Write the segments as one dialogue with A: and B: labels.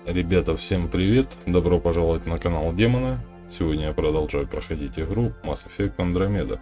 A: Ребята, всем привет! Добро пожаловать на канал Демона. Сегодня я продолжаю проходить игру Mass Effect Andromeda.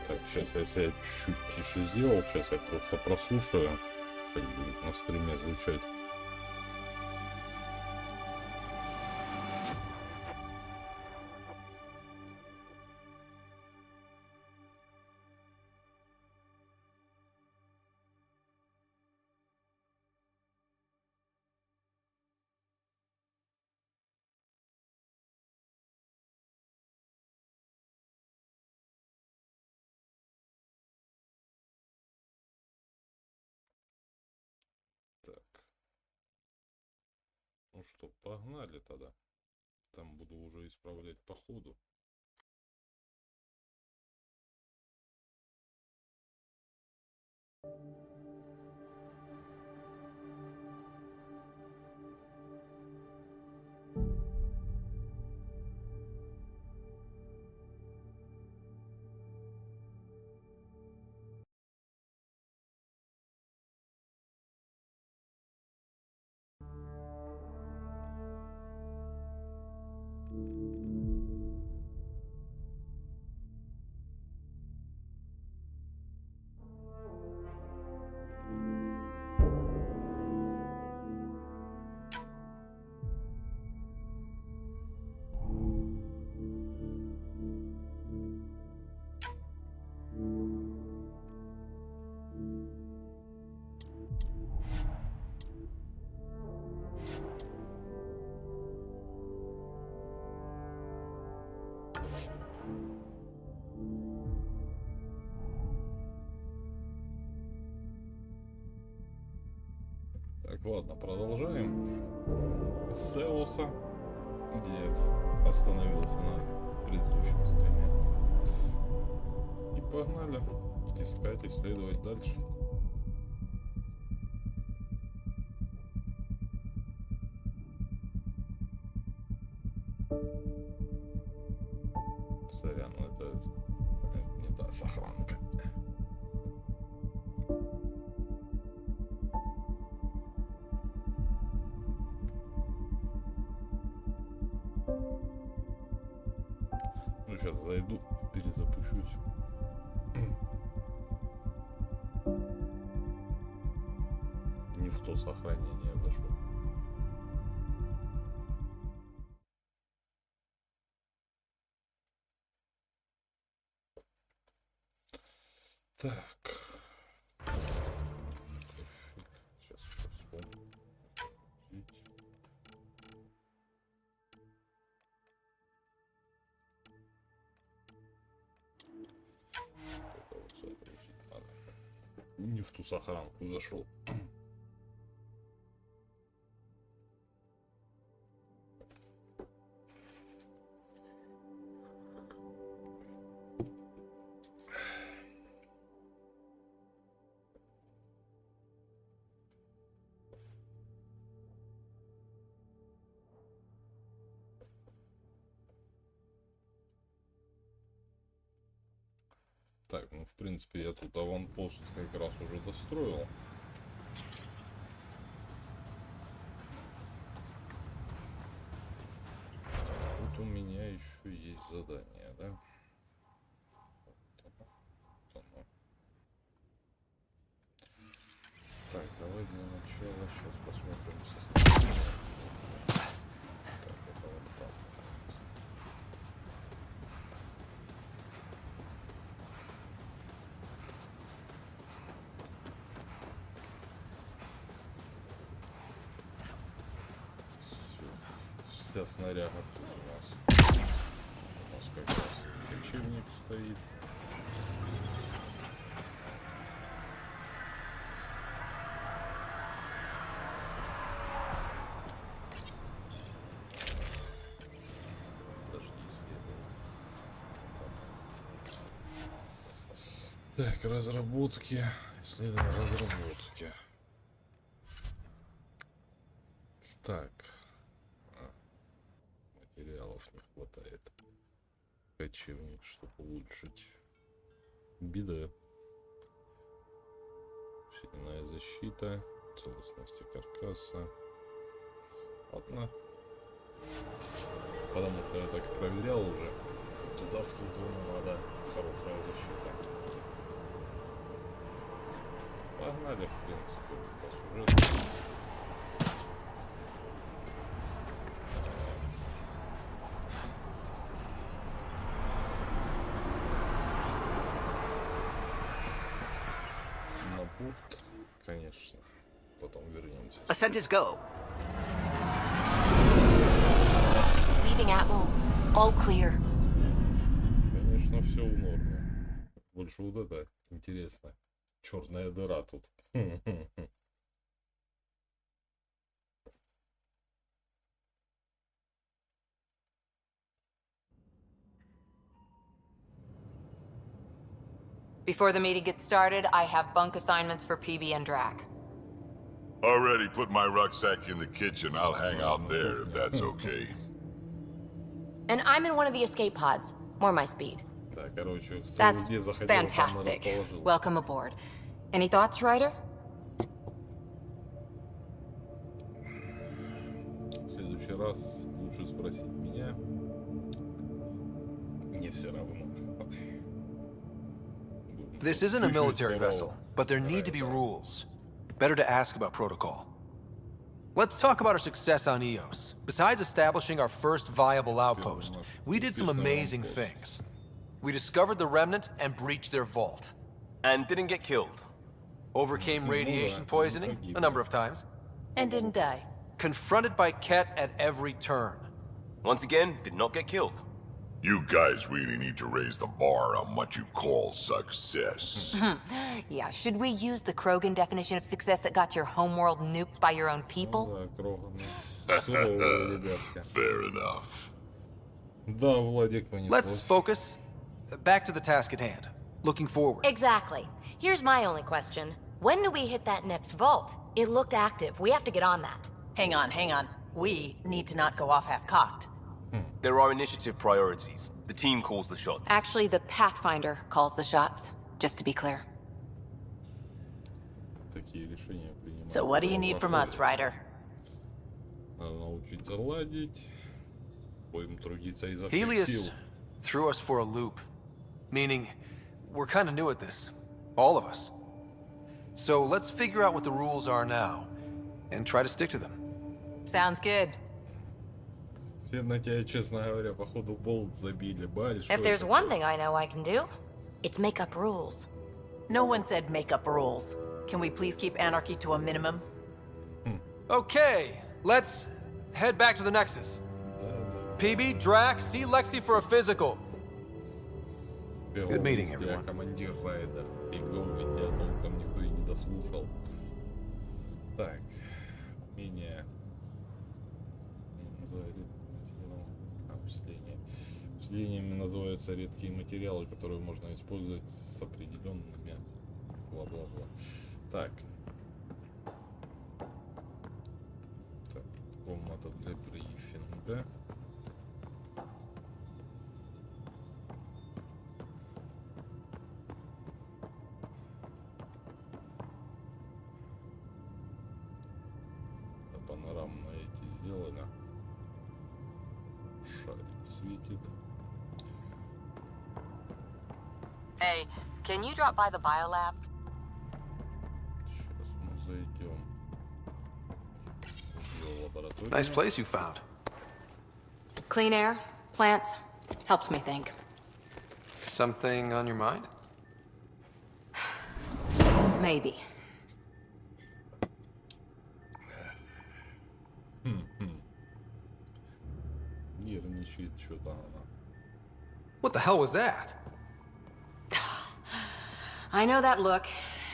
A: Так, сейчас я себя чуть тише сделал, сейчас я просто прослушаю, как будет на стриме звучать. Так, ну что, погнали тогда. Там буду уже исправлять по ходу. Так, ладно, продолжаем. С Сеуса, где остановился на предыдущем стриме. И погнали искать, исследовать дальше. Сорян, это не та сохранка. Ну, сейчас зайду, перезапущусь. Не в то сохранение зашел. Так. Сейчас вспомню. Не в ту сохранку зашел. Так, ну в принципе я тут аванпост как раз уже достроил. Тут у меня еще есть задание, да? Так, давай для начала сейчас посмотрим состояние. Так, это вот там. Вся снаряга тут у нас. У нас как раз кочевник стоит. Даже не исследовал. Так, разработки. Исследование разработки. Так. Материалов не хватает. Кочевник, чтобы улучшить. Беда. Ширинная защита. Целостности каркаса. Ладно. Потому что я так проверял уже. Туда в ту зону надо хорошая защита. Погнали, в принципе, по сюжету. На борт, конечно. Потом вернемся.
B: Ascent is go.
C: Leaving Atmo. All clear.
A: Конечно, все в норме. Больше вот это интересно. Черная дыра тут.
C: Before the meeting gets started, I have bunk assignments for PB and Drac.
D: Already put my rucksack in the kitchen. I'll hang out there if that's okay.
C: And I'm in one of the escape pods. More my speed.
A: Так, короче, кто
C: That's
A: где заходил,
C: fantastic.
A: там и расположил.
C: Welcome aboard. Any thoughts, Ryder?
A: В следующий раз лучше спросить меня. Мне все равно.
B: This isn't a military vessel, but there need to be rules. Better to ask about protocol. Let's talk about our success on Eos. Besides establishing our first viable outpost, we did some amazing things. We discovered the Remnant and breached their vault.
E: And didn't get killed.
B: Overcame radiation poisoning a number of times.
C: And didn't die.
B: Confronted by Ket at every turn.
E: Once again, did not get killed.
D: You guys really need to raise the bar on what you call success.
C: Yeah, should we use the Krogan definition of success that got your homeworld nuked by your own people?
A: Да, Кроганы. Суровые ребятка.
D: Fair enough.
A: Да, Владик,
B: Let's
A: понеслось.
B: focus. Back to the task at hand. Looking forward.
C: Exactly. Here's my only question. When do we hit that next vault? It looked active. We have to get on that.
F: Hang on, hang on. We need to not go off half-cocked.
E: There are initiative priorities. The team calls the shots.
C: Actually, the Pathfinder calls the shots, just to be clear.
A: Такие решения принимают.
F: So what do you need from us, Ryder?
A: Надо научиться ладить. Будем трудиться изо всех
B: Helios
A: сил.
B: threw us for a loop. Meaning, we're kind of new at this. All of us. So let's figure out what the rules are now, and try to stick to them.
C: Sounds good.
A: Все на тебя, честно говоря, походу болт забили. Баль, что
C: If there's
A: это?
C: one thing I know I can do, it's make up rules.
F: No one said make up rules. Can we please keep anarchy to a minimum?
B: Okay, let's head back to the Nexus. PB, Drac, see Lexi for a physical. Good meeting, everyone.
A: Командир Райдер. Фигово, ведь тебя толком никто и не дослушал. Так, умение. Впечатление. Впечатлениями называются редкие материалы, которые можно использовать с определенными. Бла-бла-бла. Так. Так, комната для брифинга. Панорамно эти сделали. Шарик светит.
C: Hey, can you drop by the biolab?
A: Сейчас мы зайдем в лабораторию.
B: Nice place you found.
C: Clean air, plants, helps me think.
B: Something on your mind?
C: Maybe.
A: Нервничает что-то она.
B: What the hell was that?
C: I know that look.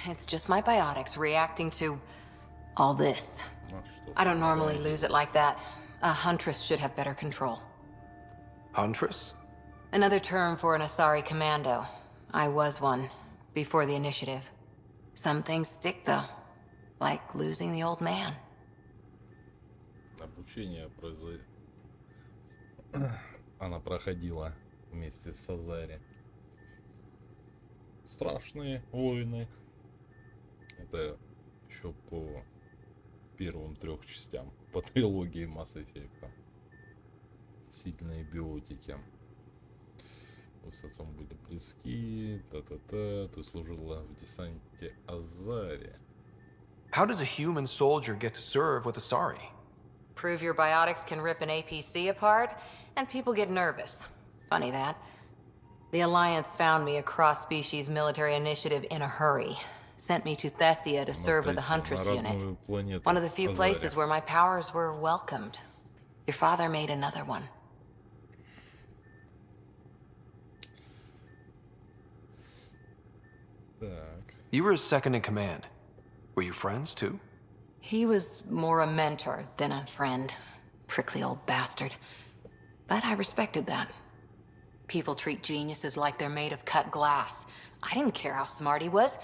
C: It's just my biotics reacting to all this.
A: А что?
C: I don't normally lose it like that. A huntress should have better control.
B: Huntress?
C: Another term for an Asari commando. I was one, before the initiative. Some things stick though, like losing the old man.
A: Обучение произошло. Она проходила вместе с Азари. Страшные войны. Это еще по первым 3 частям. По трилогии Mass Effect. Сильные биотики. Вы с отцом были близки. Та-та-та. Ты служила в десанте Азари.
B: How does a human soldier get to serve with Asari?
C: Prove your biotics can rip an APC apart, and people get nervous. Funny that. The Alliance found me a cross-species military initiative in a hurry. Sent me to Thessia to serve with the Huntress unit. One of the few places where my powers were welcomed. Your father made another one.
A: Так.
B: You were his second in command. Were you friends too?
C: He was more a mentor than a friend. Prickly old bastard. But I respected that. People treat geniuses like they're made of cut glass. I didn't care how smart he was.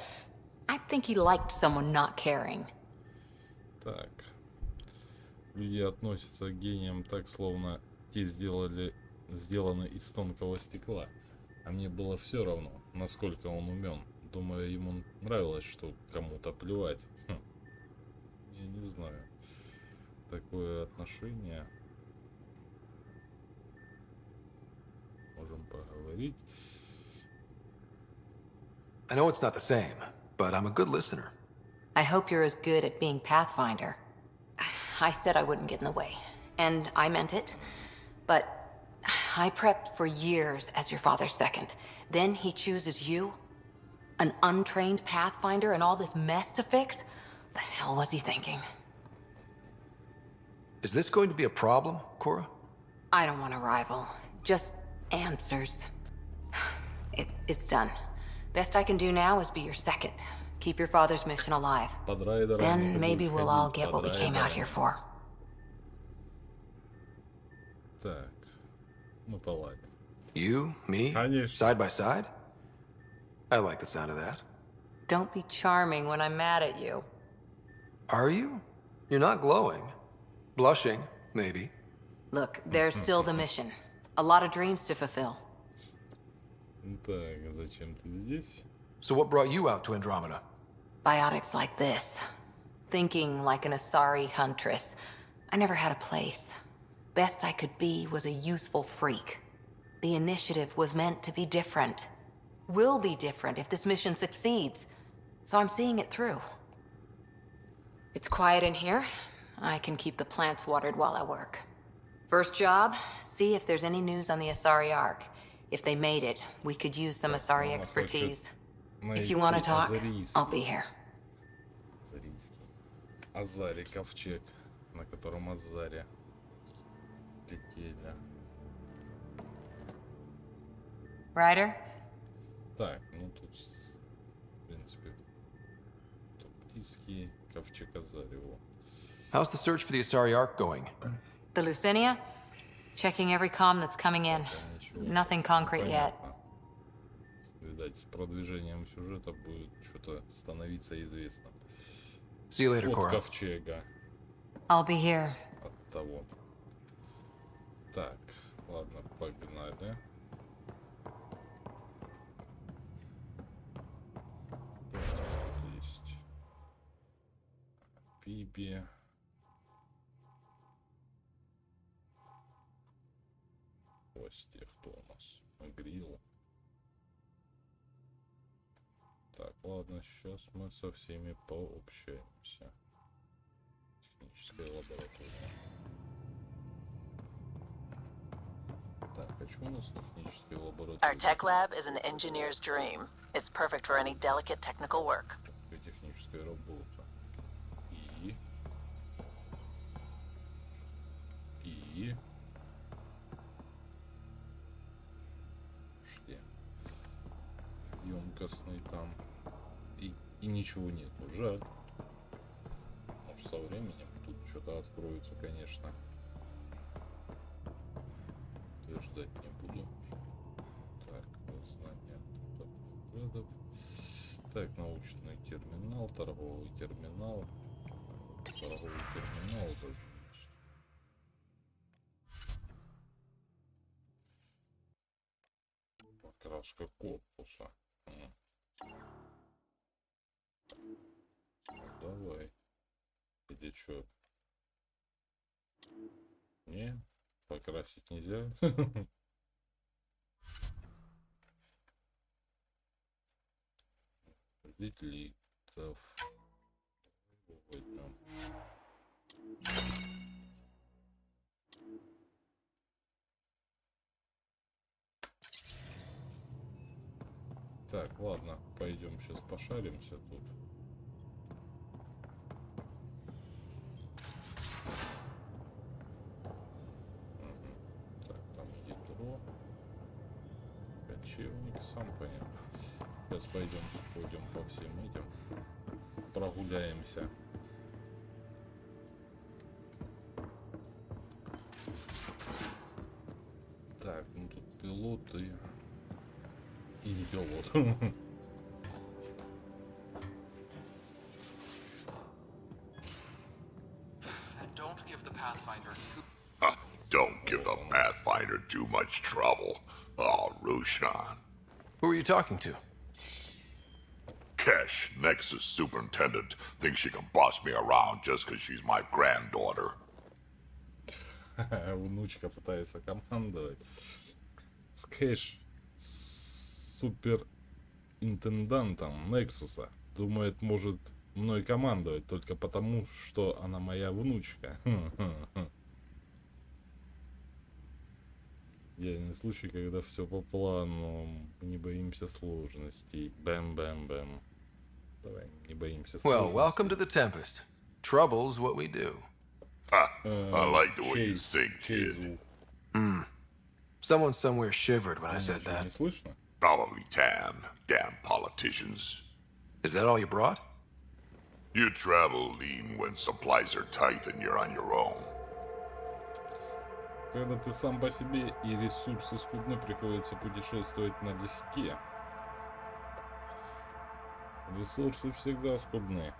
C: I think he liked someone not caring.
A: Так. Люди относятся к гениям так, словно те сделаны из тонкого стекла. А мне было все равно, насколько он умен. Думаю, ему нравилось, что кому-то плевать. Я не знаю. Такое отношение. Можем поговорить.
B: I know it's not the same, but I'm a good listener.
C: I hope you're as good at being Pathfinder. I said I wouldn't get in the way, and I meant it. But I prepped for years as your father's second. Then he chooses you? An untrained Pathfinder and all this mess to fix? The hell was he thinking?
B: Is this going to be a problem, Cora?
C: I don't want a rival. Just Answers. It's done. Best I can do now is be your second. Keep your father's mission alive.
A: Под райдером ты
C: Then maybe
A: будешь
C: we'll all
A: ходить
C: get
A: под
C: what we came out
A: райдером.
C: here for.
A: Так, ну поладим.
B: You, me,
A: Конечно.
B: side by side? I like the sound of that.
C: Don't be charming when I'm mad at you.
B: Are you? You're not glowing. Blushing, maybe.
C: Look, there's still the mission. A lot of dreams to fulfill.
A: Так, зачем ты здесь?
B: So what brought you out to Andromeda?
C: Biotics like this. Thinking like an Asari huntress. I never had a place. Best I could be was a useful freak. The initiative was meant to be different. Will be different if this mission succeeds. So I'm seeing it through. It's quiet in here. I can keep the plants watered while I work. First job, see if there's any news on the Asari Ark. If they made it, we could use some Asari expertise. If you want to talk, I'll be here.
A: Азарийский. Азари ковчег, на котором Азари летели.
C: Ryder?
A: Так, ну тут, в принципе, тут близкий ковчег Азарио.
B: How's the search for the Asari Ark going?
C: The Lucinia? Checking every comm that's coming in. Nothing concrete yet.
A: Понятно. Видать, с продвижением сюжета будет что-то становиться известно.
B: See you later,
A: От
B: Cora.
A: ковчега,
C: I'll be here.
A: от того. Так, ладно, погнали. Есть Пипи. Гости, кто у нас? Грилл. Так, ладно, сейчас мы со всеми пообщаемся. Техническая лаборатория. Так, а что у нас в технической
F: Our
A: лаборатории?
F: tech lab is an engineer's dream. It's perfect for any delicate technical work.
A: Техническая работа. И... Что? Емкостный там. И ничего нет. Жаль. Может, со временем тут что-то откроется, конечно. Ждать не буду. Так, знания ответов. Так, научный терминал, торговый терминал. Торговый терминал. Покраска корпуса. Давай. Или что? Не, покрасить нельзя. Литлитов. Возьмем. Так, ладно, пойдем сейчас пошаримся тут. Так, там ядро. Кочевник, сам понятно. Сейчас пойдем по всем этим. Прогуляемся. Так, ну тут пилот и не пилот.
D: Don't give the Pathfinder too much trouble. Oh, Rushan.
B: Who are you talking to?
D: Kesh, Nexus Superintendent, thinks she can boss me around just because she's my granddaughter.
A: Внучка пытается командовать. Скэш с суперинтендантом Нексуса думает, может мной командовать только потому, что она моя внучка. Идеальный случай, когда все по плану, не боимся сложностей. Бэм-бэм-бэм. Давай, не боимся
B: Well,
A: сложностей.
B: welcome to the Tempest. Trouble's what we do.
D: I like the way you think, kid.
B: Someone somewhere shivered when I said
A: Ничего
B: that.
A: не слышно?
D: Probably tan. Damn politicians.
B: Is that all you brought?
D: You travel lean when supplies are tight and you're on your own.
A: Когда ты сам по себе и ресурсы скудны, приходится путешествовать налегке. Ресурсы всегда скудны.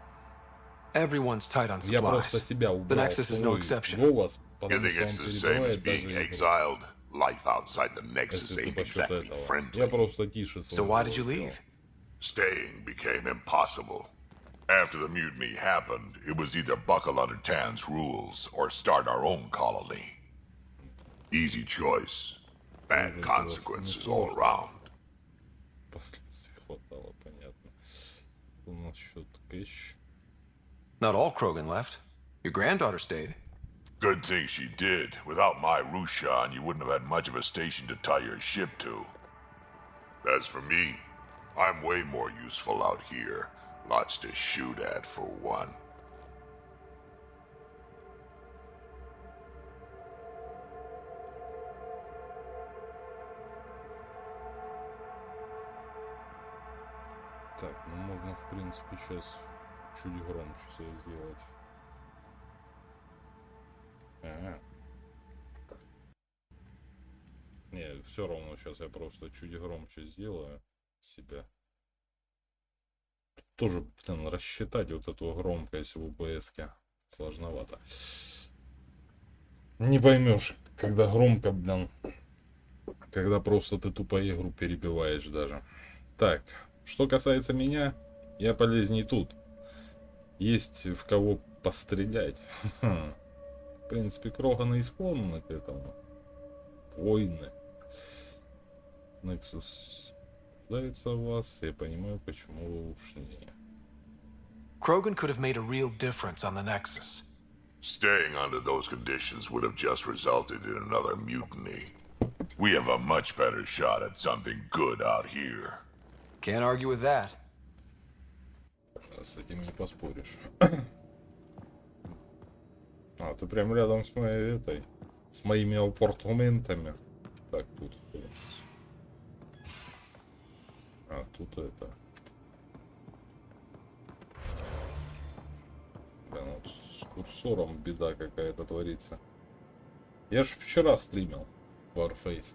B: Everyone's tight on
A: Я просто
B: supplies.
A: себя
B: The
A: убрал
B: Nexus is no
A: свой
B: exception.
A: голос,
D: You
A: потому
D: think
A: что он
D: it's the same as
A: перебивает
D: being
A: даже игру.
D: exiled? Life outside the Nexus
A: Если ты
D: ain't
A: по счету
D: exactly
A: этого.
D: friendly.
A: Я просто тише свой
B: So why
A: голос
B: did you
A: сделал.
B: leave?
D: Staying became impossible. After the mutiny happened, it was either buckle under Tan's rules or start our own colony. Easy choice. Bad consequences all around.
A: Последствий хватало, понятно. Насчет кэш.
B: Not all Krogan left. Your granddaughter stayed.
D: Good thing she did. Without my Rushan, you wouldn't have had much of a station to tie your ship to. As for me, I'm way more useful out here. Lots to shoot at, for one.
A: Так, ну можно в принципе сейчас чуть громче себе сделать. Ага. Не, все равно сейчас я просто чуть громче сделаю себя. Тоже, блин, рассчитать вот эту громкость в ОБС-ке сложновато. Не поймешь, когда громко, блин, когда просто ты тупо игру перебиваешь даже. Так, что касается меня, я полезней тут. Есть в кого пострелять. В принципе, Кроганы и склонны к этому. Войны. Nexus дается в вас, я понимаю, почему вы ушли.
B: Krogan could have made a real difference on the Nexus.
D: Staying under those conditions would have just resulted in another mutiny. We have a much better shot at something good out here.
B: Can't argue with that.
A: С этим не поспоришь. А, ты прям рядом с моей этой, с моими апартаментами. Так, тут. А, тут это. Блин, вот с курсором беда какая-то творится. Я ж вчера стримил Warface.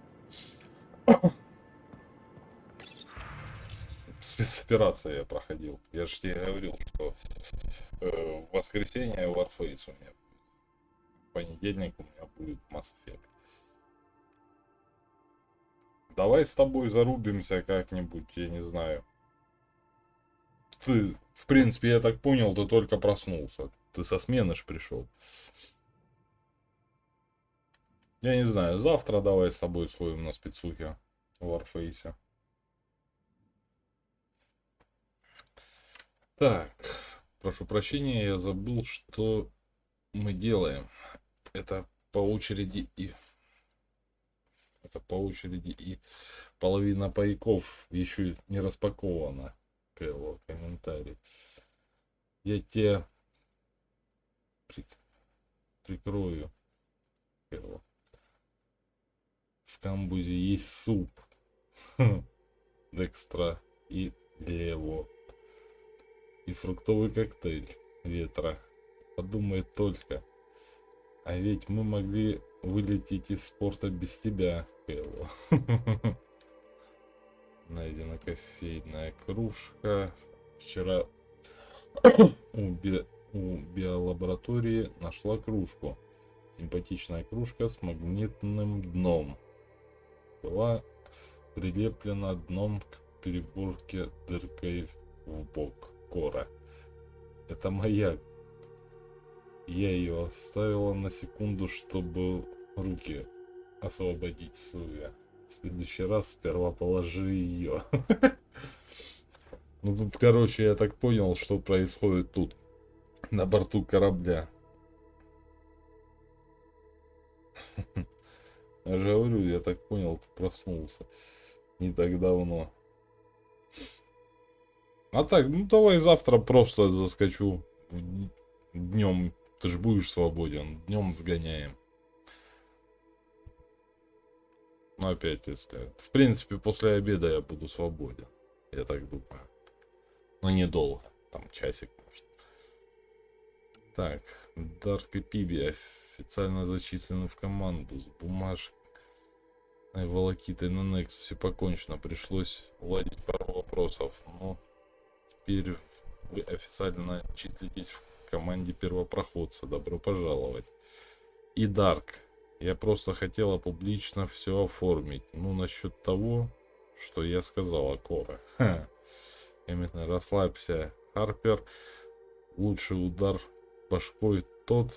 A: Спецоперация я проходил. Я же тебе говорил, что в воскресенье Warface у меня будет. В понедельник у меня будет Mass Effect. Давай с тобой зарубимся как-нибудь, я не знаю. Ты, в принципе, я так понял, ты только проснулся. Ты со смены ж пришел. Я не знаю, завтра давай с тобой сходим на спецухе в Warface. Так, прошу прощения, я забыл, что мы делаем. Это по очереди и... Это по очереди и половина пайков еще не распакована. Кэлло, комментарий. Я тебя прикрою. Кэлло. В камбузе есть суп. Декстра и лево. И фруктовый коктейль ветра. Подумай только. А ведь мы могли вылететь из спорта без тебя, Кэлло. Найдена кофейная кружка. Вчера у биолаборатории нашла кружку. Симпатичная кружка с магнитным дном. Была прилеплена дном к переборке дыркой в бок кора. Это моя. Я ее оставила на секунду, чтобы руки освободить Суя. В следующий раз сперва положи ее. Ну тут, короче, я так понял, что происходит тут. На борту корабля. Я же говорю, я так понял, ты проснулся. Не так давно. А так, ну давай завтра просто заскочу. Днем ты же будешь свободен. Днем сгоняем. Но опять, если... В принципе, после обеда я буду свободен. Я так думаю. Но недолго. Там часик, может. Так. Дарк и Пиби официально зачислены в команду. С бумажкой волокитой на Нексусе покончено. Пришлось уладить пару вопросов. Но теперь вы официально числитесь в команде первопроходца. Добро пожаловать. И Дарк. Я просто хотела публично все оформить. Ну, насчет того, что я сказала, Кора. Именно расслабься, Харпер. Лучший удар башкой тот,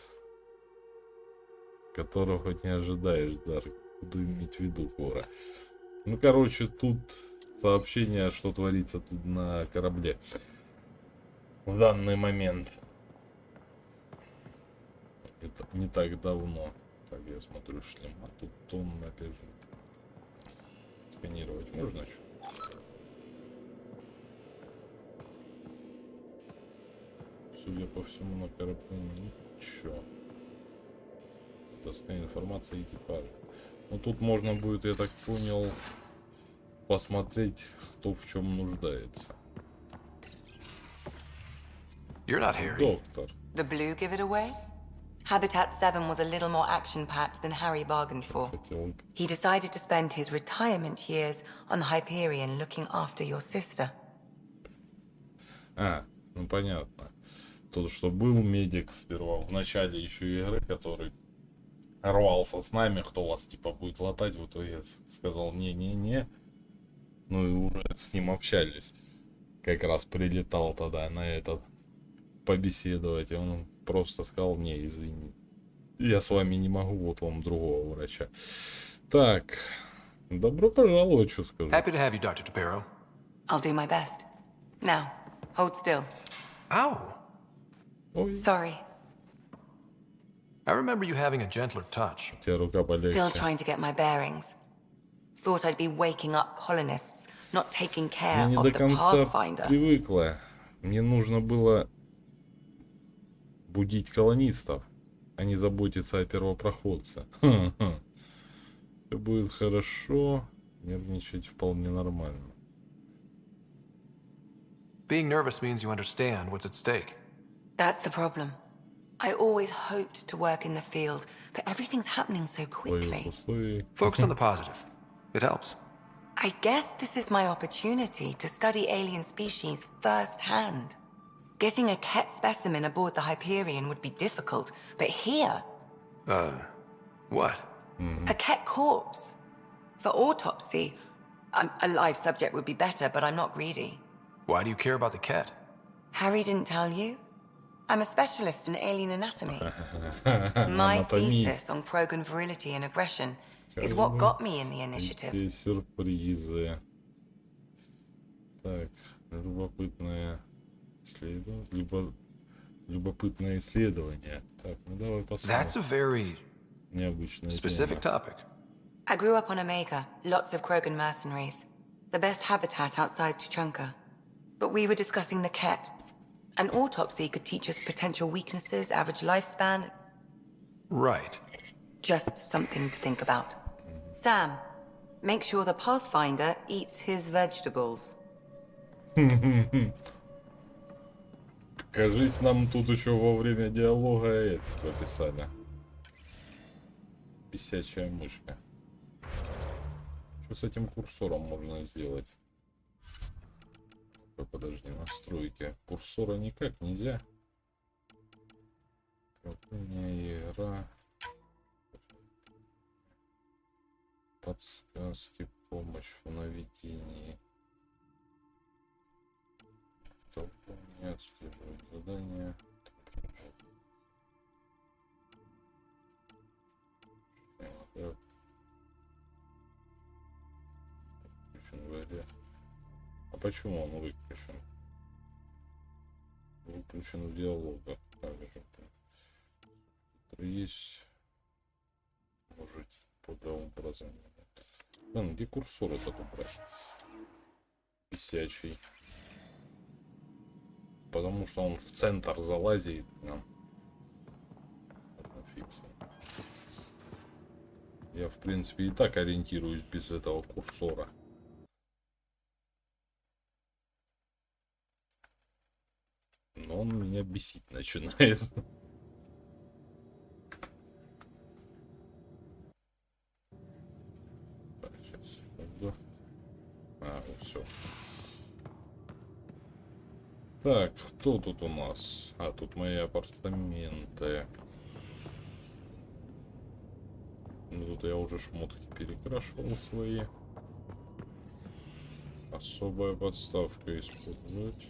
A: которого не ожидаешь, Дарк. Буду иметь в виду, Кора. Ну, короче, тут сообщение, что творится тут на корабле в данный момент. Это не так давно. Так, я смотрю шлем, а тут тонна лежит. Сканировать можно еще? Судя по всему, на корабле ничего. Доска информации экипажа. Ну тут можно будет, я так понял, посмотреть, кто в чем нуждается.
B: You're not Harry.
A: Доктор.
C: The blue give it away? Habitat 7 was a little more action-packed than Harry bargained for.
A: Хотел...
C: He decided to spend his retirement years on the Hyperion looking after your sister.
A: А, ну понятно. Тот, что был медик сперва в начале еще игры, который рвался с нами, кто вас типа будет латать, в итоге сказал не-не-не. Ну и уже с ним общались. Как раз прилетал тогда на этот побеседовать, и он просто сказал: не, извини, я с вами не могу, вот вам другого врача. Так, добро пожаловать, что скажу.
B: Happy to have you, Dr. DePero.
C: I'll do my best. Now, hold still.
B: Ow!
A: Ой,
C: Sorry.
B: I remember you having a gentler touch.
A: у тебя рука полегче.
C: Still trying to get my bearings. Thought I'd be waking up colonists, not taking care
A: Я не
C: of
A: до
C: the
A: конца
C: Pathfinder.
A: привыкла. Мне нужно было будить колонистов, а не заботиться о первопроходце. Все будет хорошо. Нервничать вполне нормально.
B: Being nervous means you understand what's at stake.
C: That's the problem. I always hoped to work in the field, but everything's happening so quickly.
A: Условий.
B: Focus on the positive. It helps.
C: I guess this is my opportunity to study alien species firsthand. Getting a Ket specimen aboard the Hyperion would be difficult, but here,
B: What?
C: a Ket corpse. For autopsy, a live subject would be better, but I'm not greedy.
B: Why do you care about the cat?
C: Harry didn't tell you? I'm a specialist in alien anatomy. My
A: Анатомист.
C: thesis on Krogan virility and aggression is what got me in the initiative.
A: Все сюрпризы. Так, любопытное исследование. Любопытное исследование. Так, ну давай посмотрим.
B: That's a very
A: Необычная
B: specific
A: тема.
B: topic.
C: I grew up on Omega, lots of Krogan mercenaries. The best habitat outside Tuchanka. But we were discussing the Ket. An autopsy could teach us potential weaknesses, average lifespan.
B: Right.
C: Just something to think about. Sam, make sure the Pathfinder eats his vegetables.
A: Кажись, нам тут еще во время диалога это прописали. Писячая мышка. Что с этим курсором можно сделать? Подожди, настройки. Курсора никак нельзя. Управление, игра. Подсказки, помощь в наведении. Выполнение, отслеживать задания. А почему он выключен? Выключен в диалогах. Есть. Может, по преобразованию. Блин, где курсор этот убрать? Писячий. Потому что он в центр залазит нам. Фиксим. Я, в принципе, и так ориентируюсь без этого курсора. Но он меня бесить начинает. Так, сейчас, секунду. Вот все. Так, кто тут у нас? Тут мои апартаменты. Ну, тут я уже шмотки перекрашивал свои. Особая подставка использовать.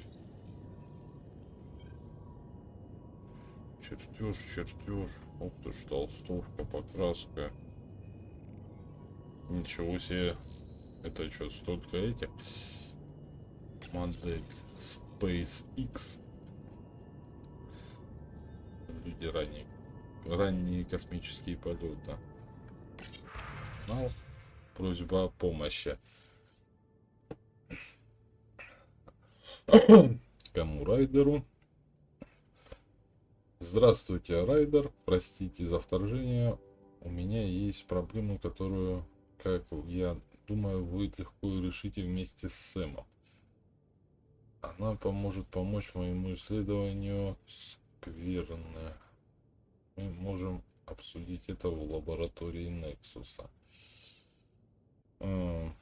A: Чертеж. Ух ты ж, толстовка, покраска. Ничего себе. Это что, столько этих? Модель SpaceX. Люди ранние космические полеты. Просьба о помощи. Кому? Райдеру. Здравствуйте, Райдер. Простите за вторжение. У меня есть проблему, которую, как я думаю, вы легко решите вместе с Сэмом. Она поможет помочь моему исследованию скверны. Мы можем обсудить это в лаборатории Нексуса. В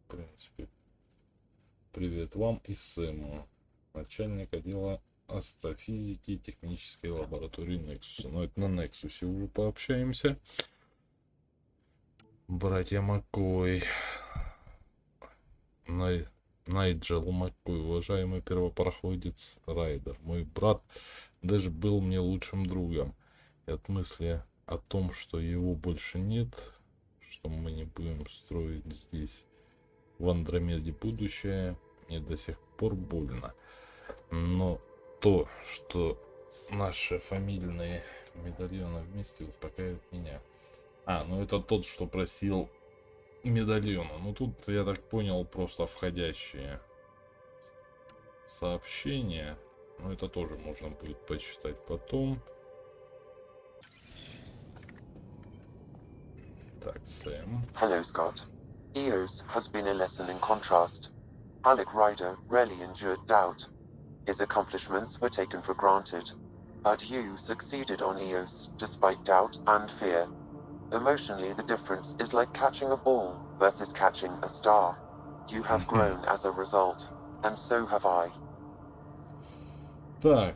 A: принципе, привет вам и Сэму, начальник отдела астрофизики и технической лаборатории Нексуса. Но это на Нексусе уже пообщаемся. Братья Маккой. Найджел Маккой, уважаемый первопроходец Райдер. Мой брат даже был мне лучшим другом. И от мысли о том, что его больше нет, что мы не будем строить здесь в Андромеде будущее, мне до сих пор больно. Но то, что наши фамильные медальоны вместе, успокаивает меня. Ну это тот, что просил медальона. Ну тут, я так понял, просто входящие сообщения. Но это тоже можно будет почитать потом. Так, Сэм.
G: Hello, Scott. EOS has been a lesson in contrast. Alec Ryder rarely endured doubt. His accomplishments were taken for granted. But you succeeded on EOS, despite doubt and fear. Emotionally, the difference is like catching a ball versus catching a star. You have grown as a result, and so have I.
A: Так.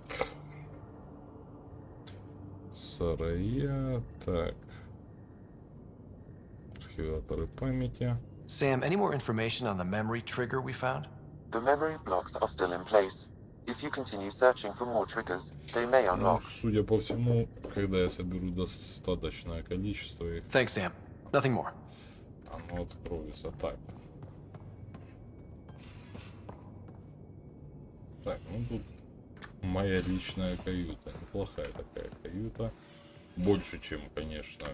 A: Сарая. Так. Архиваторы памяти.
B: Sam, any more information on the memory trigger we found?
G: The memory blocks are still in place. If you continue searching for more triggers, they may unlock.
A: Судя по всему, когда я соберу достаточное количество их,
B: Thanks, Sam. Nothing more.
A: оно откроется. Так, ну тут моя личная каюта. Неплохая такая каюта. Больше, чем, конечно,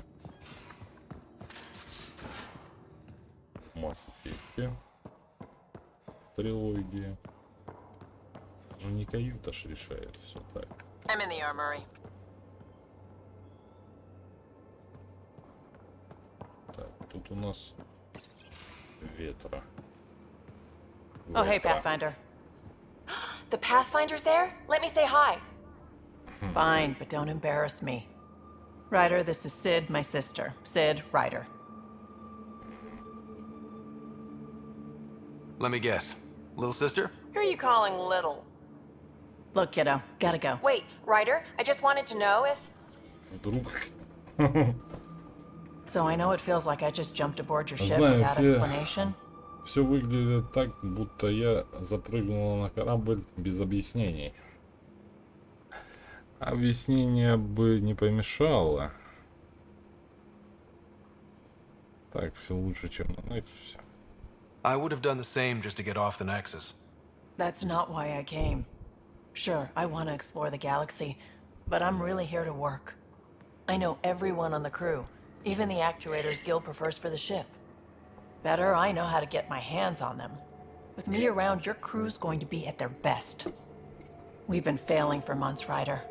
A: Mass Effect, трилогии. Ну не каюта ж решает все так.
F: I'm in the armory.
A: Так, тут у нас ветра.
F: Oh, hey, Pathfinder.
H: The Pathfinder's there? Let me say hi.
F: Fine, but don't embarrass me. Ryder, this is Sid, my sister. Sid, Ryder.
B: Let me guess. Little sister?
H: Who are you calling little?
F: Look, kiddo, gotta go.
H: Wait, Ryder, I just wanted to know if...
A: Вдруг.
F: So I know it feels like I just jumped aboard your ship
A: Знаю,
F: without
A: все-
F: explanation.
A: Все выглядит так, будто я запрыгнула на корабль без объяснений. Объяснение бы не помешало. Так, все лучше, чем на Nexus.
B: I would have done the same just to get off the Nexus.
F: That's not why I came. Sure, I want to explore the galaxy, but I'm really here to work. I know everyone on the crew, even the actuators Gil prefers for the ship. Better, I know how to get my hands on them. With me around, your crew's going to be at their best. We've been failing for months, Ryder.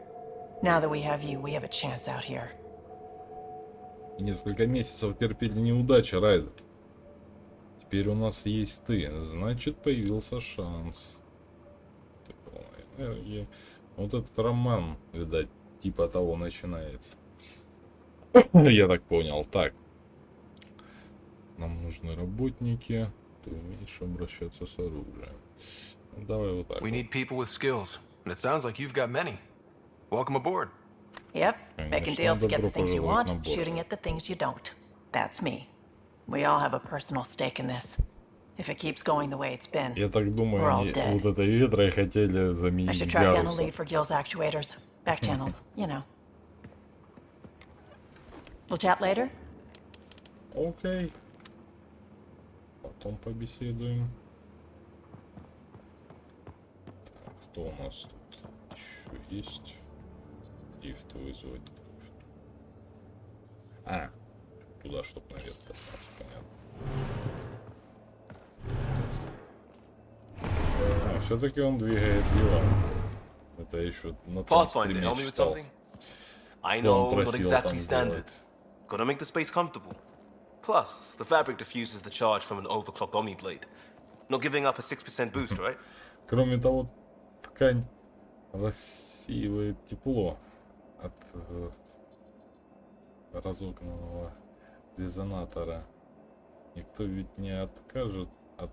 F: Now that we have you, we have a chance out here.
A: И несколько месяцев терпели неудачи, Райдер. Теперь у нас есть ты, значит появился шанс. Энергии. Вот этот роман, видать, типа того начинается. Я так понял. Так. Нам нужны работники. Ты умеешь обращаться с оружием. Ну, давай вот так.
B: We need people with skills, and it sounds like you've got many. Welcome aboard.
F: Yep, making deals to get the things you
A: Добро пожаловать
F: want,
A: на борт.
F: shooting at the things you don't. That's me. We all have a personal stake in this. If it keeps going the way it's been,
A: Я так думаю,
F: we're all
A: они
F: dead.
A: вот этой ветрой хотели
F: I
A: заменить
F: should track down a
A: Гаруса.
F: lead for Gil's actuators. Back channels, you know. We'll chat later?
A: Окей. Потом побеседуем. Так, кто у нас тут еще есть? Лифт вызвать. А, туда, чтоб наверх подняться, понятно. А, все-таки он двигает дела. Это еще на том
E: Pathfinder,
A: стриме
E: help me with
A: читал.
E: something? I
A: Что он
E: know, not
A: просил
E: exactly
A: там
E: standard.
A: сделать.
E: Gotta make the space comfortable. Plus, the fabric diffuses the charge from an overclocked Omni blade. Not giving up a 6% boost, right?
A: Кроме того, ткань рассеивает тепло от разогнанного резонатора. Никто ведь не откажет от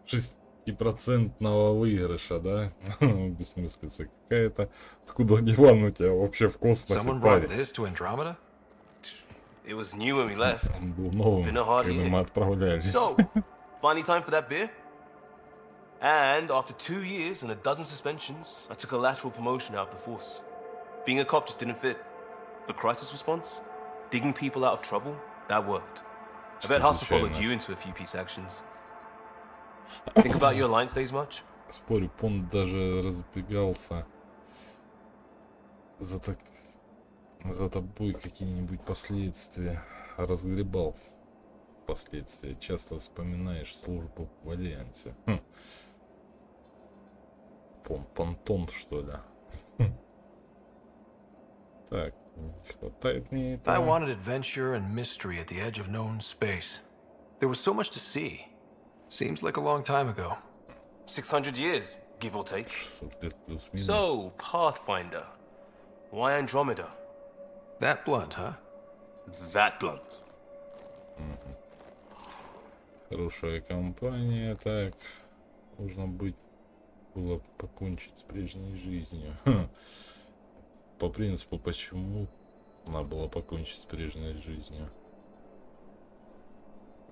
A: 6% выигрыша, да? Бессмыслица какая-то. Откуда диван у тебя вообще в космосе,
B: Someone brought
A: парень?
B: this to Andromeda?
E: It was new when we left.
A: Он был новым,
E: Been a hard
A: когда
E: year.
A: мы отправлялись.
E: So, finally time for that beer? And after 2 years and a dozen suspensions, I took a lateral promotion out of the force. Being a cop just didn't fit. But crisis response? Digging people out of trouble? That worked. I bet Hustle followed you into a few peace actions. Think about your Alliance days much?
A: Спорю, Пон даже разбегался за тобой какие-нибудь последствия, разгребал последствия. Часто вспоминаешь службу в Альянсе. Понтон, что ли? Так, не хватает мне
B: I
A: этого.
B: wanted adventure and mystery at the edge of known space. There was so much to see. Seems like a long time ago.
E: 600 years, give or take.
A: 600 лет плюс-минус.
E: So, Pathfinder. Why Andromeda?
B: That blunt, huh?
E: That blunt.
A: Хорошая компания, так. Нужно было покончить с прежней жизнью. По принципу, почему надо было покончить с прежней жизнью?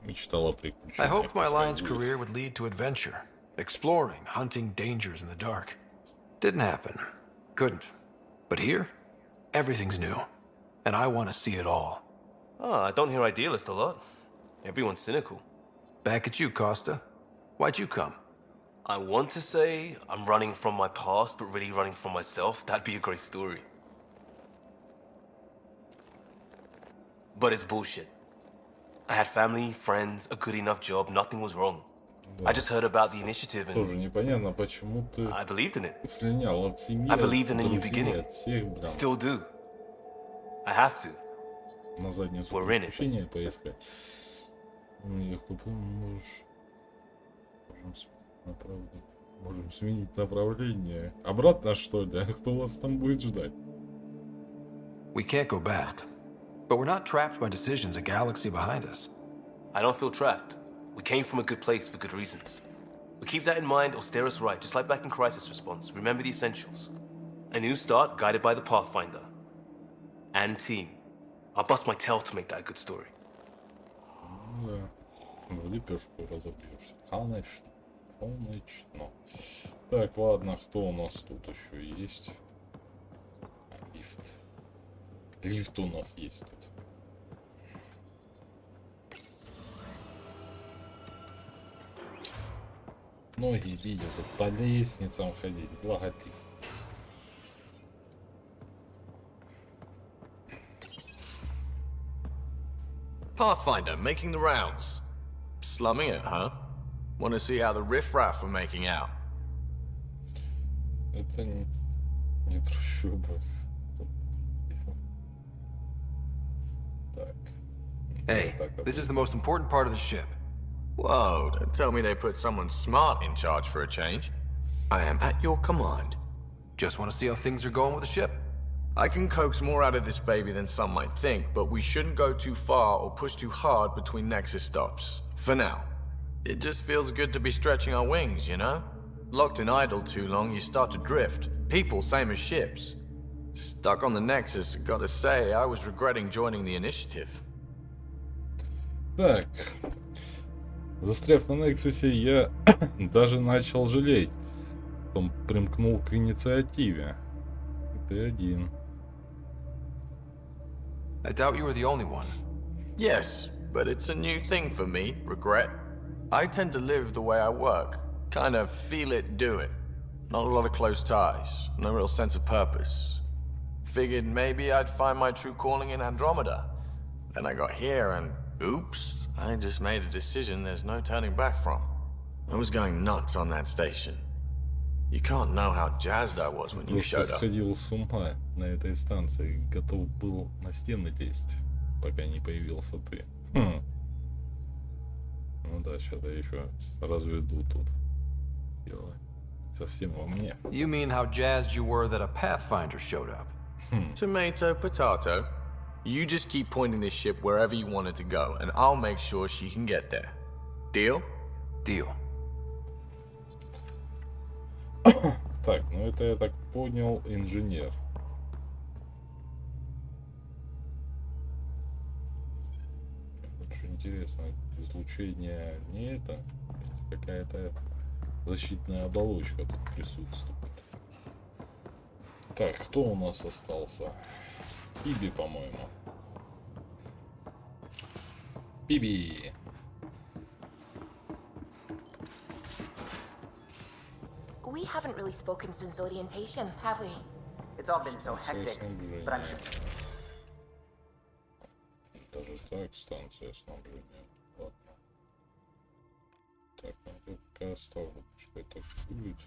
A: Мечтала о
B: I
A: приключениях.
B: hoped my Alliance
A: пускай будет.
B: career would lead to adventure, exploring, hunting dangers in the dark. Didn't happen. Couldn't. But here, everything's new. And I want to see it all.
E: Ah, I don't hear idealist a lot. Everyone's cynical.
B: Back at you, Costa. Why'd you come?
E: I want to say I'm running from my past, but really running from myself. That'd be a great story. But it's bullshit. I had family, friends, a good enough job, nothing was wrong. I just heard about the initiative
A: Тоже
E: and
A: непонятно, почему ты
E: I believed in it.
A: слинял от семьи,
E: I
A: от
E: believed in a new
A: друзей,
E: beginning.
A: от всех, блин.
E: Still do. I have to.
A: На задницу
E: We're in it.
A: приключения поискать. Легко можем сменить направление. Обратно, что ли? Кто вас там будет ждать?
B: We can't go back. But we're not trapped by decisions a galaxy behind us.
E: I don't feel trapped. We came from a good place for good reasons. We keep that in mind or steer us right, just like back in Crisis Response. Remember the essentials. A new start guided by the Pathfinder. And team. I'll bust my tail to make that a good story.
A: Да. В лепешку разобьешься. Конечно. Так, ладно, кто у нас тут еще есть? Лифт. Лифт у нас есть тут. Многие видят тут по лестницам ходить, благо лифт.
I: Pathfinder, making the rounds. Slumming it, huh? Want to see how the riffraff are making out?
A: Это не трущоба. Так.
B: Hey, this is the most important part of the ship.
I: Whoa, don't tell me they put someone smart in charge for a change. I am at your command.
B: Just want to see how things are going with the ship.
I: I can coax more out of this baby than some might think, but we shouldn't go too far or push too hard between Nexus stops. For now. It just feels good to be stretching our wings, you know? Locked in idle too long, you start to drift. People, same as ships. Stuck on the Nexus, gotta say, I was regretting joining the initiative.
A: Так. Застряв на Нексусе, я даже начал жалеть. Потом примкнул к инициативе. Ты один.
B: I doubt you were the only one.
I: Yes, but it's a new thing for me, regret. I tend to live the way I work. Kind of feel it, do it. Not a lot of close ties, no real sense of purpose. Figured maybe I'd find my true calling in Andromeda. Then I got here and, oops, I just made a decision there's no turning back from. I was going nuts on that station. You can't know how jazzed I was when you showed
A: Просто
I: up.
A: сходил с ума на этой станции. Готов был на стены лезть, пока не появился ты. Хм. Ну да, сейчас я еще разведу тут. Дело совсем во мне.
B: You mean how jazzed you were that a Pathfinder showed up?
I: Tomato, potato. You just keep pointing this ship wherever you want it to go, and I'll make sure she can get there. Deal?
B: Deal.
A: Так, ну это я так понял, инженер. Очень интересно, излучение не это, какая-то защитная оболочка тут присутствует. Так, кто у нас остался? Пиби, по-моему. Пиби.
H: We haven't really spoken since orientation, have we?
J: It's all been so hectic, but I'm sure.
A: Даже так, станция снабжения. Ладно. Так, ну тут пока оставлю, что это будет.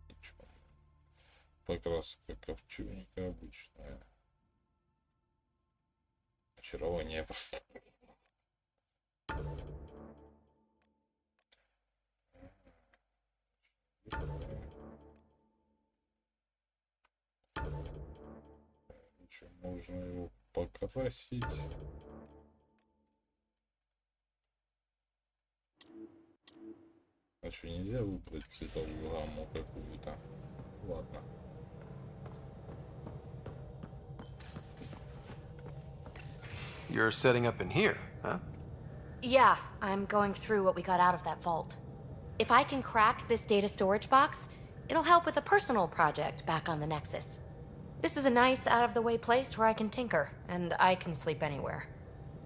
A: Ничего. Покраска ковчежника обычная. Очарование просто. Ничего, можно его покрасить. А что, нельзя выбрать цветовую гамму какую-то? Ладно.
B: You're setting up in here, huh?
K: Yeah, I'm going through what we got out of that vault. If I can crack this data storage box, it'll help with a personal project back on the Nexus. This is a nice, out-of-the-way place where I can tinker, and I can sleep anywhere.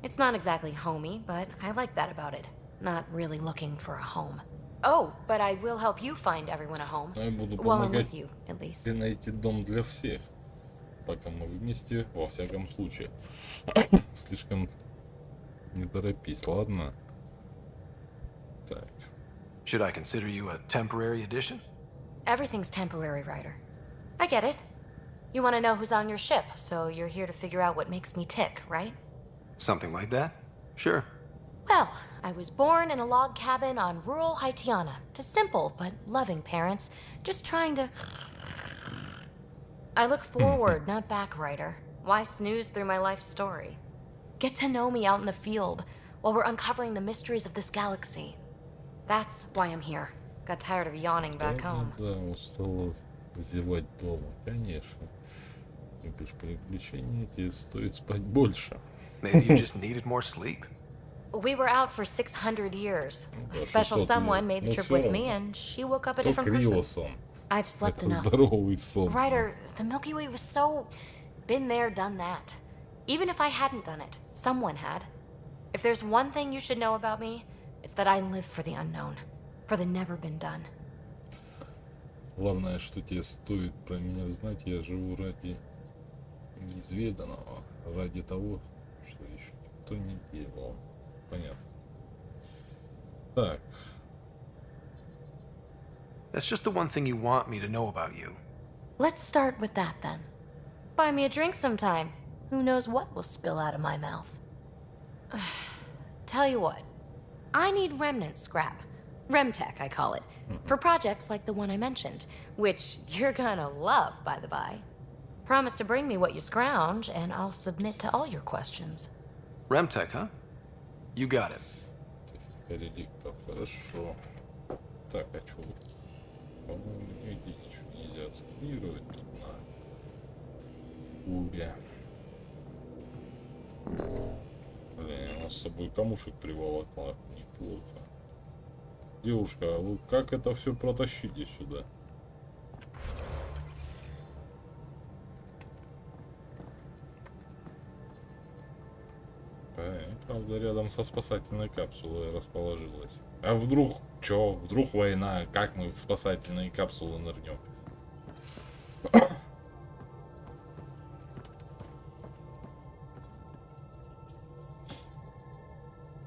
K: It's not exactly homey, but I like that about it. Not really looking for a home. Oh, but I will help you find everyone a home.
A: Я буду
K: While I'm
A: помогать
K: with you, at least.
A: тебе найти дом для всех. Пока мы вместе, во всяком случае. Слишком не торопись, ладно? Так.
B: Should I consider you a temporary addition?
K: Everything's temporary, Ryder. I get it. You want to know who's on your ship, so you're here to figure out what makes me tick, right?
B: Something like that? Sure.
K: Well, I was born in a log cabin on rural Haitiana to simple but loving parents, just trying to... I look forward, not back, Ryder. Why snooze through my life story? Get to know me out in the field while we're uncovering the mysteries of this galaxy. That's why I'm here. Got tired of yawning back home.
A: Да, устала зевать дома, конечно. Любишь приключения, тебе стоит спать больше.
B: Maybe you just needed more sleep.
K: We were out for 600 years. A
A: Да,
K: special
A: 600
K: someone
A: лет.
K: made the
A: Ну,
K: trip
A: всё
K: with
A: равно.
K: me, and she woke up a
A: То
K: different person.
A: криосон.
K: I've slept
A: Это
K: enough.
A: здоровый сон.
K: Ryder, the Milky Way was so... been there, done that. Even if I hadn't done it, someone had. If there's one thing you should know about me, it's that I live for the unknown. For the never been done.
A: Главное, что тебе стоит про меня знать, я живу ради неизведанного, ради того, что еще никто не делал. Понятно. Так.
B: That's just the one thing you want me to know about you.
K: Let's start with that then. Buy me a drink sometime. Who knows what will spill out of my mouth. Tell you what, I need remnant scrap. Remtech, I call it. For projects like the one I mentioned, which you're gonna love, by the by. Promise to bring me what you scrounge, and I'll submit to all your questions.
B: Remtech, huh? You got it.
A: Реликтов, хорошо. Так, а что? По-моему, нигде ничего нельзя сканировать тут на Гугле. Блин, у нас с собой камушек приволокла. Неплохо. Девушка, а вы как это все протащите сюда? Правда, рядом со спасательной капсулой расположилась. А вдруг, чё? Вдруг война? Как мы в спасательные капсулы нырнем?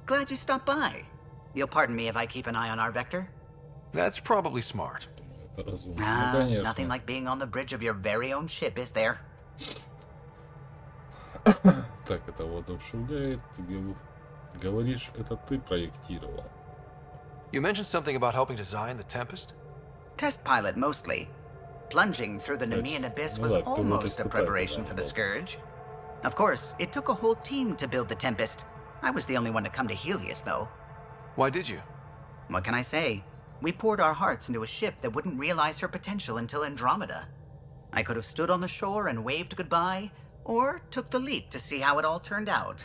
J: Glad you stopped by. You'll pardon me if I keep an eye on our vector?
B: That's probably smart.
A: Это разумно. Ну, конечно.
J: Nothing like being on the bridge of your very own ship, is there?
A: Так, это воодушевляет. Ты говоришь, это ты проектировал.
B: You mentioned something about helping design the Tempest?
J: Test pilot, mostly. Plunging through the Nemean abyss was almost a preparation for the Scourge. Of course, it took a whole team to build the Tempest. I was the only one to come to Helios, though.
B: Why did you?
J: What can I say? We poured our hearts into a ship that wouldn't realize her potential until Andromeda. I could have stood on the shore and waved goodbye, or took the leap to see how it all turned out.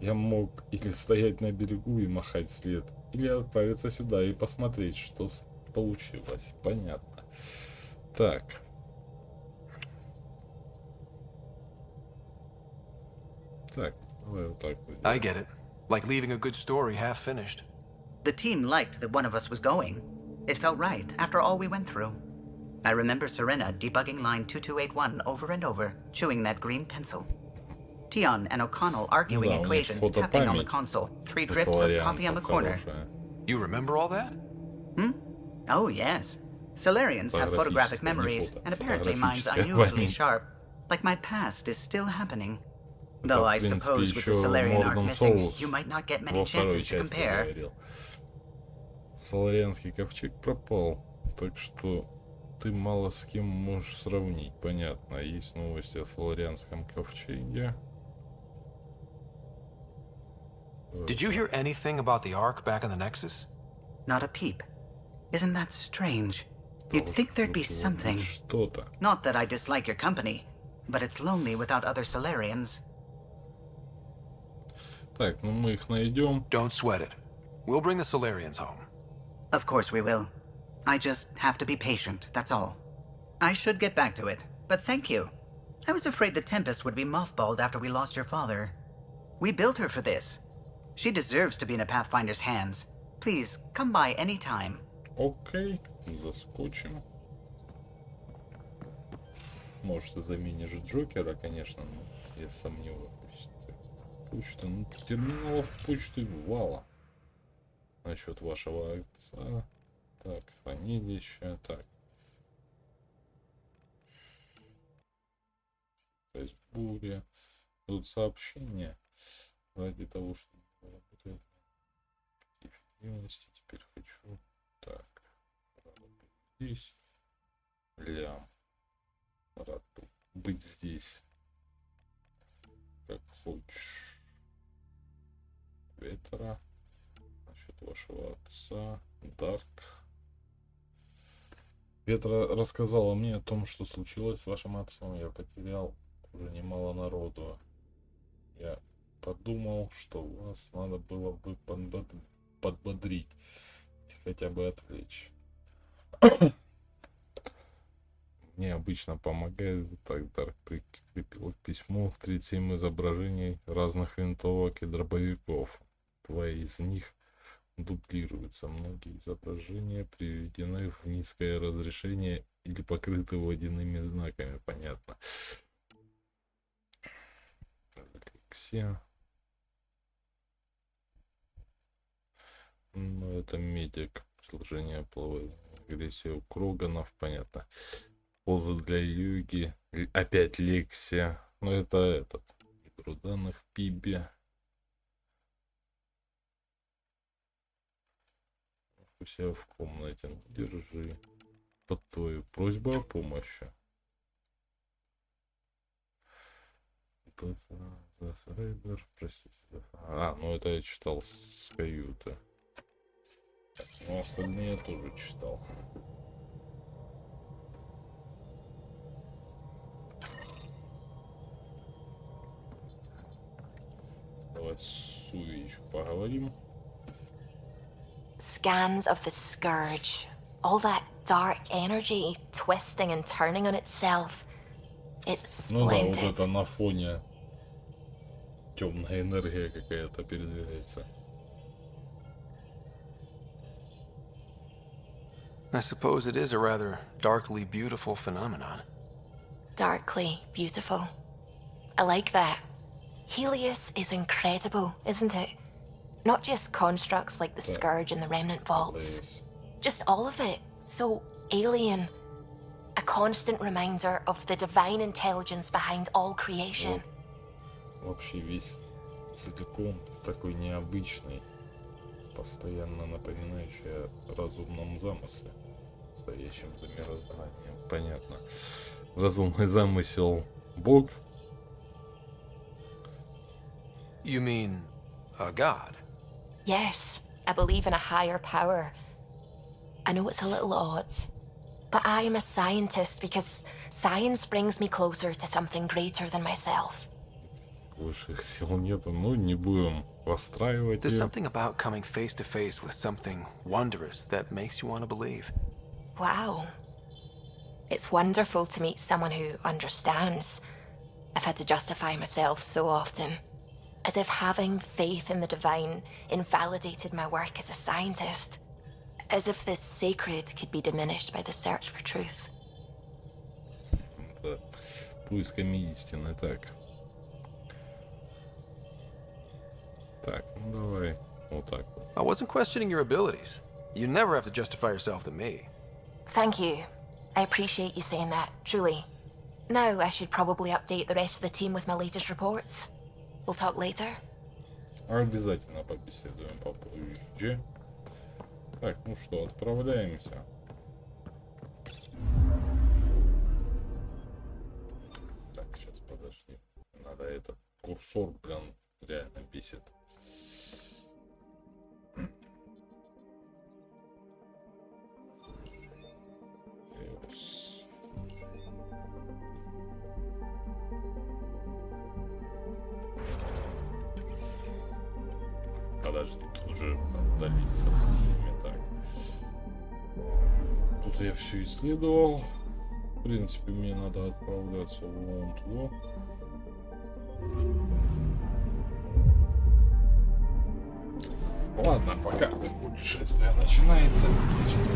A: Я мог или стоять на берегу и махать вслед, или отправиться сюда и посмотреть, что получилось. Понятно. Так. Так, давай вот так вот.
B: I get it. Like leaving a good story half finished.
J: The team liked that one of us was going. It felt right after all we went through. I remember Serena debugging line 2281 over and over, chewing that green pencil. Tion and O'Connell arguing equations, tapping on the console, 3 drips of coffee on the corner.
B: You remember all that?
J: Hmm? Oh, yes. Solarians have photographic memories, and apparently mine's unusually sharp. Like my past is still happening. Though I suppose with the Solarian arc missing, you might not get many chances to compare.
A: Соларианский ковчег пропал, так что ты мало с кем можешь сравнить. Понятно. Есть новости о Соларианском ковчеге.
B: Did you hear anything about the Ark back in the Nexus?
J: Not a peep. Isn't that strange? You'd think there'd be something. Not that I dislike your company, but it's lonely without other Solarians.
A: Так, ну мы их найдем.
B: Don't sweat it. We'll bring the Solarians home.
J: Of course we will. I just have to be patient, that's all. I should get back to it, but thank you. I was afraid the Tempest would be mothballed after we lost your father. We built her for this. She deserves to be in a Pathfinder's hands. Please, come by any time.
A: Окей, заскочим. Может, ты заменишь Джокера, конечно, но я сомневаюсь. Почта, ну, терминалов почты вала. Насчет вашего отца. Так, хранилище. Так. То есть буря. Тут сообщение. Ради того, чтобы работать эффективности. Теперь хочу. Так. Здесь. Лям. Рад быть здесь. Как хочешь. Ветра. Насчет вашего отца. Дарк. Ветра рассказала мне о том, что случилось с вашим отцом. Я потерял уже немало народу. Я подумал, что вас надо было бы подбодрить. Хотя бы отвлечь. Мне обычно помогает. Так, Дарк прикрепил к письму 37 изображений разных винтовок и дробовиков. 2 из них дублируются. Многие изображения приведены в низкое разрешение или покрыты водяными знаками. Понятно. Алексия. Ну, это медик. Предложение плавает. Агрессия у Кроганов. Понятно. Поза для йоги. Опять Лекси. Ну это этот. Игру данных Пиби. У себя в комнате. Держи. Под твою просьбу о помощи. Простите. Ну это я читал с каюты. Ну остальные я тоже читал. Давай с Суичу поговорим.
H: Scans of the Scourge. All that dark energy twisting and turning on itself. It's
A: Ну да, вот
H: splendid.
A: это на фоне темная энергия какая-то передвигается.
B: I suppose it is a rather darkly beautiful phenomenon.
H: Darkly beautiful. I like that. Helios is incredible, isn't it? Not just constructs like the Scourge and the Remnant Vaults. Just all of it. So alien. A constant reminder of the divine intelligence behind all creation.
A: Вообще весь целиком такой необычный, постоянно напоминающий о разумном замысле, стоящем за мирозданием. Понятно. Разумный замысел Бог.
B: You mean a god?
H: Yes, I believe in a higher power. I know it's a little odd, but I am a scientist because science brings me closer to something greater than myself.
A: Высших сил нету, ну не будем расстраивать
B: There's
A: её.
B: something about coming face to face with something wondrous that makes you want to believe.
H: Wow. It's wonderful to meet someone who understands. I've had to justify myself so often, as if having faith in the divine invalidated my work as a scientist. As if this sacred could be diminished by the search for truth.
A: Да. Поисками истины, так. Так, ну давай. Вот так вот.
B: I wasn't questioning your abilities. You never have to justify yourself to me.
H: Thank you. I appreciate you saying that, truly. Now I should probably update the rest of the team with my latest reports. We'll talk later.
A: Обязательно побеседуем попозже. Так, ну что, отправляемся. Так, сейчас подожди. Надо этот курсор, блин, реально бесит. Подожди, тут уже отдалиться в системе. Так. Тут я все исследовал. В принципе, мне надо отправляться вон туда. Ладно, пока путешествие начинается. Сейчас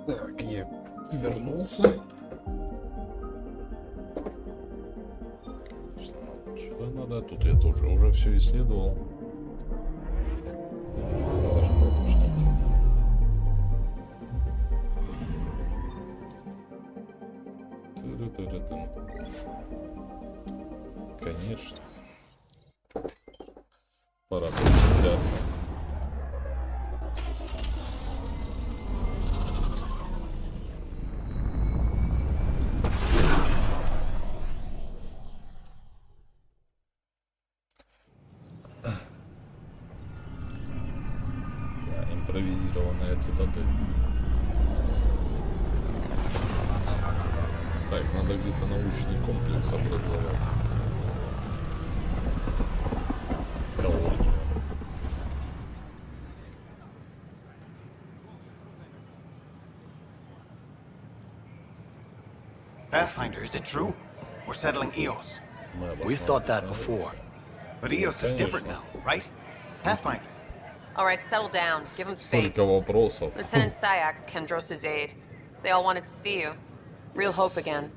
A: Так, я вернулся. Сюда надо, тут я тоже уже все исследовал. Конечно. Пора подключаться. Да, импровизированная цитадель. Так, надо где-то научный комплекс образовать. Колонию.
L: Pathfinder, is it true? We're settling Eos.
A: We
L: thought that before. But Eos is different now, right? Pathfinder.
M: All right, settle down. Give him space.
A: Столько вопросов.
M: Lieutenant Syax, Kendros' aide. They all wanted to see you. Real hope again.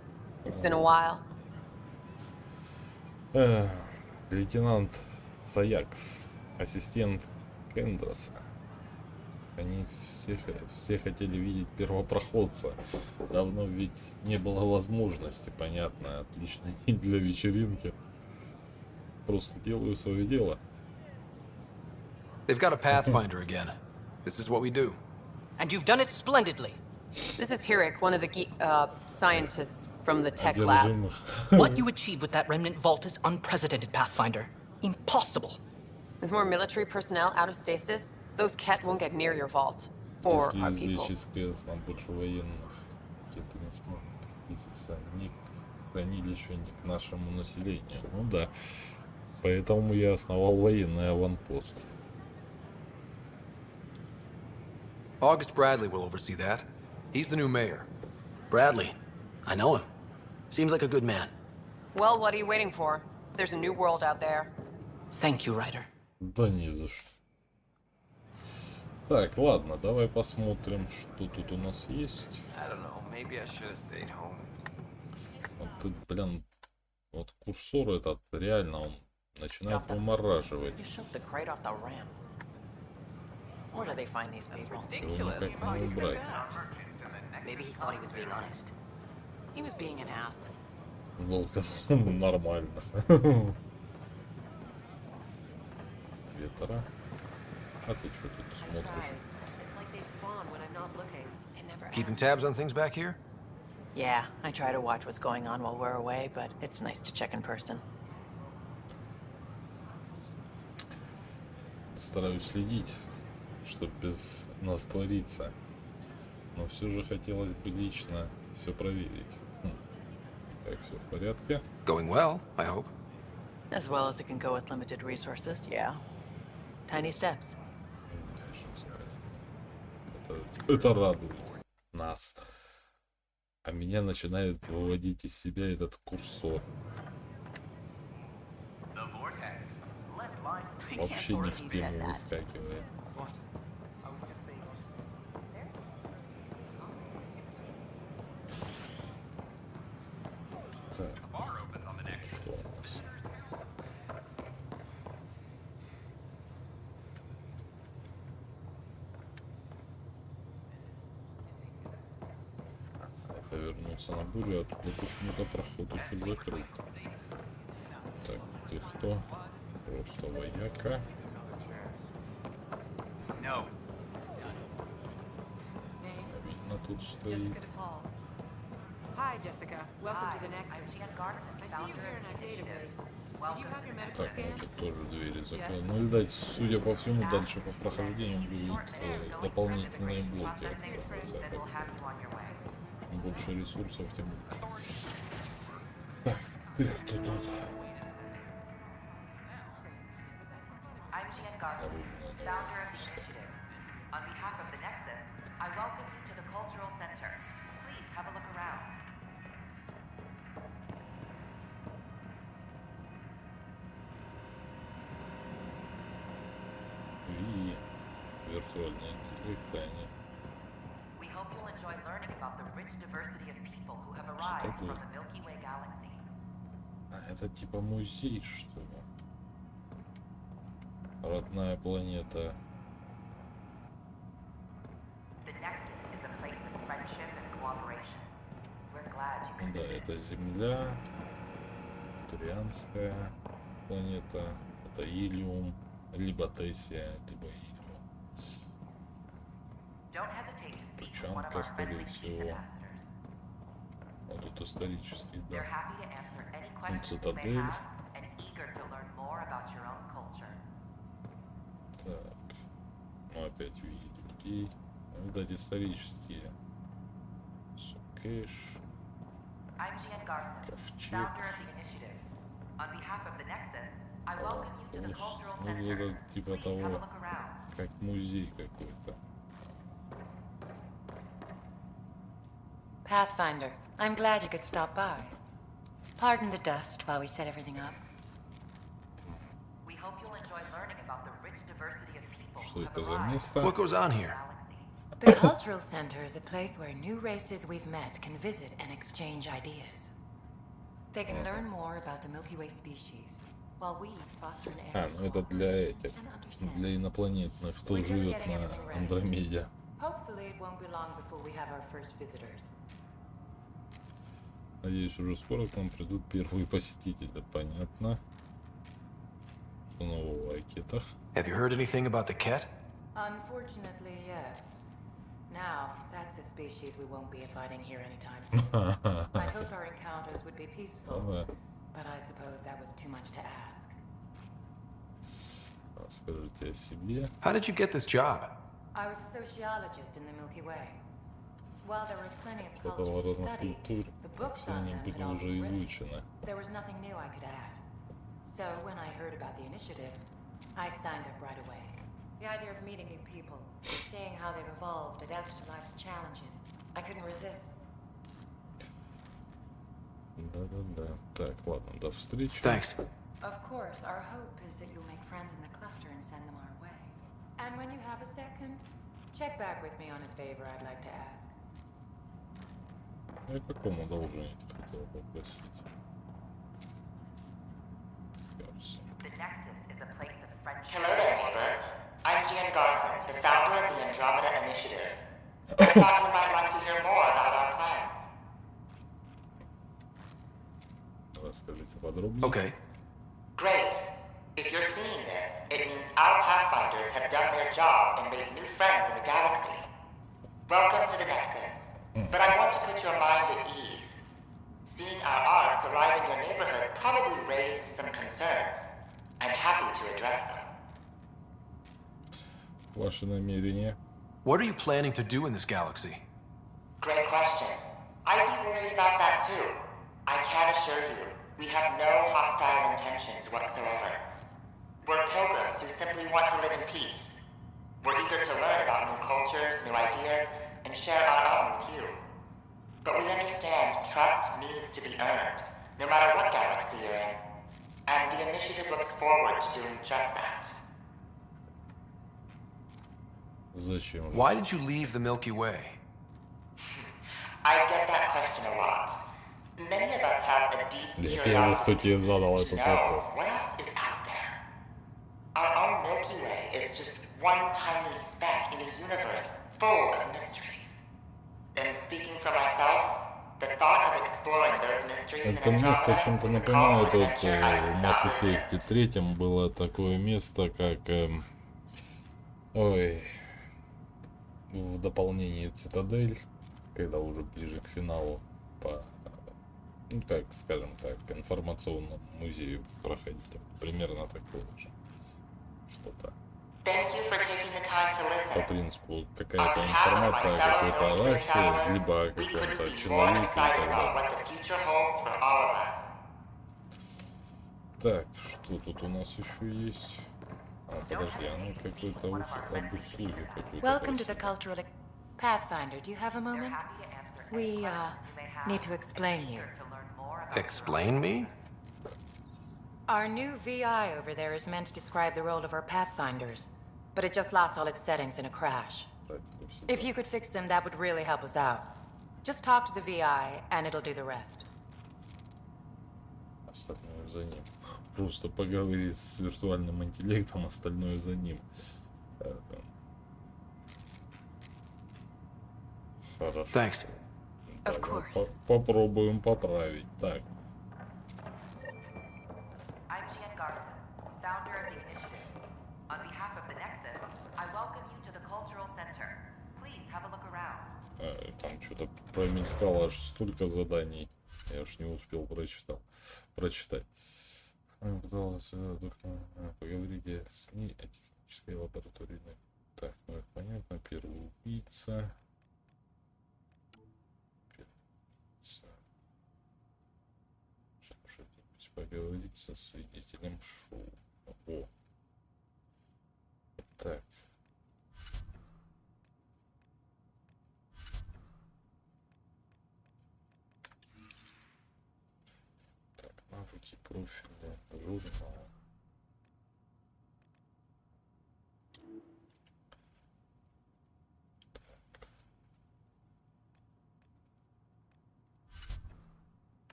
M: It's been a while.
A: Лейтенант Саякс, ассистент Кендроса. Они все хотели видеть первопроходца. Давно ведь не было возможности, понятно. Отличный день для вечеринки. Просто делаю свое дело.
B: They've got a Pathfinder again. This is what we do.
N: And you've done it splendidly.
M: This is Hirik, one of the scientists from the tech lab.
A: Одержимых.
N: What you achieved with that remnant vault is unprecedented, Pathfinder. Impossible.
M: With more military personnel out of stasis, those Ket won't get near your vault. Or our
A: Если
M: people.
A: извлечь из кресла больше военных, где-то не смогут приблизиться ни к хранилищу, ни к нашему населению. Ну да. Поэтому я основал военный аванпост.
B: August Bradley will oversee that. He's the new mayor.
L: Bradley. I know him. Seems like a good man.
M: Well, what are you waiting for? There's a new world out there.
N: Thank you, Ryder.
A: Да не за что. Так, ладно, давай посмотрим, что тут у нас есть. Вот тут, блин, вот курсор этот, реально, он начинает вымораживать. Его никак не убрать.
N: Maybe he thought he was being honest.
M: He was being an ass.
A: Волкозон нормально. Ветра. А ты что тут смотришь?
B: Keeping tabs on things back here?
F: Yeah, I try to watch what's going on while we're away, but it's nice to check in person.
A: Стараюсь следить, чтобы без нас твориться. Но все же хотелось бы лично все проверить. Так, все в порядке.
B: Going well, I hope.
F: As well as it can go with limited resources, yeah. Tiny steps.
A: Это радует нас. А меня начинает выводить из себя этот курсор. Вообще не в тему выскакивает. Так, что у нас? Это вернуться на бурю, а тут почему-то проход еще закрыт. Так, ты кто? Просто вояка. Видно, тут стоит.
M: Hi, Jessica. Welcome to the Nexus. I see you here in our database. Did you have your medical
A: Так,
M: scan?
A: ну тут тоже двери закрыты. Ну, видать, судя по всему, дальше по прохождению будут дополнительные блоки открываться. Чем больше ресурсов, тем лучше. Так, ты кто тут? Слегка
O: We hope you'll enjoy learning about the rich diversity of people who have arrived from the Milky Way galaxy.
A: А, это типа музей, что ли? Родная планета.
O: The Nexus is a place of friendship and cooperation. We're glad you
A: Ну
O: could
A: да,
O: visit.
A: это Земля, Турианская планета, это Илиум, либо Тессия, либо Илиум.
O: Don't hesitate to speak with one of
A: Пучанка,
O: our
A: скорее
O: friendly peace
A: всего.
O: ambassadors.
A: Вот тут исторический,
O: They're
A: да.
O: happy to answer any questions you may
A: Цитадель.
O: have and eager to learn more about your own culture.
A: Так, мы опять увидели людей. Видать, исторические. Сукэш.
O: I'm Gian Garson,
A: Ковчег.
O: founder of the initiative. On behalf of the Nexus, I welcome you to the cultural
A: Ну,
O: center.
A: это типа
O: Please have a
A: того,
O: look around.
A: как музей какой-то.
P: Pathfinder, I'm glad you could stop by. Pardon the dust while we set everything up.
O: We hope you'll enjoy learning about the rich diversity of people
A: Что
O: who have
A: это за
O: arrived
A: место?
B: What goes on here?
P: The Cultural Center is a place where new races we've met can visit and exchange ideas. They can learn more about the Milky Way species, while we foster an
A: А,
P: air
A: ну это для этих, для инопланетных, кто
P: We're just
A: живет
P: getting
A: на
P: everything ready.
A: Андромеде.
P: Hopefully it won't be long before we have our first visitors.
A: Надеюсь, уже скоро к нам придут первые посетители. Понятно. Снова в ракетах.
B: Have you heard anything about the Ket?
P: Unfortunately, yes. Now, that's a species we won't be inviting here anytime soon. I'd hoped our encounters would be peaceful,
A: Ага.
P: but I suppose that was too much to ask.
A: Расскажите о себе.
B: How did you get this job?
P: I was a sociologist in the Milky Way. While there were plenty of
A: Этого
P: cultures to
A: разных
P: study,
A: культур.
P: the books
A: Все
P: on
A: они
P: them
A: были
P: had all
A: уже
P: been written.
A: изучены.
P: There was nothing new I could add. So when I heard about the initiative, I signed up right away. The idea of meeting new people, seeing how they've evolved, adapted to life's challenges, I couldn't resist.
A: Да-да-да. Так, ладно, до встречи.
B: Thanks.
P: Of course, our hope is that you'll make friends in the cluster and send them our way. And when you have a second, check back with me on a favor I'd like to ask.
A: Я к какому одолжению ты хотел попросить? Гарсон.
O: The Nexus is a place of friendship.
Q: Hello there, neighbor. I'm Gian Garson, the founder of the Andromeda Initiative. I thought you might like to hear more about our plans.
A: Расскажите подробнее.
B: Okay.
Q: Great. If you're seeing this, it means our Pathfinders have done their job and made new friends in the galaxy. Welcome to the Nexus. But I want to put your mind at ease. Seeing our arcs arrive in your neighborhood probably raised some concerns. I'm happy to address them.
A: Ваши намерения?
B: What are you planning to do in this galaxy?
Q: Great question. I'd be worried about that too. I can assure you, we have no hostile intentions whatsoever. We're pilgrims who simply want to live in peace. We're eager to learn about new cultures, new ideas, and share our own with you. But we understand trust needs to be earned, no matter what galaxy you're in. And the initiative looks forward to doing just that.
A: Зачем?
B: Why did you leave the Milky Way?
Q: I get that question a lot. Many of us have a deep
A: Я первый, кто
Q: curiosity
A: тебе задал
Q: to
A: этот
Q: know
A: вопрос.
Q: what else is out there. Our own Milky Way is just one tiny speck in a universe full of mysteries. And speaking for myself, the thought of exploring those mysteries in
A: Это место
Q: Andromeda
A: чем-то
Q: was a call
A: напоминает,
Q: to
A: вот
Q: adventure I could
A: в
Q: not
A: Mass Effect
Q: resist.
A: 3 было такое место, как ой, в дополнении Цитадель, когда уже ближе к финалу по, ну так, скажем так, информационному музею проходили. Примерно такое же. Что-то.
Q: Thank you for taking the time to
A: По
Q: listen.
A: принципу, какая-то информация о какой-то расе, либо о
Q: We couldn't
A: каком-то
Q: be more
A: человеке и
Q: excited
A: так
Q: about
A: далее.
Q: what the future holds for all of us.
A: Так, что тут у нас еще есть? А, подожди, оно какой-то об услуге какой-то.
P: Welcome to the cultural... Pathfinder, do you have a moment? We, need to explain you.
B: Explain me?
P: Our new VI over there is meant to describe the role of our Pathfinders, but it just lost all its settings in a crash. If you could fix them, that would really help us out. Just talk to the VI, and it'll do the rest.
A: Остальное за ним. Просто поговори с виртуальным интеллектом, остальное за ним. Хорошо.
B: Thanks.
F: Of course.
A: Попробуем поправить. Так.
O: I'm Gian Garson, founder of the initiative. On behalf of the Nexus, I welcome you to the Cultural Center. Please have a look around.
A: Там что-то промелькало аж столько заданий. Я уж не успел прочитать. Пыталась поговорите с ней о технической лаборатории. Так, ну это понятно. Первый убийца. Поговорить со свидетелем шоу. О. Так. Так, навыки профиля журнала.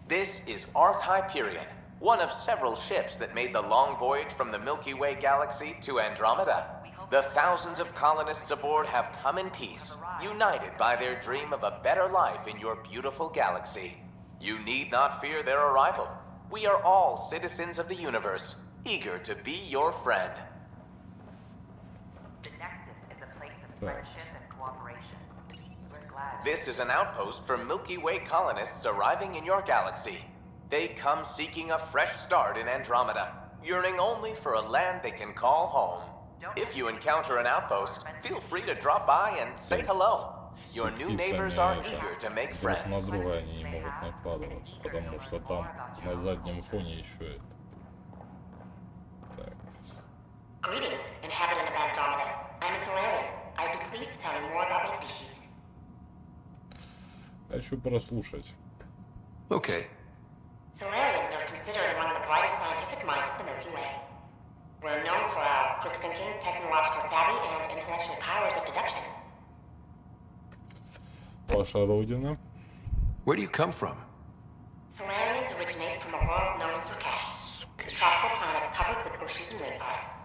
R: This is Ark Hyperion, one of several ships that made the long voyage from the Milky Way galaxy to Andromeda. The thousands of colonists aboard have come in peace, united by their dream of a better life in your beautiful galaxy. You need not fear their arrival. We are all citizens of the universe, eager to be your friend.
O: The Nexus is a place of friendship and cooperation. We're glad.
R: This is an outpost for Milky Way colonists arriving in your galaxy. They come seeking a fresh start in Andromeda, yearning only for a land they can call home. If you encounter an outpost, feel free to drop by and say hello. Your new neighbors are eager to make friends.
A: На друга они не могут накладываться, потому что там на заднем фоне еще это. Так.
Q: Greetings, inhabitant of Andromeda. I'm a Solarian. I'd be pleased to tell you more about my species.
A: Хочу прослушать.
B: Okay.
Q: Solarians are considered among the brightest scientific minds of the Milky Way. We're known for our quick thinking, technological savvy, and intellectual powers of deduction.
A: Ваша родина?
B: Where do you come from?
Q: Solarians originate from a world known as Surkesh. It's a tropical planet covered with oceans and rainforests.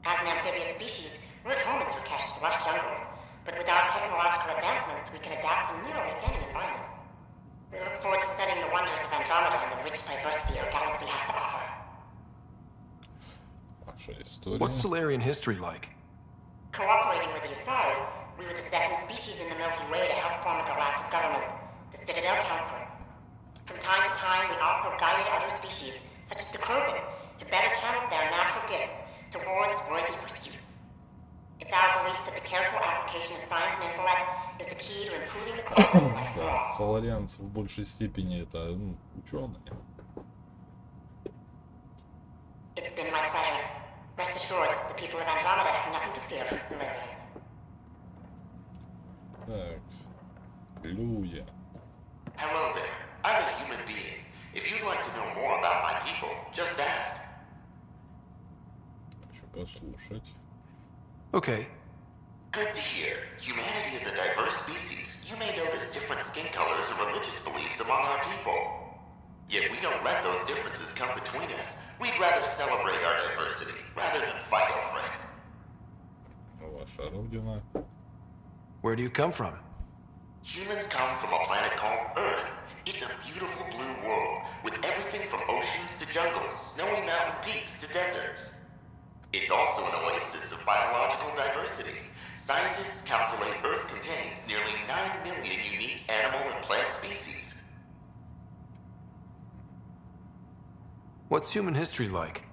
Q: As an amphibious species, we're at home in Surkesh's lush jungles, but with our technological advancements, we can adapt to nearly any environment. We look forward to studying the wonders of Andromeda and the rich diversity our galaxy has to offer.
B: What's Solarian history like?
Q: Cooperating with the Asari, we were the second species in the Milky Way to help form a galactic government, the Citadel Council. From time to time, we also guided other species, such as the Krogan, to better channel their natural gifts towards worthy pursuits. It's our belief that the careful application of science and intellect is the key to improving the quality of life for all.
A: Соларианцы в большей степени это ученые.
Q: It's been my pleasure. Rest assured, the people of Andromeda have nothing to fear from Solarians.
A: Так, Люя.
S: Hello there. I'm a human being. If you'd like to know more about my people, just ask.
A: Хочу послушать.
B: Okay.
S: Good to hear. Humanity is a diverse species. You may notice different skin colors or religious beliefs among our people. Yet we don't let those differences come between us. We'd rather celebrate our diversity, rather than fight over it.
A: Ваша родина.
B: Where do you come from?
S: Humans come from a planet called Earth. It's a beautiful blue world, with everything from oceans to jungles, snowy mountain peaks to deserts. It's also an oasis of biological diversity. Scientists calculate Earth contains nearly 9 million unique animal and plant species.
B: What's human history like?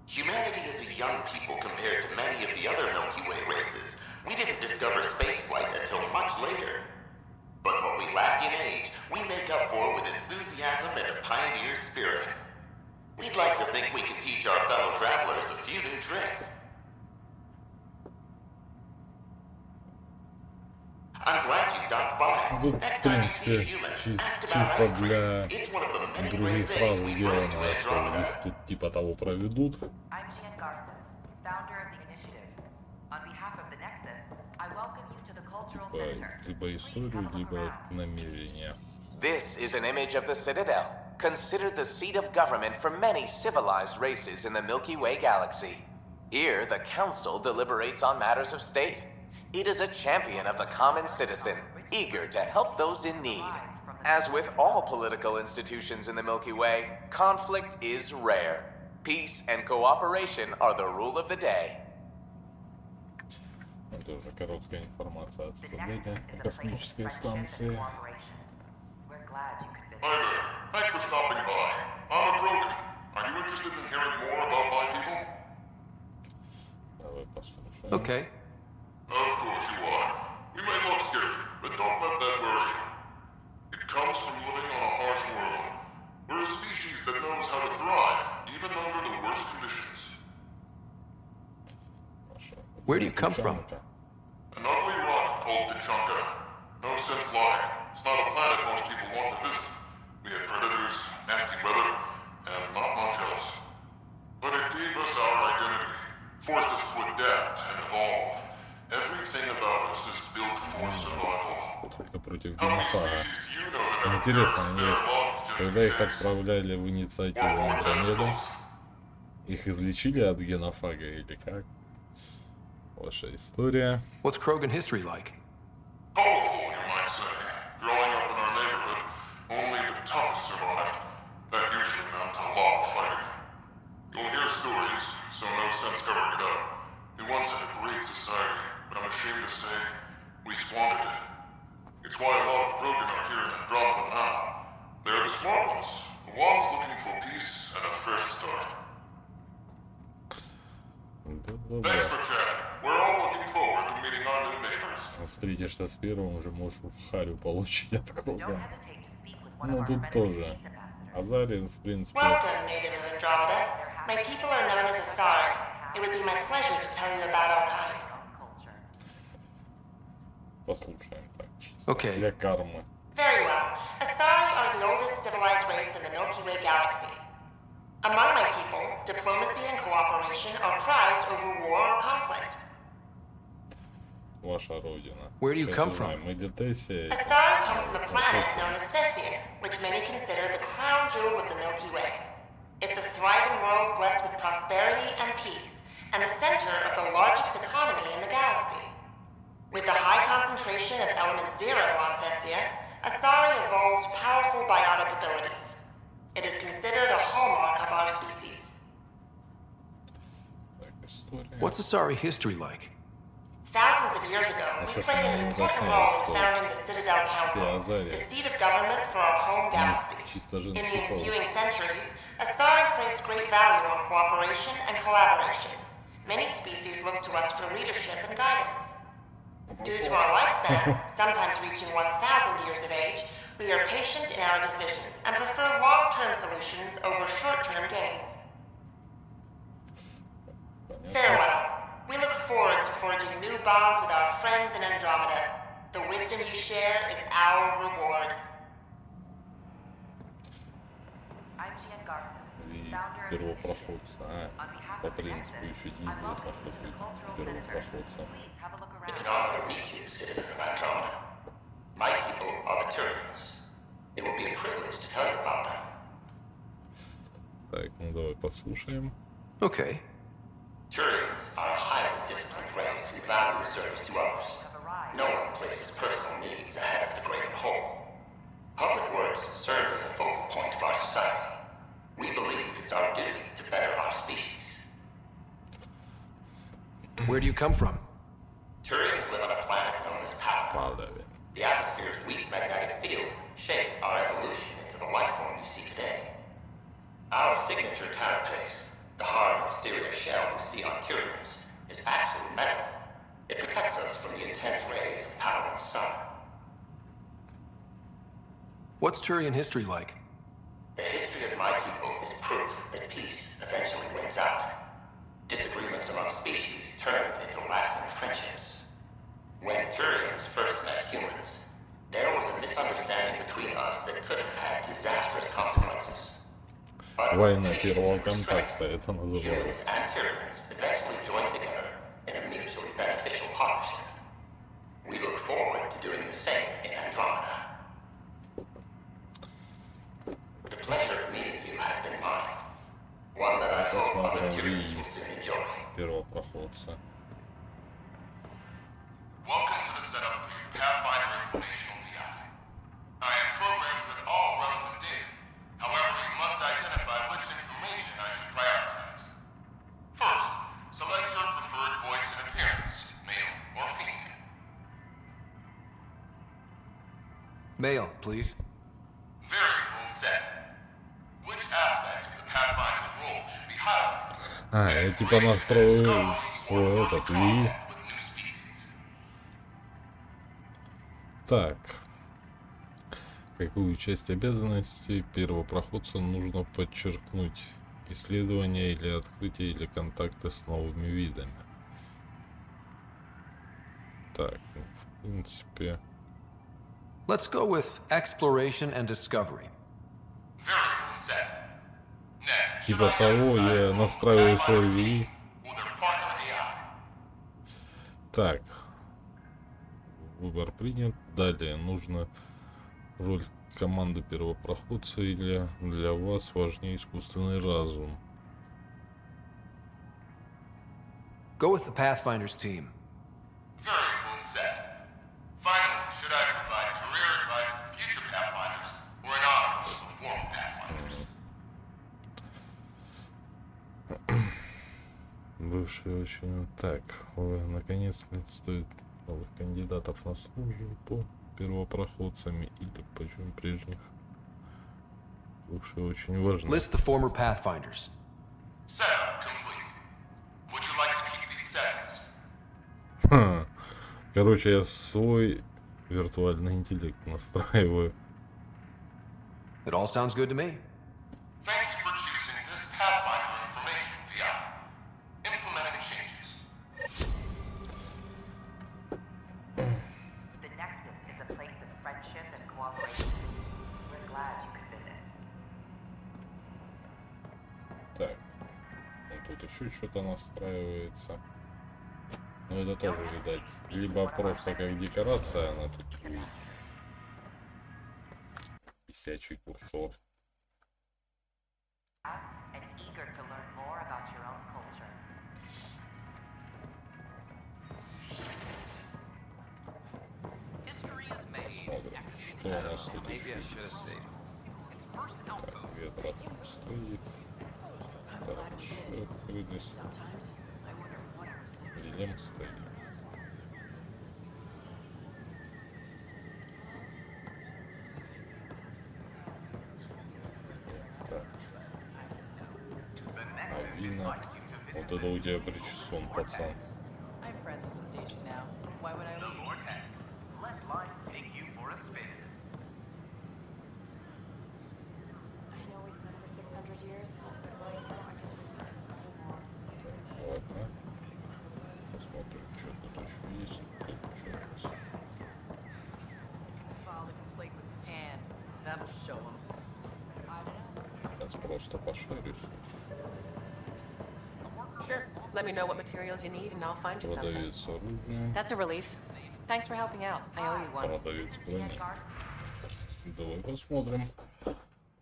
S: Humanity is a young people compared to many of the other Milky Way races. We didn't discover spaceflight until much later. But what we lack in age, we make up for with enthusiasm and a pioneer spirit. We'd like to think we can teach our fellow travelers a few new tricks. I'm I'm glad you stopped by.
A: Тут, в
S: Next time you see a
A: принципе,
S: human,
A: чисто
S: ask about our
A: для
S: It's one of the many
A: других
S: great
A: фраз
S: things we bring
A: сделано,
S: to
A: что
S: Andromeda.
A: их тут типа того проведут.
O: I'm Gian Garson, founder of the initiative. On behalf of the Nexus, I welcome you to the Cultural Center.
A: Либо историю, либо намерение.
R: This is an image of the Citadel, considered the seat of government for many civilized races in the Milky Way galaxy. Here, the Council deliberates on matters of state. It is a champion of the common citizen, eager to help those in need. As with all political institutions in the Milky Way, conflict is rare. Peace and cooperation are the rule of the day.
A: Это уже короткая информация от студента космической станции.
D: Hi there. Thanks for stopping by. I'm a Krogan. Are you interested in hearing more about my people?
A: Давай послушаем.
B: Okay.
D: Of course you are. We may look scary, but don't let that worry you. It comes from living on a harsh world. We're a species that knows how to thrive, even under the worst conditions.
B: Where do you come from?
D: An ugly rock called Tachanka. No sense lying. It's not a planet most people want to visit. We had predators, nasty weather, and not much else. But it gave us our identity, forced us to adapt and evolve. Everything about us is built for survival.
A: Только против генофага. Интересно, когда их отправляли в инициативу Андромеда, их излечили от генофага или как? Ваша история.
B: What's Krogan history like?
D: Colorful, you might say. Growing up in our neighborhood, only the toughest survived. That usually meant a lot of fighting. You'll hear stories, so no sense covering it up. We once had a great society, but I'm ashamed to say, we squandered it. It's why a lot of Krogan are here in Andromeda now. They're the smart ones, the ones looking for peace and a fresh start. Thanks for chatting. We're all looking forward to meeting our new neighbors.
A: Встретишься с первым, уже можешь в харю получить от круга. Ну тут тоже. Азарин, в принципе.
Q: Welcome, native of Andromeda. My people are known as Asari. It would be my pleasure to tell you about our kind.
A: Послушаем так, чисто
B: Okay.
A: для кармы.
Q: Very well. Asari are the oldest civilized race in the Milky Way galaxy. Among my people, diplomacy and cooperation are prized over war or conflict.
A: Ваша родина.
B: Where do you come from?
A: Мы Детесия.
Q: Asari come from a planet known as Thesia, which many consider the crown jewel of the Milky Way. It's a thriving world blessed with prosperity and peace, and the center of the largest economy in the galaxy. With the high concentration of element zero on Thesia, Asari evolved powerful biotic abilities. It is considered a hallmark of our species.
B: What's Asari history like?
Q: Thousands of years ago, we played an important role in founding the Citadel Council, the seat of government for our home galaxy. In the ensuing centuries, Asari placed great value on cooperation and collaboration. Many species look to us for leadership and guidance. Due to our lifespan, sometimes reaching 1,000 years of age, we are patient in our decisions and prefer long-term solutions over short-term gains. Farewell. We look forward to forging new bonds with our friends in Andromeda. The wisdom you share is our reward.
O: I'm Gian Garson,
A: И
O: founder of
A: первопроходца. По принципу еще неизвестно, что будет первопроходцем.
S: It's an honor to meet you, citizen of Andromeda. My people are the Turians. It will be a privilege to tell you about them.
A: Так, ну давай послушаем.
B: Okay.
S: Turians are a highly disciplined race who value service to others. No one places personal needs ahead of the greater whole. Public works serve as a focal point of our society. We believe it's our duty to better our species.
B: Where do you come from?
S: Turians live on a planet known as Power. The atmosphere's weak magnetic field shaped our evolution into the life form you see today. Our signature carapace, the hard exterior shell you see on Turians, is actually metal. It protects us from the intense rays of Paladin's sun.
B: What's Turian history like?
S: The history of my people is proof that peace eventually wins out. Disagreements among species turned into lasting friendships. When Turians first met humans, there was a misunderstanding between us that could have had disastrous consequences. But with
A: Война
S: patience
A: первого
S: and restraint,
A: контакта это
S: humans
A: называется.
S: and Turians eventually joined together in a mutually beneficial partnership. We look forward to doing the same in Andromeda. The pleasure of meeting you has been mine. One that I hope other Turians will soon enjoy.
A: Первопроходца.
S: Welcome to the setup for your Pathfinder Informational VI. I am programmed with all relevant data. However, you must identify which information I should prioritize. First, select your preferred voice and appearance, male or female.
B: Male, please.
S: Variable set. Which aspect of the Pathfinder's role should be highlighted?
A: А, я типа настрою свой этот и... Так. Какую часть обязанностей первопроходца нужно подчеркнуть? Исследования или открытие, или контакты с новыми видами? Так, ну, в принципе...
B: Let's go with exploration and discovery.
S: Variable set. Next, should
A: Типа
S: I
A: того,
S: emphasize
A: я
S: the
A: настраиваю свой
S: Pathfinder
A: ВИ.
S: or their partner AI?
A: Так. Выбор принят. Далее нужно роль команды первопроходца или для вас важнее искусственный разум?
B: Go with the Pathfinder's team.
S: Variable set. Finally, should I provide career advice for future Pathfinders or an honor for former Pathfinders?
A: Бывший очень... Так, наконец-то стоит новых кандидатов на службу первопроходцами или почему прежних. Бывшие очень важны.
B: List the former Pathfinders.
S: Setup complete. Would you like to keep these settings?
A: Ха. Короче, я свой виртуальный интеллект настраиваю.
B: It all sounds good to me.
S: Thank you for choosing this Pathfinder Information VI. Implementing changes.
O: The Nexus is a place of friendship and cooperation. We're glad you could visit.
A: Так, ну тут еще что-то настраивается. Но это тоже, видать, либо просто как декорация, она тут висячий курсор.
O: And eager to learn more about your own culture.
A: Посмотрим, что у нас тут еще. Так, ветра там стоит. Так, что открылись. Дилем стоит. Так. Адина. Вот это у тебя причесон, пацан. Ладно. Посмотрим, что тут еще есть. Тут что у нас? Сейчас просто пошарюсь.
T: Sure. Let me know what materials you need and I'll find you something.
A: Продавец оружия.
T: That's a relief. Thanks for helping out. I owe you one.
A: Продавец брони. Давай посмотрим.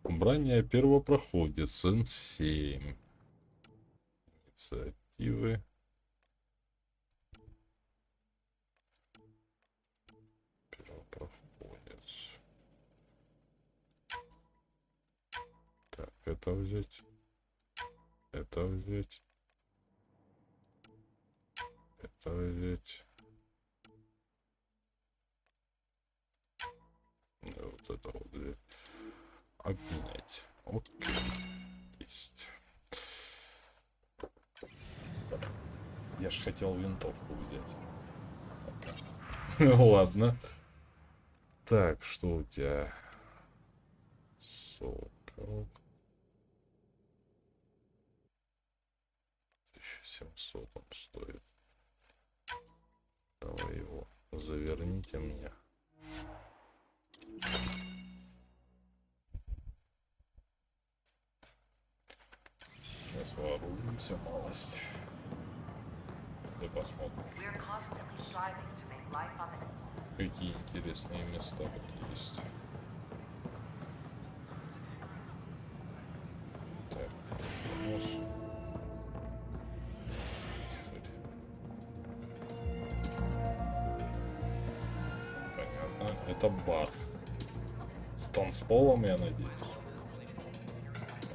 A: Броня первопроходец N7. Инициативы. Первопроходец. Так, это взять. Это взять. Это взять. Да, вот это вот взять. Обменять. Окей. Есть. Я ж хотел винтовку взять. Ладно. Так, что у тебя? Сокол. 1700 он стоит. Давай его. Заверните меня. Сейчас вооружимся малость. Да посмотрим. Какие интересные места тут есть. Так, понятно. Это бар. С танцполом, я надеюсь.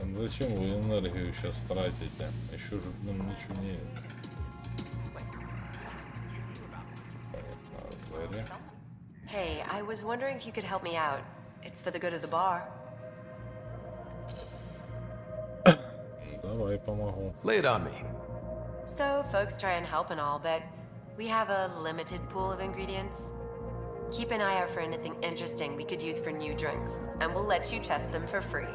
A: А зачем вы энергию сейчас тратите? Еще же нам ничего не... Понятно, Заря.
M: Hey, I was wondering if you could help me out. It's for the good of the bar.
A: Давай, помогу.
B: Lay it on me.
M: So, folks try and help and all, but we have a limited pool of ingredients. Keep an eye out for anything interesting we could use for new drinks, and we'll let you test them for free.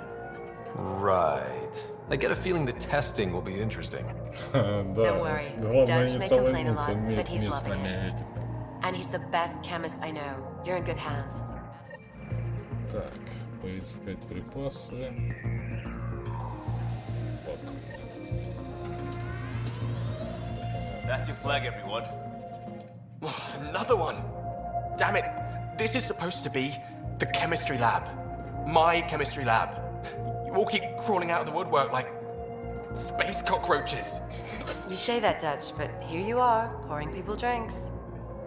B: Right. I get a feeling the testing will be interesting.
M: Don't worry. Dutch may complain a lot, but he's loving it. And he's the best chemist I know. You're in good hands.
A: Так, поискать припасы. Вот.
E: That's your flag, everyone. Another one! Damn it! This is supposed to be the chemistry lab. My chemistry lab. You all keep crawling out of the woodwork like space cockroaches.
M: You say that, Dutch, but here you are, pouring people drinks.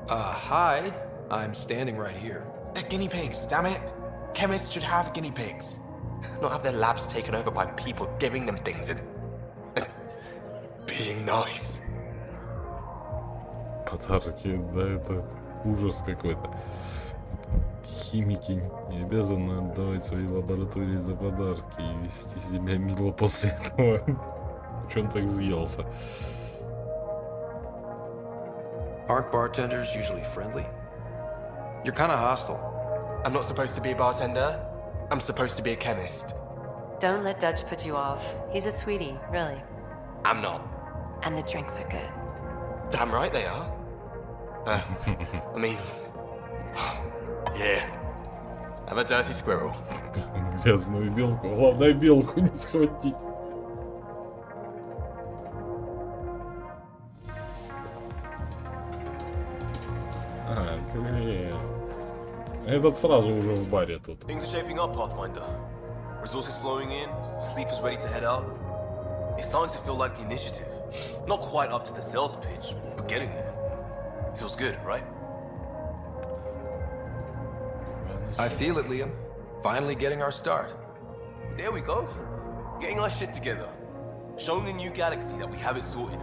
B: Hi. I'm standing right here.
L: They're guinea pigs, damn it. Chemists should have guinea pigs. Not have their labs taken over by people giving them things and being nice.
A: Подарки, да, это ужас какой-то. Химики не обязаны отдавать свои лаборатории за подарки и вести себя мило после этого. В чем так взъелся?
B: Aren't bartenders usually friendly? You're kind of hostile.
E: I'm not supposed to be a bartender. I'm supposed to be a chemist.
M: Don't let Dutch put you off. He's a sweetie, really.
E: I'm not.
M: And the drinks are good.
E: Damn right they are. I mean... yeah. I'm a dirty squirrel.
A: Грязную белку. Главное, белку не схватить. Блин. Этот сразу уже в баре тут.
E: Things are shaping up, Pathfinder. Resources flowing in, sleepers ready to head out. It's starting to feel like the initiative. Not quite up to the sales pitch, but getting there. Feels good, right?
B: I feel it, Liam. Finally getting our start.
E: There we go. Getting our shit together. Showing the new galaxy that we have it sorted.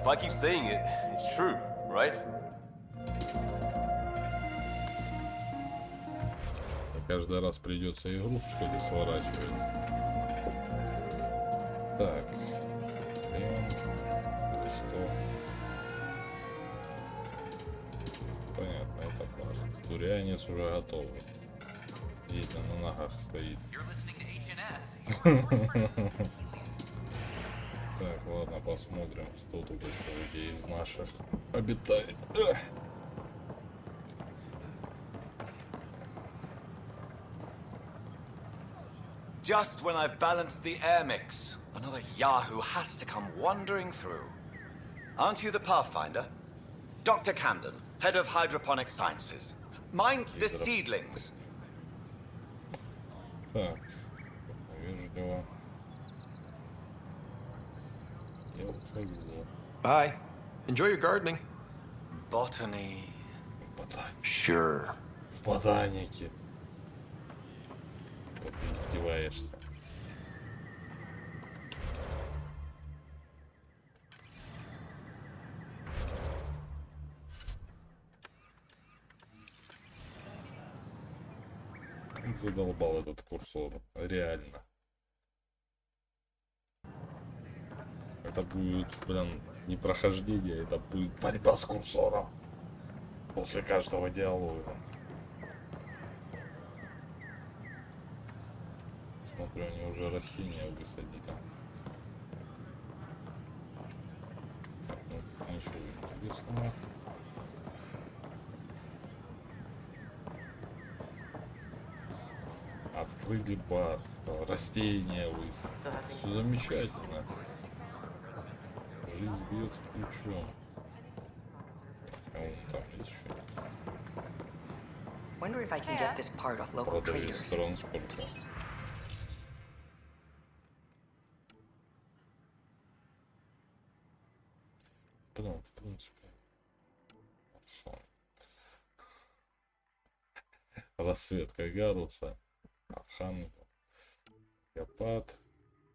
E: If I keep saying it, it's true, right?
A: Каждый раз придется игрушечкой сворачивать. Так. Что? Понятно, это пар. Дурянец уже готовый. Видно, на ногах стоит. Так, ладно, посмотрим, кто тут еще из наших обитает.
L: Just when I've balanced the air mix, another Yahoo has to come wandering through. Aren't you the Pathfinder? Dr. Camden, head of hydroponic sciences. Mind the seedlings.
A: Так, вежливо. Я ухожу.
B: Bye. Enjoy your gardening.
L: Botany.
B: Sure.
A: Ботаники. Вот ты издеваешься. Задолбал этот курсор. Реально. Это будет, блин, не прохождение, это будет борьба с курсором. После каждого диалога. Смотрю, они уже растения высадили. Ничего интересного. Открыли бар, растения высадили. Все замечательно. Жизнь бьет ключом. А вон там есть еще.
N: Wonder if I can get this part off local
A: Продавец
N: traders.
A: транспорта. Блин, в принципе. Расцветка гаруса. Архан. Копат.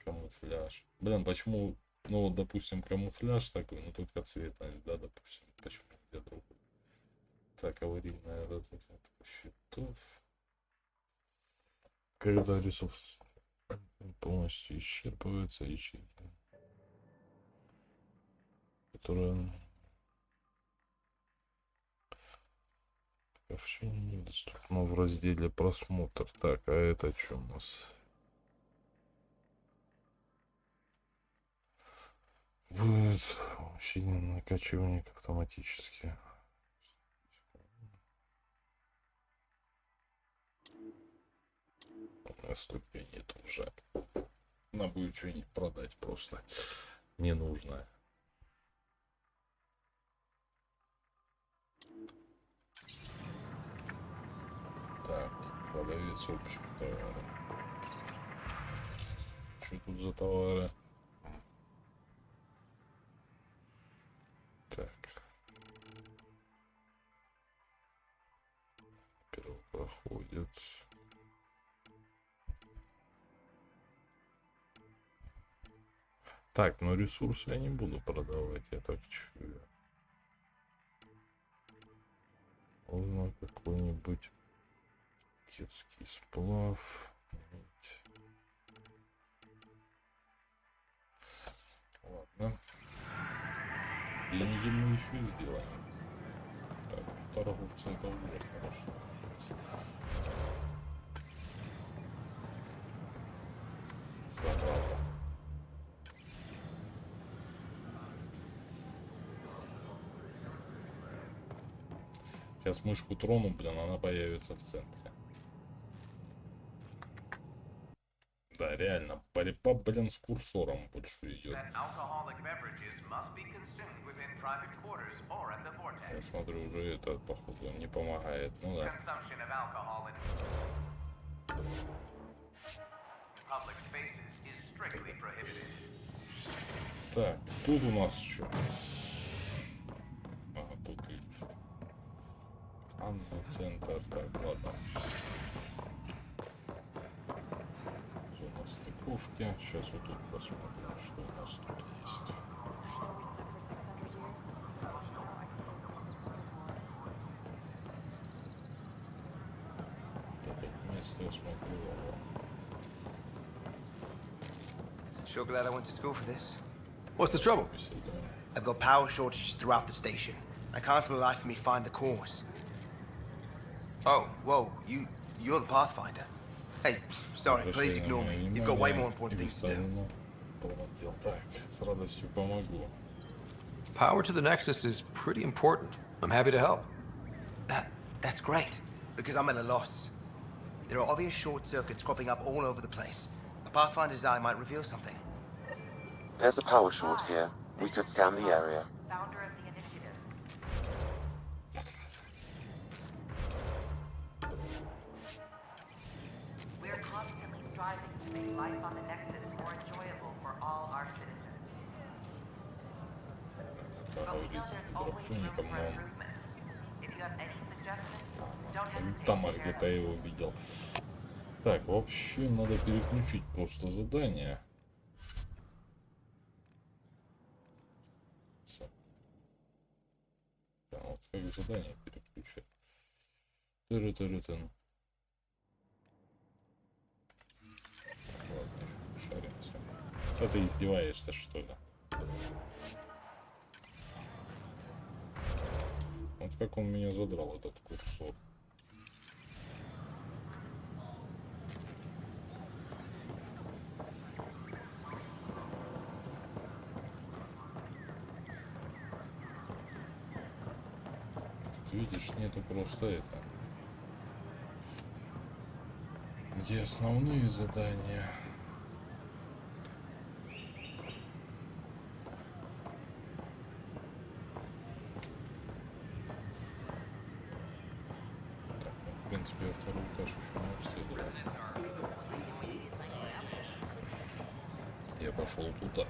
A: Камуфляж. Блин, почему, ну вот, допустим, камуфляж такой, но только цветный, да, допустим, почему нельзя другой? Так, аварийная разработка щитов. Когда ресурс полностью исчерпывается, ячейка, которая вообще недоступна в разделе просмотр. Так, а это что у нас? Будет усиление кочевник автоматически. Ступени это уже. Надо будет что-нибудь продать просто. Не нужно. Так, продавец общих товаров. Что тут за товары? Так. Первый проходит. Так, но ресурсы я не буду продавать, я так чую. Можно какой-нибудь детский сплав. Ладно. Деньги мы еще сделаем. Так, торговцы это уже хорошо. Зараза. Сейчас мышку трону, блин, она появится в центре. Да, реально, борьба, блин, с курсором больше идет. Я смотрю, уже это, походу, не помогает. Ну да. Так, тут у нас что? Ага, тут лифт. Центр, так, ладно. Зона стыковки. Сейчас вот тут посмотрим, что у нас тут есть. Так, место я смотрю.
U: Sure glad I went to school for this. What's the trouble? I've got power shortages throughout the station. I can't for the life of me find the cause. Oh, whoa, you're the Pathfinder. Hey, sorry, please ignore me. You've got way more important things to do.
A: Так, с радостью помогу.
B: Power to the Nexus is pretty important. I'm happy to help.
U: That's great, because I'm at a loss. There are obvious short circuits cropping up all over the place. A Pathfinder's eye might reveal something.
G: There's a power short here. We could scan the area.
O: Founder of the initiative. We're constantly striving to make life on the Nexus more enjoyable for all our citizens. But we know there's always room for improvement. If you have any suggestions, don't hesitate
A: Там
O: to share
A: где-то
O: them.
A: я его видел. Так, вообще надо переключить просто задание. Да, вот как задание переключать. Ладно, шаримся. А ты издеваешься, что ли? Вот как он меня задрал, этот курсор. Видишь, нету просто это. Где основные задания? Так, ну, в принципе, я второй этаж еще не обследовал. Я пошел туда.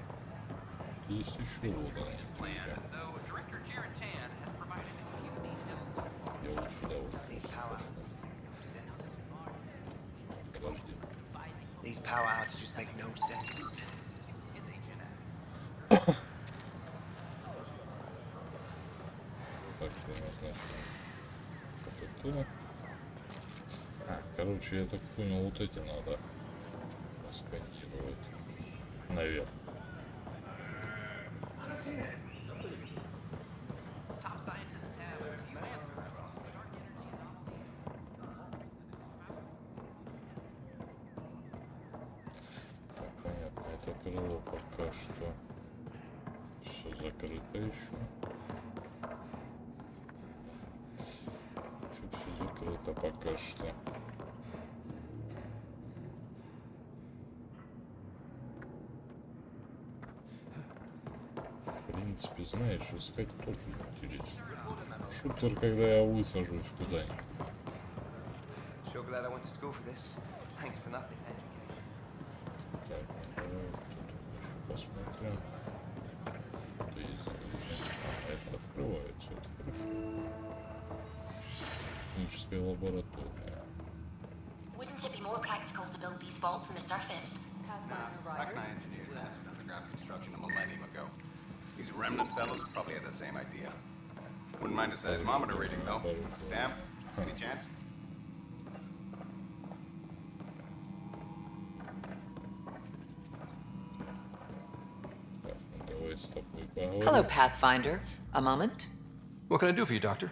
A: Есть еще вот они. Я вот сюда вот. Подожди.
U: These power outages make no sense.
A: Так, что назначено? Вот это. Короче, я так понял, вот эти надо сканировать. Наверх. Так, понятно, это крыло пока что все закрыто еще. Чуть все закрыто пока что. В принципе, знаешь, искать тоже интересно. Шутер, когда я высажусь куда-нибудь.
U: Sure glad I went to school for this. Thanks for nothing, education.
A: Так, давай тут посмотрим. Что есть загружение. Это открывается, это хорошо. Техническая лаборатория.
H: Wouldn't it be more practical to build these vaults from the surface?
C: Back my engineers mastered underground construction a millennium ago. These remnant fellows probably had the same idea. Wouldn't mind a seismometer reading, though. Sam, any chance?
V: Hello, Pathfinder. A moment?
B: What can I do for you, Doctor?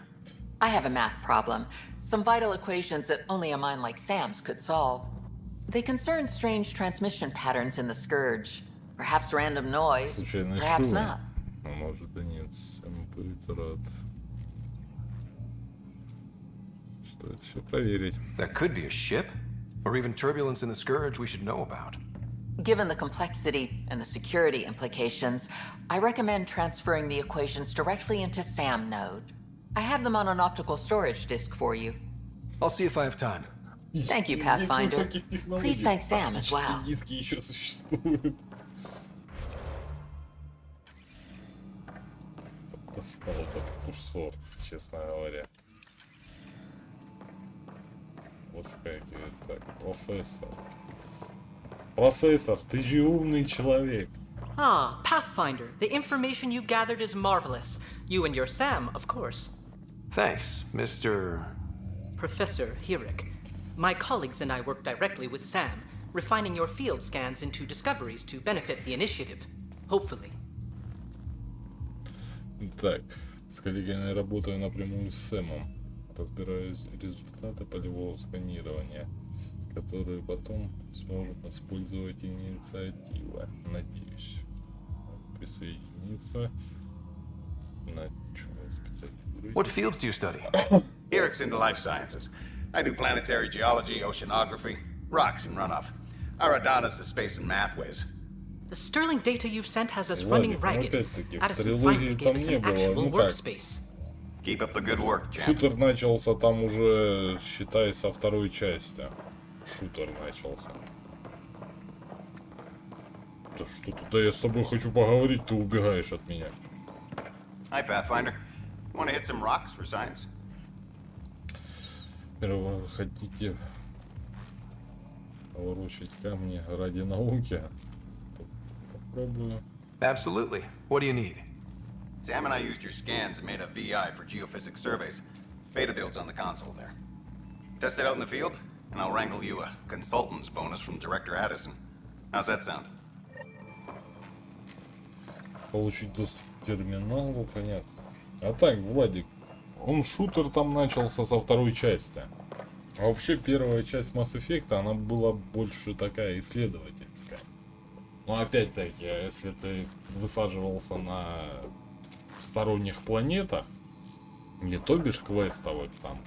V: I have a math problem. Some vital equations that only a mind like Sam's could solve. They concern strange transmission patterns in the Scourge. Perhaps random noise, perhaps not.
A: Может и нет, Сэм будет рад. Стоит все проверить.
B: That could be a ship, or even turbulence in the Scourge we should know about.
V: Given the complexity and the security implications, I recommend transferring the equations directly into SAM node. I have them on an optical storage disk for you.
B: I'll see if I have time.
V: Thank you, Pathfinder. Please thank Sam as well.
A: Диски еще существуют. Достал этот курсор, честно говоря. Выскакивает так, профессор. Профессор, ты же умный человек.
N: Ah, Pathfinder, the information you gathered is marvelous. You and your Sam, of course.
B: Thanks, Mr.
N: Professor Hirik. My colleagues and I work directly with Sam, refining your field scans into discoveries to benefit the initiative. Hopefully.
A: Так, с коллегами работаю напрямую с Сэмом. Разбираю результаты полевого сканирования, которые потом сможет использовать инициатива. Надеюсь. Присоединиться. На чего специализируетесь?
B: What fields do you study?
C: Eric's into life sciences. I do planetary geology, oceanography, rocks and runoff. Aradana's the space and mathways.
N: The sterling data you've sent has us running ragged.
A: Опять-таки, в
N: Addison finally
A: трилогии
N: gave
A: там
N: us
A: не
N: an
A: было,
N: actual
A: ну как.
N: workspace.
C: Keep up the good work, champ.
A: Шутер начался там уже, считай, со второй части. Шутер начался. Да что тут? Да я с тобой хочу поговорить, ты убегаешь от меня.
C: Hi, Pathfinder. Want to hit some rocks for science?
A: Вы хотите ворочать камни ради науки? Попробую.
B: Absolutely. What do you need?
C: Sam and I used your scans and made a VI for geophysics surveys. Beta builds on the console there. Test it out in the field, and I'll wrangle you a consultant's bonus from Director Addison. How's that sound?
A: Получить доступ к терминалу, понятно. А так, Владик, он шутер там начался со второй части. А вообще первая часть Mass Effect, она была больше такая исследовательская. Но опять-таки, если ты высаживался на сторонних планетах, не то бишь квестовых там,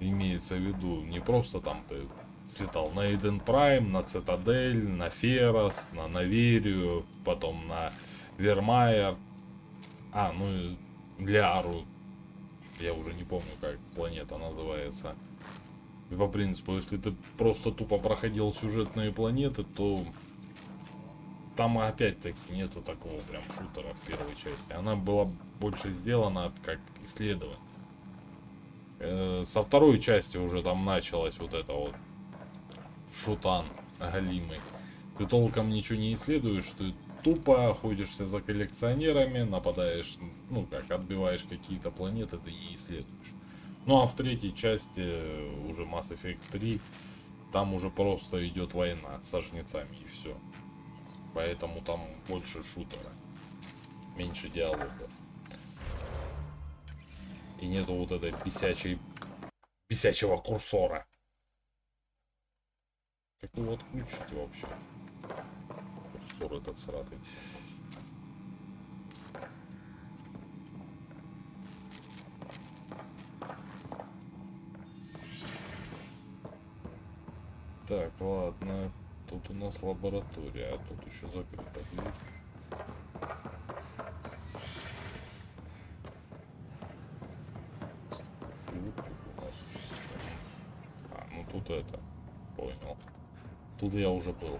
A: имеется в виду, не просто там ты слетал на Эйден Прайм, на Цитадель, на Ферос, на Наверию, потом на Вермайер. Ну и Ляру. Я уже не помню, как планета называется. И по принципу, если ты просто тупо проходил сюжетные планеты, то там опять-таки нету такого прям шутера в первой части. Она была больше сделана как исследование. Со второй части уже там началось вот это вот шутан галимый. Ты толком ничего не исследуешь, ты тупо ходишься за коллекционерами, нападаешь, ну как, отбиваешь какие-то планеты, ты не исследуешь. Ну а в третьей части, уже Mass Effect 3, там уже просто идет война со жнецами и все. Поэтому там больше шутера, меньше диалогов. И нету вот этой бесячего курсора. Как его отключить вообще? Курсор этот сратый. Так, ладно. Тут у нас лаборатория, а тут еще закрыта дверь. Ну тут это. Понял. Тут я уже был.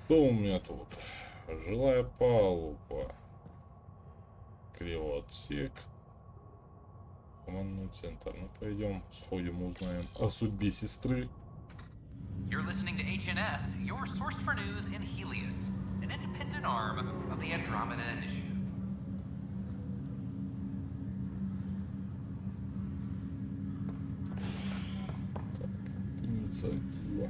A: Что у меня тут? Жилая палуба. Криоотсек. Командный центр. Ну пойдем, сходим, узнаем о судьбе сестры.
I: You're listening to HNS, your source for news in Helios, an independent arm of the Andromeda Initiative.
A: Так, инициатива.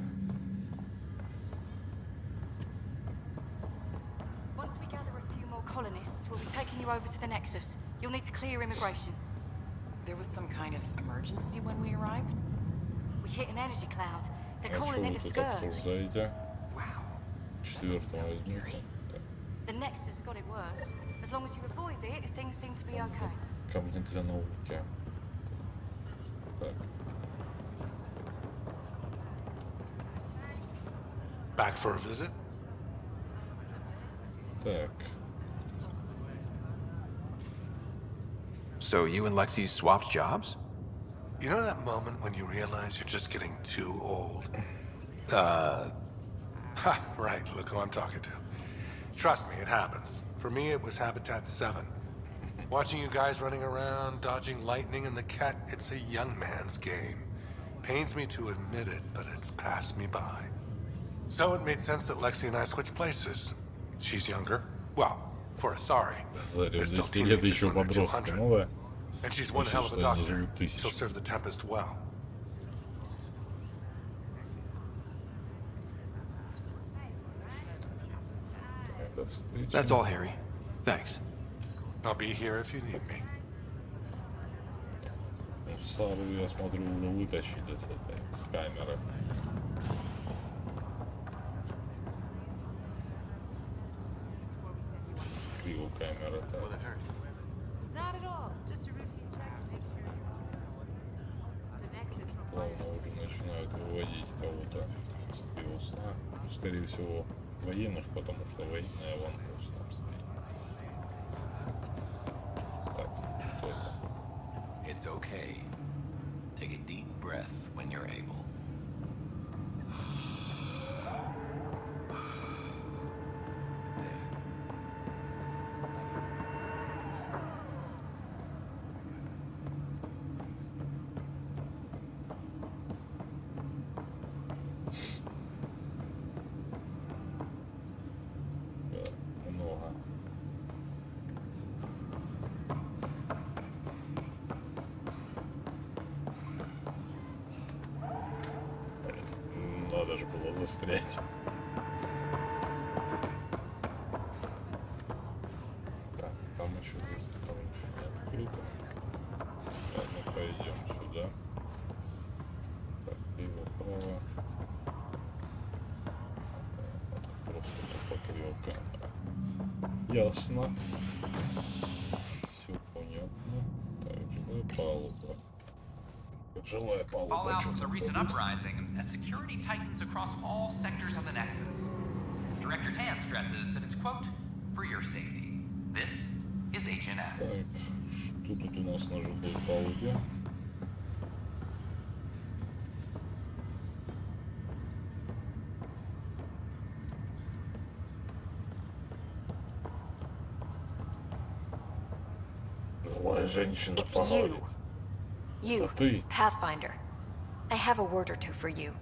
K: Once we gather a few more colonists, we'll be taking you over to the Nexus. You'll need to clear immigration.
P: There was some kind of emergency when we arrived?
K: We hit an energy cloud. They're calling it a scourge.
A: Wow. Четвертого возьмите.
K: The Nexus got it worse. As long as you avoid it, things seem to be okay.
A: Камни для науки. Так.
W: Back for a visit?
A: Так.
B: So you and Lexi swapped jobs?
W: You know that moment when you realize you're just getting too old? Right, look who I'm talking to. Trust me, it happens. For me, it was Habitat 7. Watching you guys running around, dodging lightning and the cat, it's a young man's game. Pains me to admit it, but it's passed me by. So it made sense that Lexi and I switched places. She's younger. Well, for Asari. They're still teenagers when they're 200. And she's one hell of a doctor. She'll serve the Tempest well.
B: That's all, Harry. Thanks.
W: I'll be here if you need me.
A: Сару, я смотрю, уже вытащили с камеры. С криокамеры, так.
K: Not at all. Just a routine check to make sure you're the Nexus from
A: Плавно уже начинают выводить кого-то с криосна. Ну, скорее всего, военных, потому что военный аванпост там стоит. Так, кто это?
L: It's okay. Take a deep breath when you're able.
A: Много. Надо же было застрять. Так, там еще есть, там еще не открыто. Ладно, пойдем сюда. Ясно. Все понятно. Так, жилая палуба. Жилая палуба.
I: Fallout from the recent uprising as security tightens across all sectors of the Nexus. Director Tan stresses that it's, quote, for your safety. This is HNS.
A: Так, что тут у нас на жилой палубе? Злая женщина
H: It's
A: погони.
H: You,
A: Ты.
H: Pathfinder. I have a word or two for you.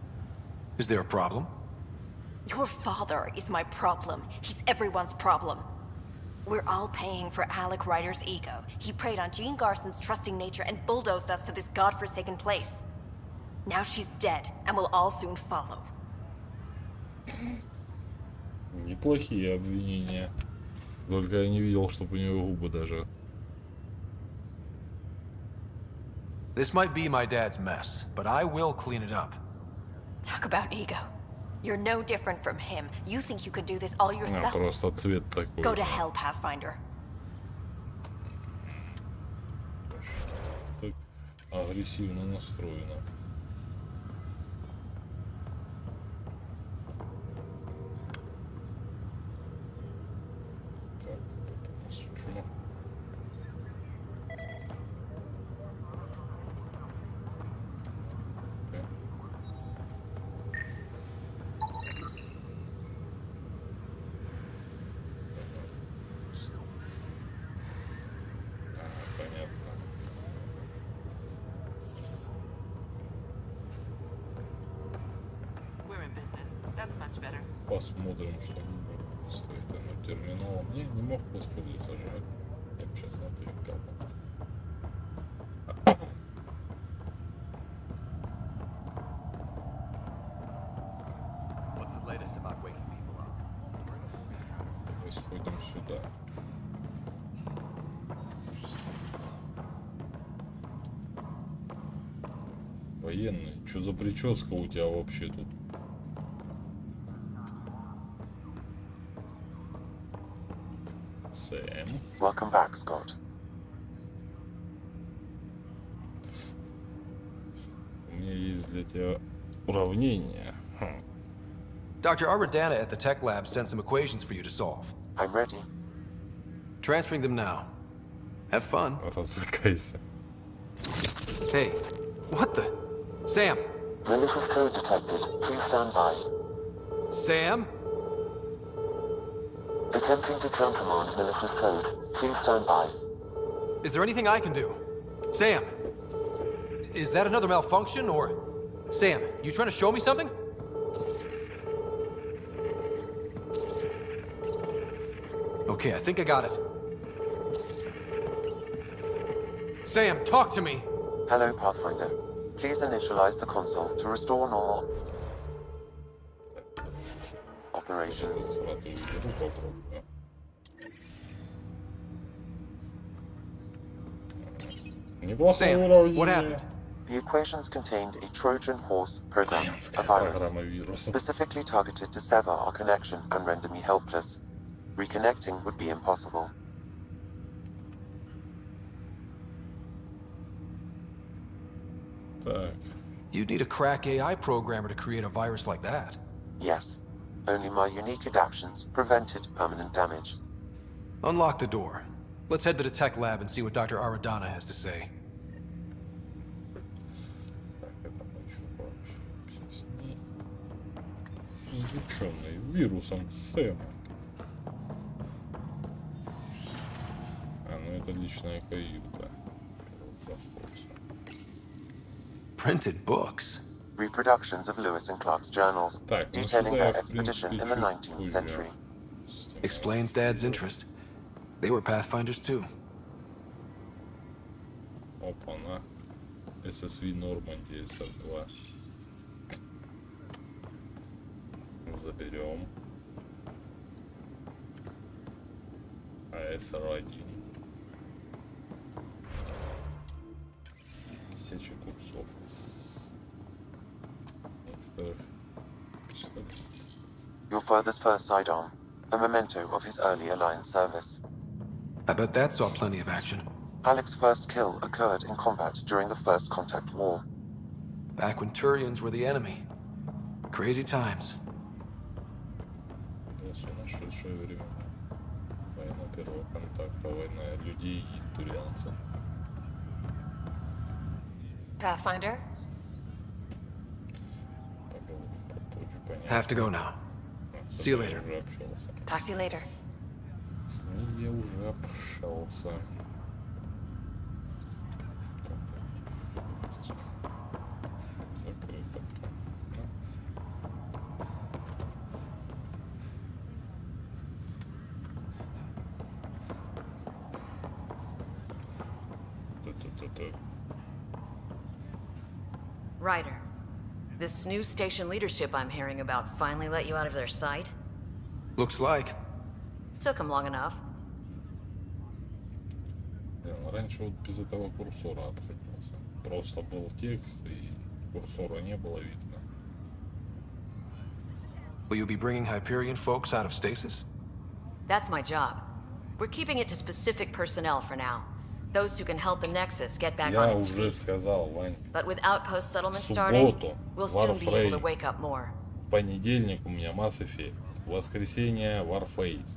U: Is there a problem?
H: Your father is my problem. He's everyone's problem. We're all paying for Alec Ryder's ego. He preyed on Jean Garson's trusting nature and bulldozed us to this godforsaken place. Now she's dead, and we'll all soon follow.
A: Неплохие обвинения. Только я не видел, чтобы у него губы даже.
B: This might be my dad's mess, but I will clean it up.
H: Talk about ego. You're no different from him. You think you could do this all yourself?
A: Просто цвет такой.
H: Go to hell, Pathfinder.
A: Так агрессивно настроена. Так, посмотрим. Посмотрим, что стоит оно терминалом. Не мог господи сожрать. Я бы сейчас на ты капал.
L: What's the latest about waking people up?
A: Сходим сюда. Военный, что за прическа у тебя вообще тут? Сэм.
G: Welcome back, Scott.
A: У меня есть для тебя уравнение.
B: Dr. Arbordana at the tech lab sent some equations for you to solve.
G: I'm ready.
B: Transferring them now. Have fun.
A: Развлекайся.
B: Hey, what the? Sam!
G: Malicious code detected. Please stand by.
B: Sam?
G: Attempting to countermand malicious code. Please stand by.
B: Is there anything I can do? Sam! Is that another malfunction, or... Sam, you trying to show me something? Okay, I think I got it. Sam, talk to me!
G: Hello, Pathfinder. Please initialize the console to restore normal operations.
B: Sam, what happened?
G: The equations contained a Trojan horse program, a virus, specifically targeted to sever our connection and render me helpless. Reconnecting would be impossible.
B: You'd need a crack AI programmer to create a virus like that.
G: Yes. Only my unique adaptions prevented permanent damage.
B: Unlock the door. Let's head to the tech lab and see what Dr. Aradana has to say.
A: Изученный вирусом Сэма. Ну это личная каюта.
B: Printed books.
G: Reproductions of Lewis and Clark's journals, detailing their expedition in the 19th century.
B: Explains Dad's interest. They were Pathfinders too.
A: Опа-на. SSV Нормандия СР-2. Заберем. АСР-1. Тысяча курсов.
G: Your furthest first sidearm. a memento of his early Alliance service.
B: I bet that saw plenty of action.
G: Alec's first kill occurred in combat during the First Contact War.
B: Back when Turians were the enemy. Crazy times.
A: Сумасшедшее время. Война первого контакта, война людей и турианцев.
P: Pathfinder?
B: Have to go now. See you later.
H: Talk to you later.
A: С ней я уже общался. Закрыто.
F: Ryder, this new station leadership I'm hearing about finally let you out of their sight?
B: Looks like.
F: Took them long enough.
A: Раньше вот без этого курсора обходился. Просто был текст и курсора не было видно.
B: Will you be bringing Hyperion folks out of stasis?
F: That's my job. We're keeping it to specific personnel for now. Those who can help the Nexus get back on
A: Я
F: its
A: уже
F: feet.
A: сказал, Вань.
F: But with outpost settlement
A: В
F: starting,
A: субботу
F: we'll soon be able to
A: Warframe.
F: wake up more.
A: В понедельник у меня Mass Effect. В воскресенье Warface.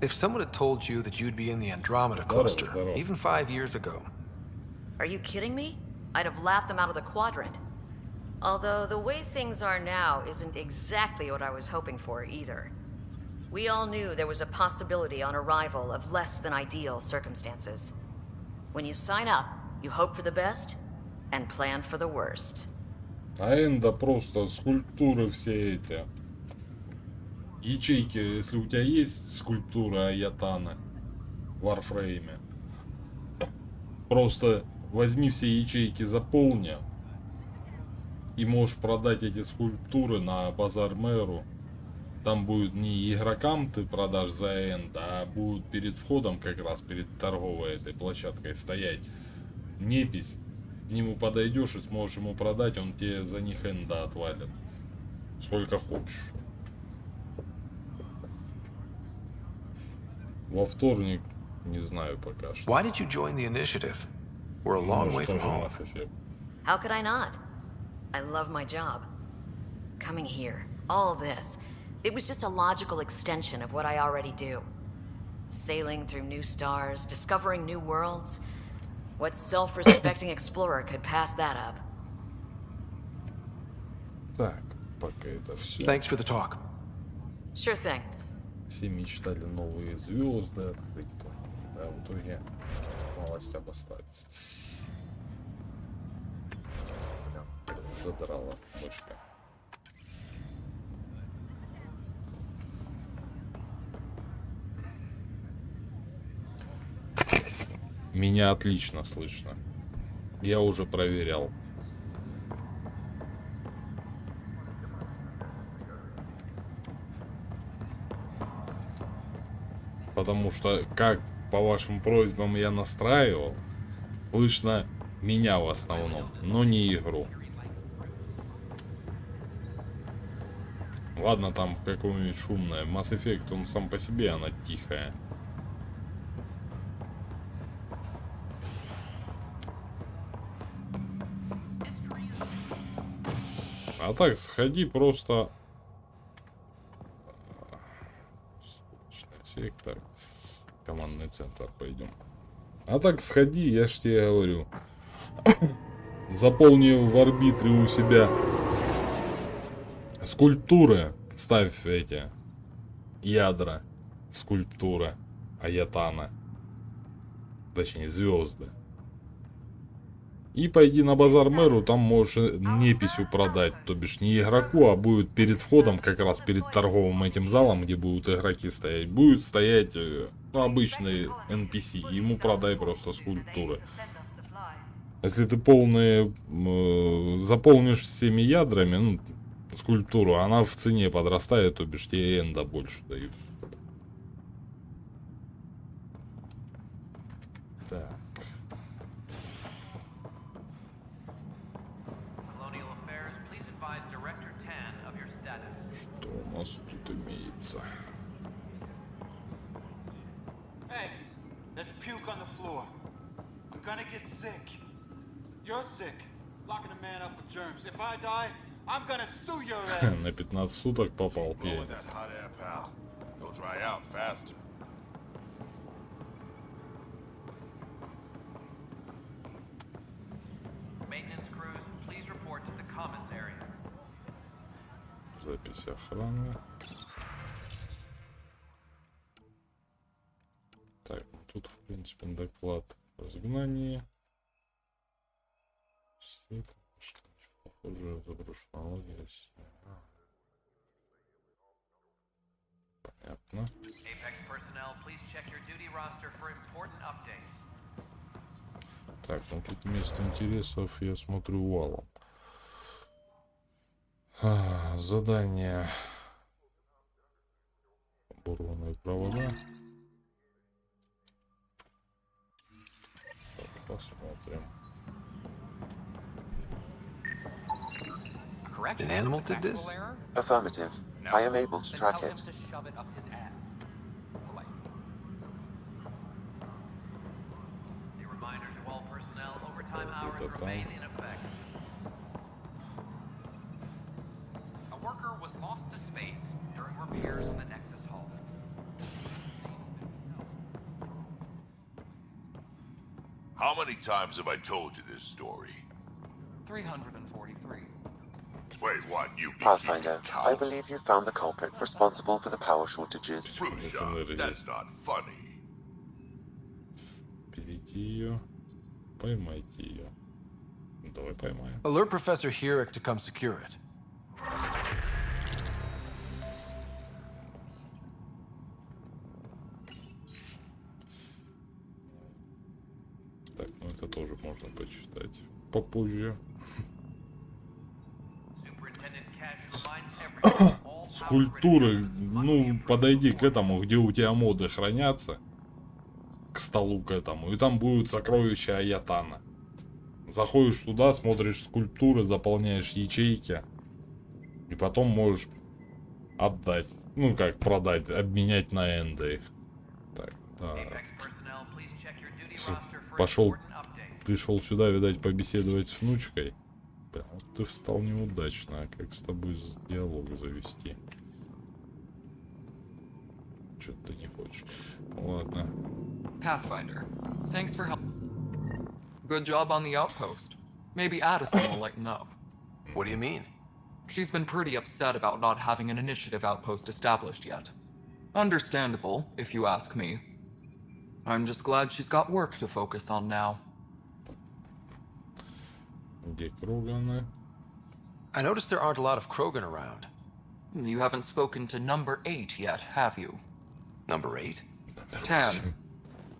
B: If someone had told you that you'd be in the Andromeda cluster, even 5 years ago.
F: Are you kidding me? I'd have laughed them out of the quadrant. Although the way things are now isn't exactly what I was hoping for either. We all knew there was a possibility on arrival of less than ideal circumstances. When you sign up, you hope for the best and plan for the worst.
A: А Энда просто скульптуры все эти. Ячейки, если у тебя есть скульптура Аятана в Warframe, просто возьми все ячейки, заполни, и можешь продать эти скульптуры на базар мэру. Там будет не игрокам ты продашь за энд, а будут перед входом, как раз перед торговой этой площадкой стоять непись. К нему подойдешь и сможешь ему продать, он тебе за них энда отвалит. Сколько хочешь. Во вторник не знаю пока что.
B: Why did you join the initiative? We're a long way from home.
F: How could I not? I love my job. Coming here, all this, it was just a logical extension of what I already do. Sailing through new stars, discovering new worlds. What self-respecting explorer could pass that up?
A: Так, пока это все.
B: Thanks for the talk.
F: Sure thing.
A: Все мечтали новые звезды открыть, а в итоге малость обостались. Задрала бочка. Меня отлично слышно. Я уже проверял. Потому что, как по вашим просьбам я настраивал, слышно меня в основном, но не игру. Ладно, там какое-нибудь шумное. Mass Effect, он сам по себе, она тихая. А так, сходи просто... Так, командный центр пойдем. А так сходи, я ж тебе говорю. Заполни в арбитре у себя скульптуры. Ставь эти ядра. Скульптура Аятана. Точнее, звезды. И пойди на базар мэру, там можешь неписью продать, то бишь не игроку, а будет перед входом, как раз перед торговым этим залом, где будут игроки стоять, будет стоять обычный NPC, ему продай просто скульптуры. Если ты полные заполнишь всеми ядрами, ну, скульптуру, она в цене подрастает, то бишь тебе энда больше дают. Так. нас тут имеется?
D: Hey, there's puke on the floor. I'm gonna get sick. You're sick. Locking a man up with germs. If I die, I'm gonna sue your ass.
A: На 15 суток попал пьяница.
J: That hot air, pal. They'll dry out faster.
I: Maintenance crews, please report to the commons area.
A: Запись охраны. Так, тут в принципе доклад о изгнании. Похоже, заброшенная логика. Понятно.
I: Apex personnel, please check your duty roster for important updates.
A: Так, ну тут место интересов я смотрю валом. Задание. Оборванные провода. Так, посмотрим.
B: An animal did this?
G: Affirmative. I am able to track it.
I: A reminder to all personnel, overtime hours remain in effect. A worker was lost to space during repairs in the Nexus hull.
J: How many times have I told you this story?
I: 343.
J: Wait, what? You
G: Pathfinder, I believe you found the culprit responsible for the power shortages.
J: That's not funny.
A: Берите ее. Поймайте ее. Давай поймаем.
B: Alert Professor Herrick to come secure it.
A: Так, ну это тоже можно почитать попозже. Скульптуры, ну подойди к этому, где у тебя моды хранятся, к столу к этому, и там будут сокровища Аятана. Заходишь туда, смотришь скульптуры, заполняешь ячейки, и потом можешь отдать, ну как продать, обменять на энды их. Так, да. Пошел, пришел сюда, видать, побеседовать с внучкой. Да, вот ты встал неудачно, а как с тобой диалог завести? Что-то ты не хочешь. Ладно.
R: Pathfinder, thanks for help. Good job on the outpost. Maybe Addison will lighten up.
B: What do you mean?
R: She's been pretty upset about not having an initiative outpost established yet. Understandable, if you ask me. I'm just glad she's got work to focus on now.
A: Где Кроганы?
B: I noticed there aren't a lot of Krogan around.
R: You haven't spoken to number 8 yet, have you?
B: Number 8?
R: Tan.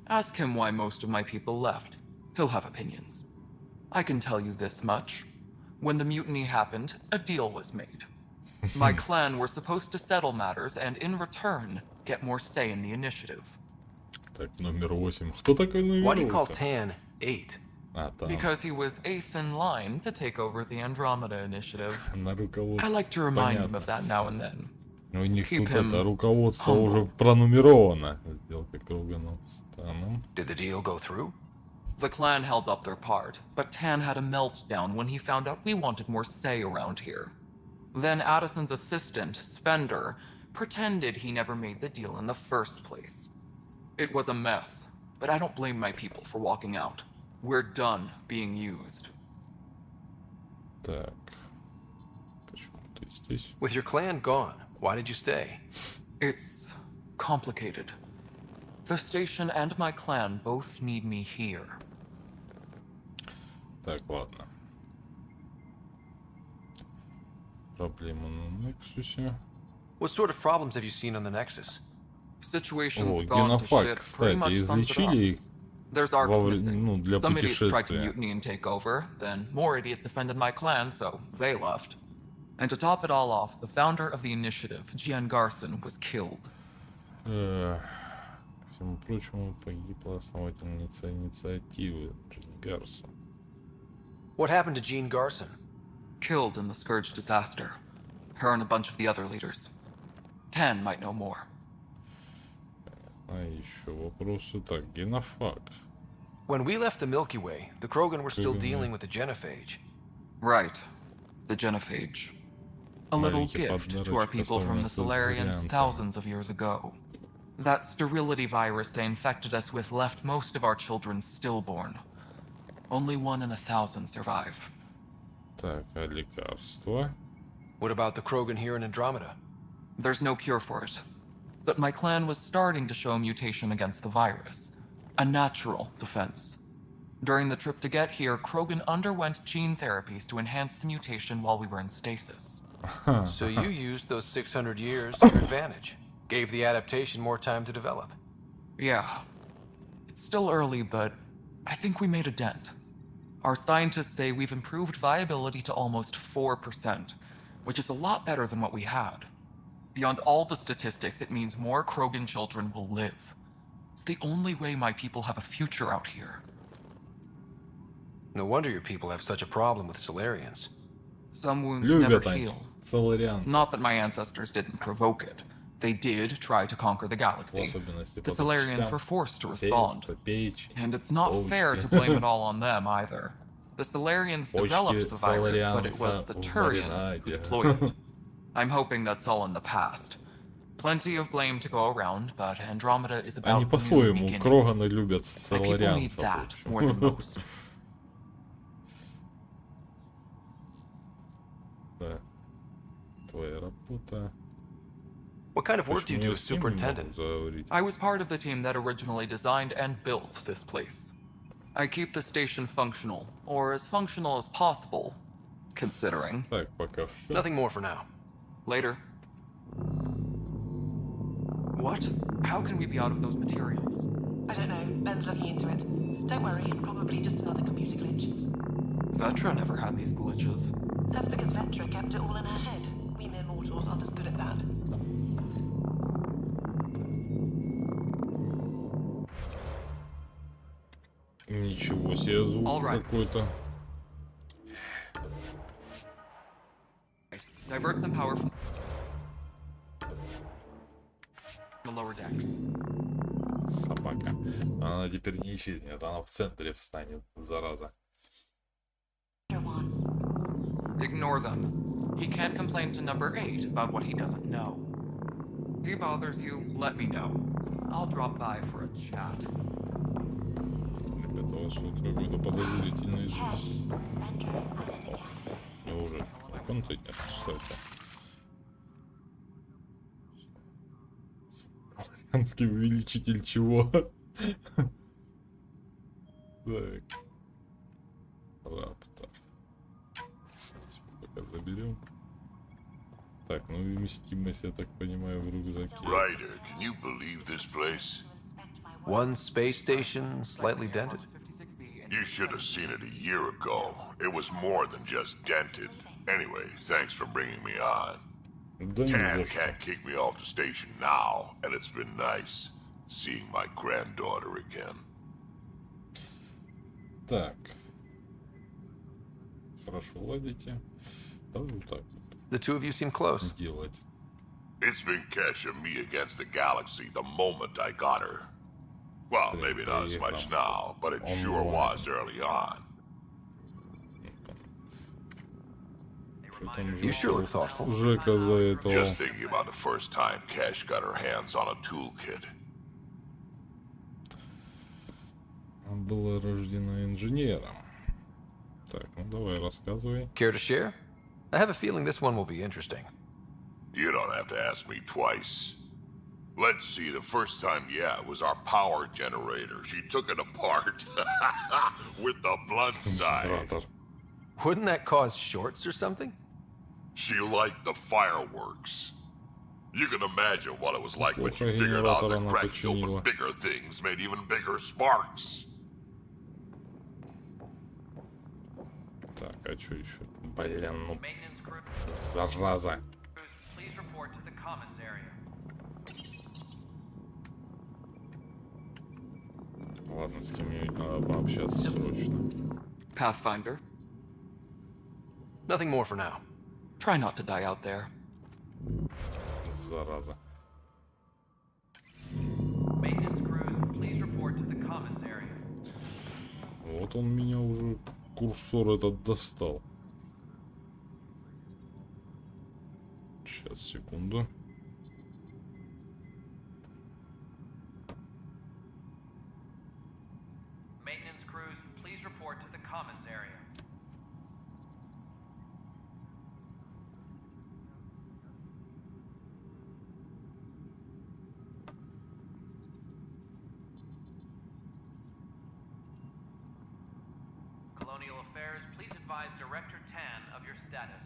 R: Ask him why most of my people left. He'll have opinions. I can tell you this much. When the mutiny happened, a deal was made. My clan were supposed to settle matters and in return, get more say in the initiative.
A: Так, номер 8. Кто такой номер 8?
B: Why do you call Tan 8?
R: Because he was 8th in line to take over the Andromeda initiative.
A: На руководство.
R: I like to remind him of that now and then.
A: У них тут это руководство уже пронумеровано. Сделка Кроганом станом.
B: Did the deal go through?
R: The clan held up their part, but Tan had a meltdown when he found out we wanted more say around here. Then Addison's assistant, Spender, pretended he never made the deal in the first place. It was a mess, but I don't blame my people for walking out. We're done being used.
A: Так. Почему ты здесь?
B: With your clan gone, why did you stay?
R: It's complicated. The station and my clan both need me here.
A: Так, ладно. Проблема на Нексусе.
B: What sort of problems have you seen on the Nexus?
R: Situation's
A: О,
R: gone to
A: генофаг,
R: shit pretty
A: кстати,
R: much sums it up.
A: излечили их
R: There's arcs missing.
A: ну, для
R: Some idiots tried to
A: путешествия.
R: mutiny and take over, then more idiots offended my clan, so they left. And to top it all off, the founder of the initiative, Gian Garson, was killed.
A: Ко всему прочему, погибла основательница инициативы, Джин Гарсон.
B: What happened to Jean Garson?
R: Killed in the Scourge disaster. Her and a bunch of the other leaders. Tan might know more.
A: А еще вопросы. Так, генофаг.
B: When we left the Milky Way, the Krogan were still dealing with the genophage.
R: Right. The genophage. A little gift to our people from the Solarians thousands of years ago. That sterility virus they infected us with left most of our children stillborn. Only 1 in 1,000 survive.
A: Так, а лекарства?
B: What about the Krogan here in Andromeda?
R: There's no cure for it. But my clan was starting to show mutation against the virus. A natural defense. During the trip to get here, Krogan underwent gene therapies to enhance the mutation while we were in stasis.
B: So you used those 600 years to your advantage. Gave the adaptation more time to develop.
R: Yeah. It's still early, but I think we made a dent. Our scientists say we've improved viability to almost 4%, which is a lot better than what we had. Beyond all the statistics, it means more Krogan children will live. It's the only way my people have a future out here.
B: No wonder your people have such a problem with Solarians.
R: Some wounds never heal. Not that my ancestors didn't provoke it. They did try to conquer the galaxy. The Solarians were forced to respond. And it's not fair to blame it all on them either. The Solarians developed the virus, but it was the Turians who deployed it. I'm hoping that's all in the past. Plenty of blame to go around, but Andromeda is about
A: Они по-своему,
R: new
A: Кроганы
R: beginnings.
A: любят
R: My people need
A: соларианцев.
R: that more than most.
A: Да. Твоя работа.
B: What kind of work do you do as superintendent?
R: I was part of the team that originally designed and built this place. I keep the station functional, or as functional as possible, considering.
A: Так, пока что.
B: Nothing more for now.
R: Later. What? How can we be out of those materials?
K: I don't know. Ben's looking into it. Don't worry, probably just another computer glitch.
R: Vetra never had these glitches.
K: That's because Vetra kept it all in her head. We mere mortals aren't as good at that.
A: Ничего себе звук какой-то.
R: Divert some power from the lower decks.
A: Собака. Она теперь не исчезнет, она в центре встанет, зараза.
R: Ignore them. He can't complain to number 8 about what he doesn't know. If he bothers you, let me know. I'll drop by for a chat.
A: Ребята, у вас тут какой-то подозрительный звук. Неужели? Контейнер, кстати. Соларианский увеличитель чего? Так. Раптор. Пока заберем. Так, ну и вместимость, я так понимаю, в рюкзаке.
J: Ryder, can you believe this place?
B: One space station, slightly dented.
J: You should have seen it a year ago. It was more than just dented. Anyway, thanks for bringing me on. Tan can't kick me off the station now, and it's been nice seeing my granddaughter again.
A: Так. Хорошо ладите. Давай вот так.
B: The two of you seem close.
A: Делать.
J: It's been Kesh and me against the galaxy the moment I got her. Well, maybe not as much now, but it sure was early on.
B: You sure look thoughtful.
A: Жека за этого.
J: Just thinking about the first time Kesh got her hands on a toolkit.
A: Она была рождена инженером. Так, ну давай, рассказывай.
B: Care to share? I have a feeling this one will be interesting.
J: You don't have to ask me twice. Let's see, the first time, yeah, was our power generator. She took it apart with the blood side.
B: Wouldn't that cause shorts or something?
J: She liked the fireworks. You can imagine what it was like when she figured out that cracking open bigger things made even bigger sparks.
A: Так, а что еще? Блин, ну... Зараза.
I: Please report to the commons area.
A: Ладно, с кем-нибудь надо пообщаться срочно.
R: Pathfinder.
B: Nothing more for now.
R: Try not to die out there.
A: Зараза.
I: Maintenance crews, please report to the commons area.
A: Вот он меня уже, курсор этот достал. Сейчас, секунду.
I: Maintenance crews, please report to the commons area. Colonial Affairs, please advise Director Tan of your status.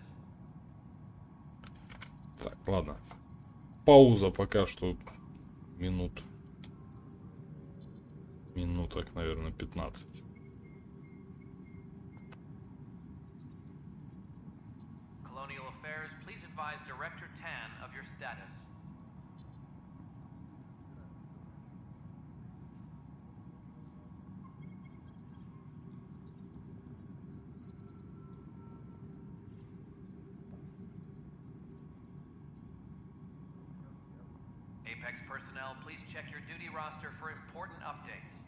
A: Так, ладно. Пауза пока что минуток, наверное, 15.
I: Colonial Affairs, please advise Director Tan of your status. Apex personnel, please check your duty roster for important updates.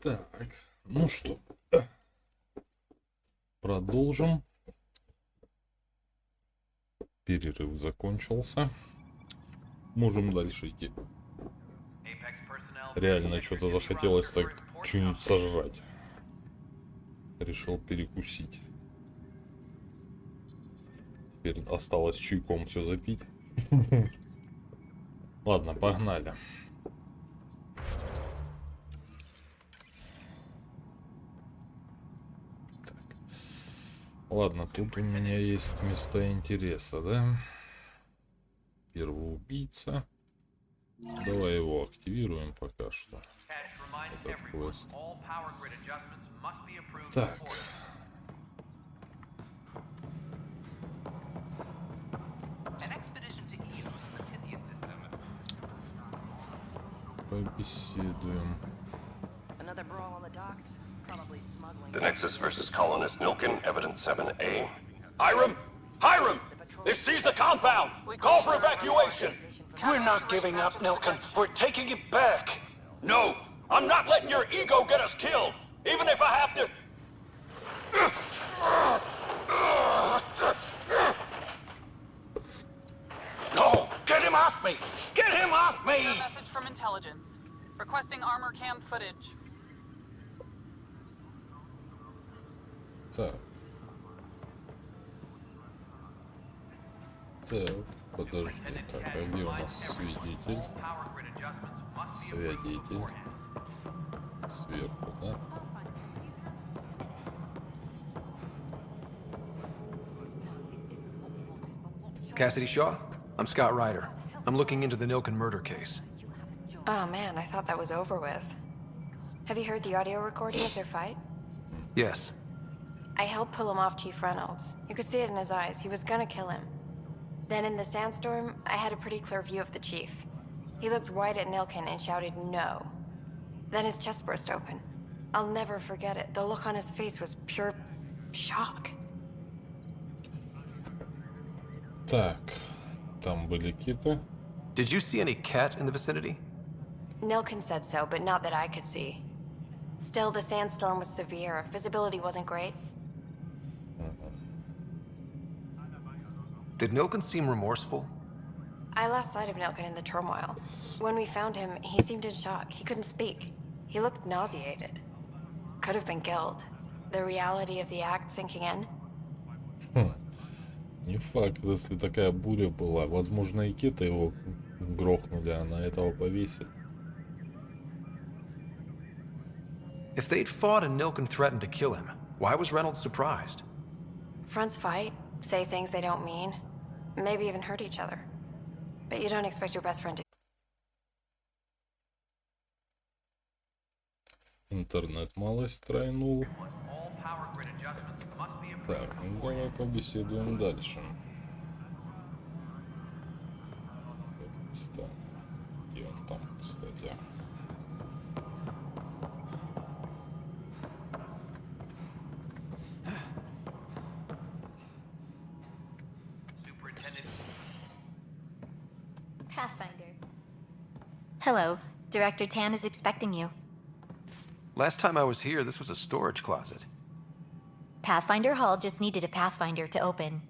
A: Так, ну что, продолжим. Перерыв закончился. Можем дальше идти. Реально что-то захотелось так что-нибудь сожрать. Решил перекусить. Теперь осталось чайком все запить. Ладно, погнали. Так. Ладно, тут у меня есть места интереса, да? Первый убийца. Давай его активируем пока что. Этот квест. Так. Побеседуем.
Q: The Nexus versus colonist Nilkin, evidence 7A. Hiram! Hiram! They've seized the compound! Call for evacuation! We're not giving up, Nilkin. We're taking it back. No! I'm not letting your ego get us killed! Even if I have to... No! Get him off me! Get him off me!
S: Message from intelligence. Requesting armor cam footage.
A: Так. Так, подожди. Так, а где у нас свидетель? Свидетель. Сверху, да?
B: Cassidy Shaw? I'm Scott Ryder. I'm looking into the Nilkin murder case.
H: Oh man, I thought that was over with. Have you heard the audio recording of their fight?
B: Yes.
H: I helped pull him off Chief Reynolds. You could see it in his eyes. He was gonna kill him. Then in the sandstorm, I had a pretty clear view of the chief. He looked right at Nilkin and shouted no. Then his chest burst open. I'll never forget it. The look on his face was pure shock.
A: Так, там были киты.
B: Did you see any cat in the vicinity?
H: Nilkin said so, but not that I could see. Still, the sandstorm was severe. Visibility wasn't great.
B: Did Nilkin seem remorseful?
H: I lost sight of Nilkin in the turmoil. When we found him, he seemed in shock. He couldn't speak. He looked nauseated. Could have been killed. The reality of the act sinking in.
A: Не факт, если такая буря была. Возможно, и киты его грохнули, а на этого повесили.
B: If they'd fought and Nilkin threatened to kill him, why was Reynolds surprised?
H: Fronts fight, say things they don't mean, maybe even hurt each other. But you don't expect your best friend to...
A: Интернет малость тройнул. Так, ну давай побеседуем дальше. Где он там, кстати?
T: Pathfinder. Hello. Director Tan is expecting you.
B: Last time I was here, this was a storage closet.
T: Pathfinder Hall just needed a Pathfinder to open.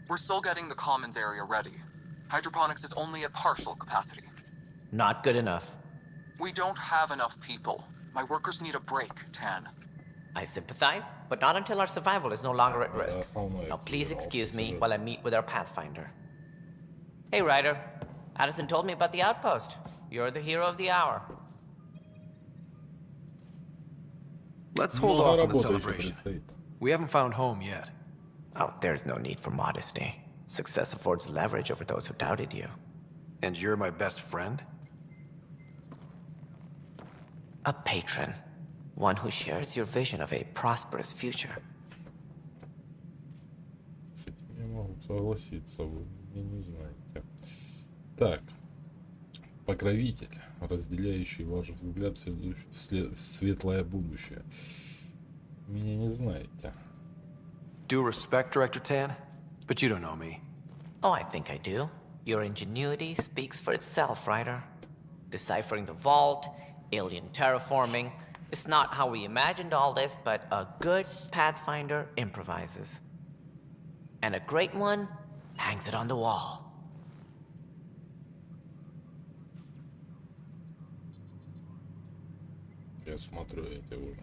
R: We're still getting the commons area ready. Hydroponics is only at partial capacity.
X: Not good enough.
R: We don't have enough people. My workers need a break, Tan.
X: I sympathize, but not until our survival is no longer at risk. Now please excuse me while I meet with our Pathfinder. Hey, Ryder. Addison told me about the outpost. You're the hero of the hour.
B: Let's hold off on the celebration. We haven't found home yet.
X: Oh, there's no need for modesty. Success affords leverage over those who doubted you.
B: And you're my best friend?
X: A patron. One who shares your vision of a prosperous future.
A: С этим я могу согласиться, вы меня не знаете. Так, покровитель, разделяющий ваш взгляд в светлое будущее. Меня не знаете.
B: Due respect, Director Tan, but you don't know me.
X: Oh, I think I do. Your ingenuity speaks for itself, Ryder. Deciphering the vault, alien terraforming. It's not how we imagined all this, but a good Pathfinder improvises. And a great one hangs it on the wall.
A: Я смотрю эти уже.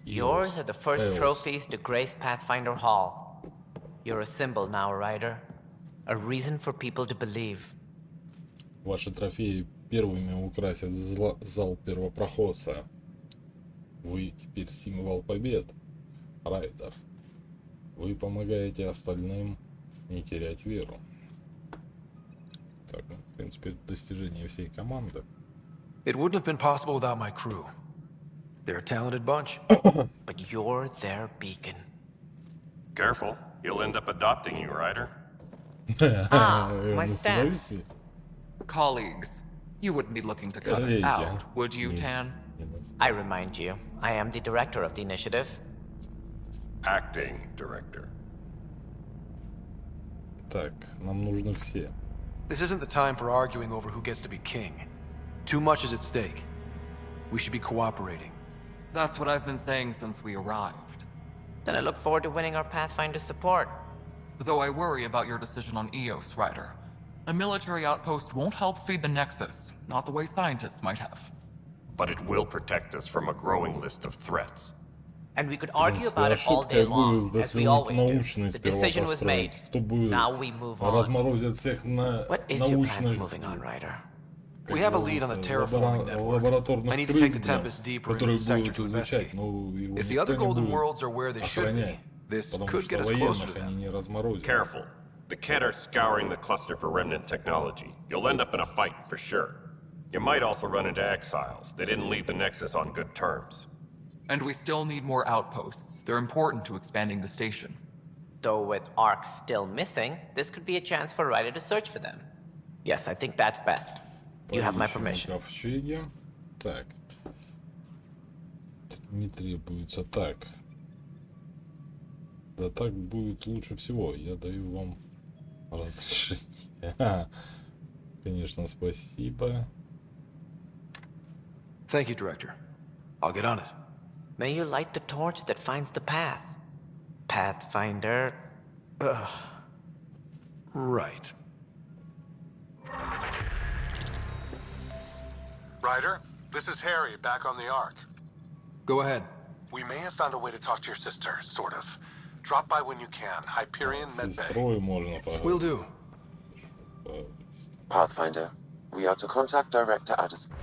X: Yours are the first
A: Eos.
X: trophies to grace Pathfinder Hall. You're a symbol now, Ryder. A reason for people to believe.
A: Ваши трофеи первыми украсят зал первопроходца. Вы теперь символ побед, Райдер. Вы помогаете остальным не терять веру. Так, в принципе, это достижение всей команды.
B: It wouldn't have been possible without my crew. They're a talented bunch.
X: But you're their beacon.
Q: Careful, he'll end up adopting you, Ryder.
X: My staff.
R: Colleagues, you wouldn't be looking to cut us out, would you, Tan?
X: I remind you, I am the director of the initiative.
Q: Acting director.
A: Так, нам нужны все.
B: This isn't the time for arguing over who gets to be king. Too much is at stake. We should be cooperating.
R: That's what I've been saying since we arrived.
X: Then I look forward to winning our Pathfinder support.
R: Though I worry about your decision on Eos, Ryder. A military outpost won't help feed the Nexus, not the way scientists might have.
Q: But it will protect us from a growing list of threats.
X: And we could argue about it all day long, as we always do. The decision was made. Now we move on.
A: Разморозят всех на
X: What is your plan for
A: научных,
X: moving on, Ryder?
B: We have a lead on the terraforming network. I need to take the Tempest deeper into the sector to investigate. If the other Golden Worlds are where they should be, this could get us closer to them.
Q: Careful. The Kett are scouring the cluster for remnant technology. You'll end up in a fight for sure. You might also run into exiles. They didn't leave the Nexus on good terms.
R: And we still need more outposts. They're important to expanding the station.
X: Though with Ark still missing, this could be a chance for Ryder to search for them. Yes, I think that's best. You have my permission.
A: Ковчеги. Так. Не требуется так. Да так будет лучше всего. Я даю вам разрешение. Конечно, спасибо.
B: Thank you, Director. I'll get on it.
X: May you light the torch that finds the path. Pathfinder. Ugh.
B: Right.
W: Ryder, this is Harry, back on the Ark.
B: Go ahead.
W: We may have found a way to talk to your sister, sort of. Drop by when you can. Hyperion Med Bay.
A: Сестрой можно поговорить.
B: Will do.
G: Pathfinder, we are to contact Director Addison.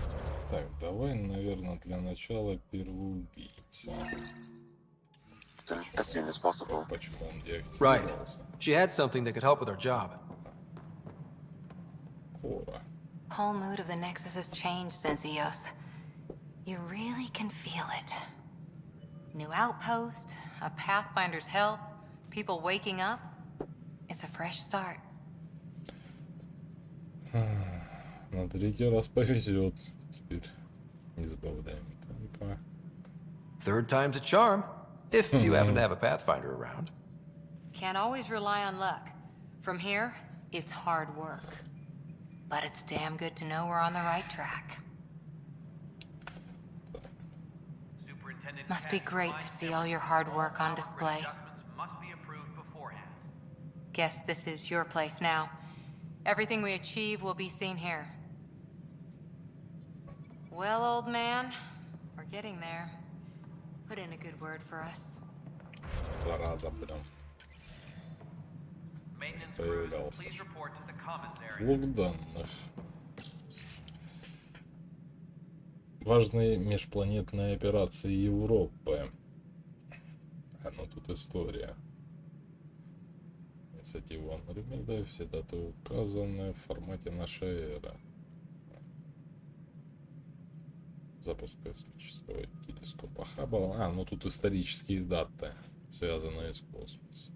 A: Так, давай, наверное, для начала первоубийца.
G: As soon as possible.
A: Почему он деактивировался?
B: Right. She had something that could help with her job.
A: Кора.
H: Whole mood of the Nexus has changed since Eos. You really can feel it. New outpost, a Pathfinder's help, people waking up. It's a fresh start.
A: На третий раз повезет. Теперь не забавляем темпа.
B: Third time's a charm, if you happen to have a Pathfinder around.
K: Can't always rely on luck. From here, it's hard work. But it's damn good to know we're on the right track. Must be great to see all your hard work on display. Guess this is your place now. Everything we achieve will be seen here. Well, old man, we're getting there. Put in a good word for us.
A: Зараза прям. Появлялся. Блок данных. Важные межпланетные операции Европы. Ну тут история. Инициатива Andromeda, все даты указаны в формате нашей эры. Запуск космического телескопа Хаббл. Ну тут исторические даты, связанные с космосом.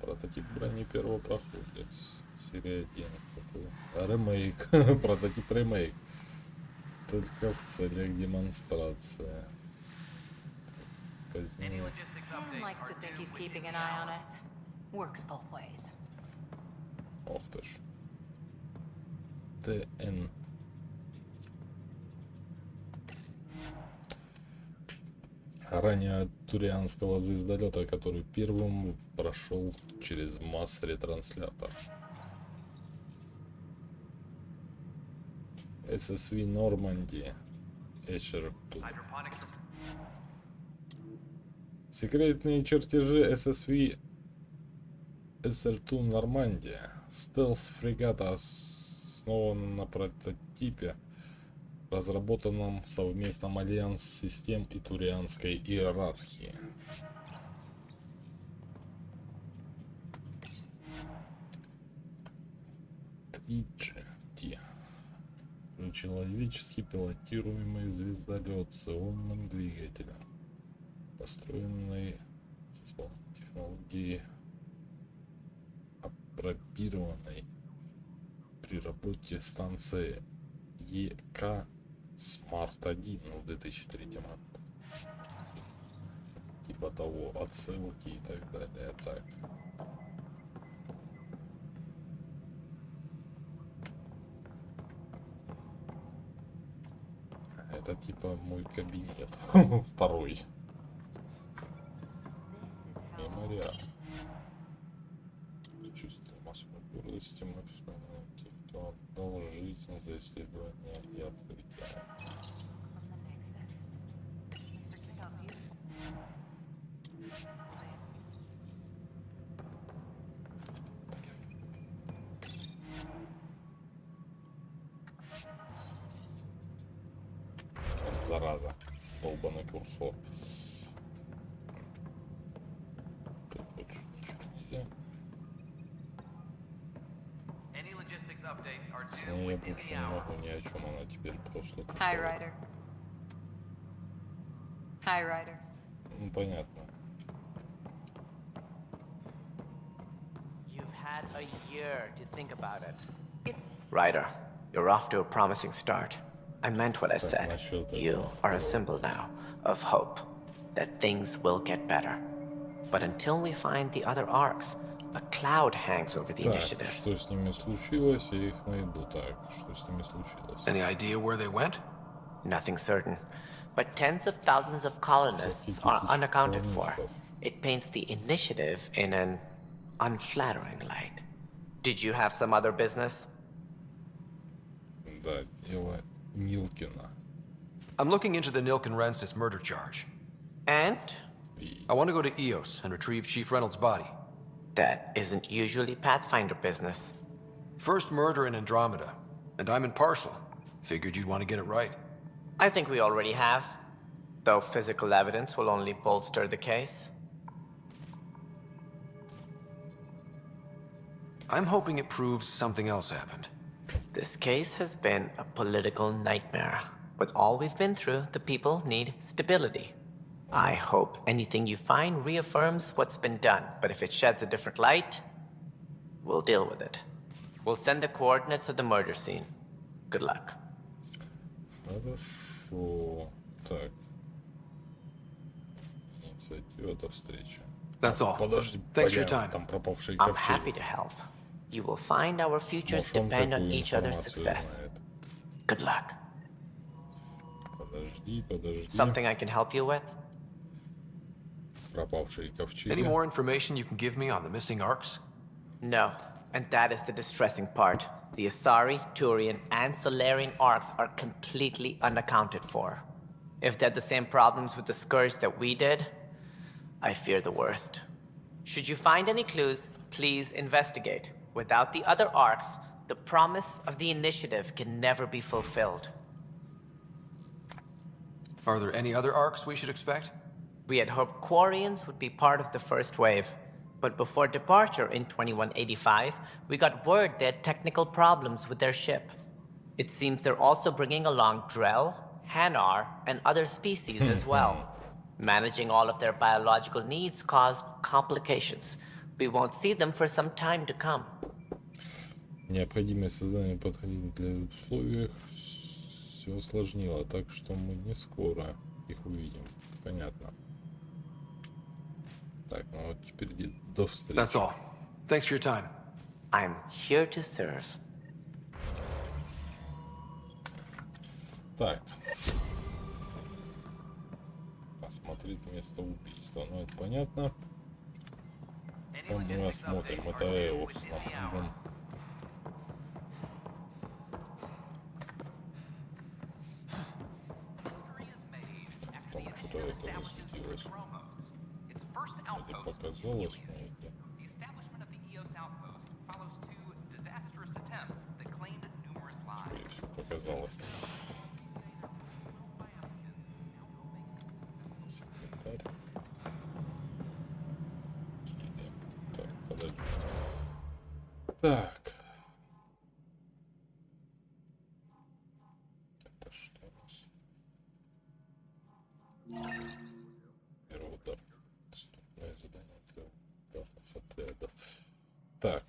A: Прототип брони первопроходец. Серия 1. Ремейк. Прототип ремейк. Только в целях демонстрации. позднее.
K: Likes to think he's keeping an eye on us. Works both ways.
A: Ох ты ж. ТН. Ранее от турианского звездолета, который первым прошел через масс-ретранслятор. ССВ Нормандия. Секретные чертежи ССВ СР-2 Нормандия. Стелс-фрегата основана на прототипе, разработанном в совместном альянс систем и турианской иерархии. Тричи. Человеческий пилотируемый звездолет с ионным двигателем, построенный с исполнением технологии, апробированной при работе станции ЕК Смарт-1 в 2003 году. Типа того, отсылки и так далее. Так. Это типа мой кабинет. Второй. Мемориал. Чувство массовой гордости, максимально тех, кто отдал жизнь за исследование и открытие. Зараза, долбаный курсор. С ней я больше не могу ни о чем, она теперь просто...
K: Hi, Ryder. Hi, Ryder.
A: Ну, понятно.
X: You've had a year to think about it. Ryder, you're off to a promising start. I meant what I said. You are a symbol now of hope that things will get better. But until we find the other arcs, a cloud hangs over the initiative.
A: Что с ними случилось, я их найду. Так, что с ними случилось?
B: Any idea where they went?
X: Nothing certain, but tens of thousands of colonists are unaccounted for. It paints the initiative in an unflattering light. Did you have some other business?
A: Да, дело Нилкина.
B: I'm looking into the Nilken-Rensis murder charge.
X: And?
B: I want to go to EOS and retrieve Chief Reynolds' body.
X: That isn't usually Pathfinder business.
B: First murder in Andromeda, and I'm impartial. Figured you'd want to get it right.
X: I think we already have, though physical evidence will only bolster the case.
B: I'm hoping it proves something else happened.
X: This case has been a political nightmare. With all we've been through, the people need stability. I hope anything you find reaffirms what's been done, but if it sheds a different light, we'll deal with it. We'll send the coordinates of the murder scene. Good luck.
A: Хорошо. Так. Инициатива до встречи.
B: That's all.
A: Подожди,
B: Thanks for your time.
A: Там пропавшие
X: I'm
A: ковчеги.
X: happy to help. You will find our futures depend on each other's success. Good luck.
A: Подожди.
X: Something I can help you with?
A: Пропавшие ковчеги.
B: Any more information you can give me on the missing arcs?
X: No, and that is the distressing part. The Asari, Turian, and Solarian arcs are completely unaccounted for. If they had the same problems with the Scourge that we did, I fear the worst. Should you find any clues, please investigate. Without the other arcs, the promise of the initiative can never be fulfilled.
B: Are there any other arcs we should expect?
X: We had hoped Quarians would be part of the first wave, but before departure in 2185, we got word they had technical problems with their ship. It seems they're also bringing along Drell, Hanar, and other species as well. Managing all of their biological needs caused complications. We won't see them for some time to come.
A: Необходимость создания подходящих для условий все осложнило, так что мы не скоро их увидим. Понятно. Так, ну вот теперь до встречи.
B: That's all. Thanks for your time.
X: I'm here to serve.
A: Так. Осмотреть место убийства. Ну, это понятно. Там мы осмотрим. Это Эос нам нужен. Там что-то это засветилось. Или показалось мне это. Скорее всего, показалось. Секретарь. Так, подожди. Так. Это что у нас? Первый удар. Вступное задание для ударных отрядов. Так.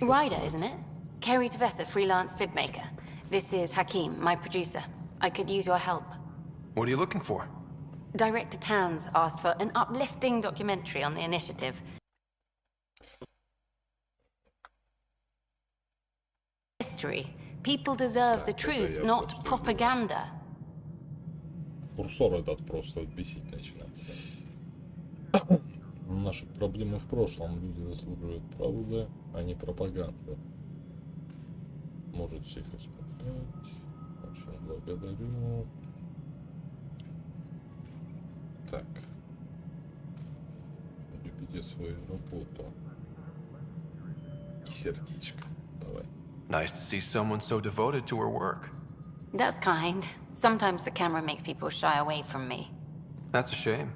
T: Ryder, isn't it? Kerry Tevessa, freelance vidmaker. This is Hakeem, my producer. I could use your help.
B: What are you looking for?
T: Director Tanz asked for an uplifting documentary on the initiative. History. People deserve the truth, not propaganda.
A: Курсор этот просто бесить начинает. Наши проблемы в прошлом. Люди заслуживают правды, а не пропаганды. Может всех исполнять. Очень благодарю. Так. Любите свою работу. И сердечко. Давай.
B: Nice to see someone so devoted to her work.
T: That's kind. Sometimes the camera makes people shy away from me.
B: That's a shame.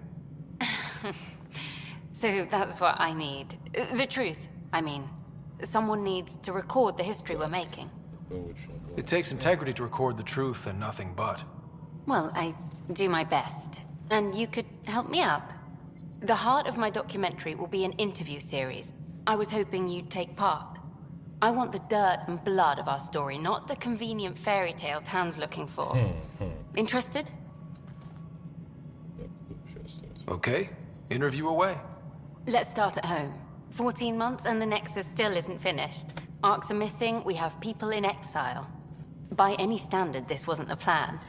T: So that's what I need. The truth, I mean. Someone needs to record the history we're making.
B: It takes integrity to record the truth and nothing but.
T: Well, I do my best. And you could help me out. The heart of my documentary will be an interview series. I was hoping you'd take part. I want the dirt and blood of our story, not the convenient fairy tale Tan's looking for. Interested?
B: Okay, interview away.
T: Let's start at home. 14 months and the Nexus still isn't finished. Arcs are missing, we have people in exile. By any standard, this wasn't the plan.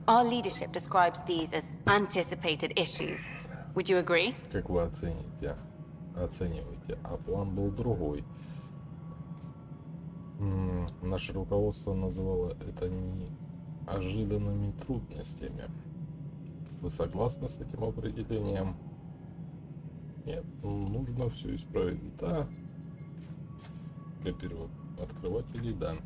T: Our leadership describes these as anticipated issues. Would you agree?
A: Как вы оцениваете? А план был другой. Наше руководство называло это неожиданными трудностями. Вы согласны с этим определением? Нет, нужно все исправить. Да. Для первооткрывателей, да.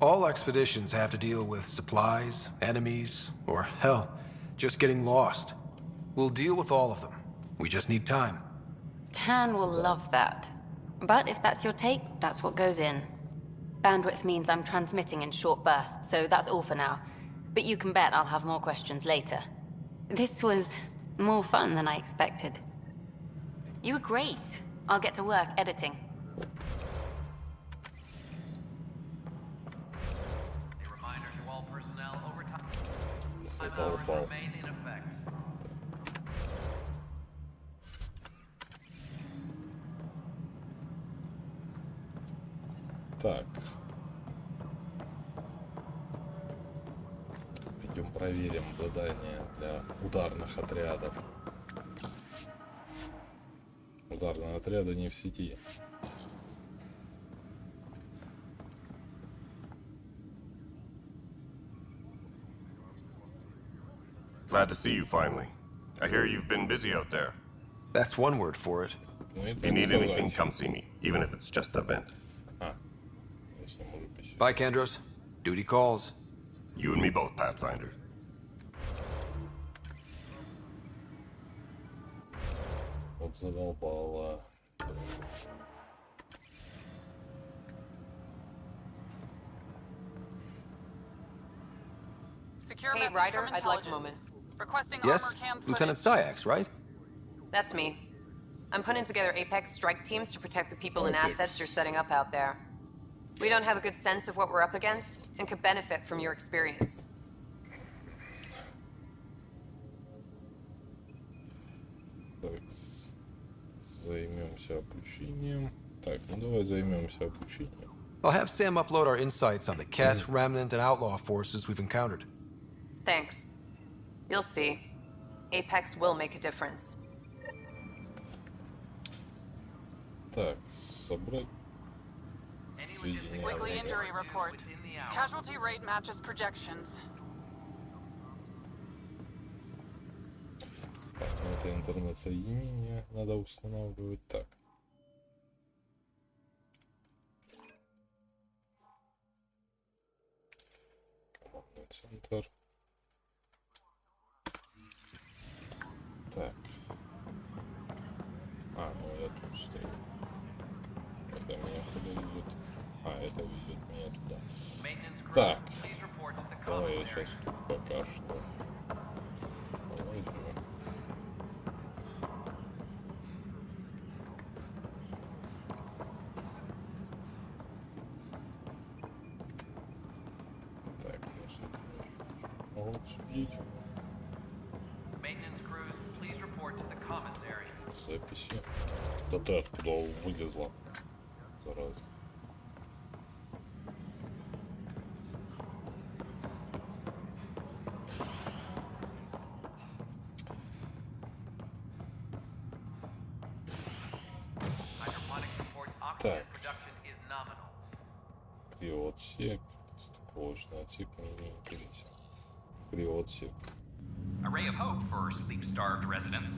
B: All expeditions have to deal with supplies, enemies, or hell, just getting lost. We'll deal with all of them. We just need time.
T: Tan will love that. But if that's your take, that's what goes in. Bandwidth means I'm transmitting in short bursts, so that's all for now. But you can bet I'll have more questions later. This was more fun than I expected. You were great. I'll get to work editing.
A: Так. Идем проверим задание для ударных отрядов. Ударные отряды не в сети.
Q: Glad to see you finally. I hear you've been busy out there.
B: That's one word for it.
Q: If you need anything, come see me, even if it's just a vent.
B: Bye, Kandros. Duty calls.
Q: You and me both, Pathfinder.
A: Вот задолбало.
S: Hey, Ryder, I'd like a moment. Requesting
B: Yes?
S: armor cam footage.
B: Lieutenant Syax, right?
E: That's me. I'm putting together Apex strike teams to protect the people and assets you're setting up out there. We don't have a good sense of what we're up against and could benefit from your experience.
A: Так, займемся обучением. Так, ну давай займемся обучением.
B: I'll have Sam upload our insights on the Ket, Remnant, and Outlaw forces we've encountered.
E: Thanks. You'll see. Apex will make a difference.
A: Так, собрать сведения.
S: Weekly injury report. Casualty rate matches projections.
A: Так, ну это интернет-соединение надо устанавливать. Так. Командный центр. Так. А, ну я тут стою. Это меня куда ведет? А, это ведет меня туда. Так. Давай я сейчас пока что. Возьму. Так, могу обсудить. Записи. Да ты откуда вылезла? Зараза. Так. Криоотсек. Стыковочный отсек мне не интересен. Криоотсек.
I: A ray of hope for sleep-starved residents.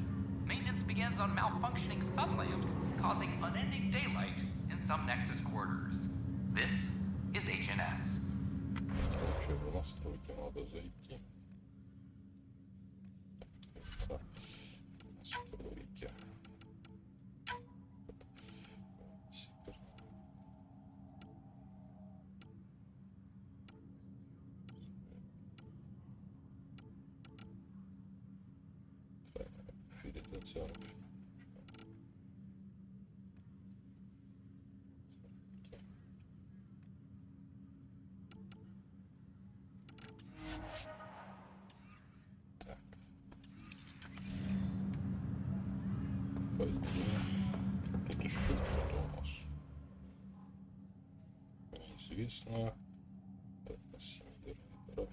I: Maintenance begins on malfunctioning sun lamps, causing unending daylight in some Nexus quarters. This is HNS.
A: Вообще в настройки надо зайти. Так, настройки. Филизация. Так. Пойдем. Это что у нас? Неизвестно. Так, ассимилировать.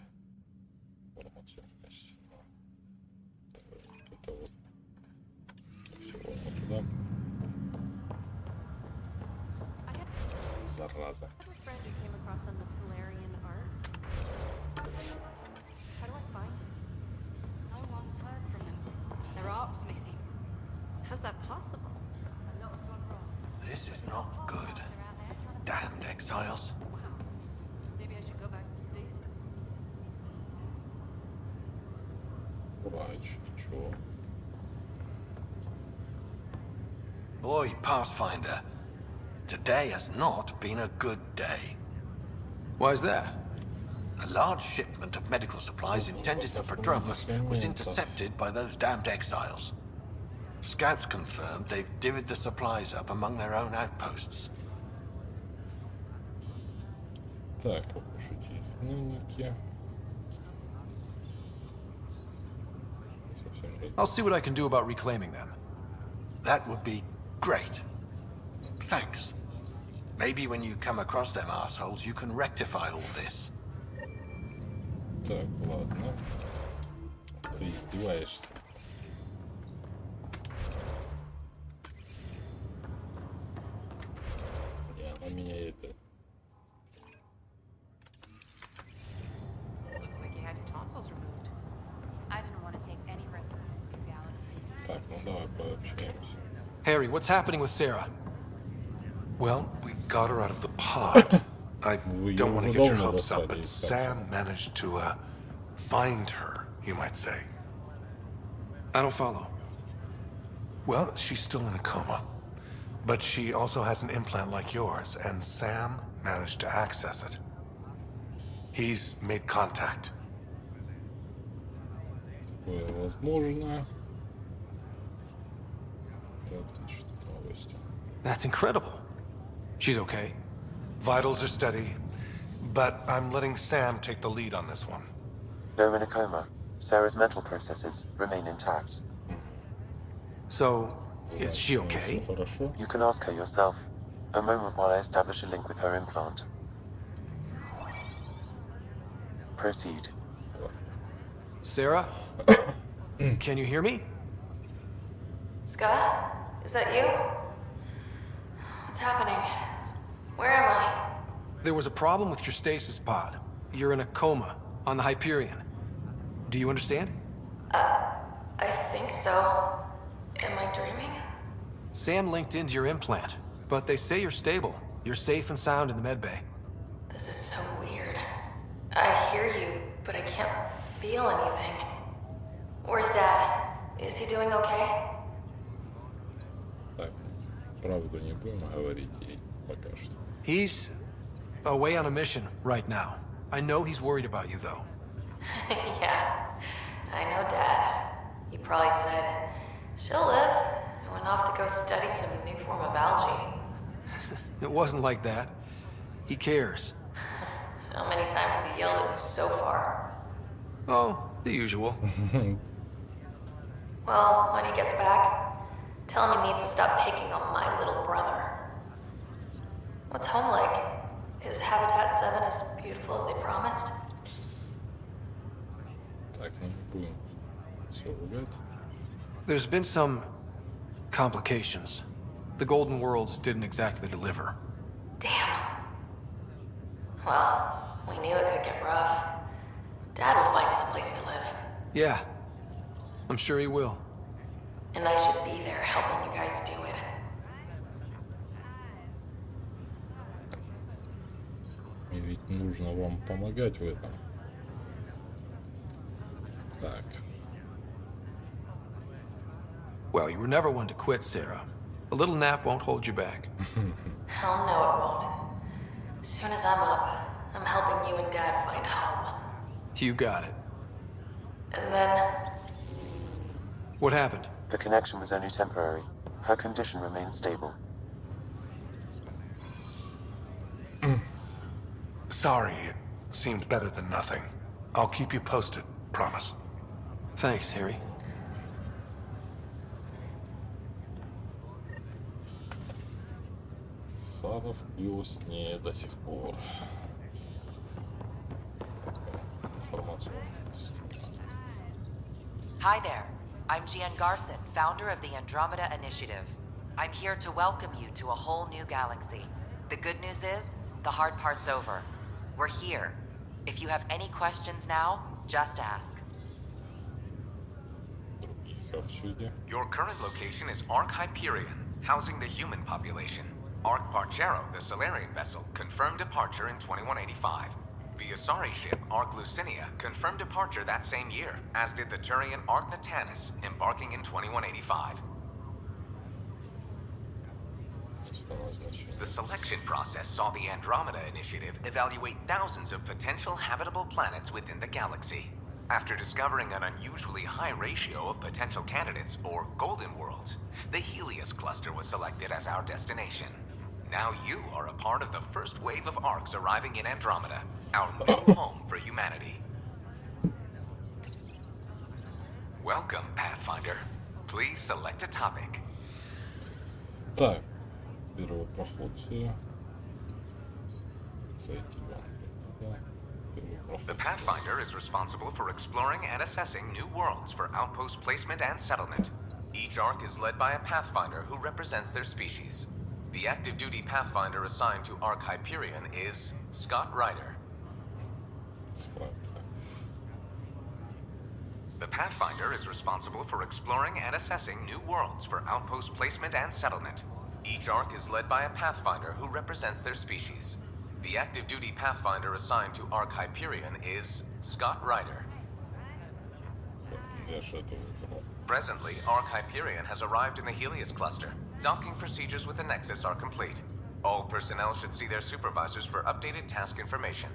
A: Информационная стена. Это вот. Туда. Зараза.
M: How's that possible?
L: This is not good. Damned exiles.
M: Maybe I should go back to the States.
A: Врач, ничего.
L: Boy, Pathfinder, today has not been a good day.
B: Why is that?
L: A large shipment of medical supplies intended for Prodromus was intercepted by those damned exiles. Scouts confirmed they've divvied the supplies up among their own outposts.
A: Так, пошутить. Дневники.
B: I'll see what I can do about reclaiming them.
L: That would be great. Thanks. Maybe when you come across them assholes, you can rectify all this.
A: Так, ладно. Ты издеваешься. И она меня это...
P: Looks like you had your tonsils removed. I didn't want to take any risks.
A: Так, ну давай пообщаемся.
B: Harry, what's happening with Sarah?
W: Well, we got her out of the pod. I don't want to get your hopes up, but Sam managed to, find her, you might say.
B: I don't follow.
W: Well, she's still in a coma. But she also has an implant like yours, and Sam managed to access it. He's made contact.
A: Такое возможно. Это отличная новость.
B: That's incredible. She's okay.
W: Vitals are steady, but I'm letting Sam take the lead on this one.
G: Though in a coma, Sarah's mental processes remain intact.
B: So, is she okay?
G: You can ask her yourself. A moment while I establish a link with her implant. Proceed.
B: Sarah? Can you hear me?
H: Scott? Is that you? What's happening? Where am I?
B: There was a problem with your stasis pod. You're in a coma on the Hyperion. Do you understand?
H: I think so. Am I dreaming?
B: Sam linked into your implant, but they say you're stable. You're safe and sound in the medbay.
H: This is so weird. I hear you, but I can't feel anything. Where's Dad? Is he doing okay?
A: Так, правду не будем говорить ей пока что.
B: He's away on a mission right now. I know he's worried about you, though.
H: Yeah, I know Dad. He probably said, she'll live, and went off to go study some new form of algae.
B: It wasn't like that. He cares.
H: How many times has he yelled at you so far?
B: Oh, the usual.
H: Well, when he gets back, tell him he needs to stop picking on my little brother. What's home like? Is Habitat 7 as beautiful as they promised?
A: Так, не будем все ругать.
B: There's been some complications. The Golden Worlds didn't exactly deliver.
H: Damn. Well, we knew it could get rough. Dad will find us a place to live.
B: Yeah, I'm sure he will.
H: And I should be there helping you guys do it.
A: И ведь нужно вам помогать в этом. Так.
B: Well, you were never one to quit, Sarah. A little nap won't hold you back.
H: Hell no, it won't. As soon as I'm up, I'm helping you and Dad find home.
B: You got it.
H: And then...
B: What happened?
G: The connection was only temporary. Her condition remains stable.
W: Sorry, it seemed better than nothing. I'll keep you posted, promise.
B: Thanks, Harry.
A: Сара впила с ней до сих пор. Информацию.
C: Hi there. I'm Gian Garson, founder of the Andromeda Initiative. I'm here to welcome you to a whole new galaxy. The good news is, the hard part's over. We're here. If you have any questions now, just ask.
N: Your current location is Ark Hyperion, housing the human population. Ark Parchero, the Solarian vessel, confirmed departure in 2185. The Asari ship, Ark Lucinia, confirmed departure that same year, as did the Turian Ark Natanus, embarking in 2185. The selection process saw the Andromeda Initiative evaluate thousands of potential habitable planets within the galaxy. After discovering an unusually high ratio of potential candidates, or Golden Worlds, the Helios cluster was selected as our destination. Now you are a part of the first wave of Arks arriving in Andromeda, our new home for humanity. Welcome, Pathfinder. Please select a topic.
A: Так, первопроходцы. Зайти вам.
N: The Pathfinder is responsible for exploring and assessing new worlds for outpost placement and settlement. Each Ark is led by a Pathfinder who represents their species. The active duty Pathfinder assigned to Ark Hyperion is Scott Ryder. The Pathfinder is responsible for exploring and assessing new worlds for outpost placement and settlement. Each Ark is led by a Pathfinder who represents their species. The active duty Pathfinder assigned to Ark Hyperion is Scott Ryder. Presently, Ark Hyperion has arrived in the Helios cluster. Docking procedures with the Nexus are complete. All personnel should see their supervisors for updated task information.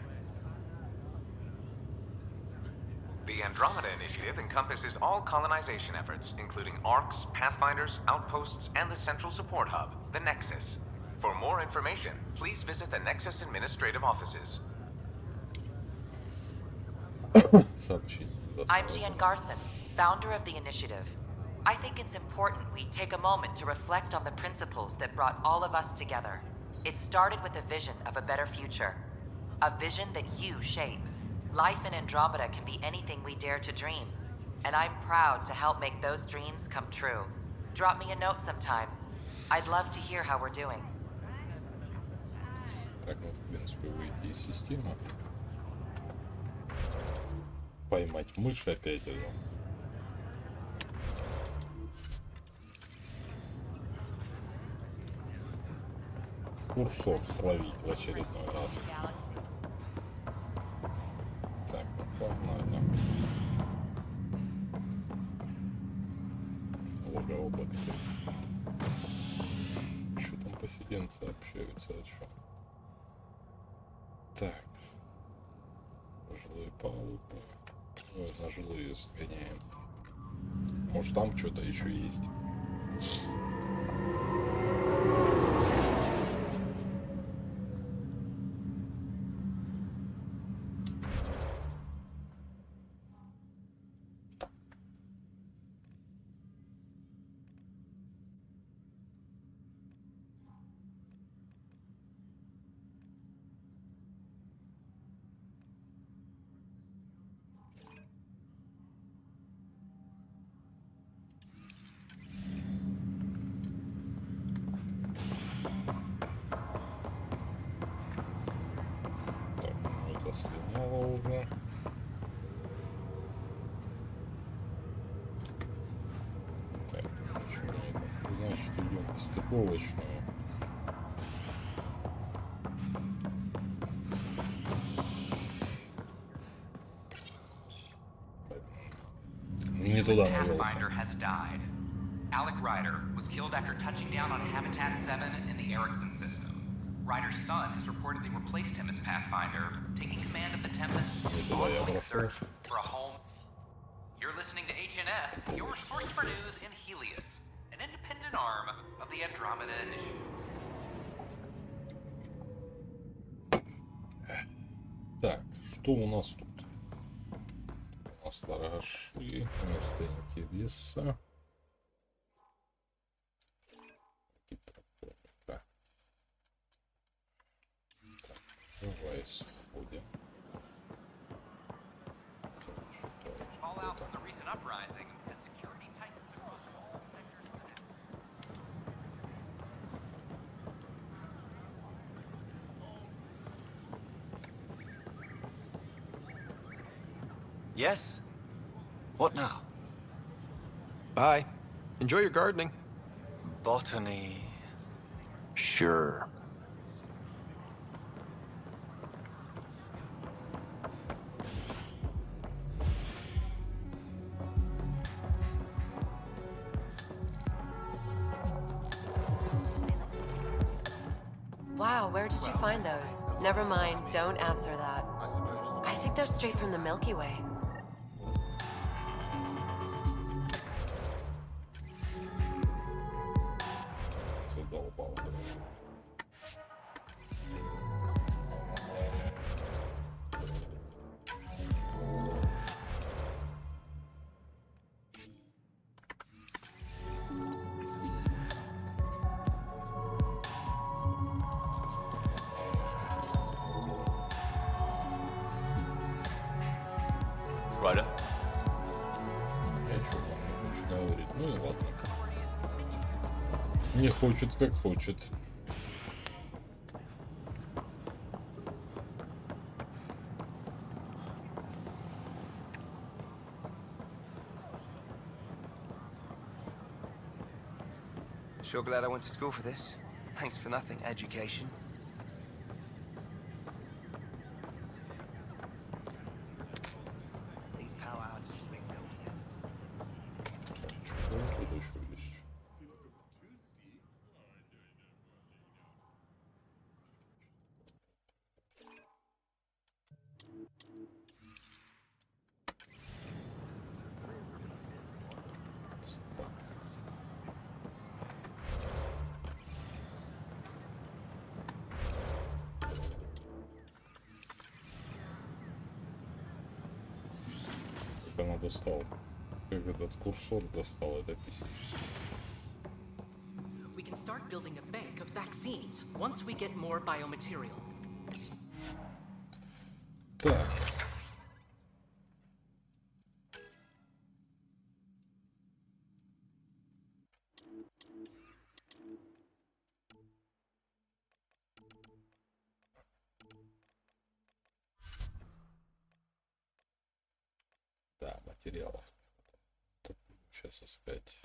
N: The Andromeda Initiative encompasses all colonization efforts, including Arks, Pathfinders, outposts, and the central support hub, the Nexus. For more information, please visit the Nexus administrative offices.
C: I'm Gian Garson, founder of the initiative. I think it's important we take a moment to reflect on the principles that brought all of us together. It started with a vision of a better future. A vision that you shape. Life in Andromeda can be anything we dare to dream. And I'm proud to help make those dreams come true. Drop me a note sometime. I'd love to hear how we're doing.
A: Так, ну, в принципе, выйти из системы. Поймать мышь опять ее. Курсор словить в очередной раз. Так, ну погнали. Логово бактерий. Что там поселенцы общаются, о чем? Так. Жилые палубы. Ой, на жилые сгоняем. Может там что-то еще есть. Слиняла уже. Так, почему это? Значит, идем в стыковочную. Не туда навелся.
I: Pathfinder has died. Alec Ryder was killed after touching down on Habitat 7 in the Erickson system. Ryder's son has reportedly replaced him as Pathfinder, taking command of the Tempest's ongoing search for a home. You're listening to HNS, your source for news in Helios, an independent arm of the Andromeda Initiative.
A: Так, что у нас тут? У нас торгаши, место интереса. Давай сходим.
I: Fallout from the recent uprising has security tightens across all sectors of the network.
L: Yes? What now?
B: Bye. Enjoy your gardening.
L: Botany.
B: Sure.
E: Wow, where did you find those? Never mind, don't answer that. I think they're straight from the Milky Way.
L: Ryder?
A: Я что, не хочет говорить? Ну и ладно. Не хочет, как хочет.
F: Sure glad I went to school for this. Thanks for nothing, education. These power outages make no sense.
A: Она достала. Как этот курсор достал это PC?
D: We can start building a bank of vaccines once we get more biomaterial.
A: Так. Да, материалов. Сейчас искать.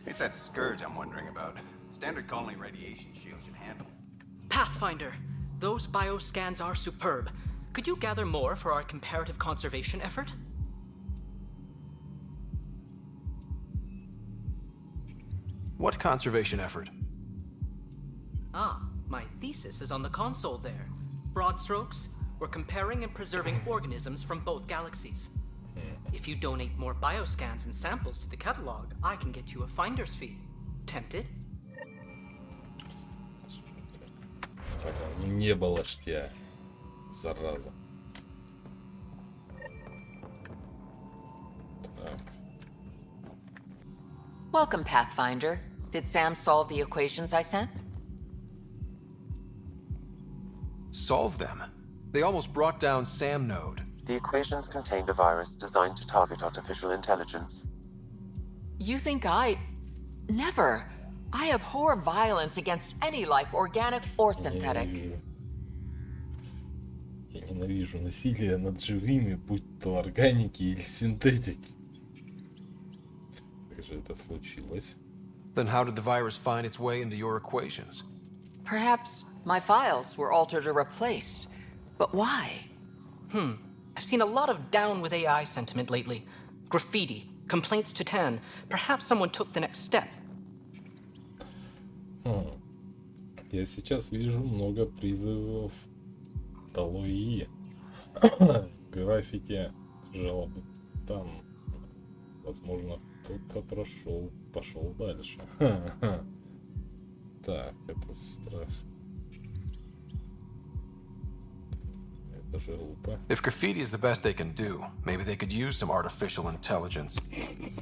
O: It's that scourge I'm wondering about. Standard colony radiation shield should handle.
D: Pathfinder, those bioscans are superb. Could you gather more for our comparative conservation effort?
B: What conservation effort?
D: Ah, my thesis is on the console there. Broad strokes, we're comparing and preserving organisms from both galaxies. If you donate more bioscans and samples to the catalog, I can get you a finder's fee. Tempted?
A: Не было штя, зараза.
C: Welcome, Pathfinder. Did Sam solve the equations I sent?
B: Solve them? They almost brought down Sam Node.
G: The equations contained a virus designed to target artificial intelligence.
C: You think I... Never. I abhor violence against any life, organic or synthetic.
A: Я ненавижу насилие над живыми, будь то органики или синтетики. Как же это случилось?
B: Then how did the virus find its way into your equations?
C: Perhaps my files were altered or replaced. But why?
D: I've seen a lot of down with AI sentiment lately. Graffiti, complaints to 10. Perhaps someone took the next step.
A: Я сейчас вижу много призывов Талои. Граффити, жалобы там. Возможно, кто-то пошел дальше. Так, это страх. Это же глупо.
B: If graffiti is the best they can do, maybe they could use some artificial intelligence.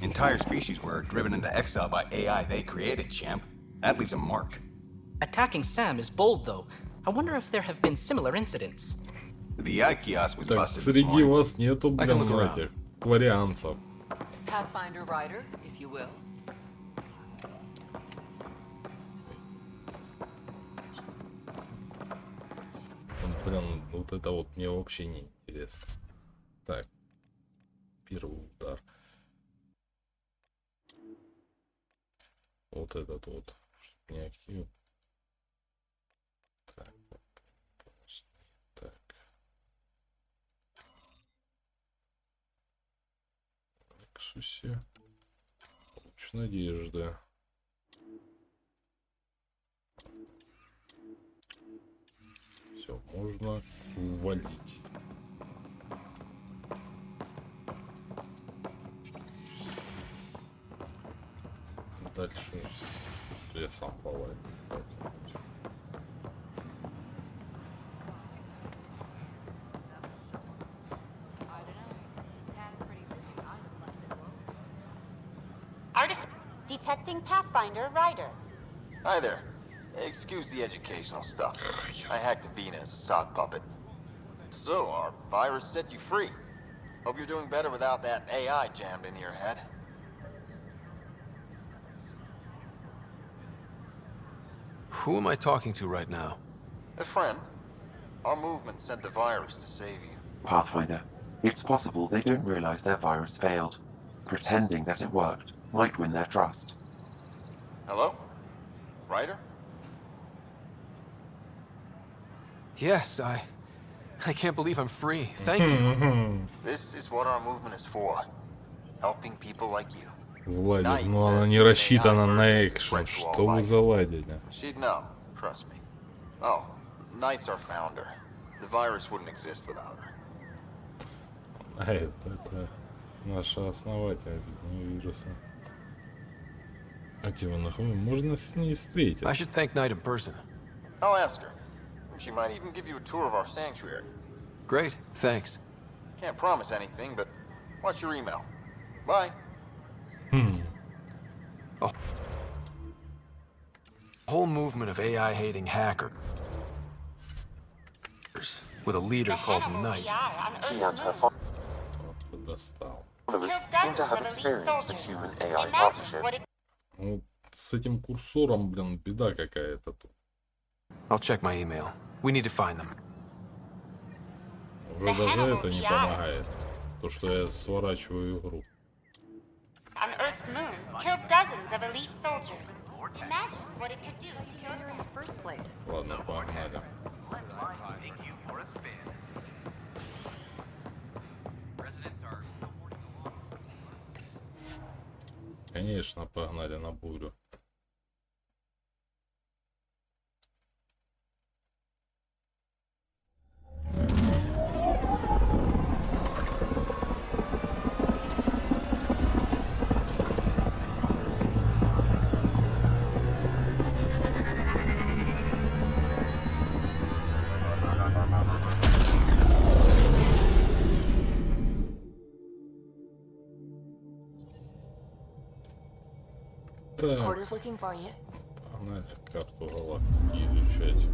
O: Entire species were driven into exile by AI they created, champ. That leaves a mark.
D: Attacking Sam is bold, though. I wonder if there have been similar incidents.
O: The AI kiosk was
A: Так,
O: busted this
A: среди
O: morning.
A: вас нету, блин, этих вариантов.
C: Pathfinder Rider, if you will.
A: Блин, вот это вот мне вообще не интересно. Так, первый удар. Вот этот вот, чтобы не активен. Так, так. Нексусе. Луч надежды. Все, можно увалить. Дальше я сам повалю.
U: Detecting Pathfinder Rider.
V: Hi there. Excuse the educational stuff. I hacked Avena as a sock puppet. So, our virus set you free. Hope you're doing better without that AI jammed into your head.
B: Who am I talking to right now?
V: A friend. Our movement sent the virus to save you.
G: Pathfinder, it's possible they don't realize their virus failed. Pretending that it worked might win their trust.
V: Hello? Ryder?
B: Yes, I can't believe I'm free. Thank you.
V: This is what our movement is for. Helping people like you.
A: Владик, но она не рассчитана на экшен. Что вы заладили?
V: She'd know, trust me. Oh, Knight's our founder. The virus wouldn't exist without her.
A: А это наша основатель вируса. А типа, нахуй, можно с ней встретиться.
B: I should thank Knight in person.
V: I'll ask her. She might even give you a tour of our sanctuary.
B: Great, thanks.
V: Can't promise anything, but what's your email? Bye.
B: A whole movement of AI-hating hackers with a leader called Knight.
G: She and her followers seem to have experience with human-AI partnership.
A: Вот с этим курсором, блин, беда какая-то тут.
B: I'll check my email. We need to find them.
A: Уже даже это не помогает. То, что я сворачиваю игру.
U: On Earth's moon, killed dozens of elite soldiers. Imagine what it could do to your
C: in the first place.
A: Ладно, погнали. Конечно, погнали на бурю.
H: Porter's looking for you.
A: Погнали карту галактики изучать.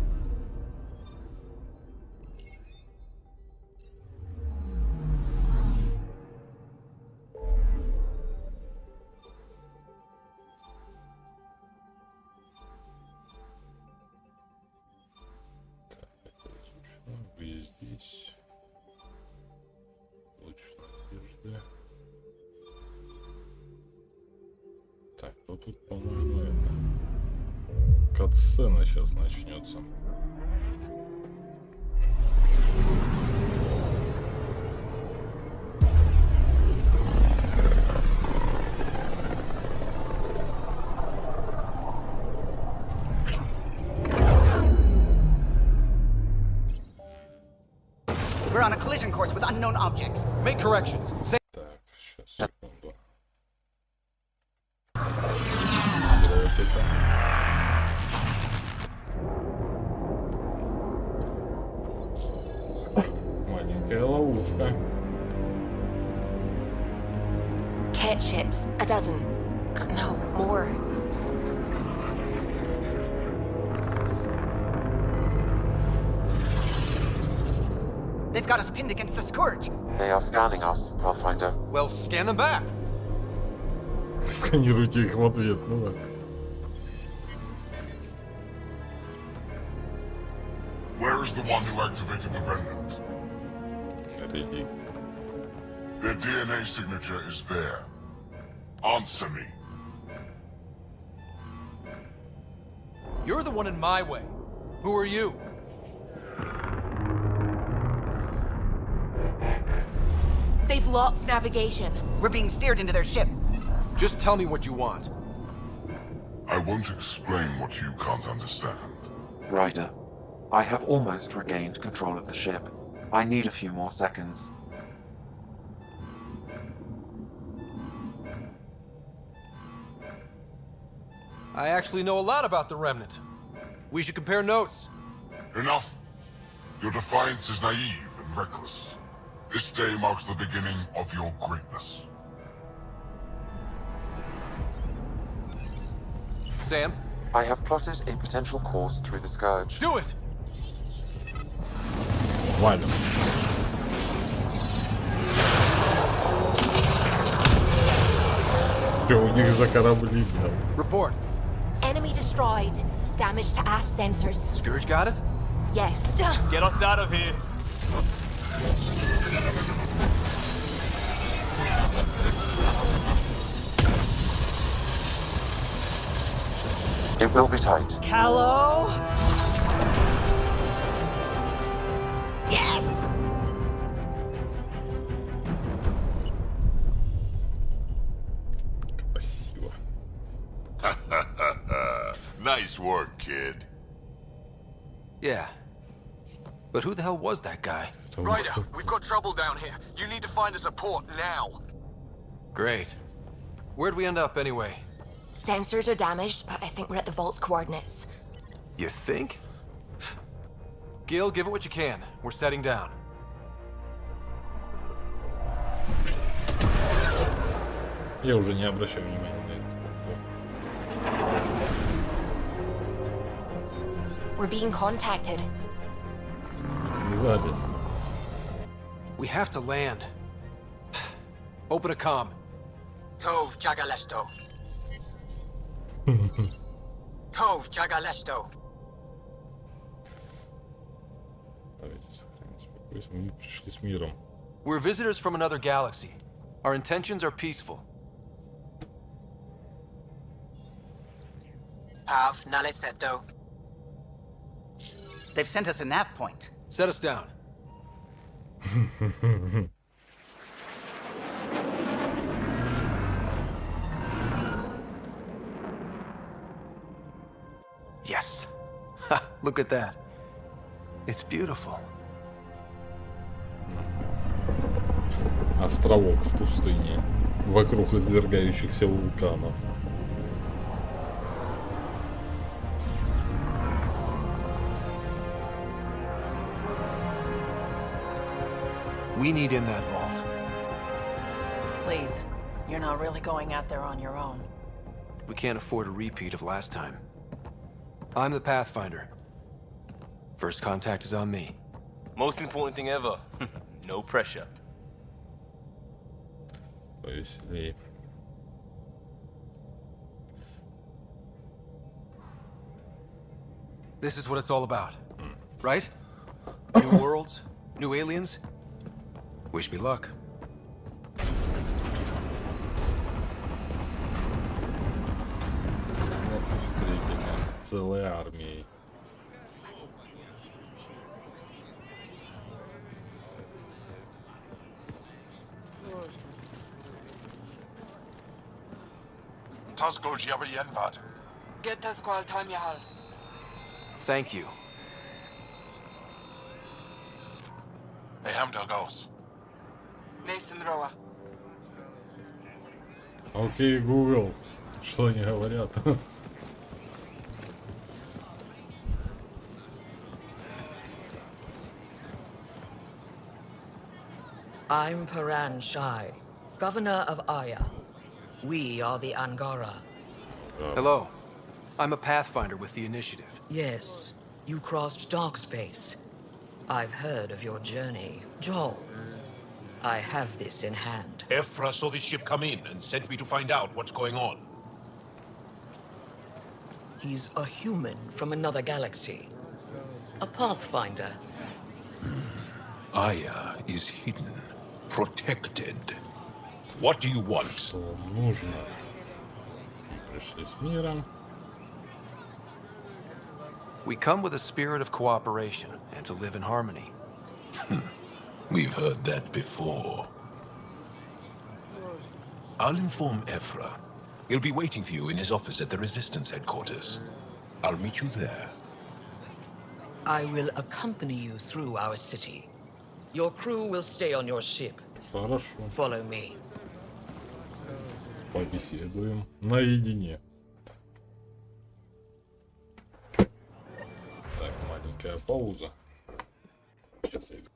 A: Вы здесь. Луч надежды. Так, вот тут, по-моему, это... Катсцена сейчас начнется.
J: We're on a collision course with unknown objects.
B: Make corrections. Say
A: так, сейчас, секунду. Маленькая ловушка.
H: Cat ships, a dozen. No, more.
J: They've got us pinned against the Scourge.
G: They are scanning us, Pathfinder.
B: Well, scan them back.
A: Сканируйте их в ответ, ну да.
K: Where is the one who activated the remnant?
A: Ready.
K: Their DNA signature is there. Answer me.
B: You're the one in my way. Who are you?
H: They've lost navigation.
J: We're being steered into their ship.
B: Just tell me what you want.
K: I won't explain what you can't understand.
G: Ryder, I have almost regained control of the ship. I need a few more seconds.
B: I actually know a lot about the Remnant. We should compare notes.
K: Enough! Your defiance is naive and reckless. This day marks the beginning of your greatness.
B: Sam?
G: I have plotted a potential course through the Scourge.
B: Do it!
A: Ладно. Что у них за корабли, блин?
B: Report.
H: Enemy destroyed. Damage to aft sensors.
B: Scourge got it?
H: Yes.
R: Get us out of here.
G: It will be tight.
J: Callow? Yes!
A: Спасибо.
K: Nice work, kid.
B: Yeah. But who the hell was that guy?
Q: Ryder, we've got trouble down here. You need to find us a port now.
B: Great. Where'd we end up anyway?
H: Sensors are damaged, but I think we're at the vault's coordinates.
B: You think? Gil, give it what you can. We're setting down.
A: Я уже не обращаю внимания на это.
H: We're being contacted.
A: Связались.
B: We have to land. Open a comm.
J: Tov Jagalesto. Tov Jagalesto.
A: Давайте сохранить спокойствие. Мы пришли с миром.
B: We're visitors from another galaxy. Our intentions are peaceful.
J: Av Naleseto. They've sent us a nav point.
B: Set us down. Yes. Ha, look at that. It's beautiful.
A: Островок в пустыне, вокруг извергающихся вулканов.
B: We need in that vault.
R: Please, you're not really going out there on your own.
B: We can't afford a repeat of last time. I'm the Pathfinder. First contact is on me.
S: Most important thing ever. No pressure.
A: Повеселее.
B: This is what it's all about, right? New worlds, new aliens. Wish me luck.
A: Нас встретили целой армией.
B: Thank you.
A: Окей, Google. Что они говорят?
T: I'm Paran Shai, Governor of Aya. We are the Angara.
B: Hello. I'm a Pathfinder with the Initiative.
T: Yes, you crossed dark space. I've heard of your journey. Joel, I have this in hand.
X: Ephra saw this ship come in and sent me to find out what's going on.
T: He's a human from another galaxy. A Pathfinder.
X: Aya is hidden, protected. What do you want?
A: Что нужно? Пришли с миром.
B: We come with a spirit of cooperation and to live in harmony.
X: We've heard that before. I'll inform Ephra. He'll be waiting for you in his office at the Resistance headquarters. I'll meet you there.
T: I will accompany you through our city. Your crew will stay on your ship.
A: Хорошо.
T: Follow me.
A: Побеседуем наедине. Так, маленькая пауза. Сейчас я иду.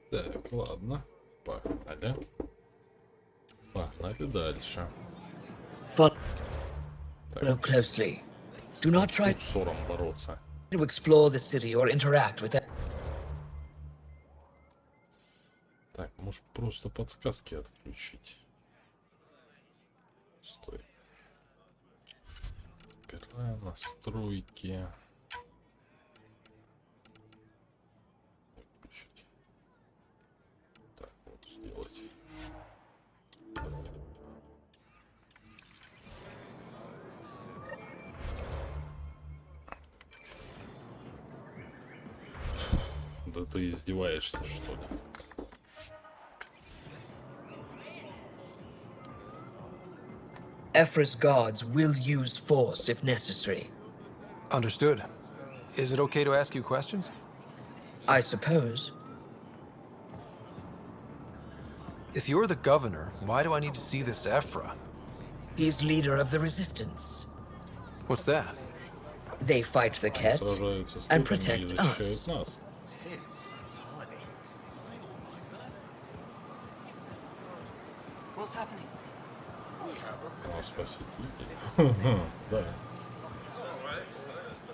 A: Так, ладно. Погнали. Погнали дальше.
T: Follow closely. Do not try
A: бороться.
T: to explore the city or interact with it.
A: Так, может просто подсказки отключить. Стой. Игра, настройки. Включить. Так, вот сделать. Да ты издеваешься, что ли?
T: Ephra's guards will use force if necessary.
B: Understood. Is it okay to ask you questions?
T: I suppose.
B: If you're the governor, why do I need to see this Ephra?
T: He's leader of the resistance.
B: What's that?
T: They fight the Ket and protect us.
R: What's happening?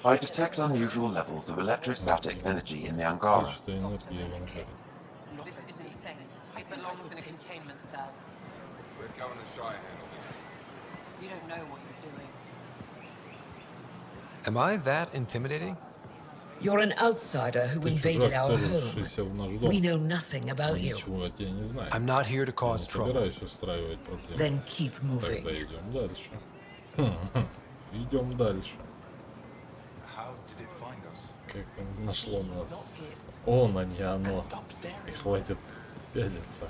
G: I detect unusual levels of electrostatic energy in the Angara.
C: This is insane. It belongs in a containment cell.
K: Let Governor Shire handle this.
C: You don't know what you're doing.
B: Am I that intimidating?
T: You're an outsider who invaded our home. We know nothing about you.
B: I'm not here to cause trouble.
T: Then keep moving.
A: Идем дальше.
K: How did it find us?
A: Как нашло нас? Он, а не оно. И хватит пялиться.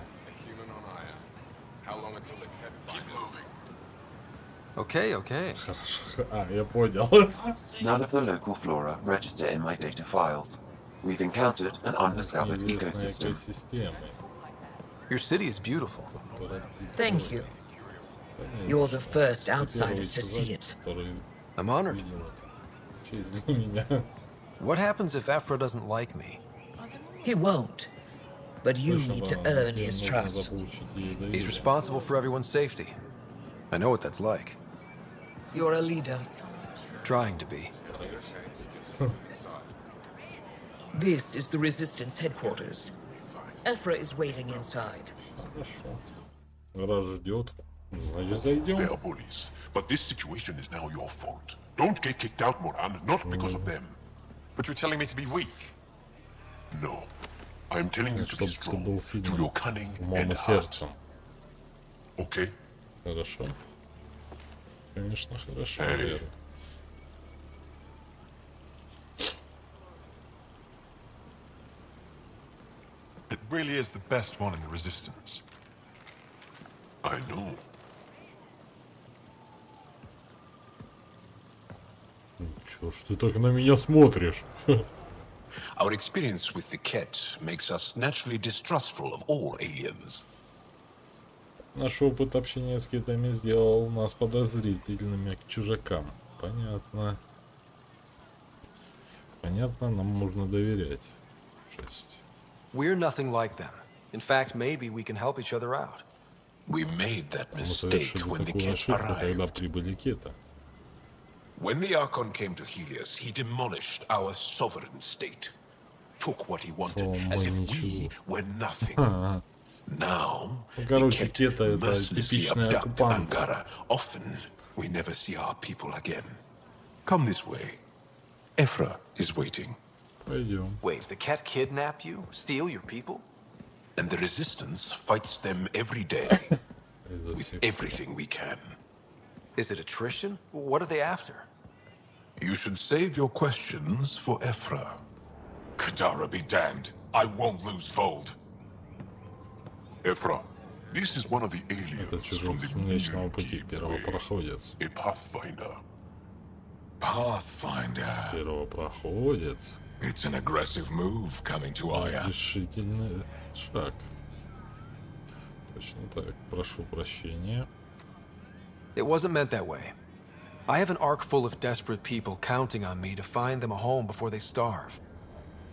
K: How long until the cat finds moving?
B: Okay, okay.
A: Хорошо. А, я понял.
G: None of the local flora register in my data files. We've encountered an undiscovered ecosystem.
B: Your city is beautiful.
T: Thank you. You're the first outsider to see it.
B: I'm honored. What happens if Ephra doesn't like me?
T: He won't. But you need to earn his trust.
B: He's responsible for everyone's safety. I know what that's like.
T: You're a leader.
B: Trying to be.
T: This is the Resistance headquarters. Ephra is waiting inside.
A: Раз ждет, значит зайдем.
K: They are bullies, but this situation is now your fault. Don't get kicked out, Moran, not because of them.
O: But you're telling me to be weak?
K: No. I'm telling you to be strong, through your cunning and heart. Okay?
A: Хорошо. Конечно, хорошо.
K: Hey.
O: It really is the best one in the Resistance.
K: I know.
A: Чё ж ты так на меня смотришь?
X: Our experience with the Ket makes us naturally distrustful of all aliens.
A: Наш опыт общения с китами сделал нас подозрительными к чужакам. Понятно. Понятно, нам можно доверять. 6.
B: We're nothing like them. In fact, maybe we can help each other out.
X: We made that
A: Мы
X: mistake
A: совершили
X: when the
A: такую
X: Ket
A: ошибку, когда
X: arrived.
A: прибыли кета.
X: When the Archon came to Helios, he demolished our sovereign state. Took what he wanted, as if we were nothing. Now, the Ket mercilessly abduct Angara. Often, we never see our people again. Come this way. Ephra is waiting.
A: Пойдем.
B: Wait, the Ket kidnap you? Steal your people?
X: And the Resistance fights them every day. With everything we can.
B: Is it attrition? What are they after?
X: You should save your questions for Ephra.
K: Kadara be damned. I won't lose fold. Ephra, this is one of the aliens from the
A: Млечного пути, первопроходец.
K: A Pathfinder.
X: Pathfinder.
A: Первопроходец.
X: It's an aggressive move coming to Aya.
A: Решительный шаг. Точно так. Прошу прощения.
B: It wasn't meant that way. I have an ark full of desperate people counting on me to find them a home before they starve.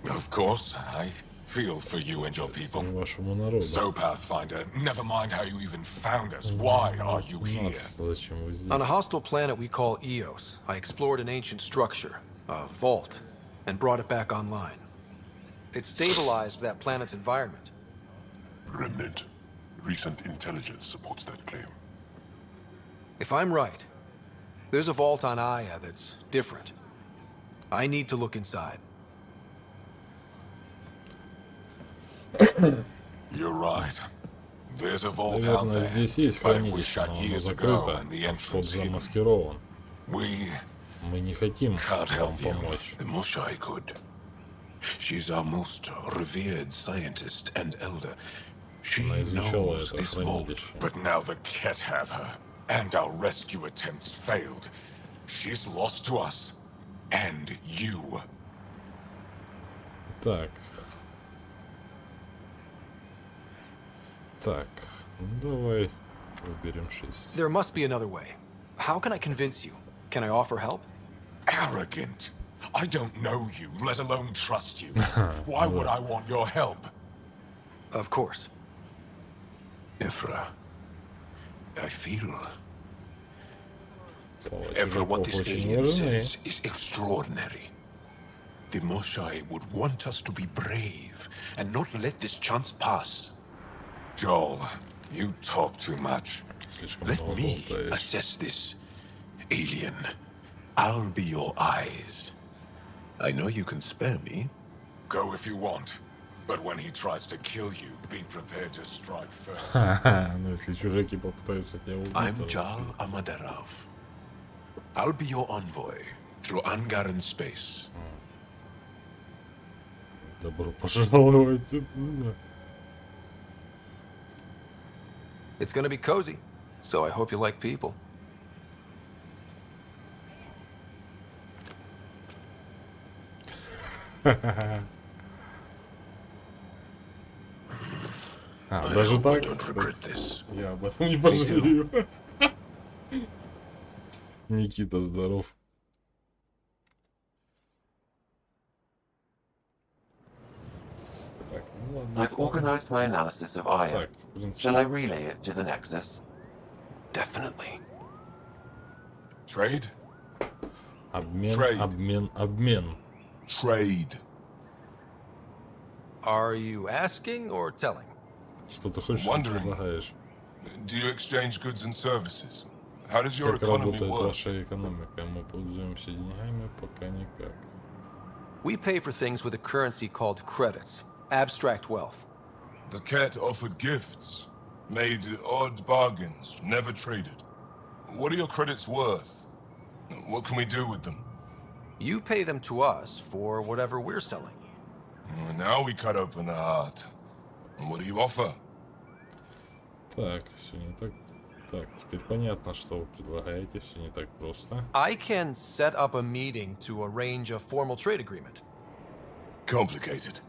X: Of course, I
K: feel for you and your people.
A: Вашему народу.
K: So, Pathfinder, never mind how you even found us. Why are you here?
A: Зачем вы здесь?
B: On a hostile planet we call Eos, I explored an ancient structure, a vault, and brought it back online. It stabilized that planet's environment.
K: Remnant. Recent intelligence supports that claim.
B: If I'm right, there's a vault on Aya that's different. I need to look inside.
K: You're right. There's a vault out
A: Наверное,
K: there,
A: здесь есть
K: but it was
A: хранилище,
K: shut
A: но оно
K: years ago
A: закрыто.
K: and the
A: Вход
K: entrance hidden.
A: замаскирован.
K: We
A: Мы не хотим
K: can't
A: вам
K: help you.
A: помочь.
X: The Moshai could. She's our most revered scientist and elder. She
A: Она изучала
X: knows
A: это
X: this vault.
A: хранилище.
K: But now the Ket have her, and our rescue attempts failed. She's lost to us, and you.
A: Так. Так. Ну, давай выберем 6.
B: There must be another way. How can I convince you? Can I offer help?
K: Arrogant. I don't know you, let alone trust you. Why would I want your help?
B: Of course.
X: Ephra, I feel.
A: Слава
X: Ephra, what this
A: очень
X: alien
A: важны.
X: says is extraordinary. The Moshai would want us to be brave and not let this chance pass.
K: Joel, you talk too much.
X: Let me assess this, alien. I'll be your eyes. I know you can spare me.
K: Go if you want. But when he tries to kill you, be prepared to strike first.
A: Ну, если чужаки попытаются тебя убить,
X: I'm
A: то...
X: Jal Amadarov. I'll be your envoy through Angaran space.
A: Добро пожаловать.
B: It's gonna be cozy, so I hope you like people.
A: Даже так? Я об этом не пожалею. Никита, здоров. Так, ну ладно.
G: I've organized my analysis of Aya.
A: Так, в принципе...
G: Shall I relay it to the Nexus?
B: Definitely.
K: Trade?
A: Обмен,
K: Trade.
A: обмен.
K: Trade.
B: Are you asking or telling?
A: Что ты хочешь,
K: Wondering.
A: предлагаешь?
K: Do you exchange goods and services? How does your
A: Как
K: economy
A: работает
K: work?
A: ваша экономика? Мы пользуемся деньгами, пока никак.
B: We pay for things with a currency called credits. Abstract wealth.
K: The Ket offered gifts, made odd bargains, never traded. What are your credits worth? What can we do with them?
B: You pay them to us for whatever we're selling.
K: Now we cut open the heart. What do you offer?
A: Так, все не так. Так, теперь понятно, что вы предлагаете, все не так просто.
B: I can set up a meeting to arrange a formal trade agreement.
K: Complicated.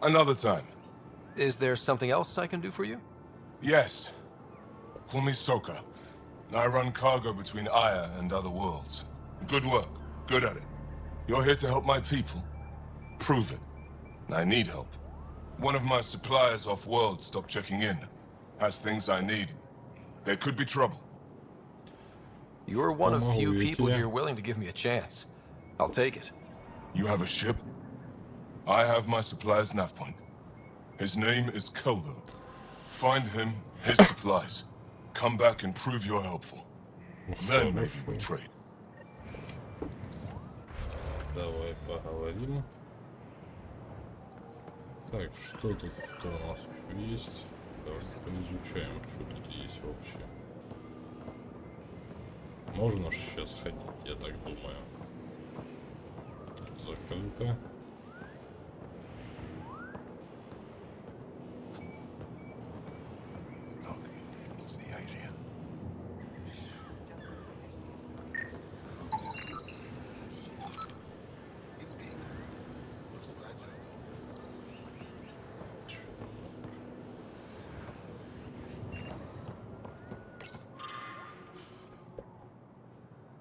K: Another time.
B: Is there something else I can do for you?
K: Yes. Call me Soka. I run cargo between Aya and other worlds. Good work. Good at it. You're here to help my people. Prove it. I need help. One of my suppliers off-world stopped checking in. Has things I need. There could be trouble.
B: You're one of few people here willing to give me a chance. I'll take it.
K: You have a ship? I have my supplier's nav point. His name is Koldo. Find him, his supplies. Come back and prove you're helpful. Then maybe we trade.
A: Давай поговорим. Так, что тут у нас еще есть? Давайте поизучаем, что тут есть вообще. Можно же сейчас ходить, я так думаю. Тут закрыто.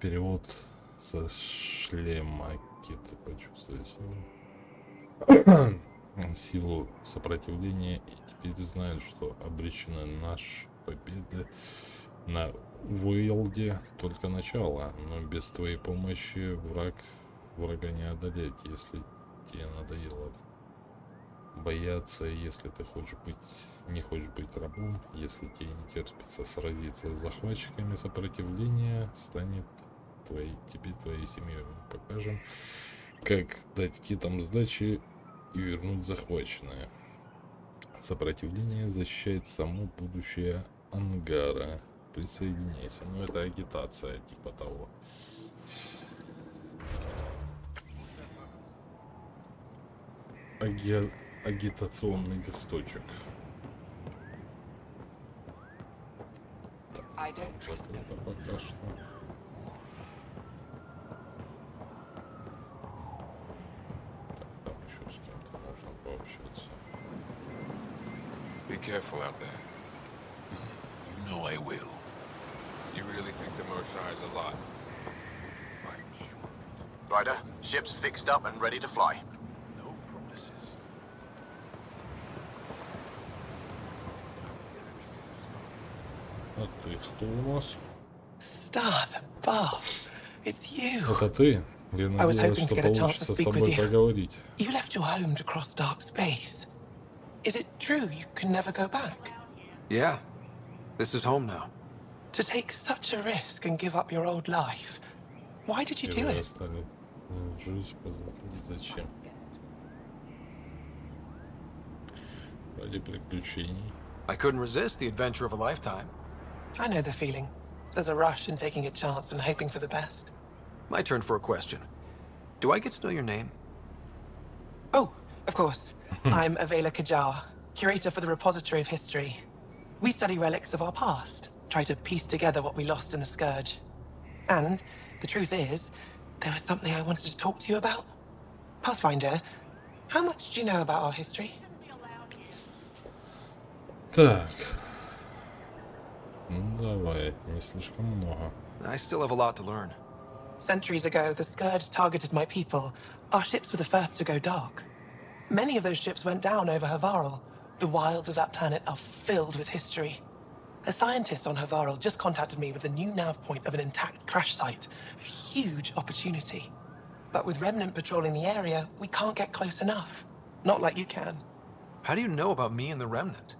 A: Перевод со шлема Киты, почувствовать его. силу сопротивления и теперь знают, что обречены. Наш победы на Уэйлде только начало, но без твоей помощи врага не одолеть. Если тебе надоело бояться, если ты не хочешь быть рабом, если тебе не терпится сразиться с захватчиками, сопротивление станет твоей семьей. Мы покажем, как дать китам сдачи и вернуть захваченное. Сопротивление защищает само будущее ангара. Присоединяйся. Ну, это агитация, типа того. Агитационный листочек. Это пока что. Так, там еще с кем-то можно пообщаться.
X: Be careful out there. You know I will. You really think the Moshaw is alive? I'm sure.
V: Ryder, ship's fixed up and ready to fly.
X: No promises.
A: А ты кто у нас?
M: Stars above. It's you.
A: Это ты? Я
M: I was
A: надеялась,
M: hoping
A: что
M: to get a chance to
A: получится с
M: speak with
A: тобой
M: you.
A: поговорить.
M: You left your home to cross dark space. Is it true you can never go back?
B: Yeah. This is home now.
M: To take such a risk and give up your old life. Why did you do it?
A: Зачем? Ради приключений.
B: I couldn't resist the adventure of a lifetime.
M: I know the feeling. There's a rush in taking a chance and hoping for the best.
B: My turn for a question. Do I get to know your name?
M: Oh, of course. I'm Avela Kajar, curator for the Repository of History. We study relics of our past, try to piece together what we lost in the Scourge. And the truth is, there was something I wanted to talk to you about. Pathfinder, how much do you know about our history?
A: Так. Ну давай, не слишком много.
B: I still have a lot to learn.
M: Centuries ago, the Scourge targeted my people. Our ships were the first to go dark. Many of those ships went down over Havarl. The wilds of that planet are filled with history. A scientist on Havarl just contacted me with the new nav point of an intact crash site. A huge opportunity. But with Remnant patrolling the area, we can't get close enough. Not like you can.
B: How do you know about me and the Remnant?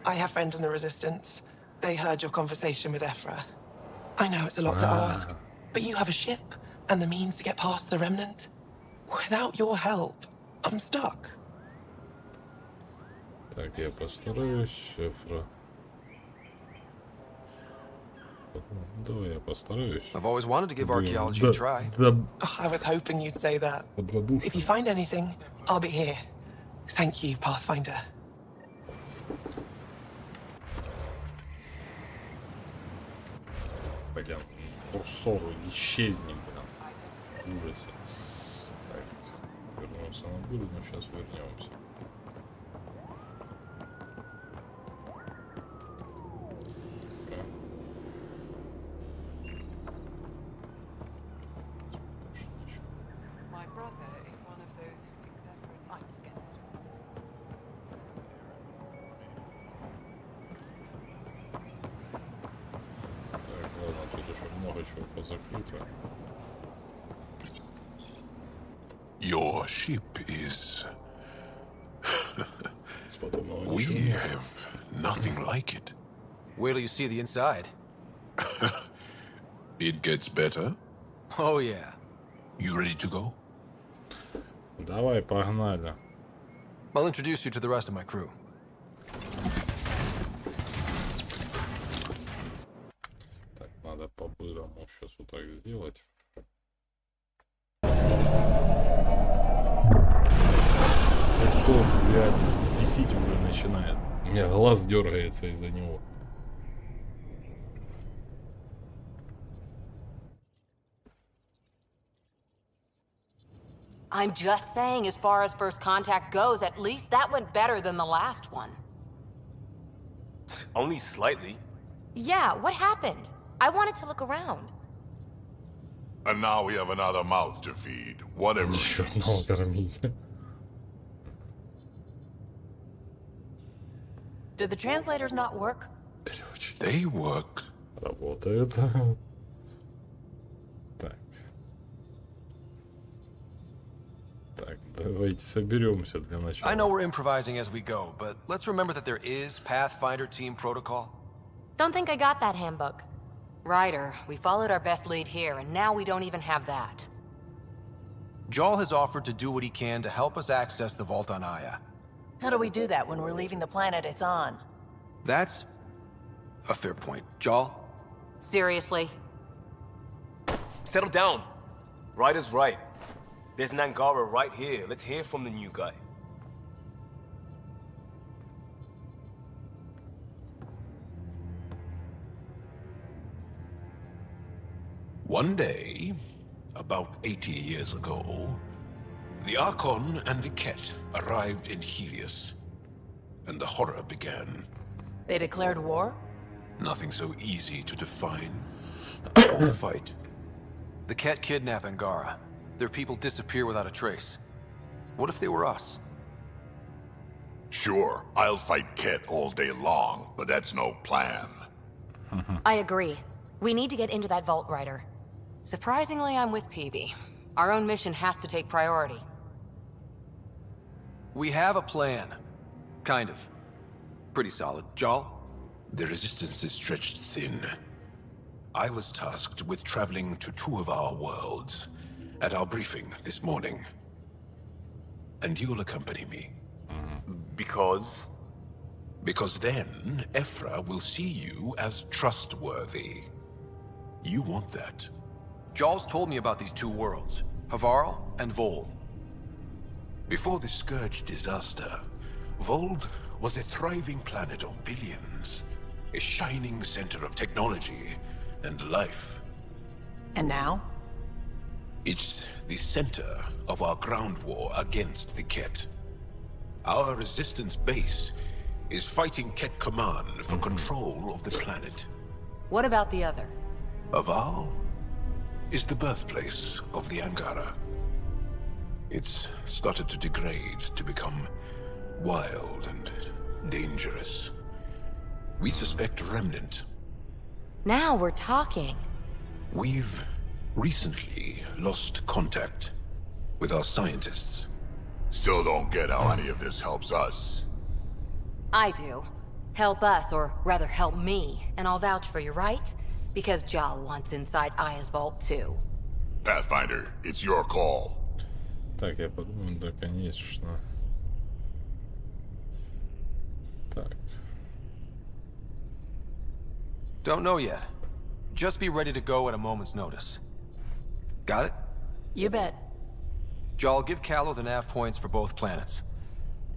M: I have friends in the Resistance. They heard your conversation with Ephra. I know it's a lot to ask, but you have a ship and the means to get past the Remnant. Without your help, I'm stuck.
A: Так, я постараюсь, Эфра. Давай я постараюсь.
B: I've always wanted to give archaeology a try.
M: I was hoping you'd say that. If you find anything, I'll be here. Thank you, Pathfinder.
A: Блин, курсору исчезни, блин. В ужасе. Так, вернемся на город, но сейчас вернемся.
X: Your ship is... We have nothing like it.
B: Wait till you see the inside.
X: It gets better.
B: Oh yeah.
X: You ready to go?
A: Давай, погнали.
B: I'll introduce you to the rest of my crew.
A: Так, надо по-бырому сейчас вот так сделать. Все, я бесить уже начинает. У меня глаз дергается из-за него.
E: I'm just saying, as far as first contact goes, at least that went better than the last one.
S: Only slightly.
H: Yeah, what happened? I wanted to look around.
X: And now we have another mouth to feed. Whatever.
A: Еще одного кормить.
R: Do the translators not work?
X: They work.
A: Работает. Так. Так, давайте соберемся для начала.
B: I know we're improvising as we go, but let's remember that there is Pathfinder team protocol.
E: Don't think I got that handbook. Ryder, we followed our best lead here, and now we don't even have that.
B: Jarl has offered to do what he can to help us access the vault on Aya.
R: How do we do that when we're leaving the planet it's on?
B: That's a fair point. Jarl?
E: Seriously?
S: Settle down. Ryder's right. There's an Angara right here. Let's hear from the new guy.
X: One day, about 80 years ago, the Archon and the Ket arrived in Helios, and the horror began.
R: They declared war?
X: Nothing so easy to define or fight.
B: The Ket kidnap Angara. Their people disappear without a trace. What if they were us?
I: Sure, I'll fight Ket all day long, but that's no plan.
E: I agree. We need to get into that vault, Ryder. Surprisingly, I'm with PB. Our own mission has to take priority.
B: We have a plan. Kind of. Pretty solid. Jarl?
X: The resistance is stretched thin. I was tasked with traveling to two of our worlds at our briefing this morning. And you'll accompany me.
S: Because?
X: Because then, Ephra will see you as trustworthy. You want that.
B: Jarl's told me about these two worlds, Havarl and Vold.
X: Before the Scourge disaster, Vold was a thriving planet of billions. A shining center of technology and life.
R: And now?
X: It's the center of our ground war against the Ket. Our resistance base is fighting Ket Command for control of the planet.
E: What about the other?
X: Havarl is the birthplace of the Angara. It's started to degrade, to become wild and dangerous. We suspect Remnant.
E: Now we're talking.
X: We've recently lost contact with our scientists.
I: Still don't get how any of this helps us.
E: I do. Help us, or rather help me, and I'll vouch for you, right? Because Jarl wants inside Aya's vault too.
I: Pathfinder, it's your call.
A: Так, я подумаю, да, конечно. Так.
B: Don't know yet. Just be ready to go at a moment's notice. Got it?
R: You bet.
B: Jarl, give Callow the nav points for both planets.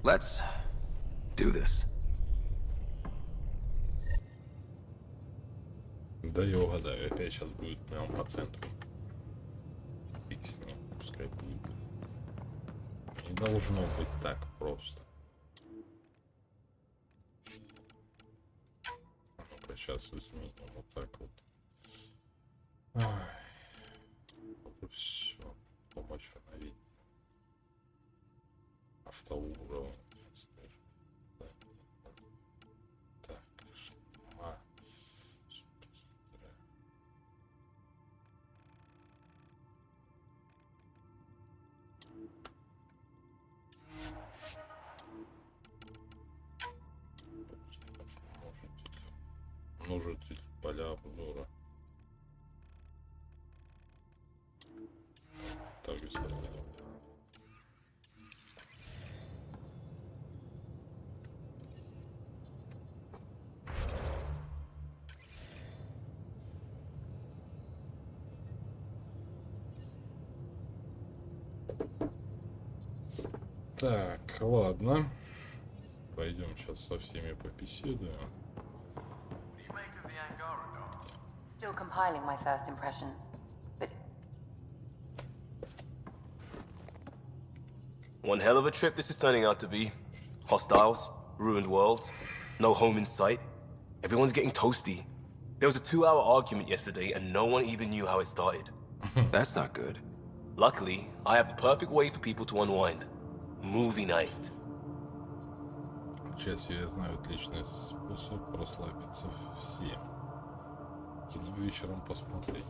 B: Let's do this.
A: Да я угадаю, опять сейчас будет прям по центру. Фиг с ним, пускай будет. Не должно быть так просто. Ну-ка, сейчас изменим вот так вот. Вот все. Помочь обновить. Автоуровень. Так, шма. Множитель поля обзора. Так, так, ладно. Пойдем сейчас со всеми побеседуем.
C: Still compiling my first impressions, but
S: One hell of a trip this is turning out to be. Hostiles, ruined worlds, no home in sight. Everyone's getting toasty. There was a 2-hour argument yesterday and no one even knew how it started.
B: That's not good.
S: Luckily, I have the perfect way for people to unwind. Movie night.
A: К счастью, я знаю отличный способ расслабиться всем. Кино вечером посмотреть.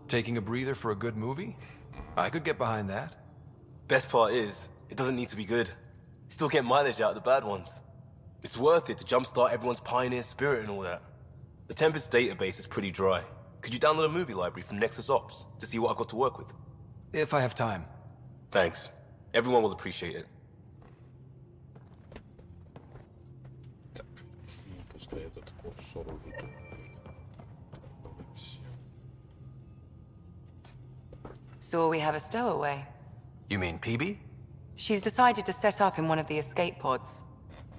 B: Taking a breather for a good movie? I could get behind that.
S: Best part is, it doesn't need to be good. Still get mileage out of the bad ones. It's worth it to jumpstart everyone's pioneer spirit and all that. The Tempest database is pretty dry. Could you download a movie library from Nexus Ops to see what I've got to work with?
B: If I have time.
S: Thanks. Everyone will appreciate it.
A: Пускай этот курсор уже.
C: So we have a stowaway.
B: You mean PB?
C: She's decided to set up in one of the escape pods.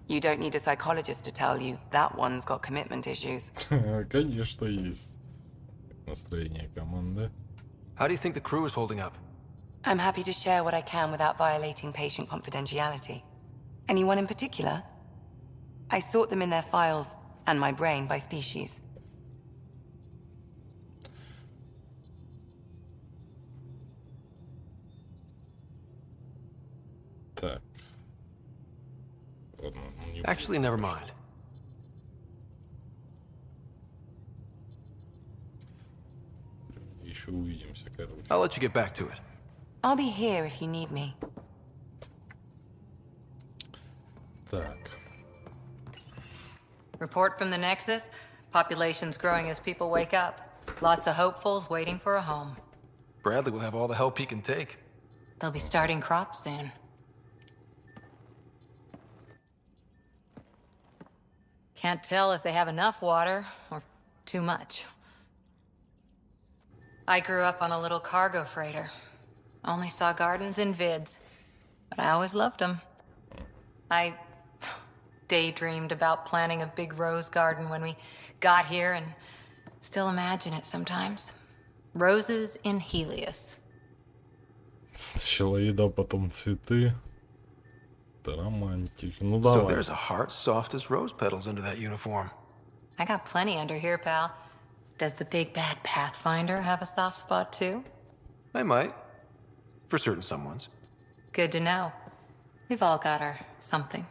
C: You don't need a psychologist to tell you that one's got commitment issues.
A: Конечно, есть. Настроение команды.
B: How do you think the crew is holding up?
C: I'm happy to share what I can without violating patient confidentiality. Anyone in particular? I sort them in their files and my brain by species.
A: Так. Ладно, не
B: Actually, never mind.
A: Еще увидимся, короче.
B: I'll let you get back to it.
C: I'll be here if you need me.
A: Так.
L: Report from the Nexus. Population's growing as people wake up. Lots of hopefuls waiting for a home.
B: Bradley will have all the help he can take.
L: They'll be starting crops soon. Can't tell if they have enough water or too much. I grew up on a little cargo freighter. Only saw gardens in vids, but I always loved them. I daydreamed about planting a big rose garden when we got here and still imagine it sometimes. Roses in Helios.
A: Сначала еда, потом цветы. Это романтик. Ну
B: So
A: давай.
B: there's a heart soft as rose petals under that uniform.
L: I got plenty under here, pal. Does the big bad Pathfinder have a soft spot too?
B: I might. For certain someones.
L: Good to know. We've all got our something.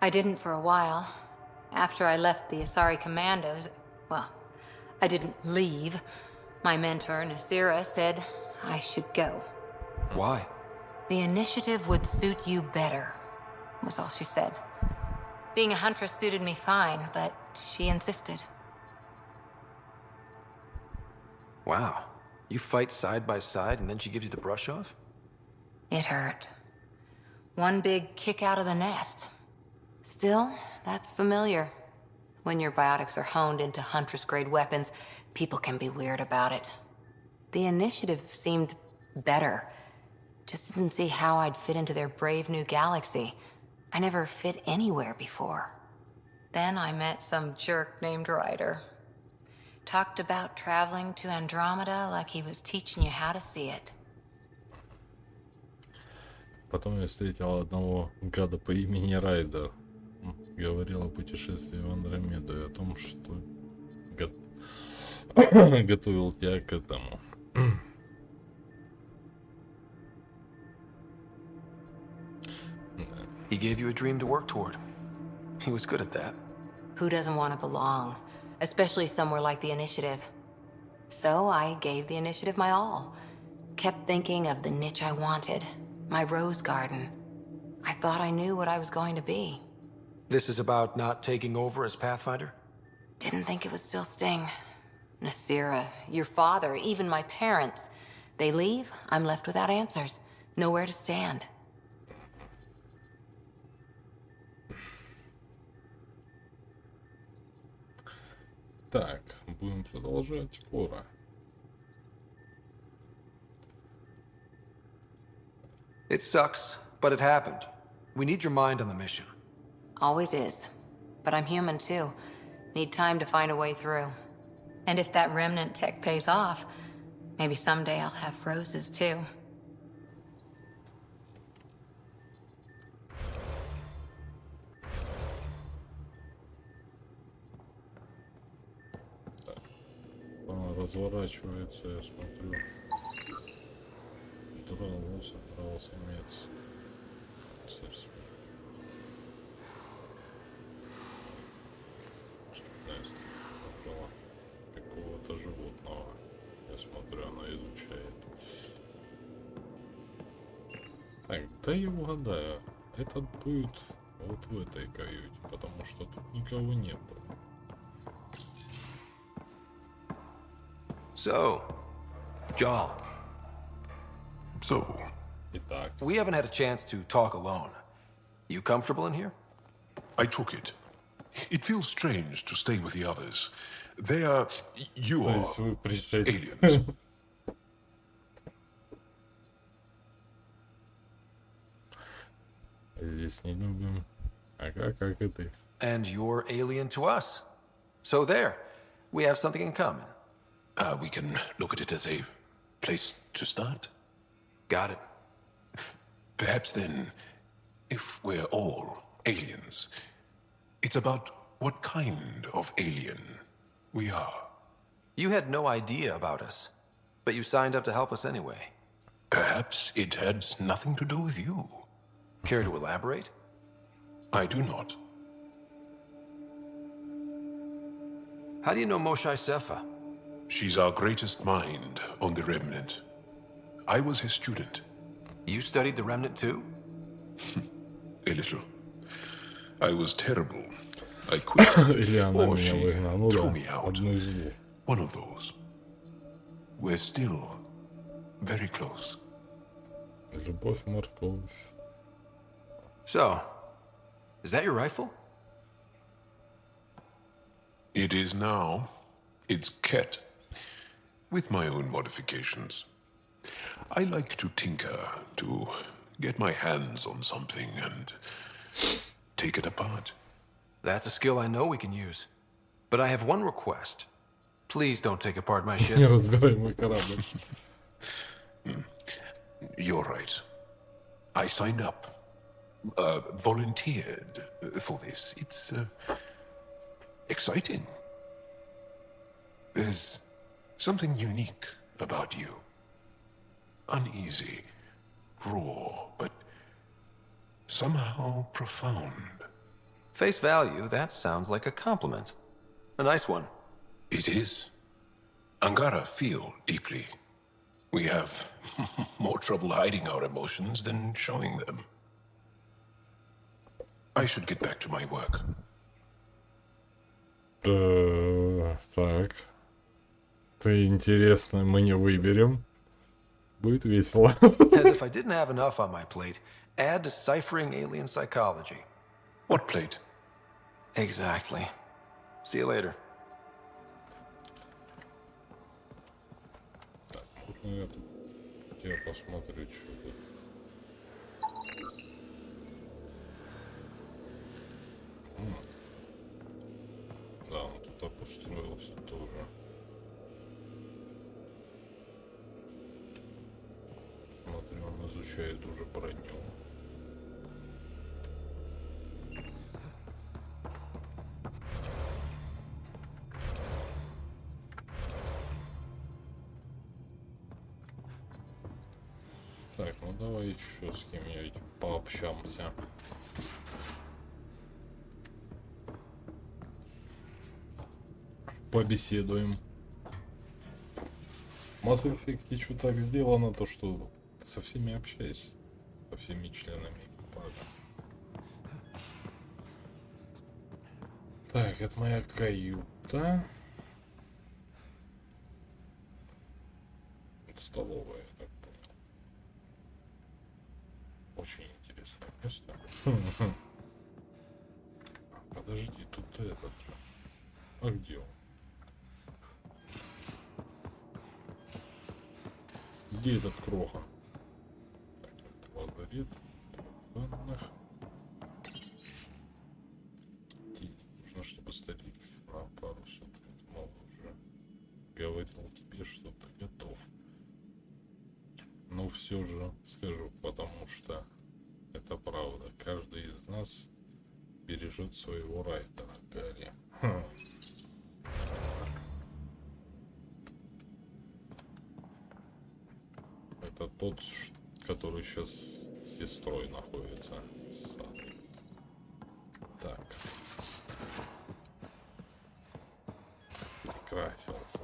L: I didn't for a while. After I left the Asari Commandos, well, I didn't leave. My mentor, Nasira, said I should go.
B: Why?
L: The initiative would suit you better, was all she said. Being a huntress suited me fine, but she insisted.
B: Wow. You fight side by side and then she gives you the brush off?
L: It hurt. One big kick out of the nest. Still, that's familiar. When your biotics are honed into Huntress-grade weapons, people can be weird about it. The initiative seemed better. Just didn't see how I'd fit into their brave new galaxy. I never fit anywhere before. Then I met some jerk named Ryder. Talked about traveling to Andromeda like he was teaching you how to see it.
A: Потом я встретил одного гада по имени Райдер. Говорил о путешествии в Андромеду и о том, что готовил тебя к этому.
B: He gave you a dream to work toward. He was good at that.
L: Who doesn't want to belong? Especially somewhere like the Initiative. So I gave the Initiative my all. Kept thinking of the niche I wanted. My rose garden. I thought I knew what I was going to be.
B: This is about not taking over as Pathfinder?
L: Didn't think it would still sting. Nasira, your father, even my parents. They leave, I'm left without answers. Nowhere to stand.
A: Так, будем продолжать скоро.
B: It sucks, but it happened. We need your mind on the mission.
L: Always is. But I'm human too. Need time to find a way through. And if that remnant tech pays off, maybe someday I'll have roses too.
A: Разворачивается, я смотрю. Здорово, собрал самец. Около какого-то животного. Я смотрю, она изучает. Так, да я угадаю. Этот будет вот в этой каюте, потому что тут никого не было.
B: So, Jal.
K: So,
A: Итак.
B: We haven't had a chance to talk alone. You comfortable in here?
X: I took it. It feels strange to stay with the others. They are your aliens.
A: Здесь не любим. Ага, как и ты.
B: And you're alien to us. So there, we have something in common.
X: We can look at it as a place to start.
B: Got it.
X: Perhaps then, if we're all aliens, it's about what kind of alien we are.
B: You had no idea about us, but you signed up to help us anyway.
X: Perhaps it had nothing to do with you.
B: Care to elaborate?
X: I do not.
B: How do you know Moshe Sefa?
X: She's our greatest mind on the Remnant. I was his student.
B: You studied the Remnant too?
X: A little. I was terrible. I quit. Or she threw me out. One of those. We're still very close.
A: Любовь, морковь.
B: So, is that your rifle?
X: It is now. It's Ket. With my own modifications. I like to tinker, to get my hands on something and take it apart.
B: That's a skill I know we can use. But I have one request. Please don't take apart my ship.
A: Неразбираемый корабль.
X: You're right. I signed up. Volunteered for this. It's exciting. There's something unique about you. Uneasy, raw, but somehow profound.
B: Face value, that sounds like a compliment. A nice one.
X: It is. Angara feel deeply. We have more trouble hiding our emotions than showing them. I should get back to my work.
A: Так. Ты интересно, мы не выберем. Будет весело.
B: As if I didn't have enough on my plate, add deciphering alien psychology.
X: What plate?
B: Exactly. See you later.
A: Так, я посмотрю, что тут. Да, он тут обустроился тоже. Смотрю, он изучает уже броню. Так, ну давай еще с кем-нибудь пообщаемся. Побеседуем. В Mass Effect что так сделано, то что со всеми общаюсь, со всеми членами экипажа. Так, это моя каюта. Столовая, я так понял. Очень интересное место. Подожди, тут этот же. А где он? Где этот кроха? Так, это лазарет данных. Нужно, чтобы старик на пару суток мол уже говорил тебе, что ты готов. Но все же скажу, потому что это правда. Каждый из нас бережет своего райдера, Гарри. Это тот, который сейчас с сестрой находится. Так. Красился.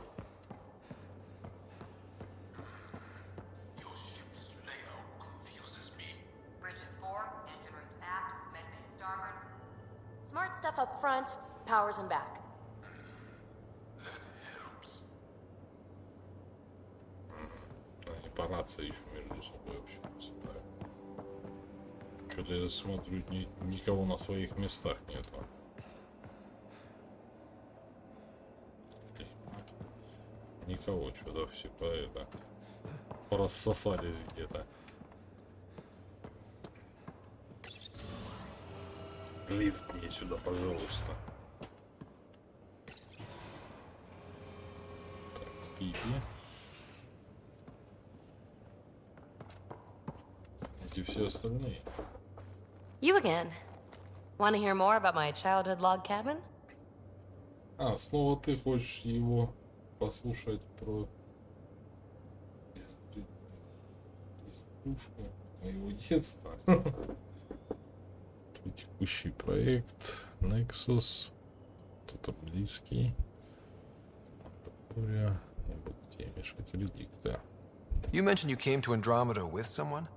F: Smart stuff up front, powers and back.
A: Они по рации еще между собой общаются. Что-то я смотрю, никого на своих местах нету. Никого, что-то все по это порассосались где-то. Лифт мне сюда, пожалуйста. Так, Пипи. Эти все остальные.
F: You again. Want to hear more about my childhood log cabin?
A: А, снова ты хочешь его послушать про избушку моего детства. Текущий проект Nexus, кто-то близкий, реликты.
B: You mentioned you came to Andromeda with someone?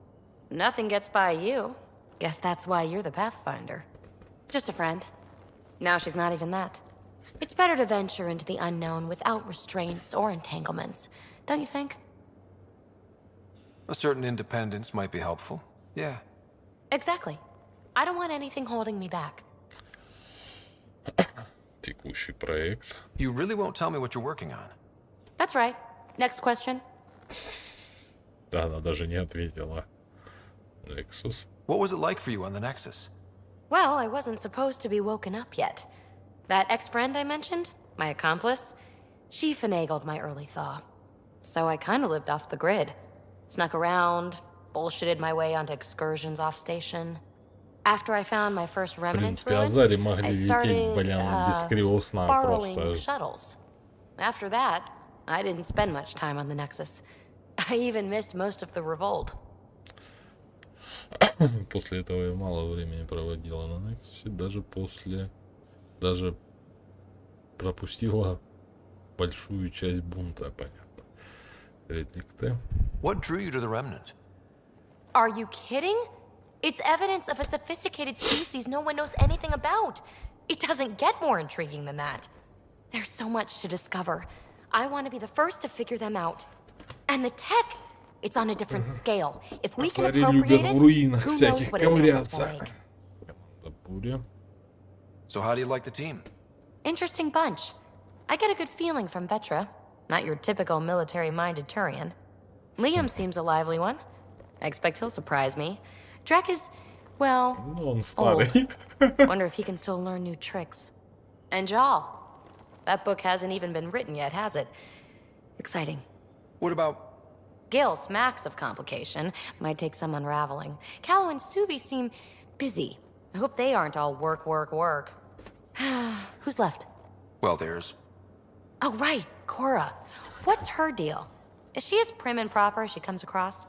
F: Nothing gets by you. Guess that's why you're the Pathfinder. Just a friend. Now she's not even that. It's better to venture into the unknown without restraints or entanglements, don't you think?
B: A certain independence might be helpful. Yeah.
F: Exactly. I don't want anything holding me back.
A: Текущий проект.
B: You really won't tell me what you're working on?
F: That's right. Next question.
A: Да, она даже не ответила. Nexus.
B: What was it like for you on the Nexus?
F: Well, I wasn't supposed to be woken up yet. That ex-friend I mentioned, my accomplice, she finagled my early thaw. So I kind of lived off the grid. Snuck around, bullshitted my way onto excursions off station. After I found my first remnants ruin, I started borrowing shuttles. After that, I didn't spend much time on the Nexus. I even missed most of the revolt.
A: После этого я мало времени проводила на Nexus, даже пропустила большую часть бунта, понятно. Реликты.
B: What drew you to the remnant?
F: Are you kidding? It's evidence of a sophisticated species no one knows anything about. It doesn't get more intriguing than that. There's so much to discover. I want to be the first to figure them out. And the tech, it's on a different scale. If we can appropriate it, who knows what advances we'll make.
B: So how do you like the team?
F: Interesting bunch. I get a good feeling from Vetra. Not your typical military-minded Turian. Liam seems a lively one. I expect he'll surprise me. Drek is, well, old. Wonder if he can still learn new tricks. And Jal. That book hasn't even been written yet, has it? Exciting.
B: What about...
F: Gil smacks of complication. Might take some unraveling. Callow and Suvi seem busy. I hope they aren't all work, work, work. Who's left?
B: Well, there's...
F: Oh, right, Cora. What's her deal? Is she as prim and proper as she comes across?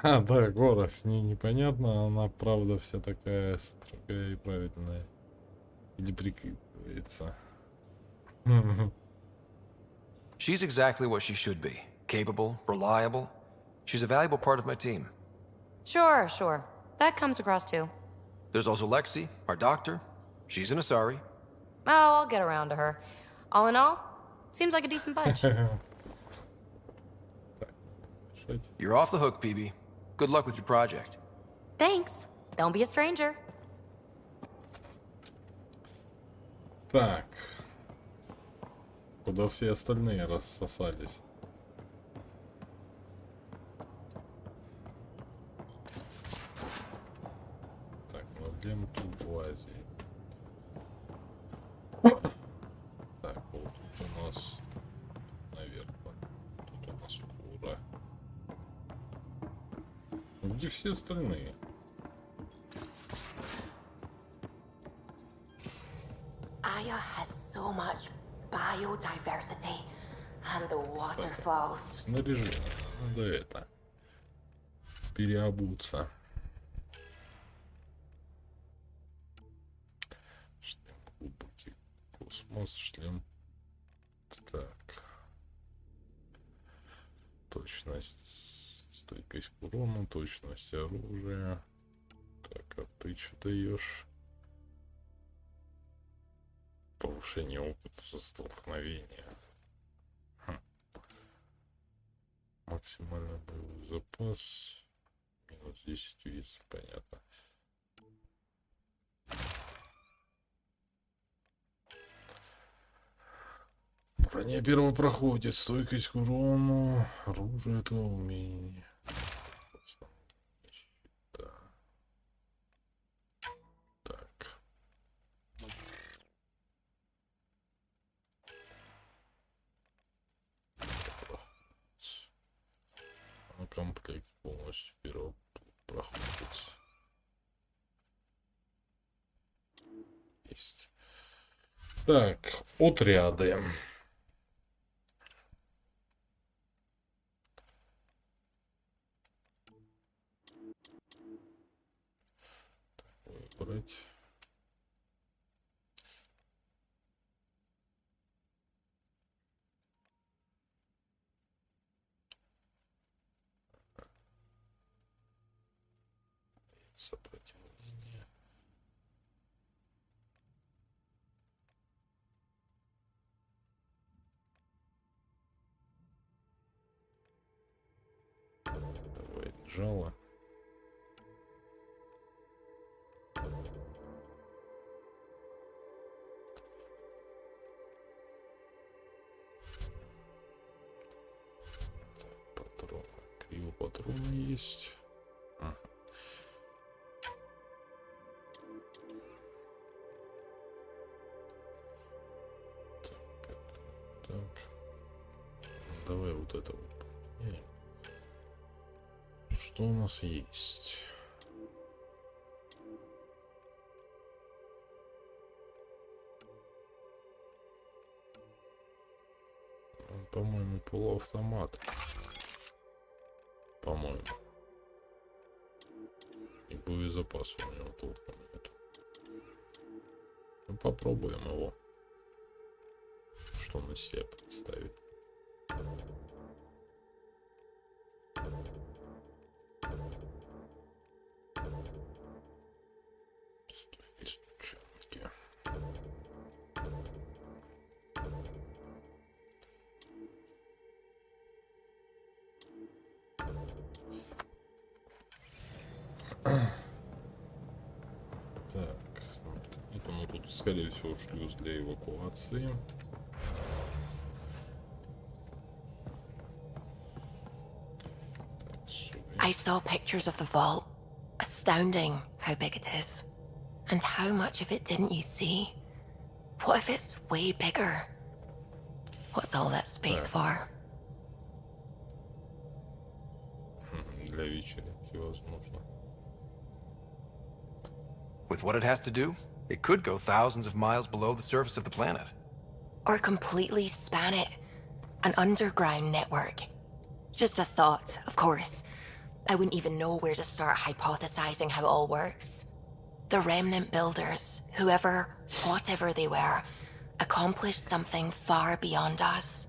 A: А, да, Гора, с ней непонятно, она правда вся такая строгая и правильная. Или прикидывается.
B: She's exactly what she should be. Capable, reliable. She's a valuable part of my team.
F: Sure, sure. That comes across too.
B: There's also Lexi, our doctor. She's an Asari.
F: Oh, I'll get around to her. All in all, seems like a decent bunch.
B: You're off the hook, PB. Good luck with your project.
F: Thanks. Don't be a stranger.
A: Так. Куда все остальные рассосались? Так, ну где мы тут в Азии? Так, вот тут у нас наверх. Тут у нас Кура. Где все остальные?
H: Aya has so much biodiversity and the waterfalls.
A: Снаряжение. Надо это. переобуться. Шлем глубокий космос, шлем. Так. Точность, стойкость к урону, точность оружия. Так, а ты что даешь? Повышение опыта за столкновение. Максимальный боевой запас. Минус 10 вес, понятно. Броня первого проходит. Стойкость к урону. Оружие это умение. Да. Так. Комплект полностью первого проходит. Есть. Так, отряды. Выбрать. Сопротивление. Давай жало. Патрон. Криво патроны есть. Ага. Так. Давай вот это вот. Что у нас есть? По-моему, полуавтомат. По-моему. И боезапаса у него толком нет. Ну, попробуем его. Что он из себя представит. Стучалки. Так, это мы тут, скорее всего, шлюз для эвакуации.
H: I saw pictures of the vault. Astounding how big it is. And how much of it didn't you see? What if it's way bigger? What's all that space for?
A: Для вечеринки, возможно.
B: With what it has to do, it could go thousands of miles below the surface of the planet.
H: Or completely span it. An underground network. Just a thought, of course. I wouldn't even know where to start hypothesizing how it all works. The Remnant builders, whoever, whatever they were, accomplished something far beyond us.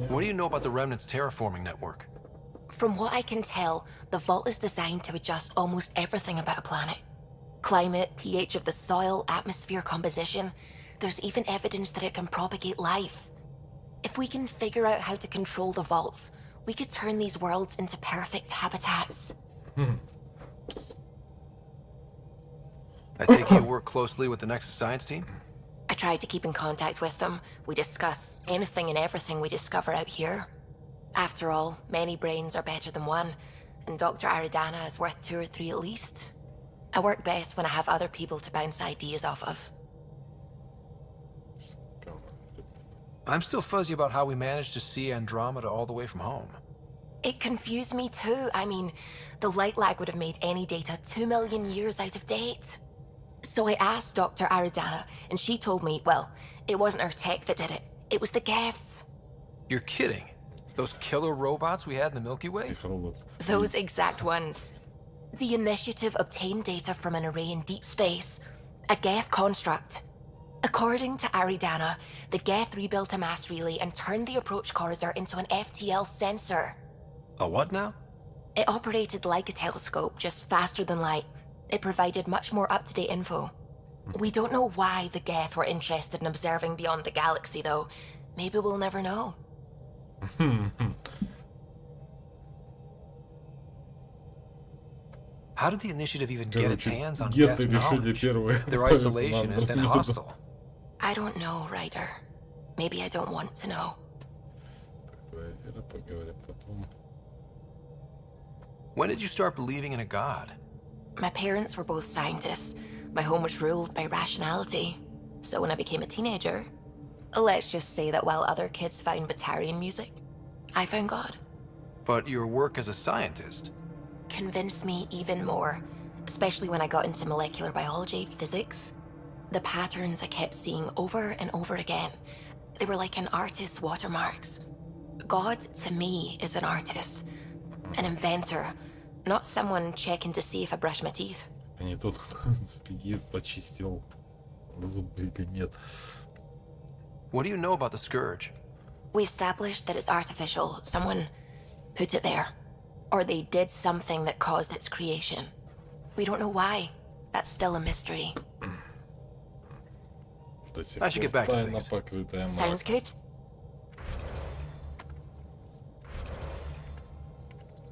B: What do you know about the Remnant's terraforming network?
H: From what I can tell, the vault is designed to adjust almost everything about a planet. Climate, pH of the soil, atmosphere composition. There's even evidence that it can propagate life. If we can figure out how to control the vaults, we could turn these worlds into perfect habitats.
B: I take you work closely with the Nexus science team?
H: I tried to keep in contact with them. We discuss anything and everything we discover out here. After all, many brains are better than one, and Dr. Aridana is worth 2 or 3 at least. I work best when I have other people to bounce ideas off of.
B: I'm still fuzzy about how we managed to see Andromeda all the way from home.
H: It confused me too. I mean, the light lag would have made any data 2 million years out of date. So I asked Dr. Aridana, and she told me, well, it wasn't her tech that did it. It was the Geths.
B: You're kidding. Those killer robots we had in the Milky Way?
H: Those exact ones. The Initiative obtained data from an array in deep space, a Geth construct. According to Aridana, the Geth rebuilt a mass relay and turned the approach corridor into an FTL sensor.
B: A what now?
H: It operated like a telescope, just faster than light. It provided much more up-to-date info. We don't know why the Geth were interested in observing beyond the galaxy, though. Maybe we'll never know.
B: How did the Initiative even get its hands on Geth knowledge? They're isolationist and hostile.
H: I don't know, Ryder. Maybe I don't want to know.
B: When did you start believing in a god?
H: My parents were both scientists. My home was ruled by rationality. So when I became a teenager, let's just say that while other kids found Batarian music, I found God.
B: But your work as a scientist
H: Convinced me even more, especially when I got into molecular biology, physics. The patterns I kept seeing over and over again, they were like an artist's watermarks. God, to me, is an artist, an inventor, not someone checking to see if I brush my teeth.
A: А не тот, кто следит, почистил зубы или нет.
B: What do you know about the Scourge?
H: We established that it's artificial. Someone put it there. Or they did something that caused its creation. We don't know why. That's still a mystery.
B: I should get back to things.
H: Sounds good.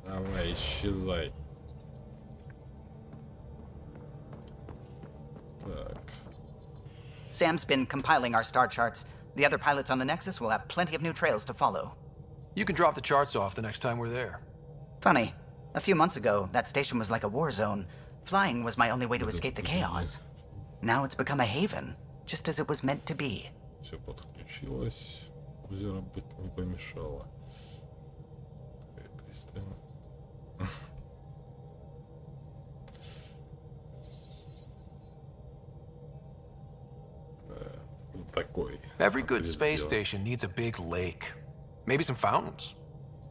A: Давай, исчезай. Так.
J: Sam's been compiling our star charts. The other pilots on the Nexus will have plenty of new trails to follow.
B: You can drop the charts off the next time we're there.
J: Funny. A few months ago, that station was like a war zone. Flying was my only way to escape the chaos. Now it's become a haven, just as it was meant to be.
A: Все подключилось. Озеро быть не помешало. Пристально. Такой.
B: Every good space station needs a big lake. Maybe some fountains.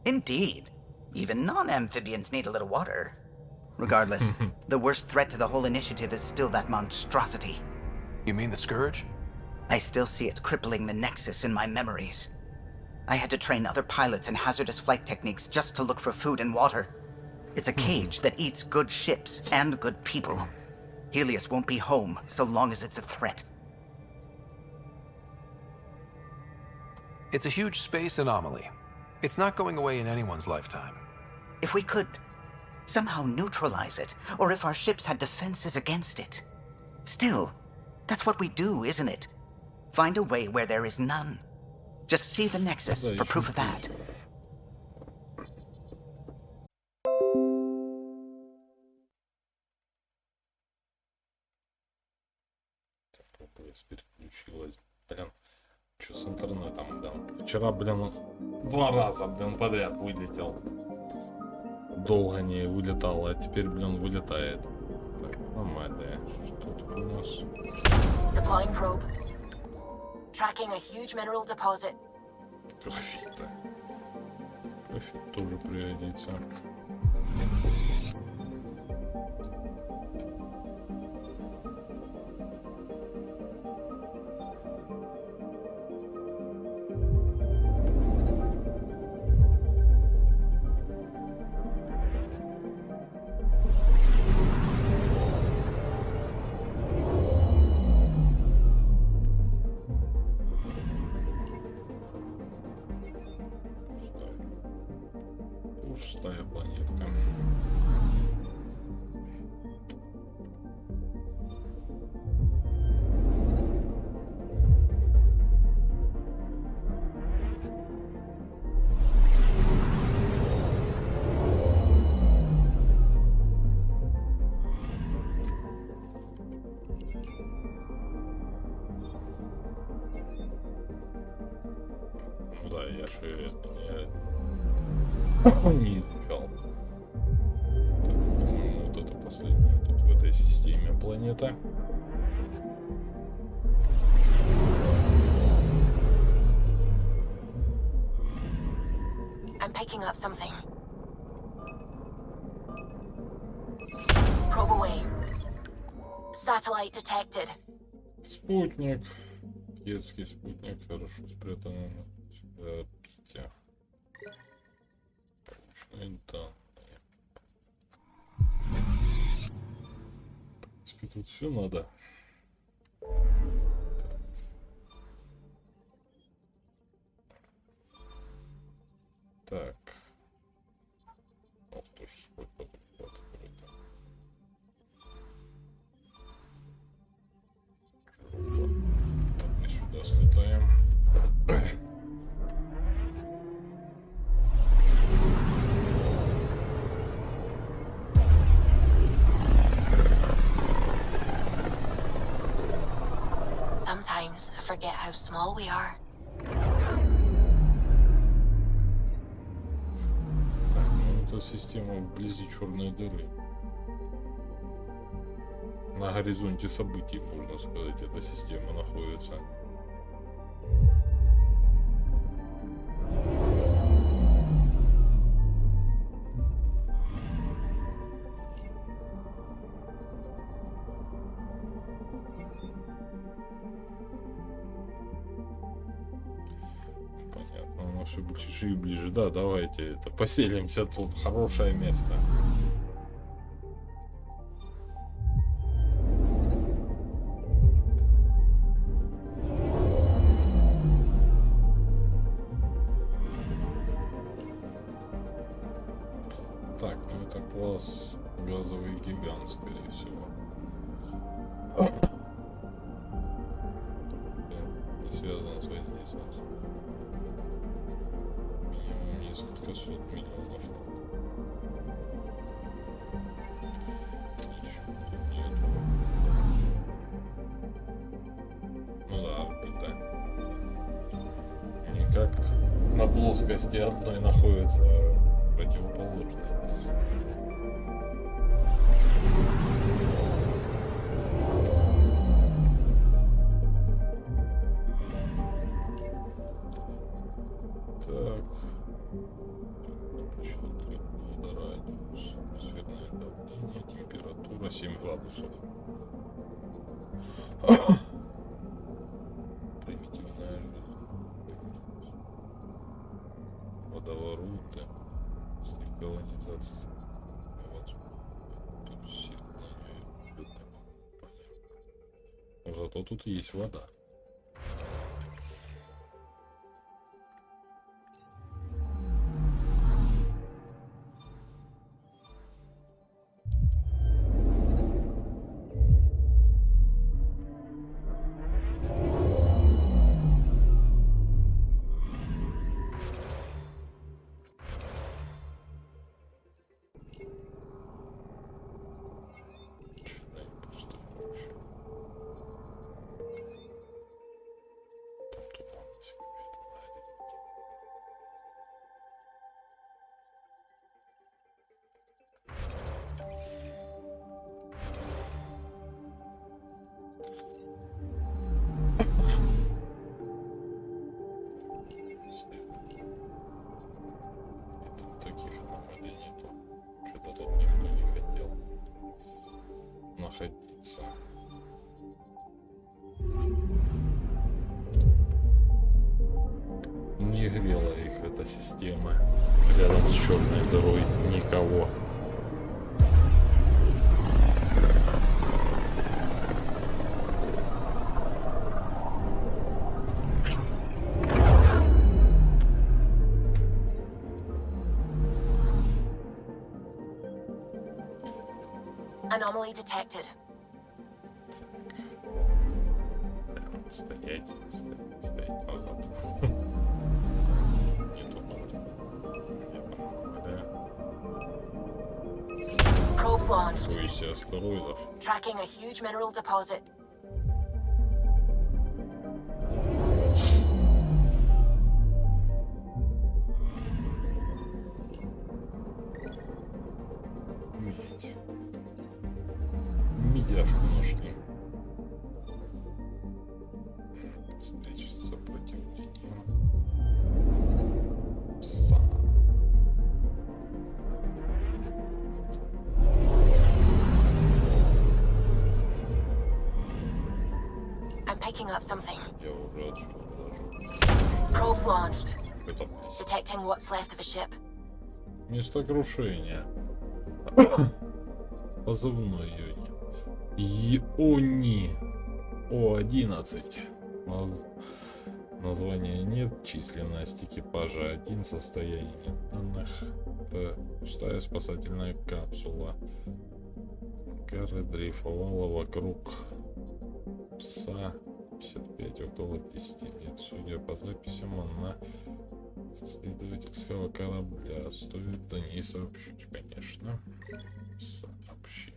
J: Indeed. Even non-amphibians need a little water. Regardless, the worst threat to the whole initiative is still that monstrosity.
B: You mean the Scourge?
J: I still see it crippling the Nexus in my memories. I had to train other pilots in hazardous flight techniques just to look for food and water. It's a cage that eats good ships and good people. Helios won't be home so long as it's a threat.
B: It's a huge space anomaly. It's not going away in anyone's lifetime.
J: If we could somehow neutralize it, or if our ships had defenses against it. Still, that's what we do, isn't it? Find a way where there is none. Just see the Nexus for proof of that.
A: Переключилась, блин. Что с интернетом, блин? Вчера, блин, 2 раза, блин, подряд вылетел. Долго не вылетало, а теперь, блин, вылетает. Так, нормально. Что тут у нас?
H: Deploying probe. Tracking a huge mineral deposit.
A: Графит-то. Графит тоже пригодится. Пустая планетка. Ну да, я же не изучал. По-моему, вот это последняя тут в этой системе планета.
H: picking up something. Probe away. Satellite detected.
A: Спутник. Детский спутник, хорошо спрятанный на орбите. Полученные данные. В принципе, тут все надо. Так. Ох, тоже сколько тут открыто. Мы сюда слетаем.
H: Sometimes I forget how small we are.
A: Это система вблизи черной дыры. На горизонте событий, можно сказать, эта система находится. Понятно, оно все ближе и ближе. Да, давайте это поселимся тут, хорошее место. Так, ну это класс газовый гигант, скорее всего. Не связано с воздействием. Минимум несколько сот миллионов. Ничего нет. Ну да, орбита. Никак на плоскости одной находится противоположной. Так. Радиус, атмосферное давление, температура 7 градусов. Примитивная жизнь. Водовороты. Колонизация. Зато тут есть вода. Таких аномалий нету. Что-то тут никто не хотел находиться. Не грела их эта система. Рядом с черной дырой никого.
H: Anomaly detected.
A: Стоять, стоять назад.
H: Probes launched.
A: Поясе астероидов.
H: Tracking a huge mineral deposit.
A: Медь. Медяшку нашли. Встреча с сопротивлением. Пса.
H: picking up something.
A: Я уже отсюда даже.
H: Probes launched.
A: Это
H: Detecting what's left of a ship.
A: место крушения. Позывной Иони. О-11. Названия нет, численность экипажа 1, состояние нет данных. Это пустая спасательная капсула. Кара дрейфовала вокруг пса 55, около 10 лет. Судя по записям, она с исследовательского корабля. Стоит до ней сообщить, конечно. Сообщим.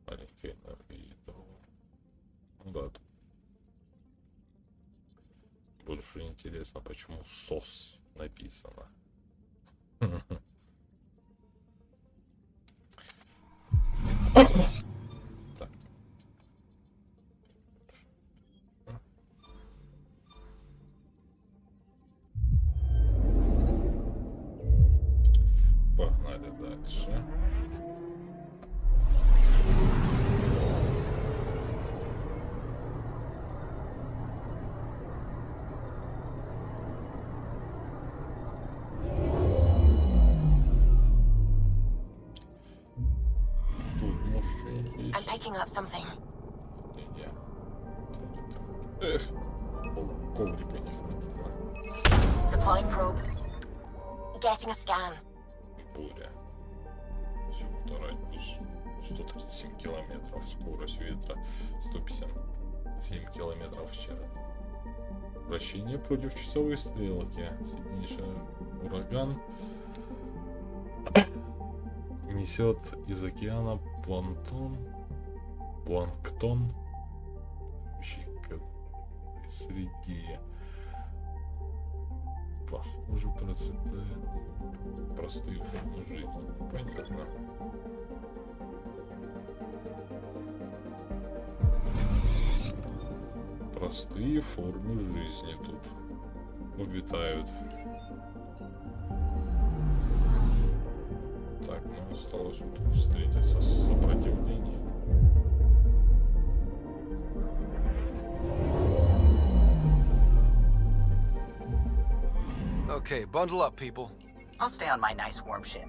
A: Маленькая видео. Ну да. Больше интересно, почему СОС написано. Так. Погнали дальше.
H: I'm picking up something.
A: Эх, коврика не хватило.
H: Deploying probe. Getting a scan.
A: Буря. Всего-то радиус 137 километров. Скорость ветра 157 километров в час. Вращение против часовой стрелки. Сильнейший ураган несет из океана планктон в среде. Похоже, процветает простые формы жизни. Понятно. Простые формы жизни тут обитают. Так, ну осталось тут встретиться с сопротивлением.
B: Okay, bundle up, people.
J: I'll stay on my nice warm ship.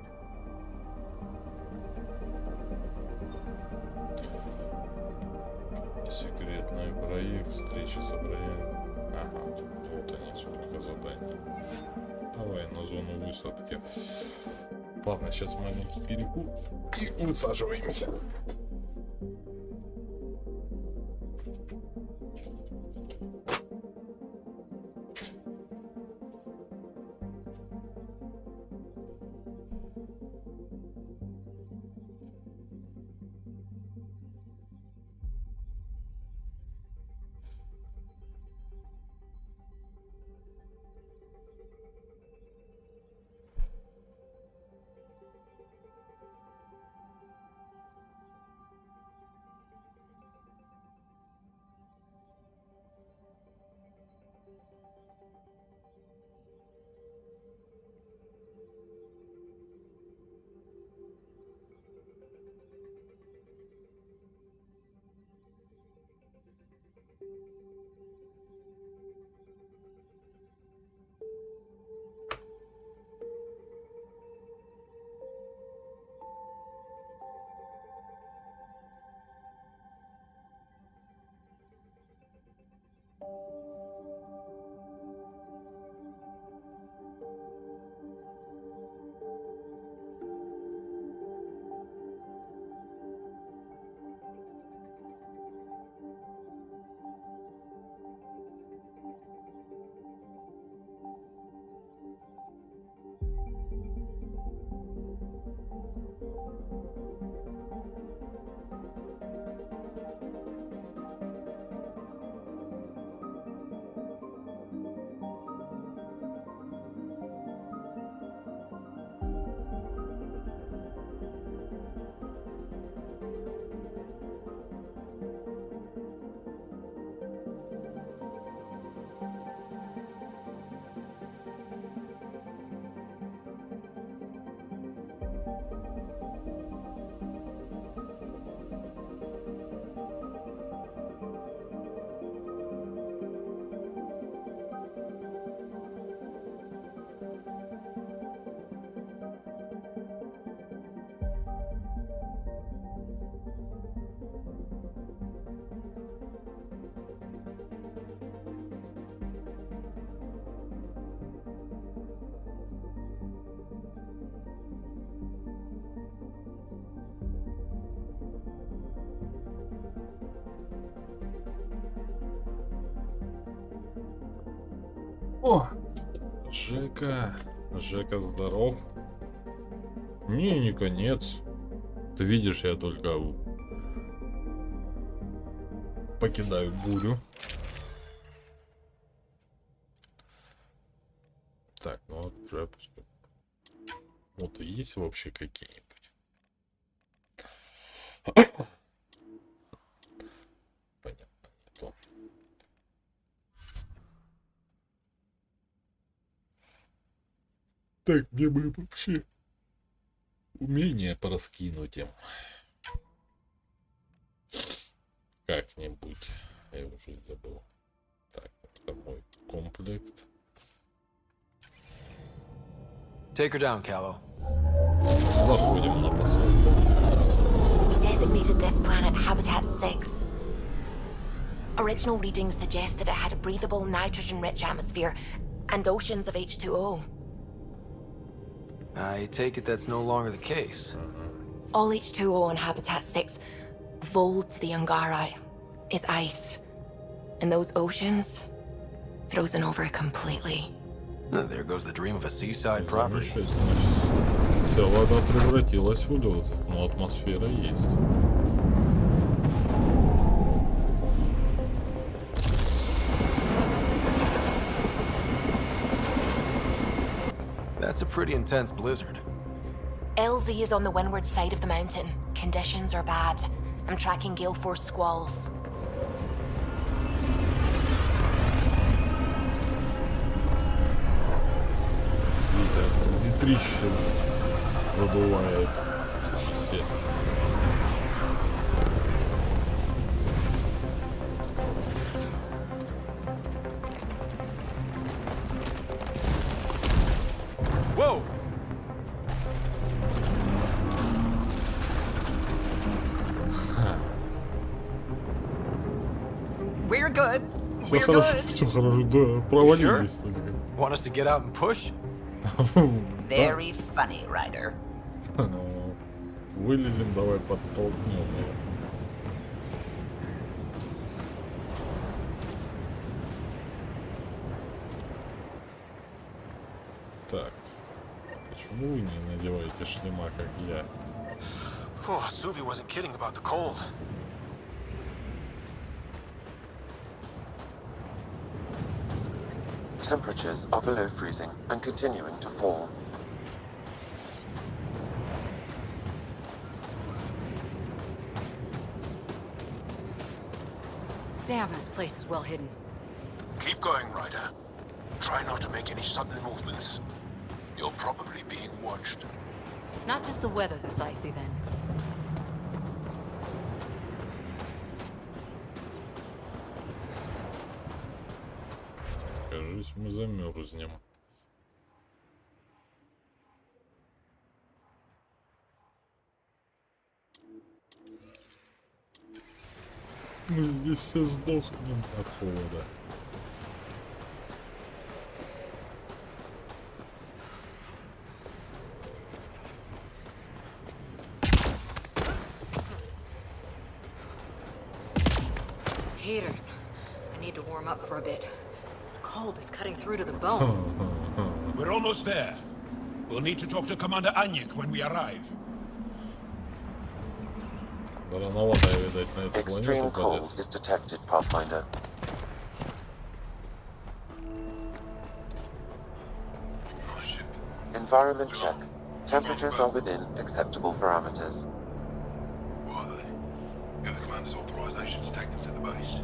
A: Секретный проект, встреча с образцами. Ага, вот они, сколько заданий. Давай на зону высадки. Ладно, сейчас маленький перекур и высаживаемся. О! Жека. Жека здоров. Не конец. Ты видишь, я только покидаю бурю. Так, ну вот уже... Вот есть вообще какие-нибудь? Понятно. То. Так, мне бы вообще умение пораскинуть им. Как-нибудь. Я уже забыл. Так, это мой комплект.
B: Take her down, Callow.
A: Заходим на посадку.
H: We designated this planet Habitat 6. Original readings suggested it had a breathable, nitrogen-rich atmosphere and oceans of H2O.
B: I take it that's no longer the case.
H: All H2O on Habitat 6, vold to the Angara, is ice. And those oceans, frozen over completely.
B: There goes the dream of a seaside property.
A: Вся вода превратилась в лед, но атмосфера есть.
B: That's a pretty intense blizzard.
H: LZ is on the windward side of the mountain. Conditions are bad. I'm tracking gale force squalls.
A: Ветрище задувает сердце.
B: Whoa! We're good. We're good.
A: Все хорошо, да, провалились только.
B: Want us to get out and push?
J: Very funny, Ryder.
A: Вылезем, давай подтолкнем его. Так, почему вы не надеваете шлема, как я?
V: Oh, Suvi wasn't kidding about the cold.
G: Temperatures are below freezing and continuing to fall.
F: Damn, this place is well hidden.
X: Keep going, Ryder. Try not to make any sudden movements. You're probably being watched.
F: Not just the weather that's icy then.
A: Кажись, мы замерзнем. Мы здесь все сдохнем от холода.
F: Heaters. I need to warm up for a bit. This cold is cutting through to the bone.
X: We're almost there. We'll need to talk to Commander Anyik when we arrive.
G: Extreme cold is detected, Pathfinder. Environment check. Temperatures are within acceptable parameters.
X: What are they? You have the commander's authorization to take them to the base?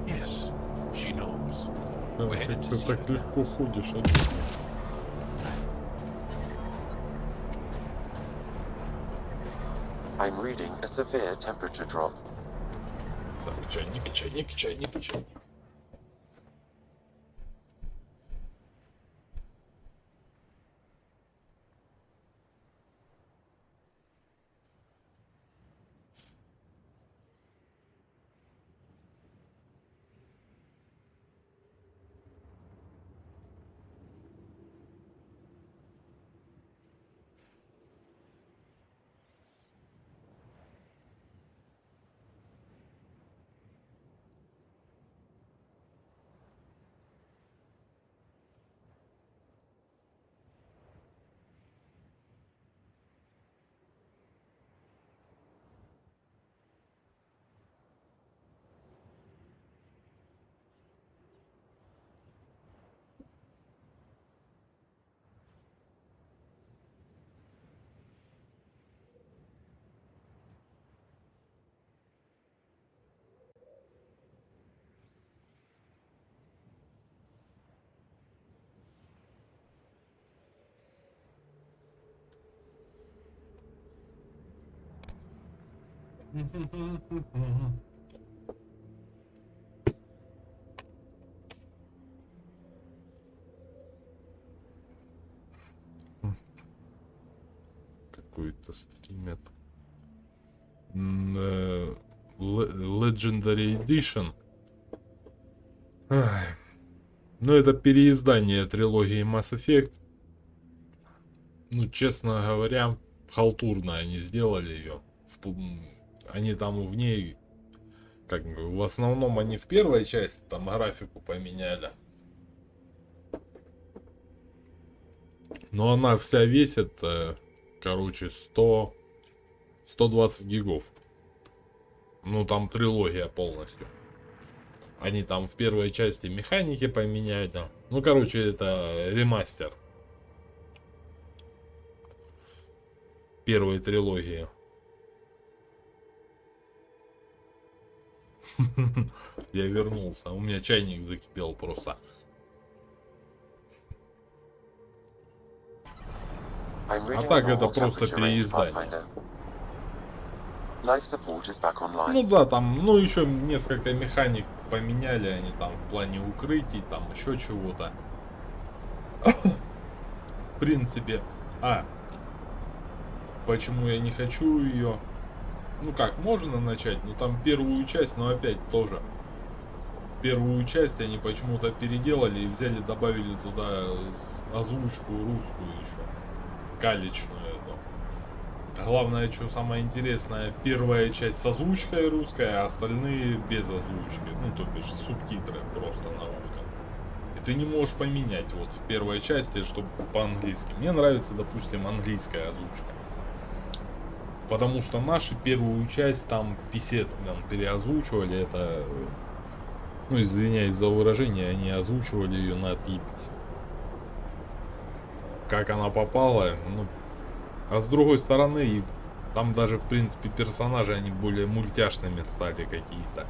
X: Yes, she knows. We're headed to
A: так легко ходишь,
G: I'm reading a severe temperature drop.
A: Так, чайник. Какой-то стримит. Legendary Edition. Ай. Ну, это переиздание трилогии Mass Effect. Ну, честно говоря, халтурно они сделали ее. Они там в ней, как бы, в основном они в первой части там графику поменяли. Но она вся весит, короче, 120 гигов. Ну, там трилогия полностью. Они там в первой части механики поменяли. Ну, короче, это ремастер первой трилогии. Я вернулся. У меня чайник закипел просто. А так это просто переиздание. Ну да, там, ну еще несколько механик поменяли они там в плане укрытий, там еще чего-то. В принципе, почему я не хочу ее? Ну как, можно начать, но там первую часть, но опять тоже. Первую часть они почему-то переделали и взяли, добавили туда озвучку русскую еще. Галичную эту. Главное, что самое интересное, первая часть с озвучкой русской, а остальные без озвучки. Ну, то бишь субтитры просто на русском. И ты не можешь поменять вот в первой части, чтобы по-английски. Мне нравится, допустим, английская озвучка. Потому что наши первую часть там писец переозвучивали. Это, ну, извиняюсь за выражение, они озвучивали ее на отъебись. Как она попала, ну, а с другой стороны, там даже, в принципе, персонажи, они более мультяшными стали какие-то.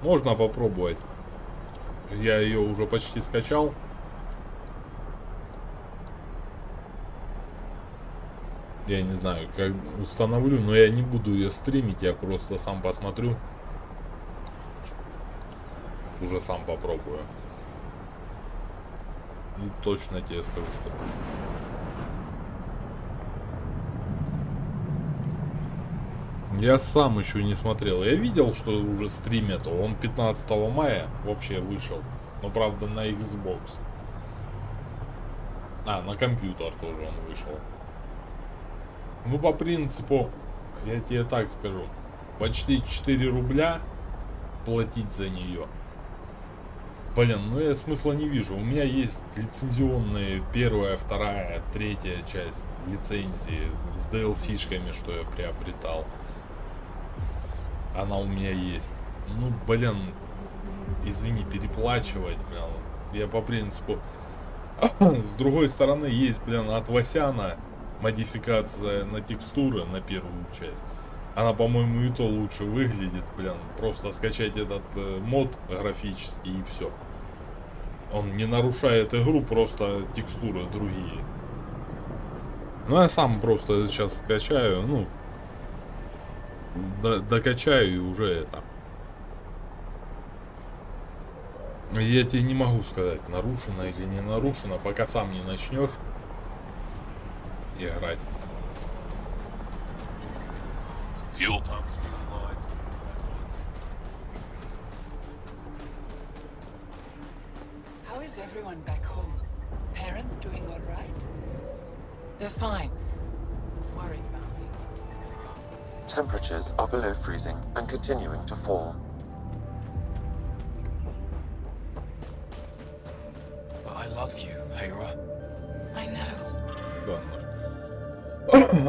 A: Можно попробовать. Я ее уже почти скачал. Я не знаю, как установлю, но я не буду ее стримить, я просто сам посмотрю. Уже сам попробую. И точно тебе скажу, что... Я сам еще не смотрел. Я видел, что уже стримят. Он 15 мая вообще вышел. Но правда на Xbox. На компьютер тоже он вышел. Ну, по принципу, я тебе так скажу. Почти 4 рубля платить за нее. Блин, ну я смысла не вижу. У меня есть лицензионные первая, вторая, третья часть лицензии с DLC-шками, что я приобретал. Она у меня есть. Ну, блин, извини, переплачивать, блин. Я по принципу... С другой стороны, есть, блин, от Васяна модификация на текстуры на первую часть. Она, по-моему, и то лучше выглядит, блин. Просто скачать этот мод графический и все. Он не нарушает игру, просто текстуры другие. Ну, я сам просто сейчас скачаю, ну, докачаю и уже это. Я тебе не могу сказать, нарушено или не нарушено, пока сам не начнешь играть.
X: Fuel pump.
D: How is everyone back home? Parents doing all right?
R: They're fine. Worried about me.
G: Temperatures are below freezing and continuing to fall.
D: But I love you, Hera. I know.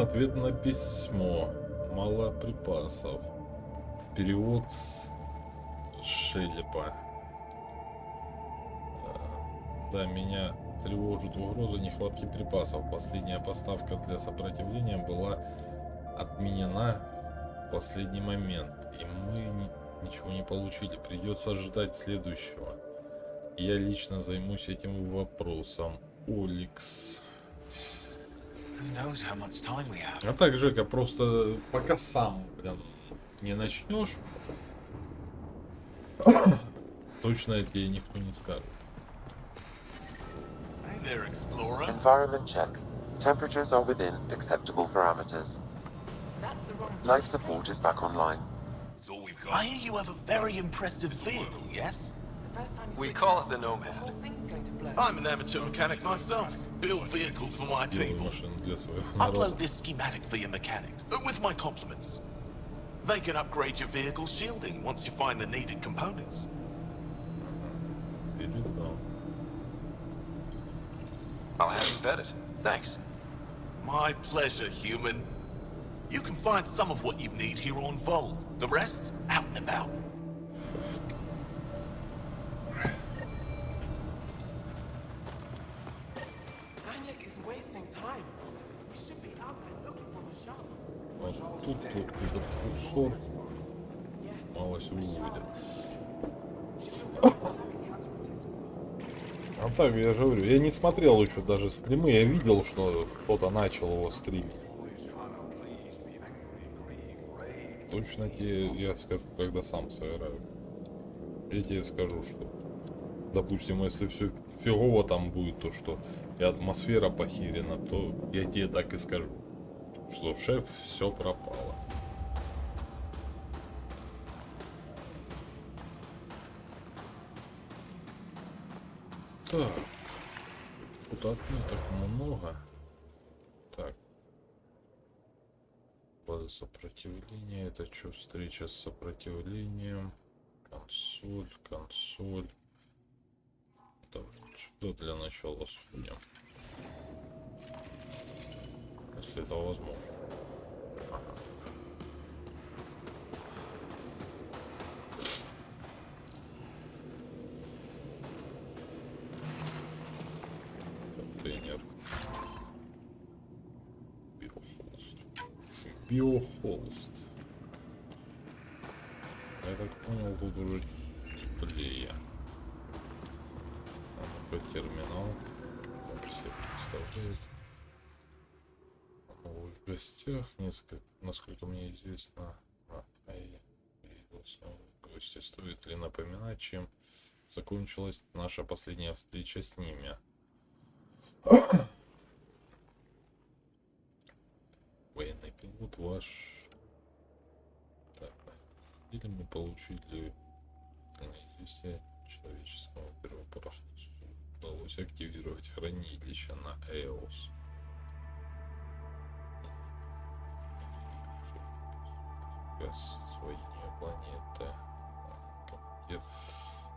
A: Ответ на письмо. Мало припасов. Перевод с Шелепа. Да, меня тревожит угроза нехватки припасов. Последняя поставка для сопротивления была отменена в последний момент. И мы ничего не получили. Придется ждать следующего. Я лично займусь этим вопросом. Оликс.
D: knows how much time we have.
A: А так, Жека, просто пока сам прям не начнешь, точно тебе никто не скажет.
D: Hey there, explorer.
G: Environment check. Temperatures are within acceptable parameters. Life support is back online.
D: I hear you have a very impressive vehicle, yes?
V: We call it the Nomad.
D: I'm an amateur mechanic myself. Build vehicles for my people. Upload this schematic for your mechanic, with my compliments. They can upgrade your vehicle's shielding once you find the needed components.
V: I'll have him vetted. Thanks.
D: My pleasure, human. You can find some of what you need here on Vold. The rest, out and about.
M: Maniac is wasting time. We should be out there looking for Michelle.
A: Вот тут этот курсор мало всего увидит. А так, я же говорю, я не смотрел еще даже стримы, я видел, что кто-то начал его стримить. Точно тебе я скажу, когда сам сыграю. Я тебе скажу, что, допустим, если все фигово там будет, то что и атмосфера похерена, то я тебе так и скажу, что шеф, все пропало. Так, тут отметок много. Так. Сопротивление, это что, встреча с сопротивлением, консоль. Так, что для начала судим, если это возможно. Контейнер. Биохолст. Я так понял, тут уже теплее. А терминал. Как все представляет. В гостях несколько, насколько мне известно, гости. Стоит ли напоминать, чем закончилась наша последняя встреча с ними? Военный пилот ваш. Так, или мы получили известие человеческого первопроходца. Удалось активировать хранилище на Эос. Освоение планеты.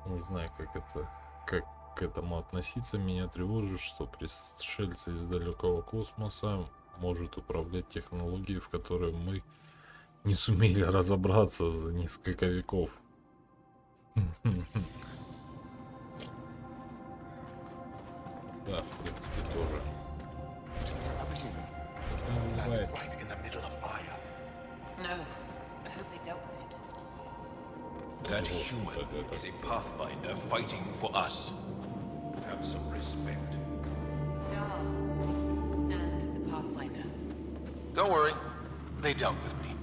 A: Не знаю, как к этому относиться. Меня тревожит, что пришельцы из далекого космоса может управлять технологией, в которой мы не сумели разобраться за несколько веков. Да, в принципе, тоже.
X: That human is a pathfinder fighting for us. Have some respect.
R: And the Pathfinder.
V: Don't worry. They dealt with me.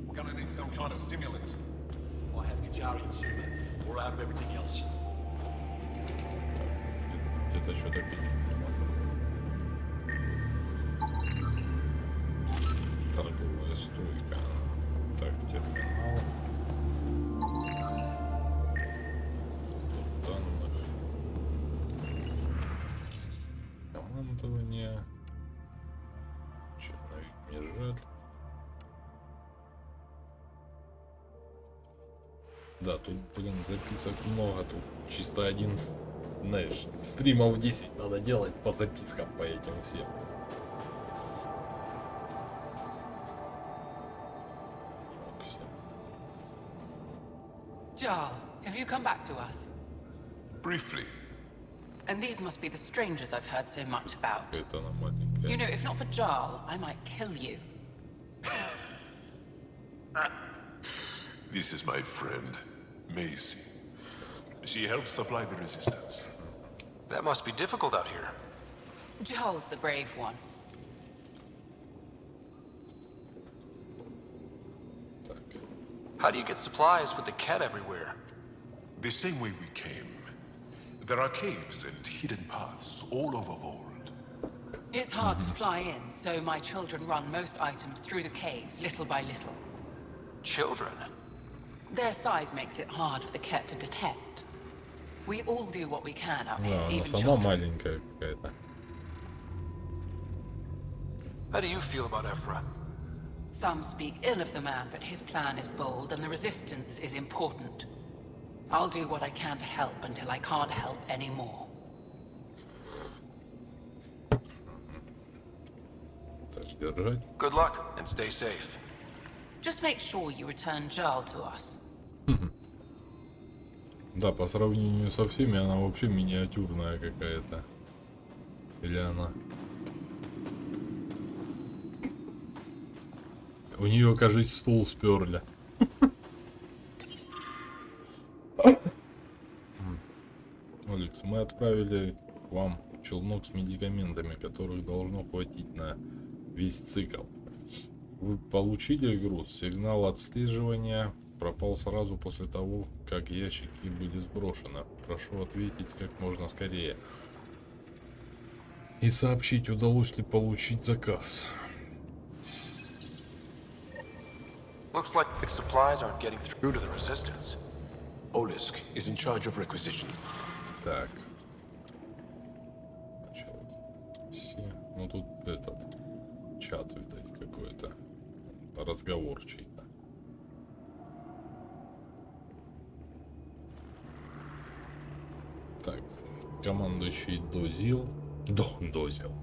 X: We're gonna need some kind of stimulant. I have Kajari and Shima. We're out of everything else.
A: Где-то что-то пить. Торговая стойка. Так, терминал. Данных. Командование. Черновик мне жаль. Да, тут, блин, записок много. Тут чисто один, знаешь, стримов 10 надо делать по запискам по этим всем.
N: Jarl, have you come back to us?
X: Briefly.
N: And these must be the strangers I've heard so much about.
A: Это она маленькая.
N: You know, if not for Jarl, I might kill you.
X: This is my friend, Maisie. She helps supply the resistance.
V: That must be difficult out here.
N: Jarl's the brave one.
B: How do you get supplies with the cat everywhere?
X: The same way we came. There are caves and hidden paths all over the world.
N: It's hard to fly in, so my children run most items through the caves, little by little.
B: Children?
N: Their size makes it hard for the cat to detect. We all do what we can up here,
A: Да, она
N: even
A: сама
N: children.
A: маленькая какая-то.
B: How do you feel about Ephra?
N: Some speak ill of the man, but his plan is bold and the resistance is important. I'll do what I can to help until I can't help anymore.
B: Good luck and stay safe.
N: Just make sure you return Jarl to us.
A: Да, по сравнению со всеми она вообще миниатюрная какая-то. Или она... У нее, кажется, стул сперли. Алекс, мы отправили к вам челнок с медикаментами, которых должно хватить на весь цикл. Вы получили груз? Сигнал отслеживания пропал сразу после того, как ящики были сброшены. Прошу ответить как можно скорее. И сообщить, удалось ли получить заказ.
B: Looks like the supplies aren't getting through to the resistance.
X: Olisk is in charge of requisition.
A: Так. Началось. Все. Ну тут этот чат, видать, какой-то разговорчий. Так. Командующий Дозил. Дозил.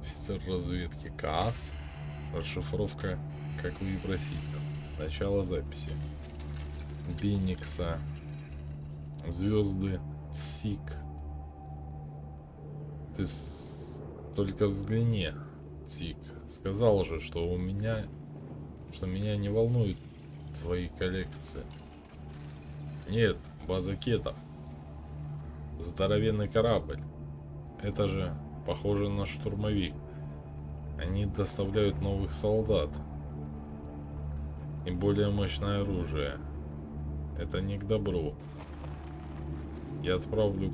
A: Офицер разведки КАС. Расшифровка, как вы и просили. Начало записи. Беникса. Звезды. Сик. Ты только взгляни, Сик. Сказал же, что меня не волнует твои коллекции. Нет, база кетов. Здоровенный корабль. Это же похоже на штурмовик. Они доставляют новых солдат и более мощное оружие. Это не к добру. Я отправлю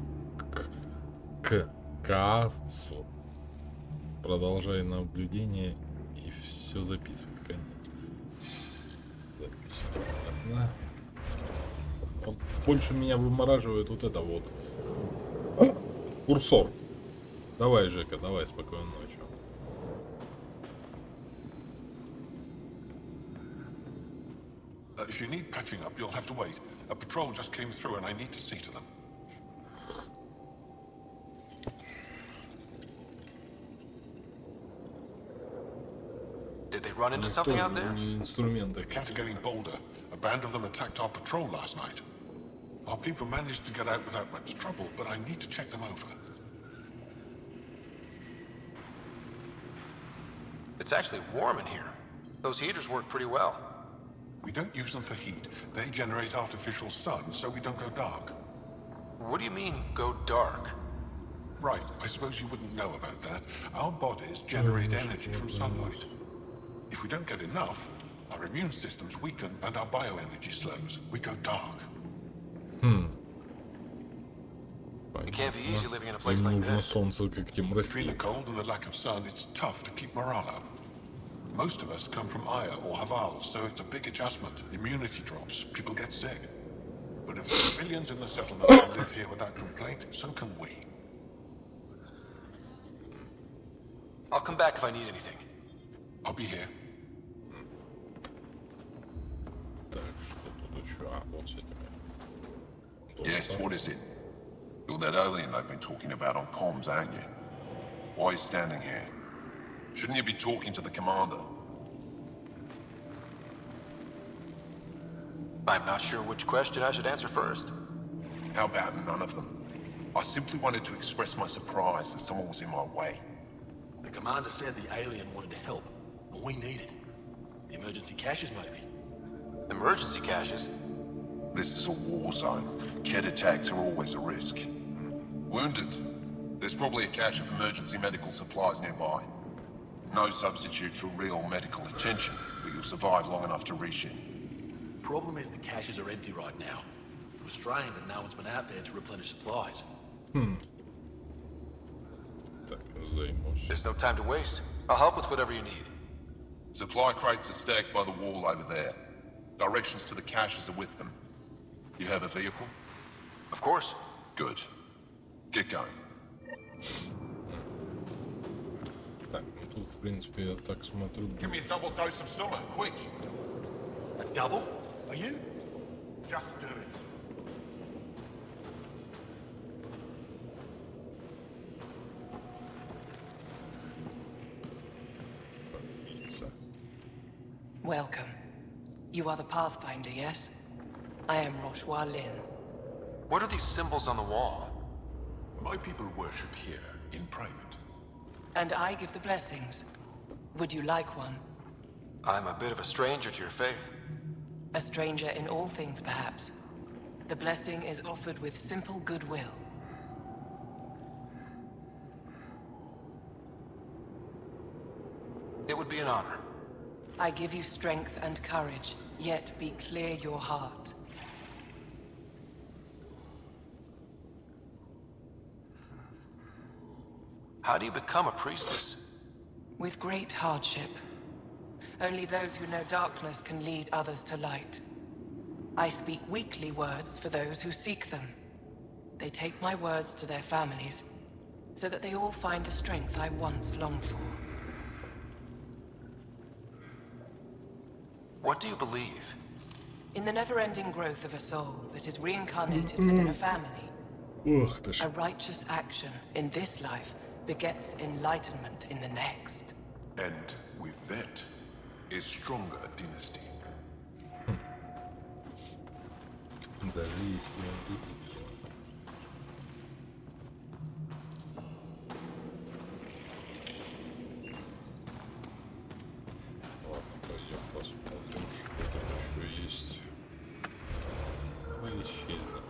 A: к Кафсу. Продолжай наблюдение и все записывай. Конец. Запись. Да. Вот больше меня вымораживает вот это вот. Курсор. Давай, Жека, давай, спокойной ночи.
X: If you need patching up, you'll have to wait. A patrol just came through and I need to see to them.
B: Did they run into something out there?
X: The cat are getting bolder. A band of them attacked our patrol last night. Our people managed to get out without much trouble, but I need to check them over.
B: It's actually warm in here. Those heaters work pretty well.
X: We don't use them for heat. They generate artificial sun, so we don't go dark.
B: What do you mean, go dark?
X: Right, I suppose you wouldn't know about that. Our bodies generate energy from sunlight. If we don't get enough, our immune systems weaken and our bioenergy slows. We go dark.
B: It can't be easy living in a place like this.
X: Between the cold and the lack of sun, it's tough to keep morale up. Most of us come from Aya or Haval, so it's a big adjustment. Immunity drops, people get sick. But if the civilians in the settlement can live here without complaint, so can we.
B: I'll come back if I need anything.
X: I'll be here.
I: Yes, what is it? You're that alien they've been talking about on comms, aren't you? Why are you standing here? Shouldn't you be talking to the commander?
B: I'm not sure which question I should answer first.
I: How about none of them? I simply wanted to express my surprise that someone was in my way.
P: The commander said the alien wanted to help, and we need it. The emergency caches, maybe.
B: Emergency caches?
I: This is a war zone. Ket attacks are always a risk. Wounded? There's probably a cache of emergency medical supplies nearby. No substitute for real medical attention, but you'll survive long enough to reship.
P: Problem is the caches are empty right now. It was strained and no one's been out there to replenish supplies.
O: There's no time to waste. I'll help with whatever you need.
I: Supply crates are stacked by the wall over there. Directions to the caches are with them. You have a vehicle?
O: Of course.
I: Good. Get going.
A: Так, ну тут, в принципе, я так смотрю...
I: Give me a double dose of summer, quick!
P: A double? Are you?
I: Just do it.
M: Welcome. You are the Pathfinder, yes? I am Roshua Lin.
O: What are these symbols on the wall?
X: My people worship here, in private.
M: And I give the blessings. Would you like one?
O: I'm a bit of a stranger to your faith.
M: A stranger in all things, perhaps. The blessing is offered with simple goodwill.
O: It would be an honor.
M: I give you strength and courage, yet be clear your heart.
O: How do you become a priestess?
M: With great hardship. Only those who know darkness can lead others to light. I speak weekly words for those who seek them. They take my words to their families, so that they all find the strength I once longed for.
O: What do you believe?
M: In the never-ending growth of a soul that is reincarnated within a family. A righteous action in this life begets enlightenment in the next.
X: And with that, a stronger dynasty.
A: Ладно, пойдем посмотрим, что тут еще есть. Исчезнет.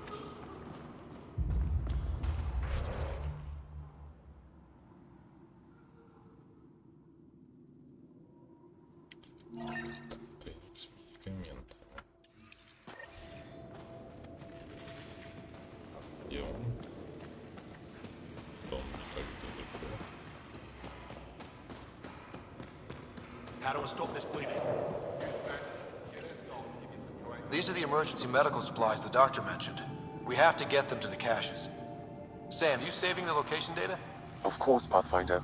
A: Тайник с медикаментами. Где он? Да он не так далеко.
P: How do I stop this bleeding?
O: These are the emergency medical supplies the doctor mentioned. We have to get them to the caches. Sam, you saving the location data?
G: Of course, Pathfinder.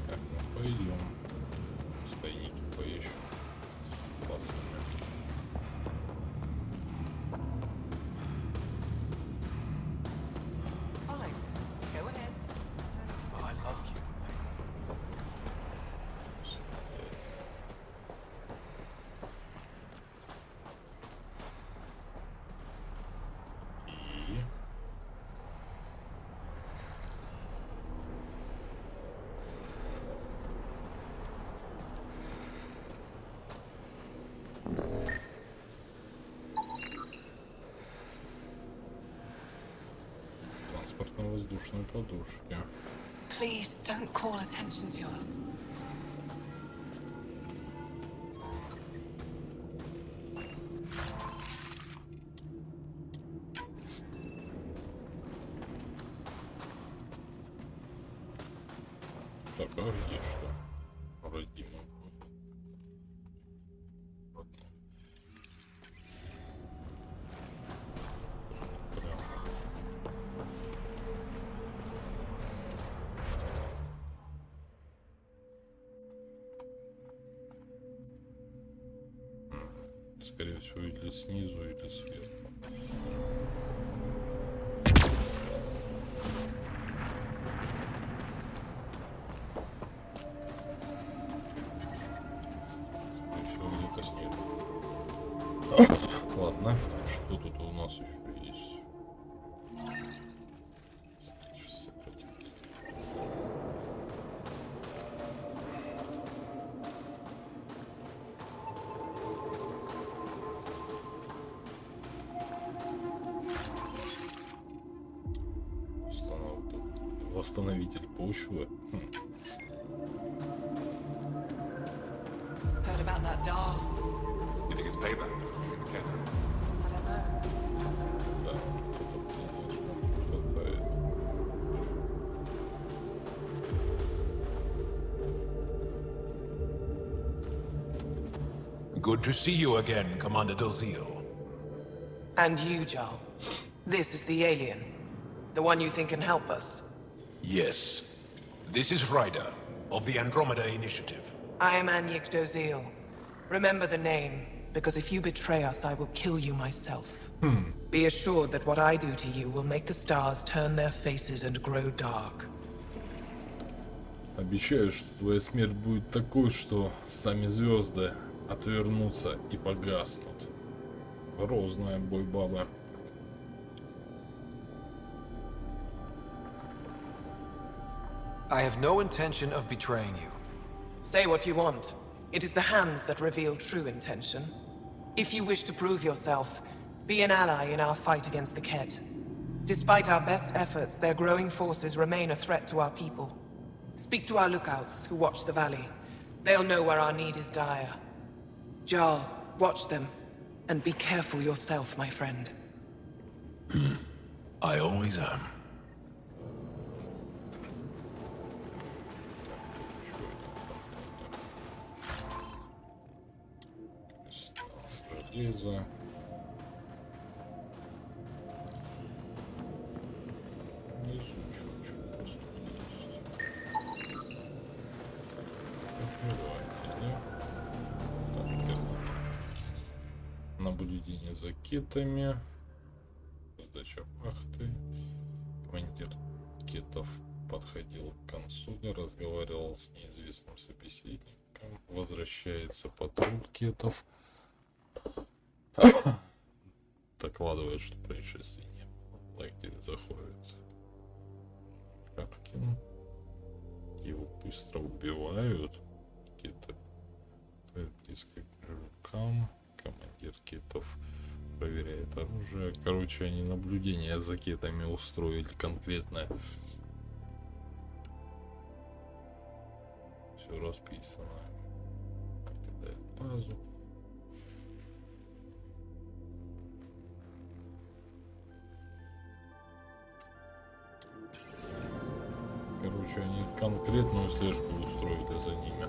A: Так, ну пойдем. Стойники поищем. С классами.
M: Fine. Go ahead.
P: Oh, I love you.
A: И... Транспортно-воздушные подушки.
M: Please don't call attention to us.
A: Так, а где что? Родимый. Скорее всего, или снизу, или сверху. Скорее всего, где-то снизу. Ладно, что тут у нас еще есть? Восстановитель почвы.
N: Heard about that doll?
K: You think it's payback?
N: I don't know.
A: Да, кто-то, конечно, хватает.
X: Good to see you again, Commander Dozil.
M: And you, Joel. This is the alien. The one you think can help us.
X: Yes. This is Ryder, of the Andromeda Initiative.
M: I am Anyik Dozil. Remember the name, because if you betray us, I will kill you myself. Be assured that what I do to you will make the stars turn their faces and grow dark.
A: Обещаю, что твоя смерть будет такой, что сами звезды отвернутся и погаснут. Грозная бой-баба.
B: I have no intention of betraying you.
M: Say what you want. It is the hands that reveal true intention. If you wish to prove yourself, be an ally in our fight against the Ket. Despite our best efforts, their growing forces remain a threat to our people. Speak to our lookouts, who watch the valley. They'll know where our need is dire. Jarl, watch them, and be careful yourself, my friend.
X: I always am.
A: Железо. Наблюдение за кетами. Задача вахты. Командир кетов подходил к консоли, разговаривал с неизвестным собеседником. Возвращается патруль кетов. Докладывает, что происшествий не было. Лагерь заходит. Капкин. Его быстро убивают. Кеты близко к жукам. Командир кетов проверяет оружие. Короче, они наблюдение за кетами устроили конкретное. Все расписано. Покидает базу. Короче, они конкретную слежку устроили за ними.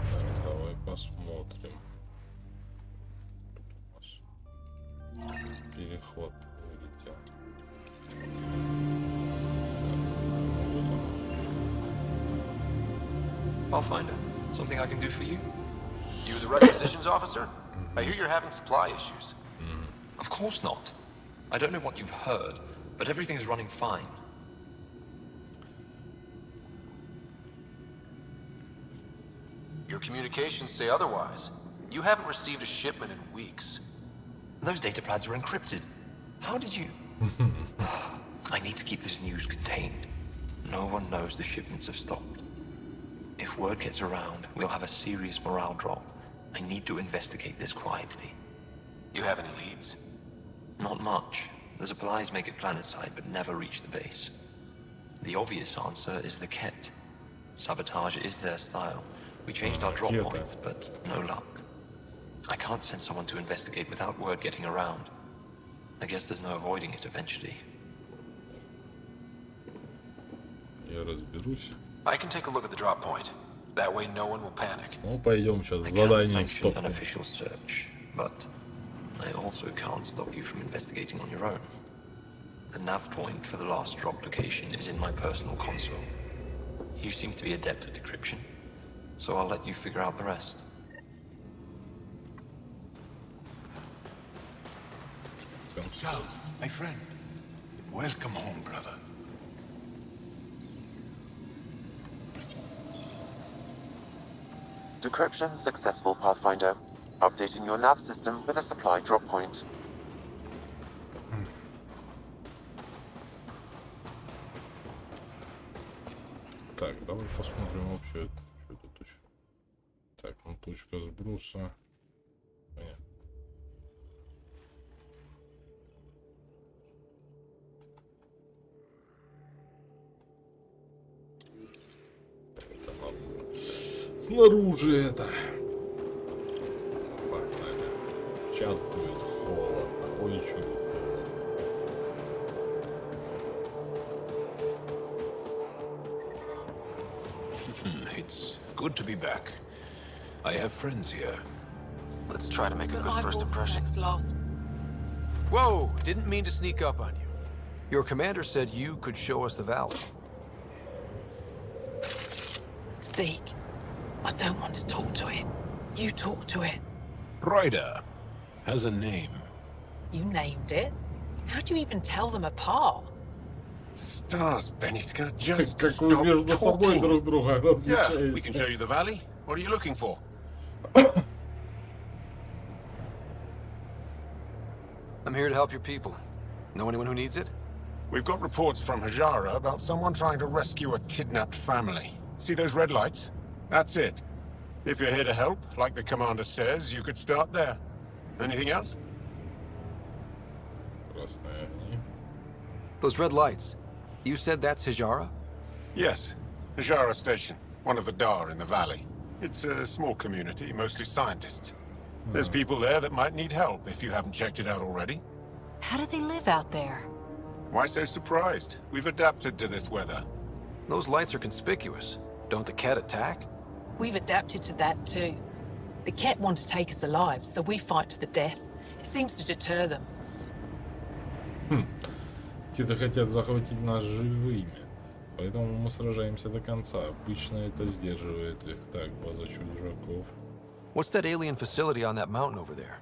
A: Так, давай посмотрим. Тут у нас переход вылетел.
O: Pathfinder, something I can do for you? You the requisitions officer? I hear you're having supply issues.
Q: Of course not. I don't know what you've heard, but everything is running fine.
O: Your communications say otherwise. You haven't received a shipment in weeks.
Q: Those data pads are encrypted. How did you... I need to keep this news contained. No one knows the shipments have stopped. If word gets around, we'll have a serious morale drop. I need to investigate this quietly.
O: You have any leads?
Q: Not much. The supplies make it planetside, but never reach the base. The obvious answer is the Ket. Sabotage is their style. We changed our drop point, but no luck. I can't send someone to investigate without word getting around. I guess there's no avoiding it eventually.
A: Я разберусь.
O: I can take a look at the drop point. That way no one will panic.
A: Ну, пойдем сейчас
Q: I can't
A: задание
Q: sanction
A: стоп.
Q: an official search, but I also can't stop you from investigating on your own. The nav point for the last drop location is in my personal console. You seem to be adept at decryption, so I'll let you figure out the rest.
X: Yo, my friend. Welcome home, brother.
G: Decryption successful, Pathfinder. Updating your nav system with a supply drop point.
A: Так, давай посмотрим вообще, что это точка. Так, ну точка сброса. Понятно. снаружи это. Погнали. Сейчас будет холодно. Ой, чудо
X: холодно. It's good to be back. I have friends here.
O: Let's try to make a good first impression.
B: Whoa! Didn't mean to sneak up on you. Your commander said you could show us the valley.
R: Zeke, I don't want to talk to it. You talk to it.
X: Ryder has a name.
R: You named it? How do you even tell them apart?
X: Stars, Beniska, just
A: Как вы
X: stop
A: между собой
X: talking.
A: друг друга
X: Yeah, we can show
A: различаете.
X: you the valley. What are you looking for?
B: I'm here to help your people. Know anyone who needs it?
X: We've got reports from Hajara about someone trying to rescue a kidnapped family. See those red lights? That's it. If you're here to help, like the commander says, you could start there. Anything else?
A: Красные огни.
B: Those red lights. You said that's Hijara?
X: Yes. Hajara Station, one of the Dar in the valley. It's a small community, mostly scientists. There's people there that might need help if you haven't checked it out already.
L: How do they live out there?
X: Why so surprised? We've adapted to this weather.
B: Those lights are conspicuous. Don't the Ket attack?
R: We've adapted to that too. The Ket want to take us alive, so we fight to the death. It seems to deter them.
A: Те-то хотят захватить нас живыми. Поэтому мы сражаемся до конца. Обычно это сдерживает их. Так, база чужаков.
B: What's that alien facility on that mountain over there?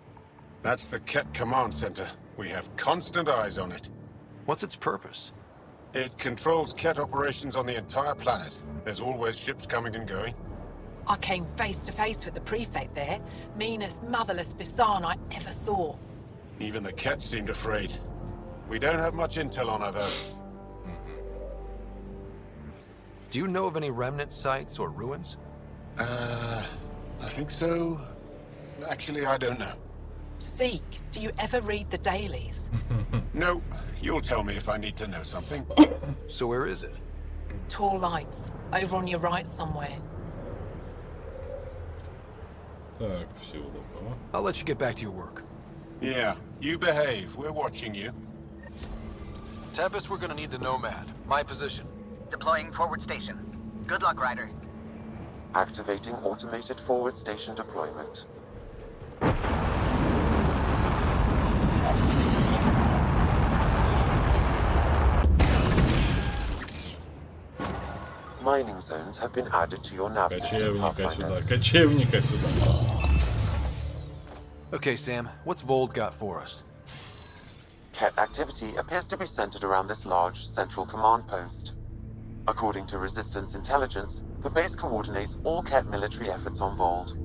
X: That's the Ket Command Center. We have constant eyes on it.
B: What's its purpose?
X: It controls Ket operations on the entire planet. There's always ships coming and going.
R: I came face to face with the prefect there. Meanest, motherless Bisan I ever saw.
X: Even the Ket seemed afraid. We don't have much intel on her, though.
B: Do you know of any remnant sites or ruins?
X: I think so. Actually, I don't know.
R: Zeke, do you ever read the dailies?
X: No, you'll tell me if I need to know something.
B: So where is it?
R: Tall lights, over on your right somewhere.
A: Так, всего доброго.
B: I'll let you get back to your work.
X: Yeah, you behave. We're watching you.
O: Tempest, we're gonna need the Nomad. My position.
J: Deploying forward station. Good luck, Ryder.
G: Activating automated forward station deployment. Mining zones have been added to your nav system,
A: Кочевника сюда,
G: Pathfinder.
A: кочевника сюда.
B: Okay, Sam, what's Vold got for us?
G: Ket activity appears to be centered around this large central command post. According to Resistance intelligence, the base coordinates all Ket military efforts on Vold.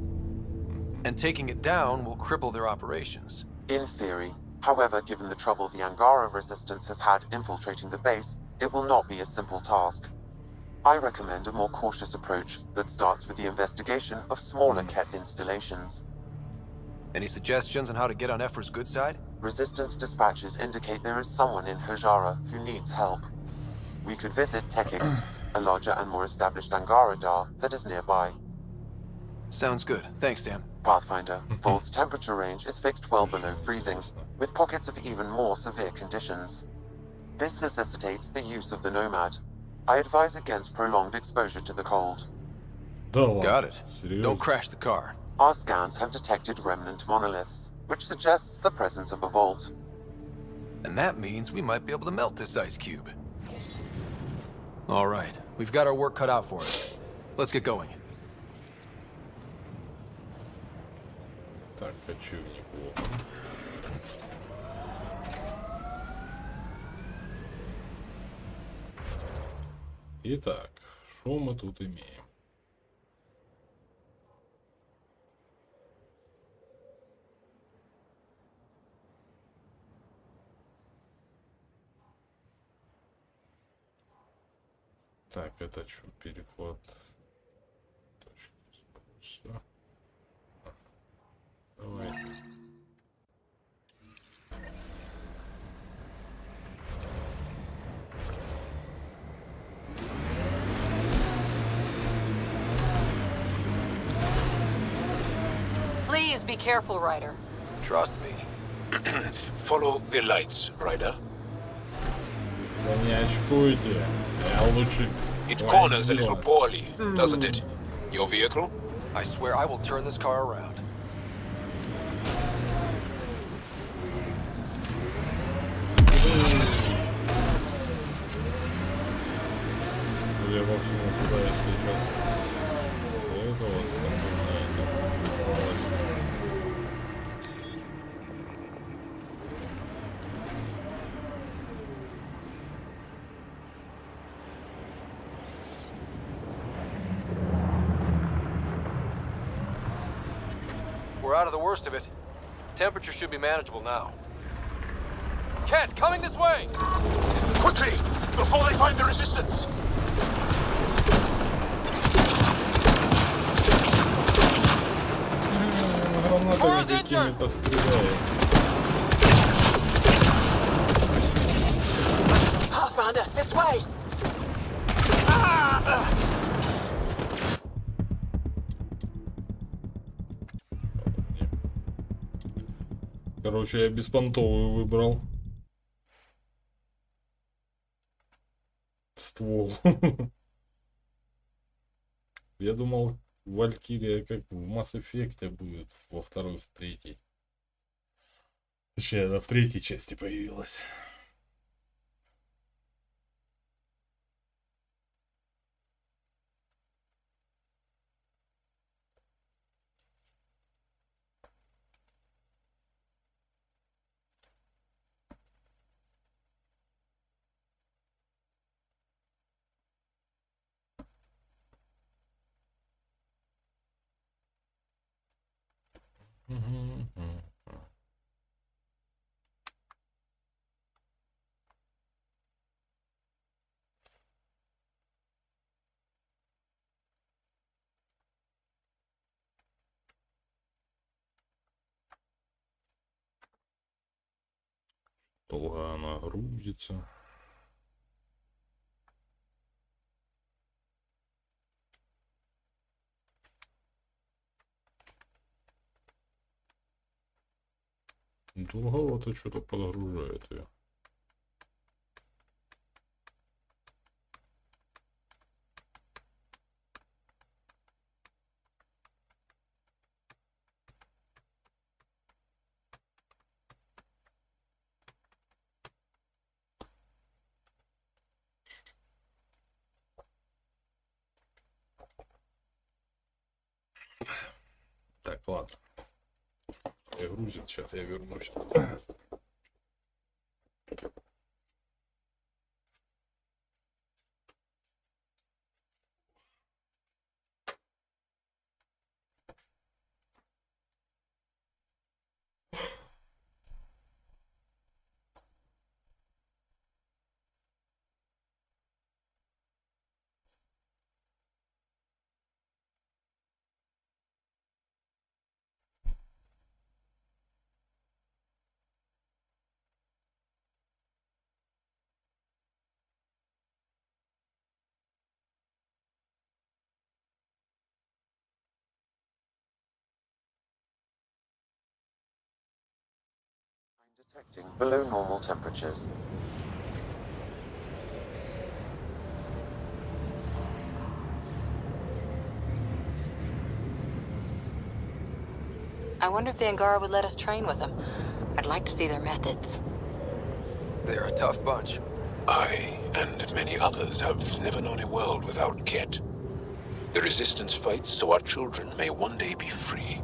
B: And taking it down will cripple their operations.
G: In theory. However, given the trouble the Angara Resistance has had infiltrating the base, it will not be a simple task. I recommend a more cautious approach that starts with the investigation of smaller Ket installations.
B: Any suggestions on how to get on Ephra's good side?
G: Resistance dispatches indicate there is someone in Hajara who needs help. We could visit Tekix, a larger and more established Angara Dar that is nearby.
B: Sounds good. Thanks, Sam.
G: Pathfinder, Vold's temperature range is fixed well below freezing, with pockets of even more severe conditions. This necessitates the use of the Nomad. I advise against prolonged exposure to the cold.
B: Got it. Don't crash the car.
G: Our scans have detected remnant monoliths, which suggests the presence of a vault.
B: And that means we might be able to melt this ice cube. All right, we've got our work cut out for us. Let's get going.
A: Так, кочевник вот. Итак, что мы тут имеем? Так, это что, переход точки сброса. Давай.
N: Please be careful, Ryder.
V: Trust me.
X: Follow the lights, Ryder.
A: Да не очкуйте. Я лучше...
X: It corners a little poorly, doesn't it? Your vehicle?
O: I swear I will turn this car around.
A: Судя по всему, куда я сейчас... этого остальное не попалось.
O: We're out of the worst of it. Temperature should be manageable now. Kent, coming this way!
X: Quickly, before they find the resistance!
A: Гранатами какими-то стреляет.
R: Pathfinder, this way!
A: Короче, я беспонтовую выбрал. Ствол. Я думал, Валькирия как в Mass Effect будет во второй, в третьей. Точнее, она в третьей части появилась. Долго она грузится. Долговато что-то подгружает ее. Так, ладно. Я грузит, сейчас я вернусь.
G: Detecting below normal temperatures.
L: I wonder if the Angara would let us train with them. I'd like to see their methods.
O: They're a tough bunch.
X: I and many others have never known a world without Ket. The Resistance fights so our children may one day be free.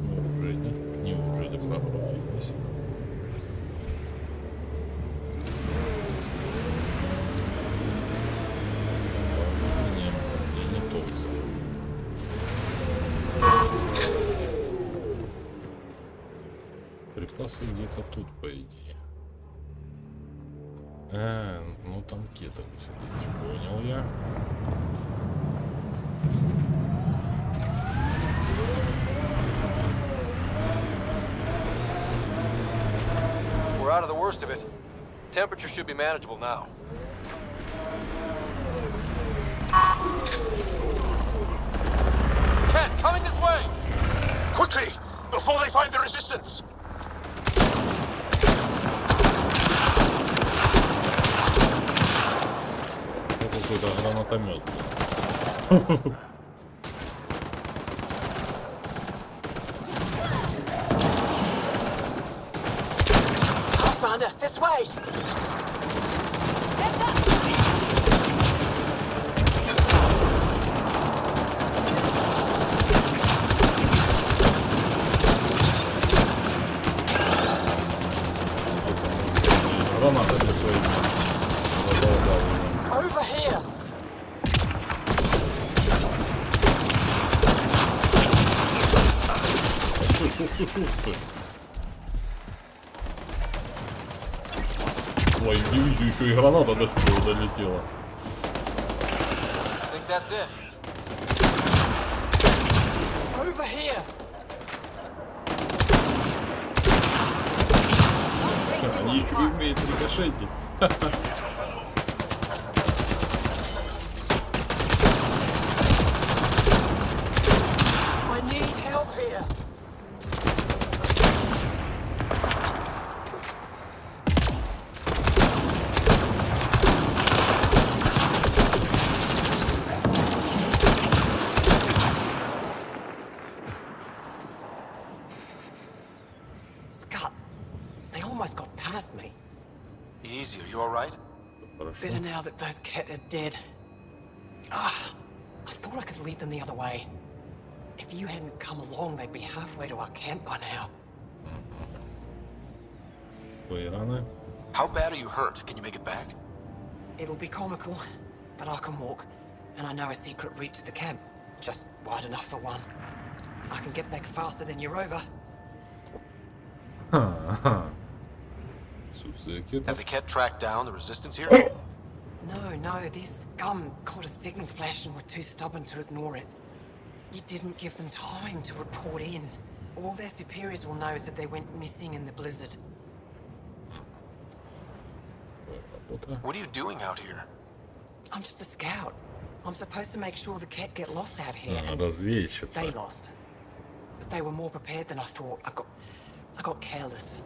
A: Надеюсь, неужели прорвались. Не то взял. Припасы где-то тут, по идее. Ну там кеты высадить. Понял я.
O: We're out of the worst of it. Temperature should be manageable now. Kent, coming this way!
X: Quickly, before they find the resistance!
A: Это какой-то гранатомет.
R: Pathfinder, this way!
A: Гранатами своими задолбал его.
R: Over here!
A: Слышь. Ой, в дивизию еще и граната долетела.
O: I think that's it.
R: Over here!
A: Они еще и умеют рикошетить.
R: I need help here! Scott, they almost got past me.
O: Easy, are you alright?
R: Better now that those Ket are dead. Ah, I thought I could lead them the other way. If you hadn't come along, they'd be halfway to our camp by now.
O: How bad are you hurt? Can you make it back?
R: It'll be comical, but I can walk, and I know a secret route to the camp. Just wide enough for one. I can get back faster than you're over.
O: Have the Ket tracked down the resistance here?
R: No, these scum caught a signal flash and were too stubborn to ignore it. You didn't give them time to report in. All their superiors will know is that they went missing in the blizzard.
O: What are you doing out here?
R: I'm just a scout. I'm supposed to make sure the Ket get lost out here and stay lost. But they were more prepared than I thought. I got careless.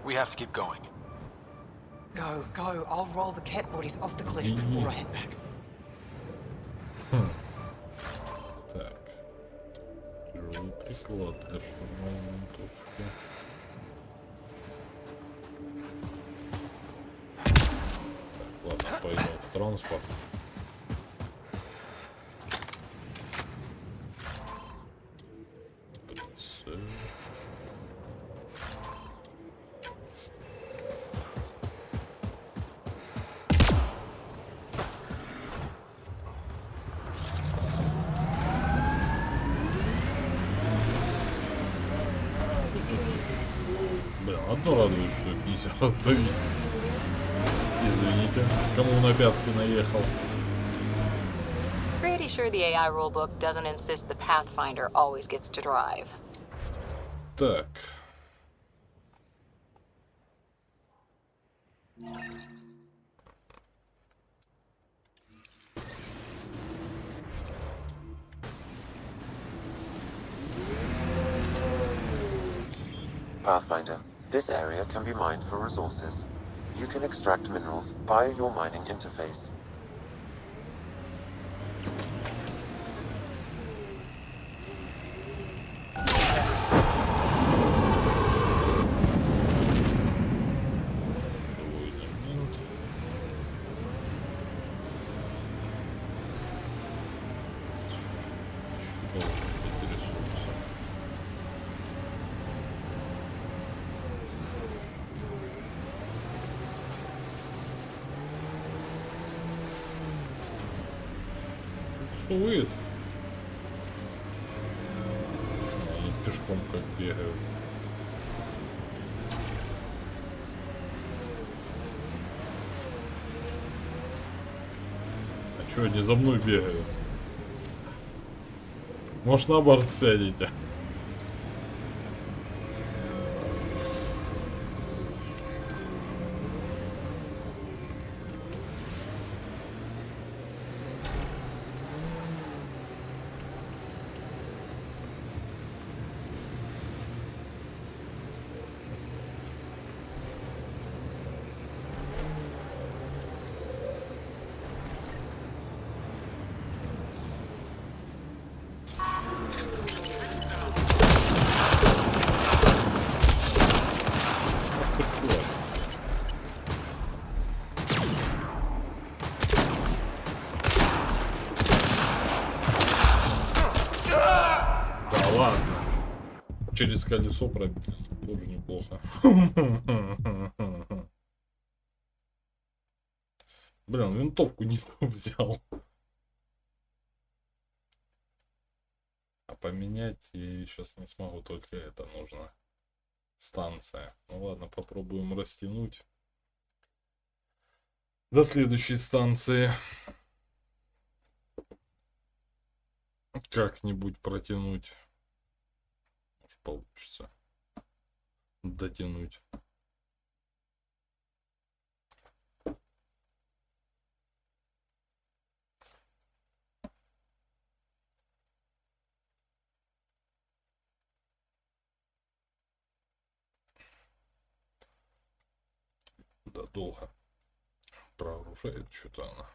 O: We have to keep going.
R: Go. I'll roll the Ket bodies off the cliff before I head back.
A: Так. Тяжелый приклад для штурмовой винтовки. Так, ладно, пойдем в транспорт. Одно радует, что нельзя раздавить. Извините, кому на пятки наехал.
L: Pretty sure the AI rulebook doesn't insist the Pathfinder always gets to drive.
A: Так.
G: Pathfinder, this area can be mined for resources. You can extract minerals via your mining interface.
A: существует. Они пешком как бегают. А чё они за мной бегают? Может, на борт сядете? Через колесо пробить тоже неплохо. Блин, винтовку не взял. А поменять я сейчас не смогу, только это нужно. Станция. Ну ладно, попробуем растянуть до следующей станции. Как-нибудь протянуть. Получится дотянуть. Да долго прогружает что-то она.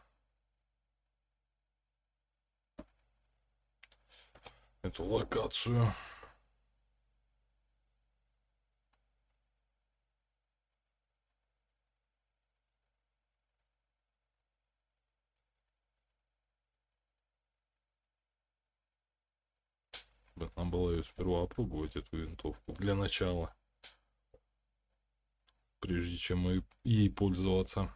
A: Эту локацию. Нам было ее сперва опробовать, эту винтовку, для начала. Прежде чем ей пользоваться.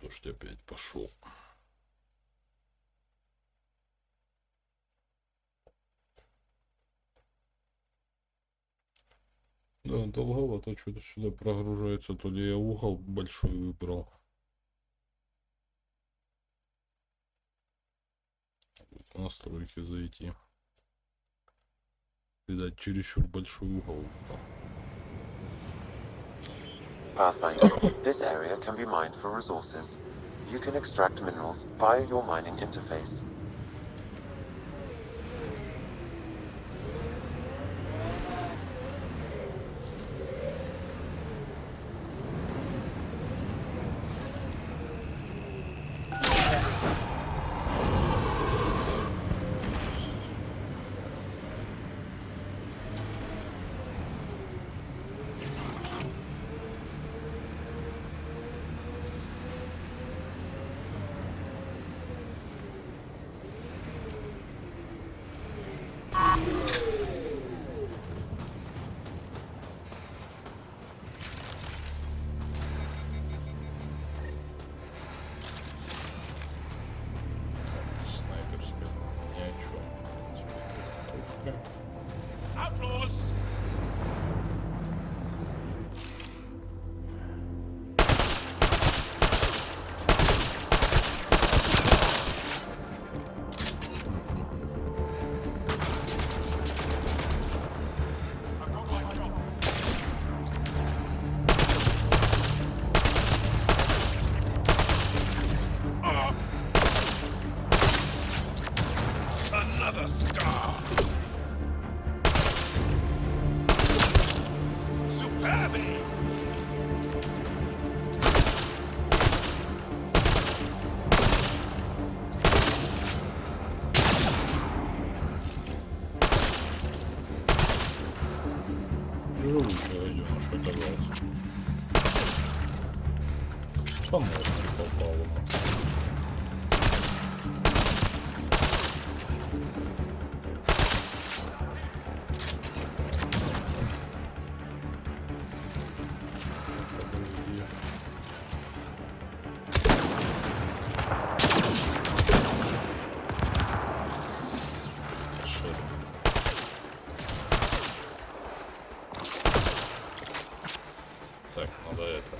A: Дождь опять пошел. Да, долговато что-то сюда прогружается, то ли я угол большой выбрал. Настройки зайти. Видать, чересчур большой угол выбрал.
G: Pathfinder, this area can be mined for resources. You can extract minerals via your mining interface.
A: по носу попал ему. Так, надо это.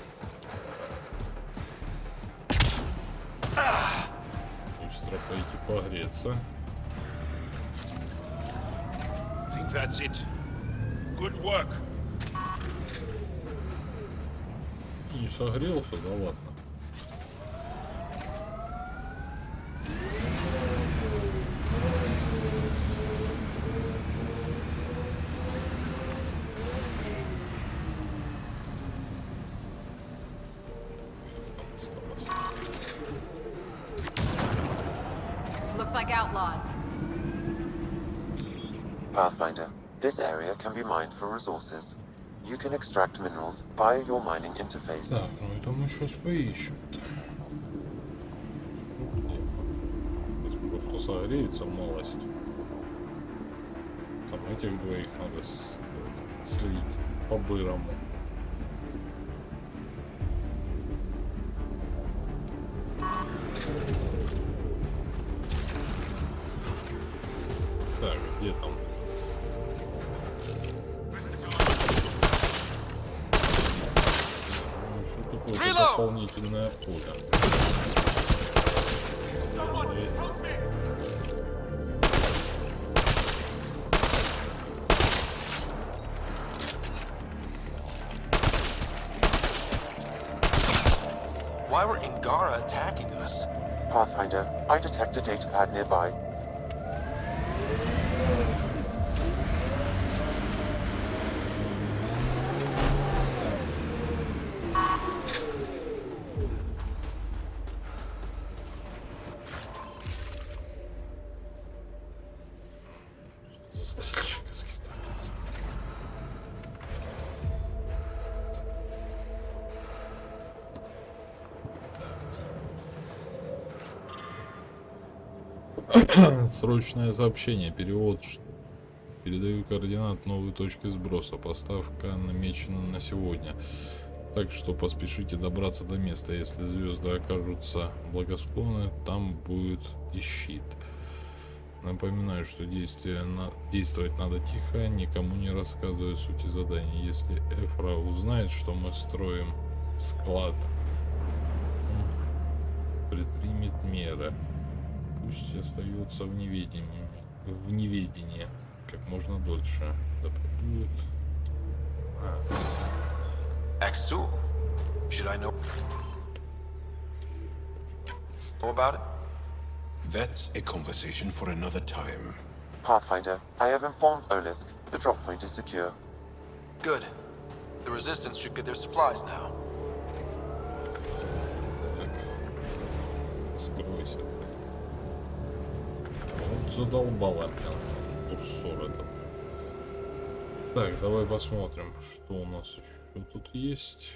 A: Быстро пойти погреться.
X: I think that's it. Good work.
A: Не согрелся, да ладно.
L: Looks like outlaws.
G: Pathfinder, this area can be mined for resources. You can extract minerals via your mining interface.
A: Так, ну это мы сейчас поищем. Просто согреется малость. Там этих двоих надо слить по-бырому. Так, где там? Ну, что такое дополнительное поле?
O: Why were Ingara attacking us?
G: Pathfinder, I detect a data pad nearby.
A: Срочное сообщение, перевод. Передаю координат новой точки сброса. Поставка намечена на сегодня. Так что поспешите добраться до места. Если звезды окажутся благосклонны, там будет и щит. Напоминаю, что действовать надо тихо, никому не рассказывая сути задания. Если Эфра узнает, что мы строим склад, он предпримет меры. Пусть остается в неведении как можно дольше. Да будет.
O: Axul. Should I know about it?
X: That's a conversation for another time.
G: Pathfinder, I have informed Olisk. The drop point is secure.
O: Good. The Resistance should get their supplies now.
A: Скройся. Он задолбала меня. Курсор этот. Так, давай посмотрим, что у нас еще тут есть.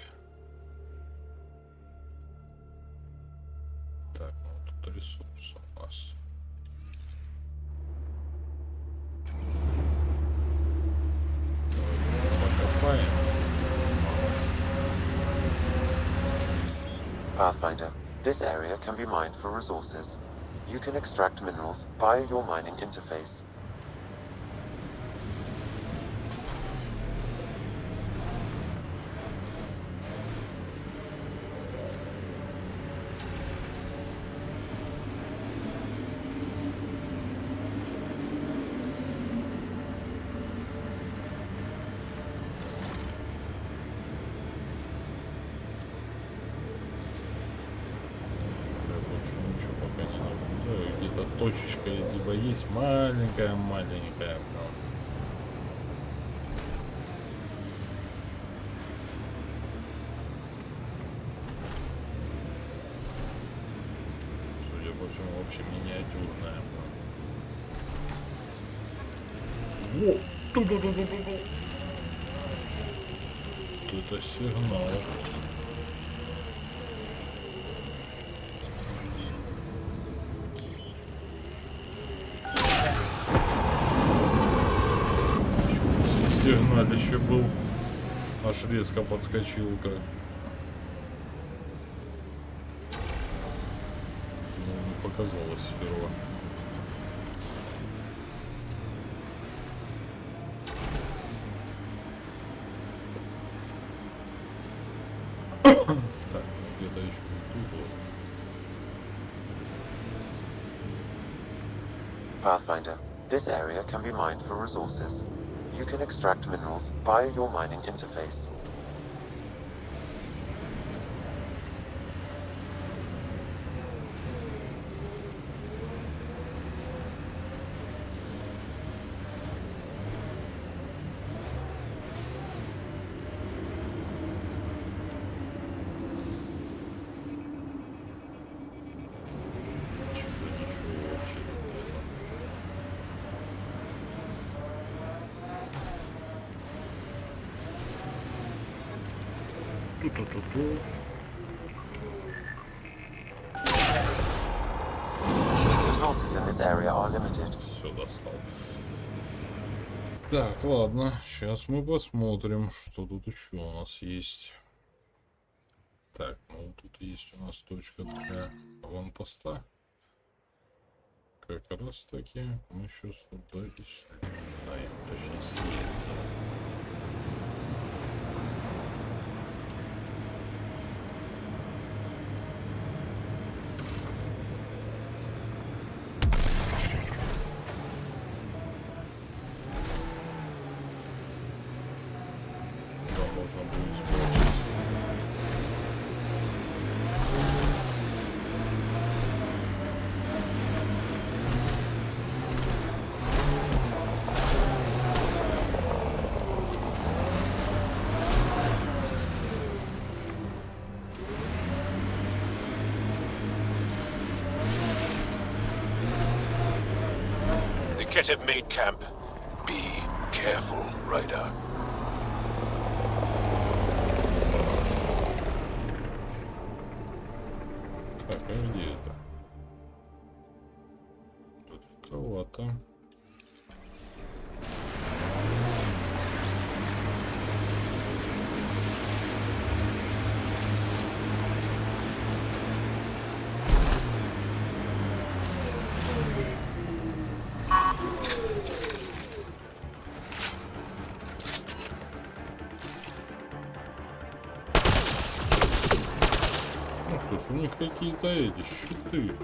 A: Так, ну тут ресурсы у нас. Покопаем.
G: Pathfinder, this area can be mined for resources. You can extract minerals via your mining interface.
A: Точечка либо есть маленькая, но... Судя по всему, вообще миниатюрная. Вот. Это сигнал. сигналище был. Аж резко подскочил-ка. Ну, не показалось сперва. Так, где-то еще тут вот.
G: Pathfinder, this area can be mined for resources. You can extract minerals via your mining interface. Resources in this area are limited.
A: Все достал. Так, ладно, сейчас мы посмотрим, что тут еще у нас есть. Так, ну тут есть у нас точка для аванпоста. Как раз таки мы сейчас туда и слетаем, точнее съездим.
X: Get have made camp. Be careful, Ryder.
A: Так, а где это? Тут кого-то. У них какие-то эти щиты.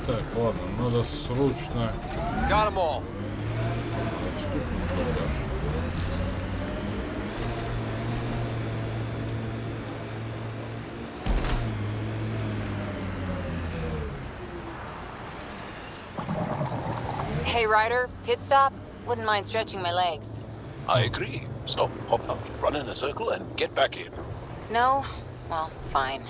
A: Так, ладно, надо срочно.
B: Got 'em all.
L: Hey, Ryder, pit stop? Wouldn't mind stretching my legs.
X: I agree. Stop, hop out, run in a circle, and get back in.
L: No? Well, fine.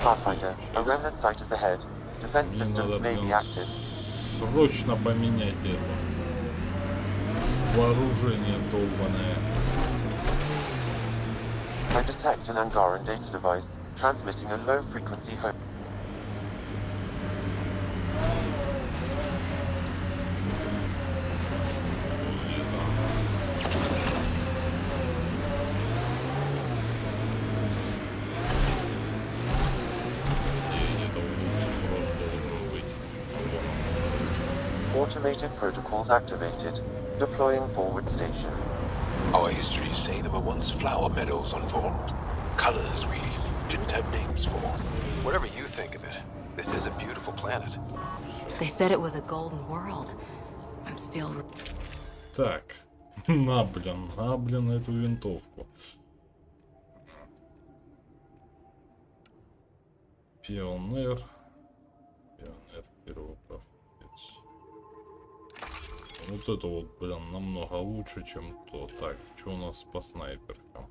G: Pathfinder, a remnant site is ahead. Defense systems may be active.
A: Срочно поменять это вооружение долбаное.
G: I detect an Angaran data device transmitting a low frequency home. Automated protocols activated. Deploying forward station.
X: Our histories say there were once flower meadows on Vaunt. Colors we didn't have names for.
O: Whatever you think of it, this is a beautiful planet.
L: They said it was a golden world. I'm still...
A: Так, на блин эту винтовку. Пионер первый проходец. Вот это вот, блин, намного лучше, чем то. Так, что у нас по снайперкам?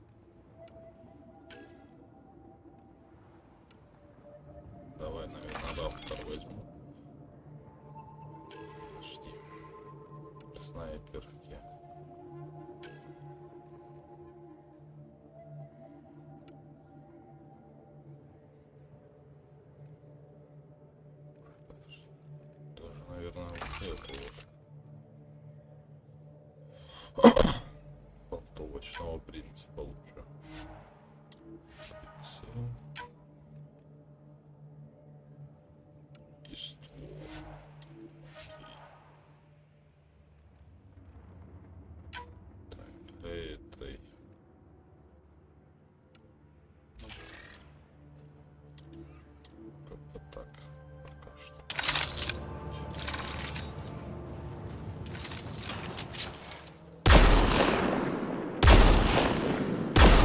A: Давай, наверное, рафтер возьму. Подожди. Снайперки. Тоже, наверное, вот это вот. Полтовочного принципа лучше. И ствол. Так, для этой. Как-то так. Пока что.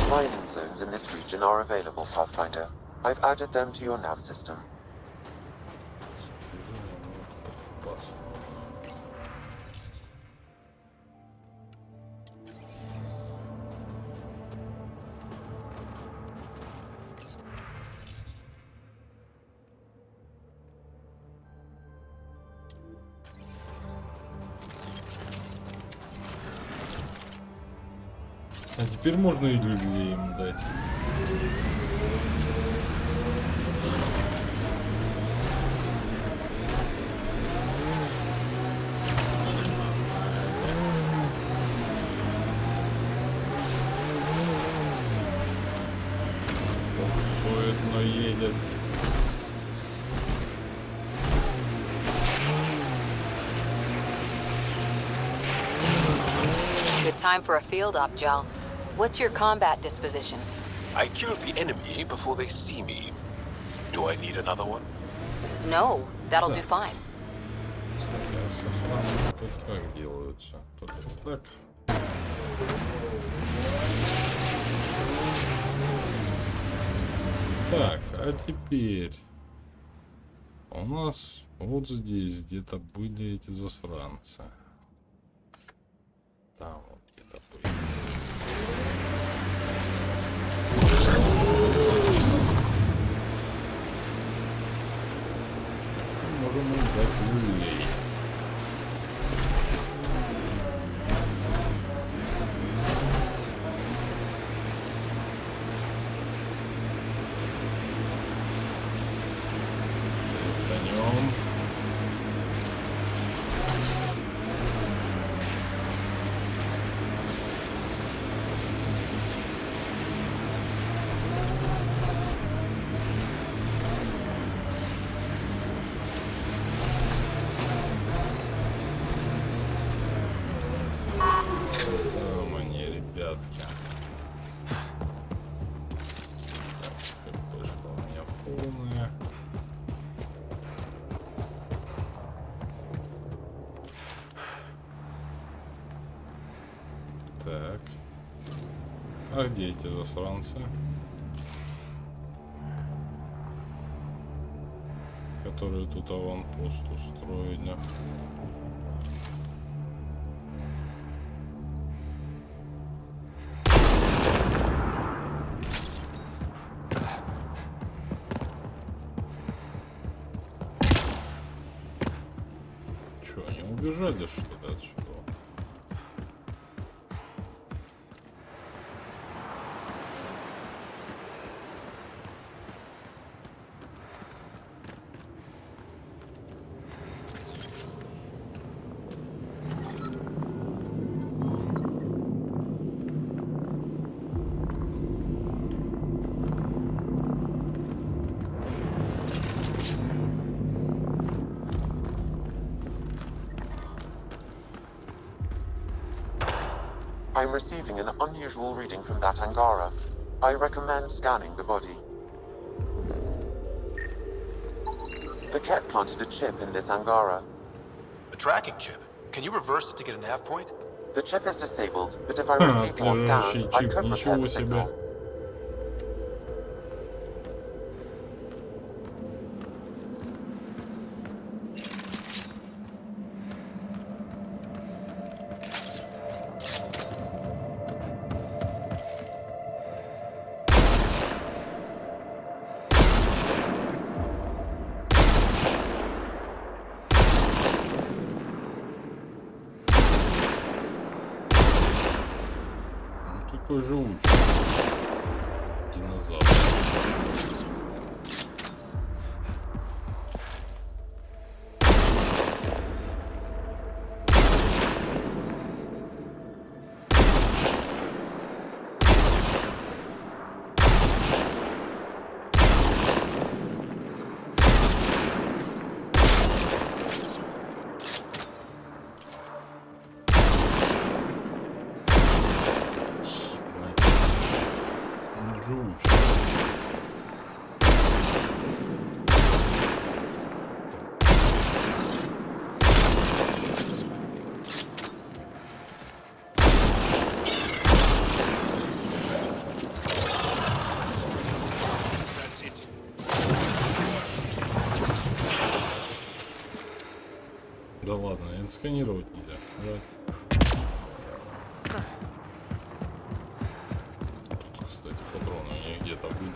G: Mining zones in this region are available, Pathfinder. I've added them to your nav system.
A: А теперь можно и людей им дать. Суетно едет.
C: Good time for a field op, Jal. What's your combat disposition?
X: I kill the enemy before they see me. Do I need another one?
C: No, that'll do fine.
A: Тут как делаются? Тут вот так. Так, а теперь у нас вот здесь где-то были эти засранцы. Там вот где-то были. Можем дать люлей. Конем. Так. А где эти засранцы? Которые тут аванпост устроили. Чё, они убежали, что ли, отсюда?
G: I'm receiving an unusual reading from that Angara. I recommend scanning the body. The cat planted a chip in this Angara.
O: A tracking chip? Can you reverse it to get a nav point?
G: The chip is disabled, but if I receive more scans, I could repair the signal.
A: такой живучий. Динозавр. Да ладно, инсканировать нельзя. Давай. Тут, кстати, патроны у них где-то были.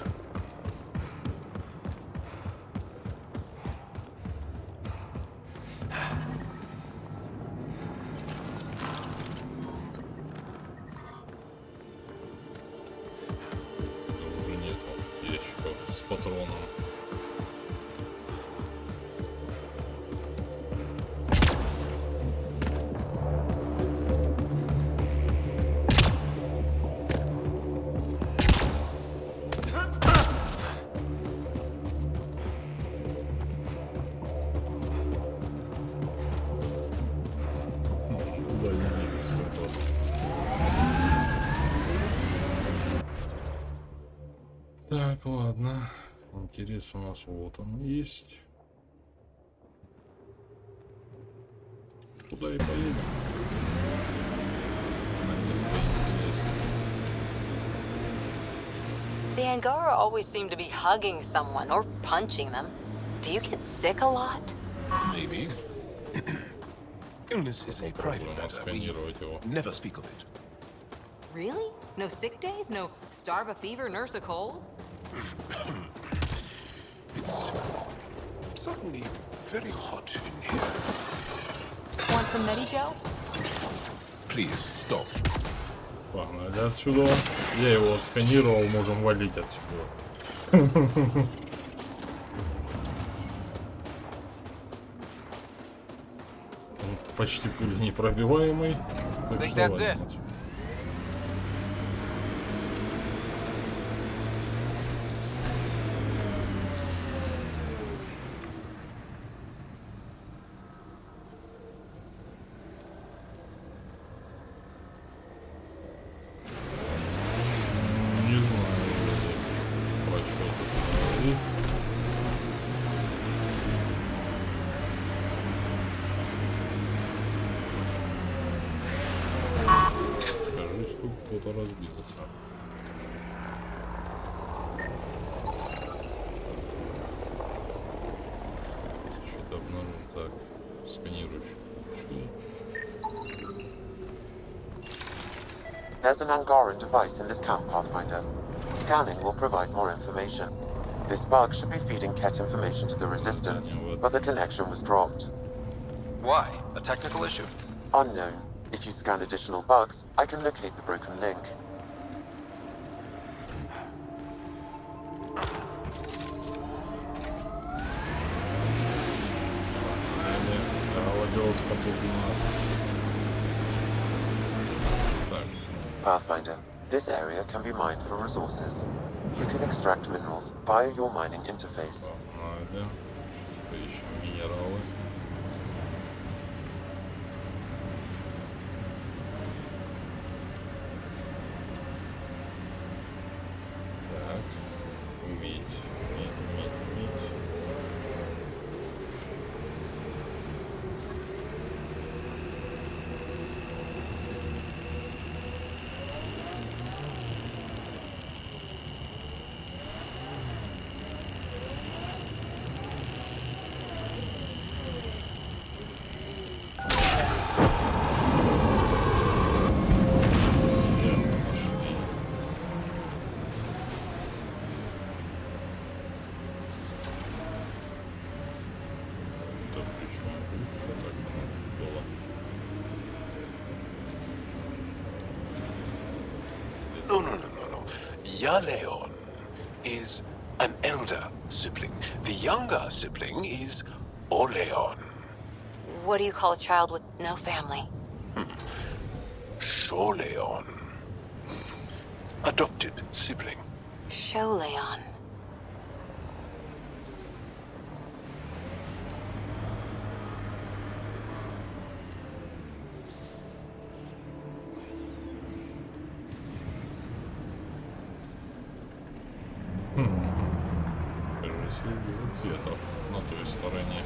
A: Уже нету ящиков с патроном. Так, ладно. Интерес у нас вот он есть. Куда и поедем? На место интереса.
L: The Angara always seem to be hugging someone or punching them. Do you get sick a lot?
X: Maybe. Illness is a private matter. We never speak of it.
L: Really? No sick days? No starve a fever, nurse a cold?
X: It's suddenly very hot in here.
L: Want some Medi-Gel?
X: Please, stop.
A: Погнали отсюда. Я его отсканировал, можем валить отсюда. Он почти пуленепробиваемый. Так что валим отсюда. Кажись, тут кто-то разбился. Что-то обнаружил. Так, сканирующий.
G: There's an Angaran device in this camp, Pathfinder. Scanning will provide more information. This bug should be feeding Ket information to the Resistance, but the connection was dropped.
O: Why? A technical issue?
G: Unknown. If you scan additional bugs, I can locate the broken link. Pathfinder, this area can be mined for resources. You can extract minerals via your mining interface.
A: Поищем минералы. Так, медь.
X: Yaleon is an elder sibling. The younger sibling is Oleon.
H: What do you call a child with no family?
X: Sholeon. Adopted sibling.
H: Sholeon.
A: Кажется, где-то на той стороне.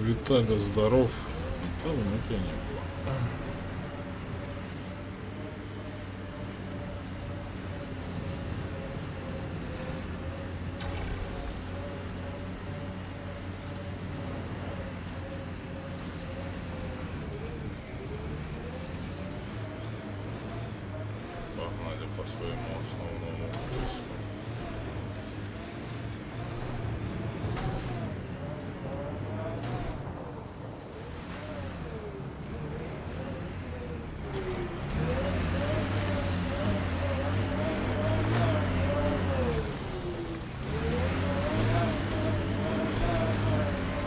A: Виталий, здоров. Давно тебя не было. Погнали по своему основному поиску.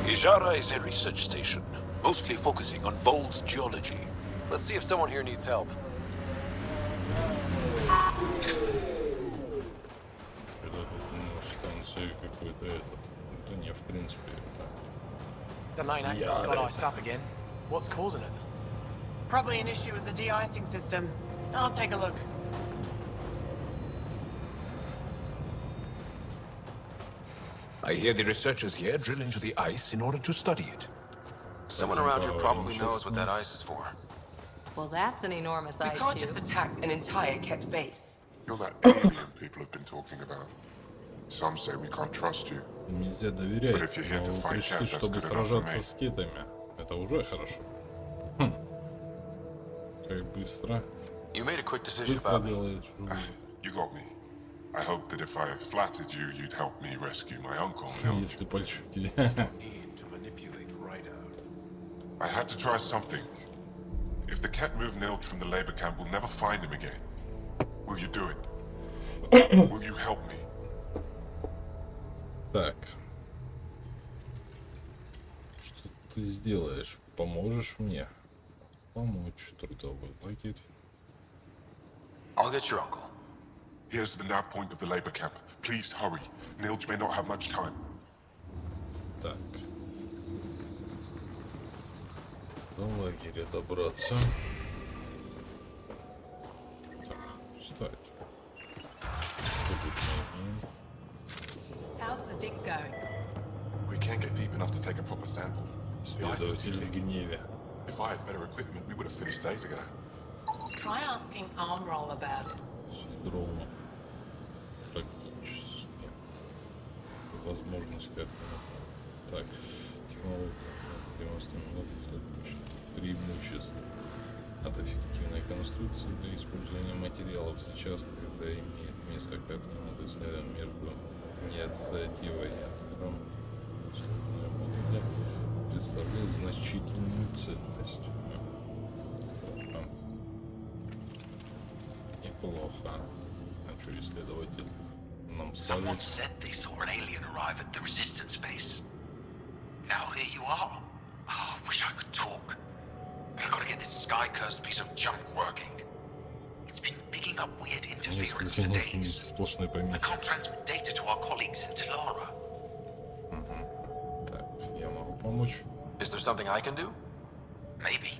X: Ijara is a research station, mostly focusing on Vol's geology.
O: Let's see if someone here needs help.
A: Это тут станция какой-то этот. Да не, в принципе, это.
B: The main axis got iced up again. What's causing it?
R: Probably an issue with the de-icing system. I'll take a look.
X: I hear the researchers here drill into the ice in order to study it.
O: Someone around here probably knows what that ice is for.
L: Well, that's an enormous
R: We
L: ice
R: can't
L: cube.
R: just attack an entire Ket base.
I: You're that alien people have been talking about. Some say we can't trust you.
A: Нельзя доверять,
I: But if you're here to
A: но
I: fight
A: пришли,
I: Cat, that's
A: чтобы
I: good enough for
A: сражаться
I: me.
A: с кетами. Это уже хорошо. Как быстро.
O: You made a quick decision
A: Быстро
O: about me.
A: делаешь.
I: You got me. I hoped that if I flattered you, you'd help me rescue my uncle.
A: Если польщу.
I: I had to try something. If the cat moved Nilch from the labor camp, we'll never find him again. Will you do it? Will you help me?
A: Так. Что ты сделаешь? Поможешь мне? Помочь. Трудовой пакет.
O: I'll get your uncle.
I: Here's the nav point of the labor camp. Please hurry. Nilch may not have much time.
A: Так. До лагеря добраться. Так, встать. Что тут найдем?
N: How's the dig going?
E: We can't get deep enough to take a proper sample. The ice is too
A: Следователь в
E: thick.
A: гневе.
E: If I had better equipment, we would have finished days ago.
N: Try asking Armroll about it.
A: Синдром практически. Возможность как так. Преимущество от эффективной конструкции для использования материалов сейчас, когда имеет место координаты снятия между инициативой и автором, условная модуля представляет значительную ценность. Неплохо. А что исследователь нам
T: Someone
A: ставит?
T: said they saw an alien arrive at the resistance base. Now here you are. Oh, I wish I could talk. But I've got to get this sky-cursed piece of junk working. It's been picking up weird interference
A: Несколько
T: for
A: несколько
T: days.
A: сплошной
T: I
A: помехи.
T: can't transmit data to our colleagues in Talara.
A: Так, я могу помочь.
O: Is there something I can do?
T: Maybe.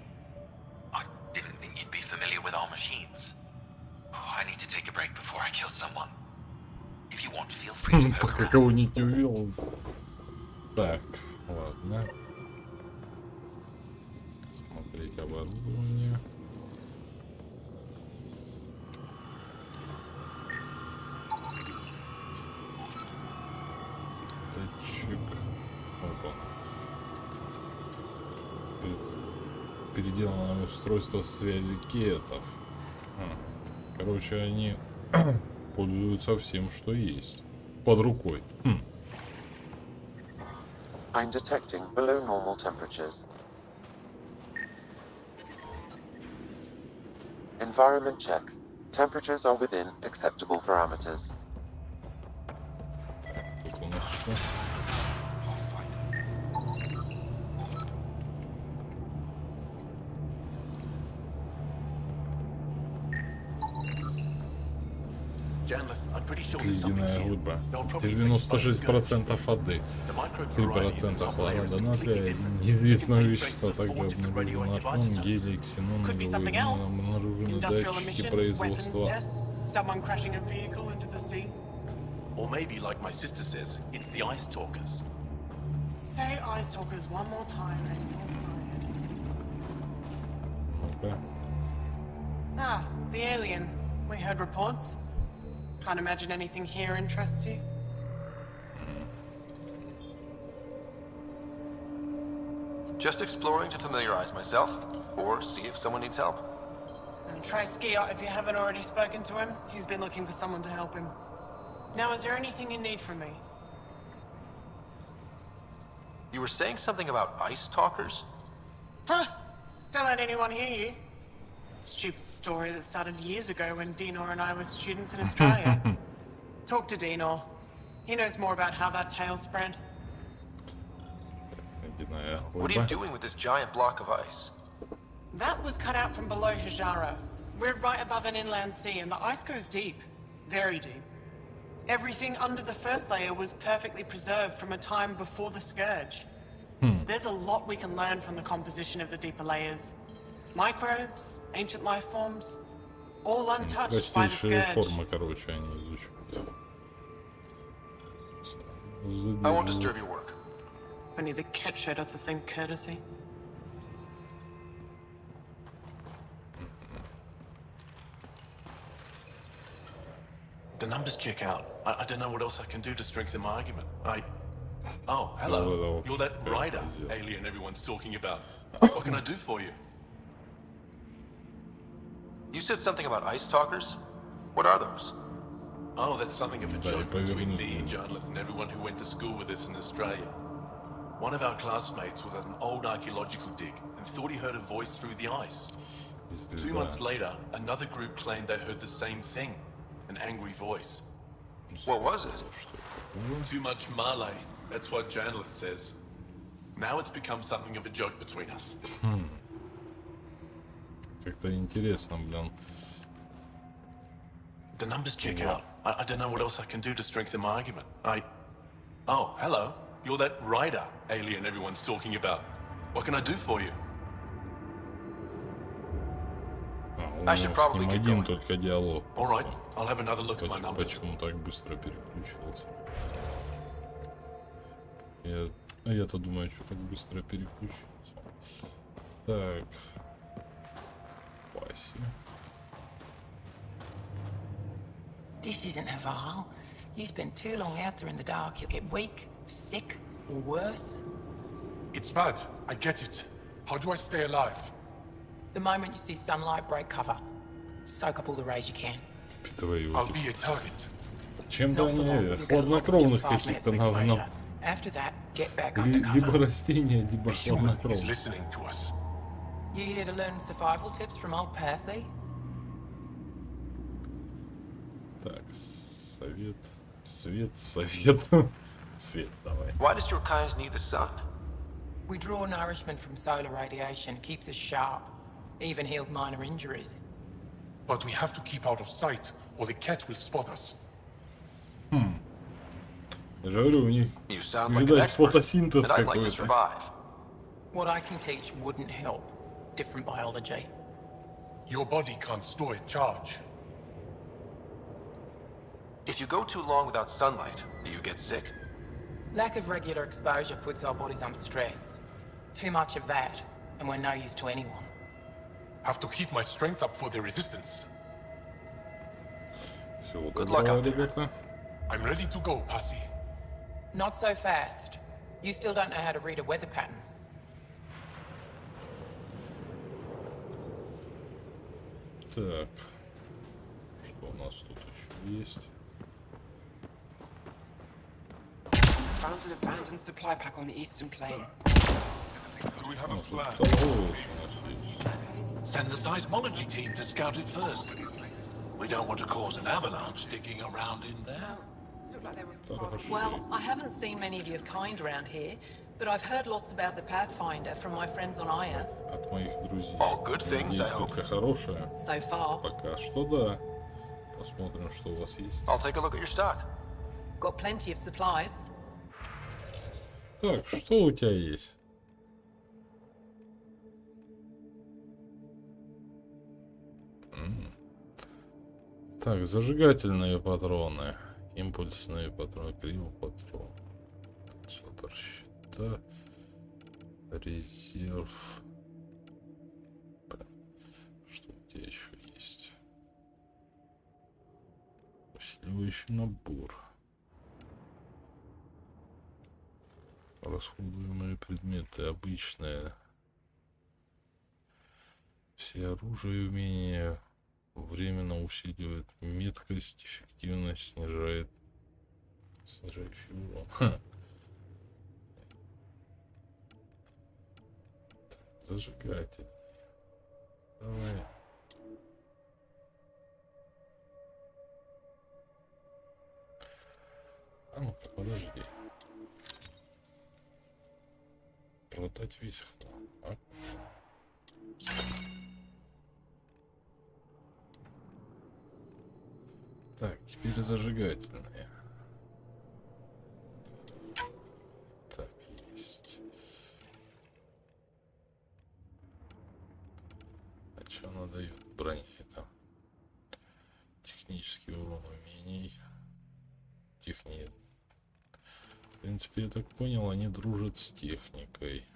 T: I didn't think you'd be familiar with our machines. Oh, I need to take a break before I kill someone. If you want, feel free to poke
A: Пока
T: around.
A: кого-нибудь не увидел. Так, ладно. Смотреть оборудование. Датчик. Опа. переделанное устройство связи кетов. Короче, они пользуются всем, что есть под рукой.
G: I'm detecting below normal temperatures. Environment check. Temperatures are within acceptable parameters.
A: Тут у нас что? Ледяная глыба. 96% воды, 3% хлорода натрия, неизвестного вещества, также обнаружен аргон, гелий, ксенон, обнаружены датчики производства.
P: Or maybe, like my sister says, it's the Ice Talkers.
M: Say Ice Talkers one more time and you're fired.
A: Okay.
M: Ah, the alien. We heard reports. Can't imagine anything here interests you.
O: Just exploring to familiarize myself, or see if someone needs help.
M: And try Skiot if you haven't already spoken to him. He's been looking for someone to help him. Now, is there anything you need from me?
O: You were saying something about Ice Talkers?
M: Huh? Don't let anyone hear you. Stupid story that started years ago when Dinor and I were students in Australia. Talk to Dinor. He knows more about how that tale spread.
O: What are you doing with this giant block of ice?
M: That was cut out from below Hijaro. We're right above an inland sea and the ice goes deep. Very deep. Everything under the first layer was perfectly preserved from a time before the Scourge. There's a lot we can learn from the composition of the deeper layers. Microbes, ancient life forms, all untouched by the Scourge.
O: I won't disturb your work.
M: Only the cat showed us the same courtesy.
P: The numbers check out. I don't know what else I can do to strengthen my argument. Oh, hello. You're that rider alien everyone's talking about. What can I do for you?
O: You said something about Ice Talkers? What are those?
P: Oh, that's something of a joke between me, Jarlath, and everyone who went to school with us in Australia. One of our classmates was at an old archaeological dig and thought he heard a voice through the ice. 2 months later, another group claimed they heard the same thing. An angry voice.
O: What was it?
P: Too much Malay. That's what Janlith says. Now it's become something of a joke between us.
A: Как-то интересно, блин.
P: The numbers check out. I don't know what else I can do to strengthen my argument. Oh, hello. You're that rider alien everyone's talking about. What can I do for you?
A: I should probably get going. Только диалог.
P: All right. I'll have another look at my numbers.
A: Почему так быстро переключился? Я-то думаю, что так быстро переключился. Так. Спасибо.
N: This isn't Haval. You spend too long out there in the dark, you'll get weak, sick, or worse.
I: It's bad. I get it. How do I stay alive?
N: The moment you see sunlight, break cover. Soak up all the rays you can.
I: I'll be a target.
A: Чем-то они хладнокровных каких-то навнал.
N: After that, get back undercover.
A: Либо растения, либо хладнокровных.
N: You here to learn survival tips from old Percy?
A: Так, совет, свет, совет. Свет, давай.
O: Why does your kind need the sun?
N: We draw nourishment from solar radiation, keeps us sharp, even heals minor injuries.
I: But we have to keep out of sight, or the cat will spot us.
A: Я же говорю, у них, видать, фотосинтез какой-то.
N: What I can teach wouldn't help. Different biology.
I: Your body can't store a charge.
O: If you go too long without sunlight, do you get sick?
N: Lack of regular exposure puts our bodies under stress. Too much of that, and we're no use to anyone.
I: Have to keep my strength up for the resistance.
O: Good luck out there.
I: I'm ready to go, Passy.
N: Not so fast. You still don't know how to read a weather pattern.
A: Так. Что у нас тут еще есть?
R: Found an abandoned supply pack on the eastern plain.
K: Do we have a plan?
P: Send the seismology team to scout it first. We don't want to cause an avalanche digging around in there.
N: Well, I haven't seen many of your kind around here, but I've heard lots about the Pathfinder from my friends on Aya.
A: От моих друзей.
V: All good things, I
A: Надеюсь,
V: hope.
A: только хорошее.
N: So far.
A: Пока что да. Посмотрим, что у вас есть.
V: I'll take a look at your stock.
N: Got plenty of supplies.
A: Так, что у тебя есть? Так, зажигательные патроны, импульсные патроны, криопатрон, шатер щита, резерв. Что у тебя еще есть? Усиливающий набор. Расходуемые предметы обычные. Все оружие и умения временно усиливает меткость, эффективность, снижает урон. Зажигатель. Давай. А ну-ка, подожди. Продать весь хлам. А? Так, теперь зажигательные. Так, есть. А что она дает брони там? Технический урон умений. Техник. В принципе, я так понял, они дружат с техникой.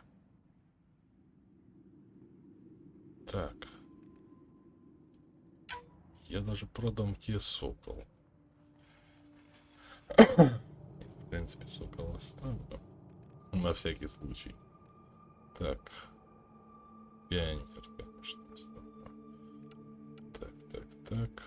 A: Так. Я даже продам тебе сокол. В принципе, сокол оставлю. На всякий случай. Так. Пионер, конечно, оставлю. Так.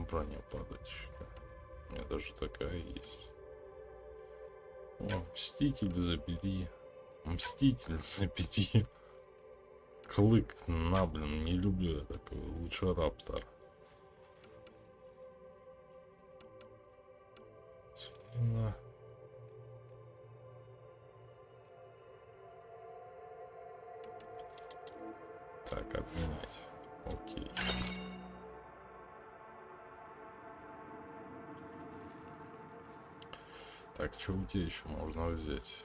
A: Броня падальщика. У меня даже такая есть. О, Мститель забери. Мститель забери. Клык, на, блин, не люблю я такой. Лучше раптор. Целина. Так, обменять. Окей. Так, что у тебя еще можно взять?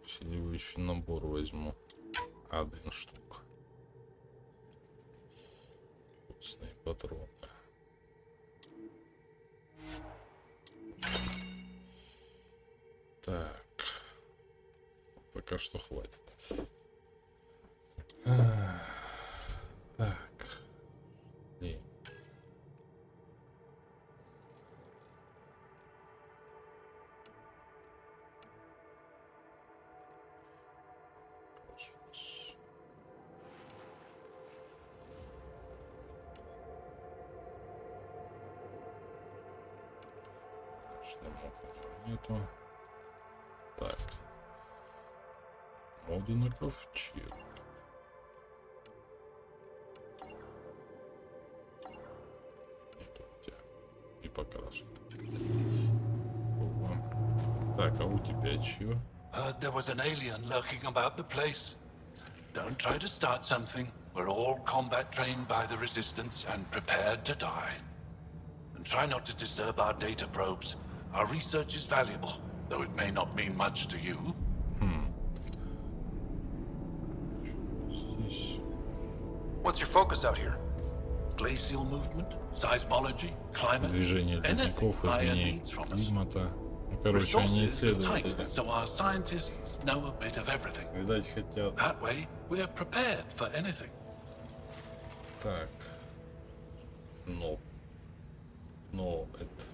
A: Усиливающий набор возьму. 1 штук. Вкусные патроны. Так. Пока что хватит. Так. Блин. Нету. Так. Моды на ковчег. Нету у тебя. И покрашен. Так, а у тебя чё?
P: Heard there was an alien lurking about the place. Don't try to start something. We're all combat trained by the Resistance and prepared to die. And try not to disturb our data probes. Our research is valuable, though it may not mean much to you.
V: What's your focus out here?
P: Glacial movement, seismology, climate,
A: Движение
P: anything
A: ледников,
P: Aya
A: изменение
P: needs from us.
A: климата. Короче, они
P: Resources are tight,
A: исследователи.
P: so our scientists know a bit of everything.
A: Видать, хотят.
P: That way, we're prepared for anything.
A: Так. Но это...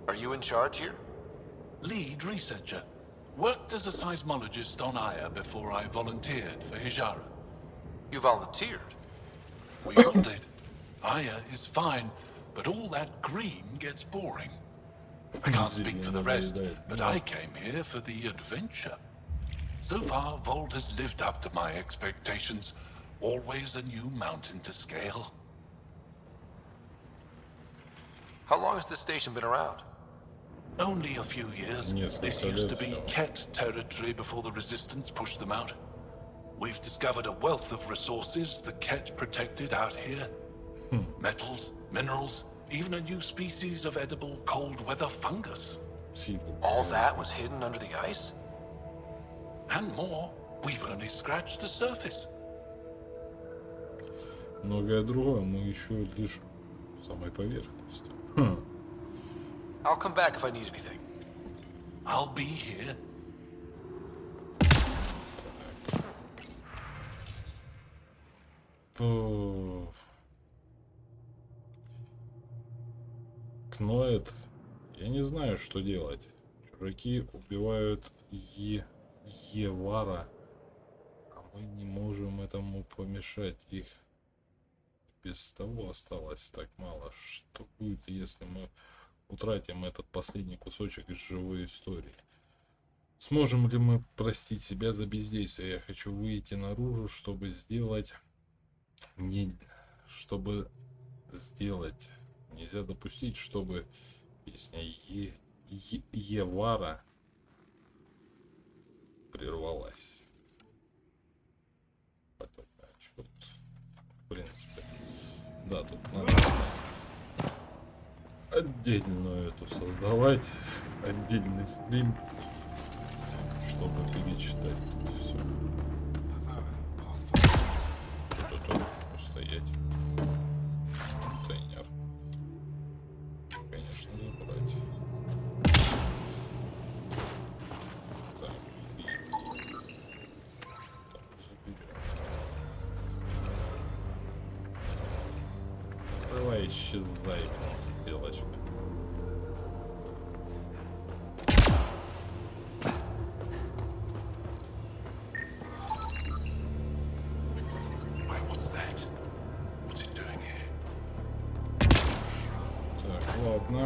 O: Are you in charge here?
P: Lead researcher. Worked as a seismologist on Aya before I volunteered for Hijara.
O: You volunteered?
P: We all did. Aya is fine, but all that green gets boring. I can't speak for the rest, but I came here for the adventure. So far, Vold has lived up to my expectations. Always a new mountain to scale.
O: How long has this station been around?
P: Only a few years. This used to be Ket territory before the Resistance pushed them out. We've discovered a wealth of resources the Ket protected out here. Metals, minerals, even a new species of edible cold weather fungus.
O: All that was hidden under the ice?
P: And more. We've only scratched the surface.
A: Многое другое мы еще лишь в самой поверхности.
O: I'll come back if I need anything.
P: I'll be here.
A: Кноет. Я не знаю, что делать. Чужаки убивают Евара, а мы не можем этому помешать. Их без того осталось так мало. Что будет, если мы утратим этот последний кусочек из живой истории? Сможем ли мы простить себя за бездействие? Я хочу выйти наружу, чтобы сделать... Нельзя допустить, чтобы песня Евара прервалась. Потом, в принципе, да, тут надо отдельную эту создавать, отдельный стрим, чтобы перечитать тут все. Тут стоять. Контейнер. Конечно, забрать. Так, и заберем. Давай, исчезай, стрелочка. Ладно.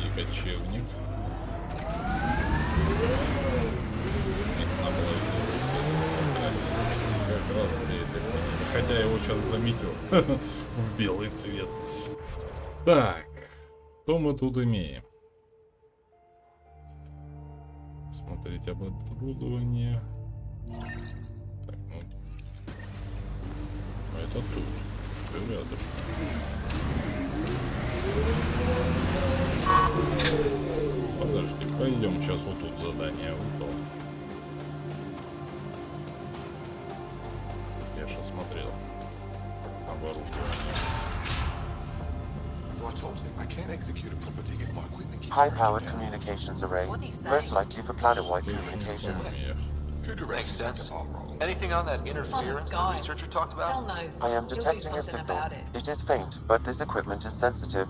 A: И кочевник. Как раз для этой планеты. Хотя я его сейчас заметил в белый цвет. Так. Что мы тут имеем? Смотреть оборудование. Так, ну. Это тут. Рядом. Подожди, пойдем сейчас вот тут задание выполним. Я же смотрел оборудование.
G: High-powered communications array, most likely for planet-wide communications.
O: Makes sense. Anything on that interference the researcher talked about?
G: I am detecting a signal. It is faint, but this equipment is sensitive.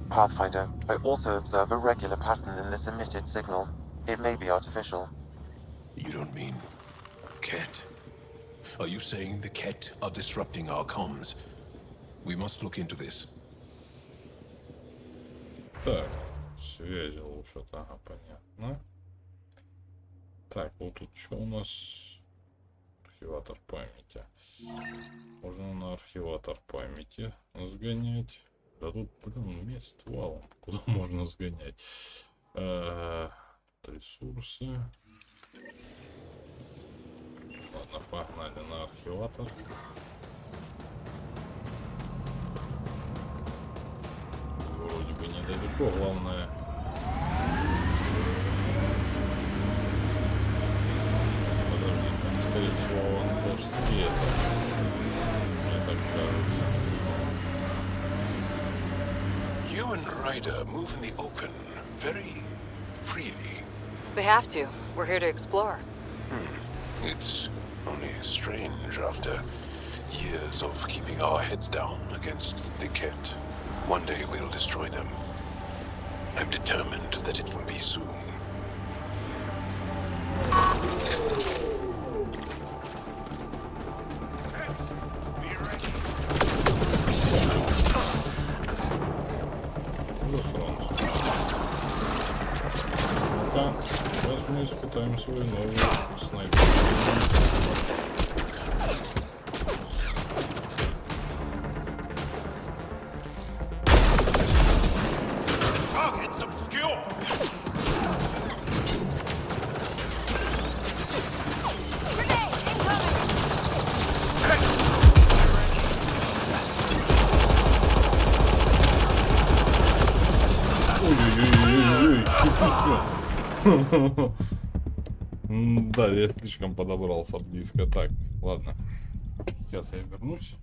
G: Pathfinder, I also observe a regular pattern in this emitted signal. It may be artificial.
X: You don't mean Ket? Are you saying the Ket are disrupting our comms? We must look into this.
A: Так, связи лучше-то, ага, понятно. Так, вот тут что у нас? Архиватор памяти. Можно на архиватор памяти сгонять. Да тут, блин, мест валом. Куда можно сгонять? Ресурсы. Ладно, погнали на архиватор. Вроде бы недалеко, главное. Скорее всего, он может и это. Мне так кажется.
P: You and
X: Ryder move in the open very freely.
L: We have to. We're here to explore.
X: It's only strange after years of keeping our heads down against the Ket. One day we'll destroy them. I'm determined that it will be soon.
A: Сейчас мы испытаем свою новую снайпер. Да, я слишком подобрался близко. Так, ладно. Сейчас я вернусь.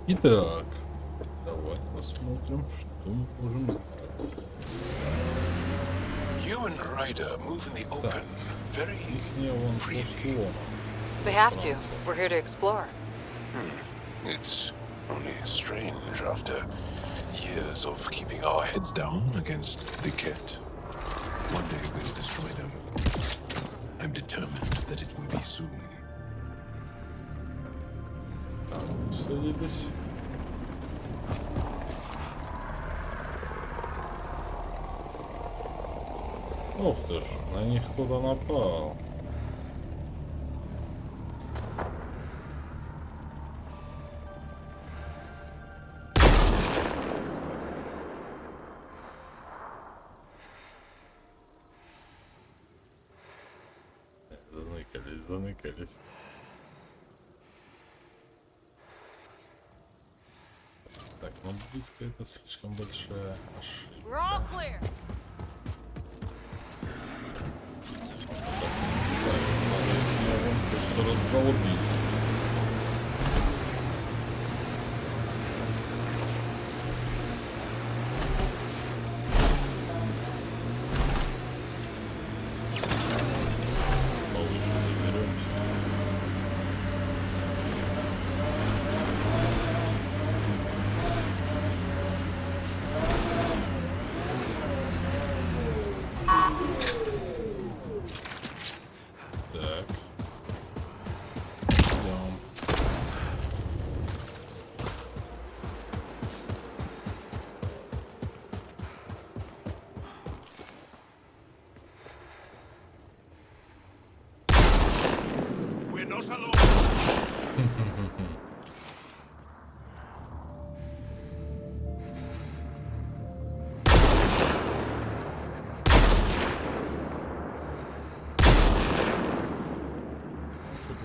A: Итак, давай посмотрим, что мы можем сделать.
X: You and Ryder move in the open very freely.
L: We have to. We're here to explore.
X: It's only strange after years of keeping our heads down against the Ket. One day we'll destroy them. I'm determined that it will be soon.
A: Садитесь. Ух ты ж, на них кто-то напал. Заныкались. Так, ну близко это слишком большая ошибка. раздолбить.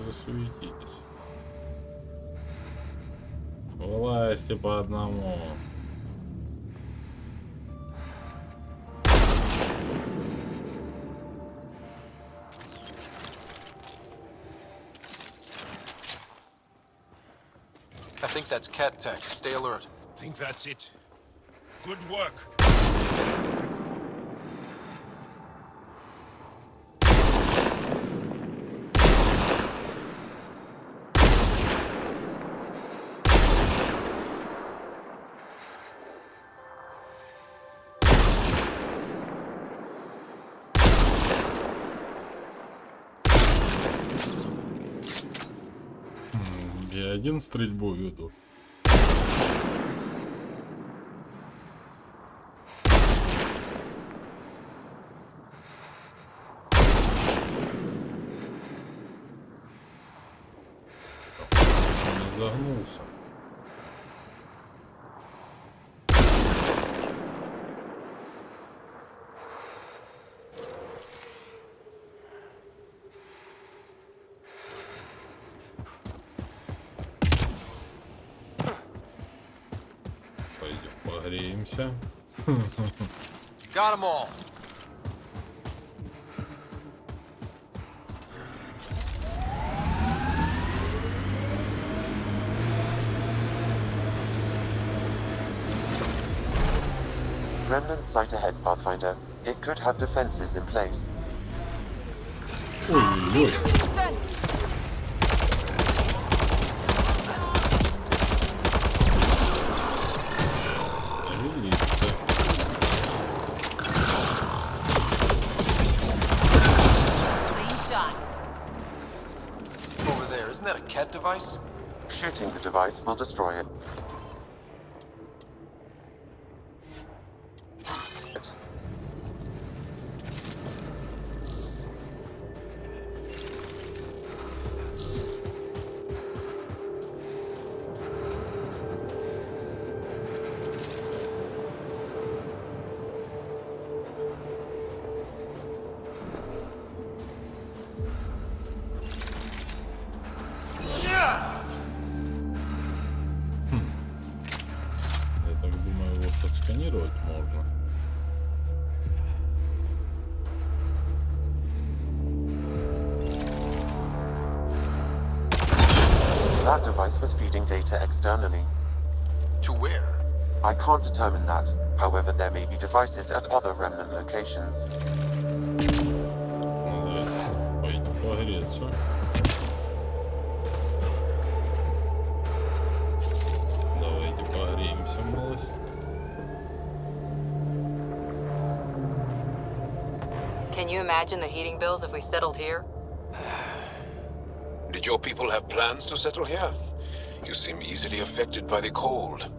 A: Засуетились. Вылазьте по одному.
O: I think that's cat tech. Stay alert.
X: Think that's it. Good work.
A: Я один стрельбу веду. Не загнулся. Погреемся.
O: Got 'em all.
G: Remnant site ahead, Pathfinder. It could have defenses in place.
A: Ой-ой-ой.
O: Over there, isn't that a cat device?
G: Shooting the device will destroy it.
A: Я так думаю, его подсканировать можно.
G: That device was feeding data externally.
O: To where?
G: I can't determine that. However, there may be devices at other remnant locations.
A: Пойти погреться. Давайте погреемся, малость.
L: Can you imagine the heating bills if we settled here?
X: Did your people have plans to settle here? You seem easily affected by the cold.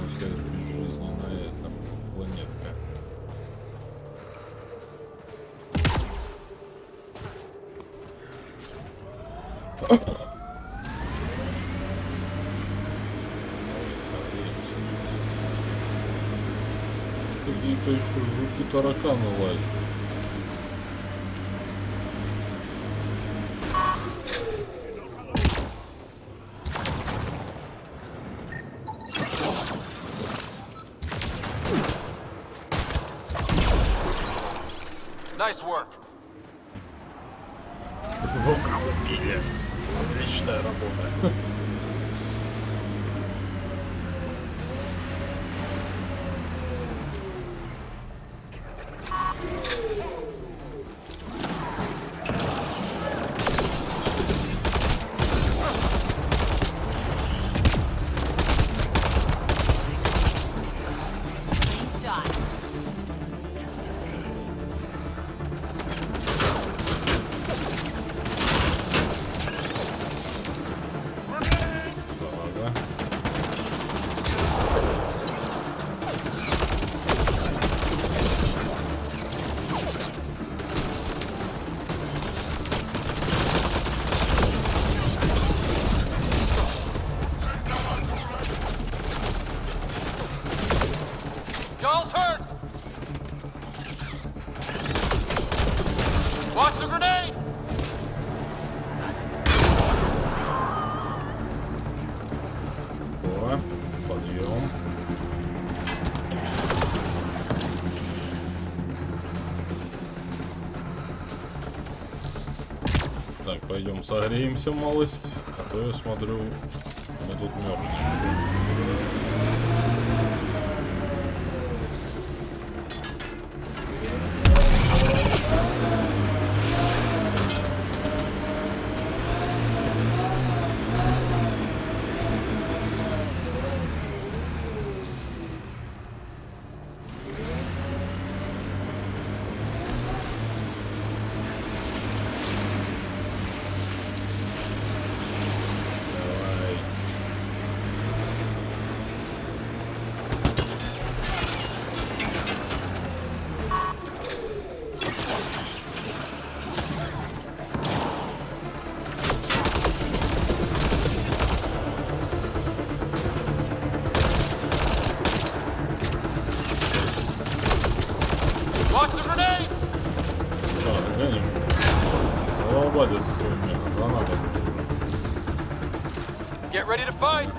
A: Сказать, безжизненная эта планетка. Какие-то еще жуткие тараканы лазят.
O: Nice work.
A: В автомобиле. Отличная работа.
O: Joel's hurt! Watch the grenade!
A: О, подъем. Так, пойдем согреемся малость, а то я смотрю, мы тут мерзнем.
O: Watch the grenade!
A: Так, гоним. Лобадя со своими гранатами.
O: Get ready to fight!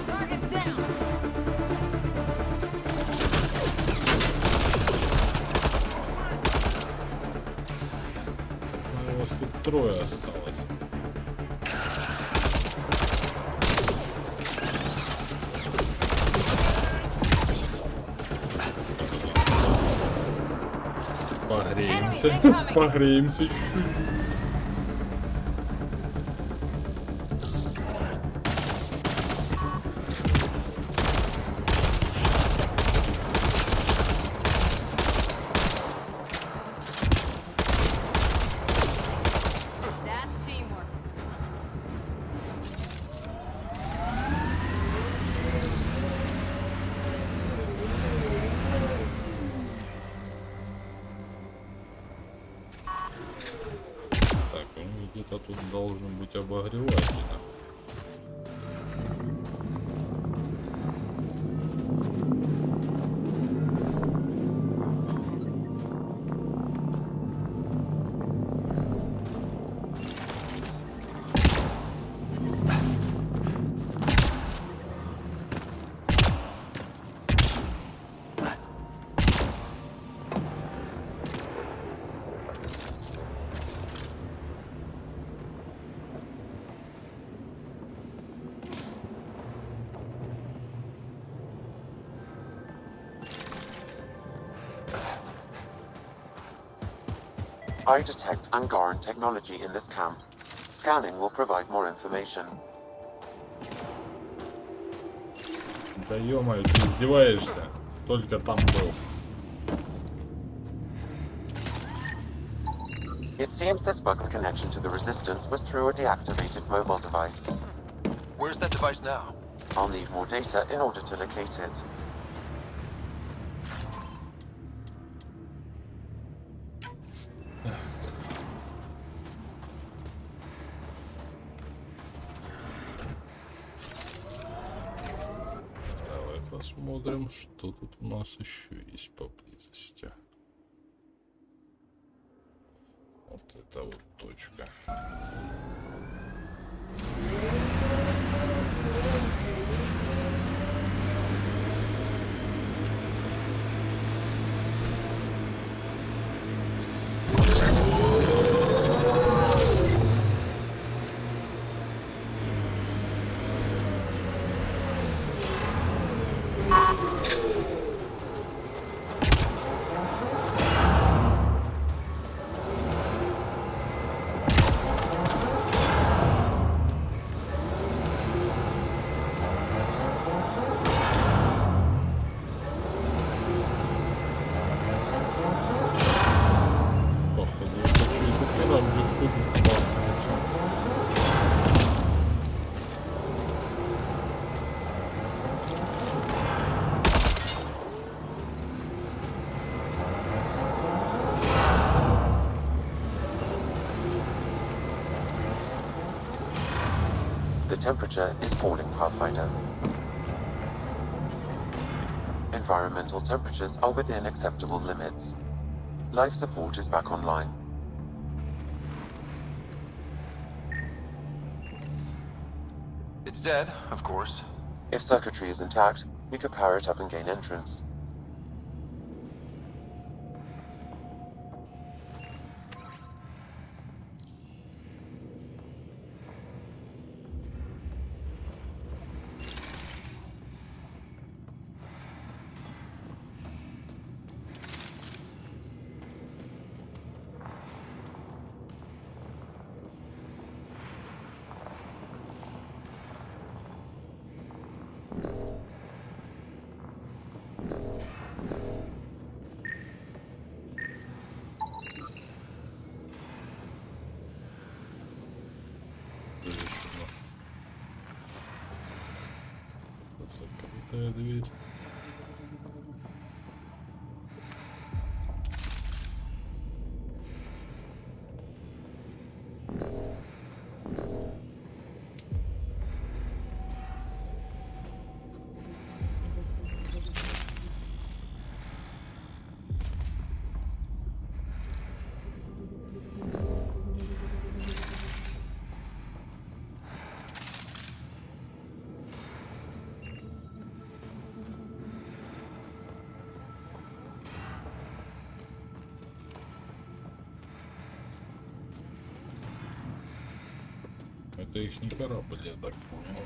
L: Target's down.
A: Ну, у вас тут трое осталось. Погреемся. Погреемся чуть-чуть.
L: That's teamwork.
A: Так, у них где-то тут должен быть обогреватель.
G: I detect Angaran technology in this camp. Scanning will provide more information.
A: Да ё-моё, ты издеваешься? Только там был.
G: It seems this bug's connection to the Resistance was through a deactivated mobile device.
O: Where's that device now?
G: I'll need more data in order to locate it.
A: Давай посмотрим, что тут у нас еще есть поблизости. Вот это вот точка.
G: The temperature is falling, Pathfinder. Environmental temperatures are within acceptable limits. Life support is back online.
B: It's dead, of course.
G: If circuitry is intact, we could power it up and gain entrance.
A: Закрытая дверь. Это их не корабль, я так понял.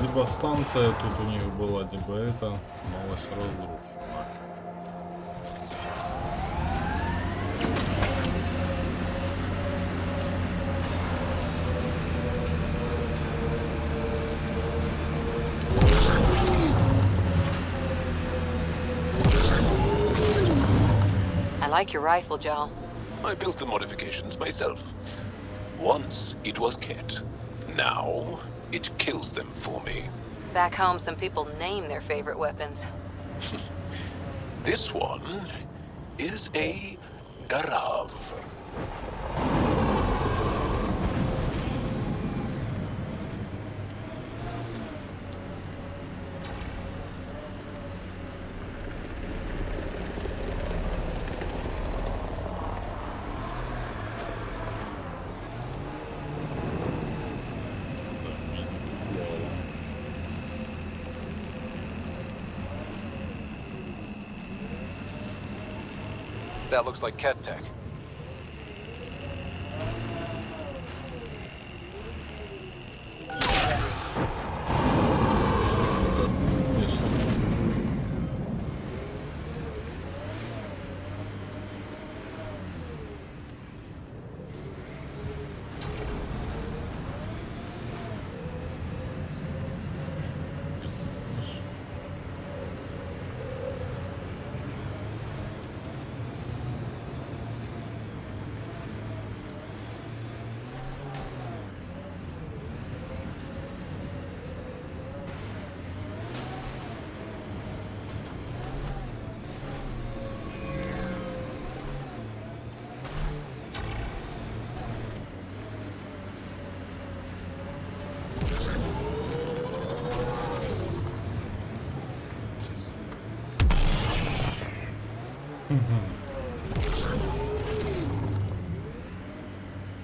A: Либо станция тут у них была, либо это малость разрушена.
L: I like your rifle, Joel.
P: I built the modifications myself. Once it was Ket. Now it kills them for me.
L: Back home, some people name their favorite weapons.
P: This one is a Darav.
B: That looks like Ket tech.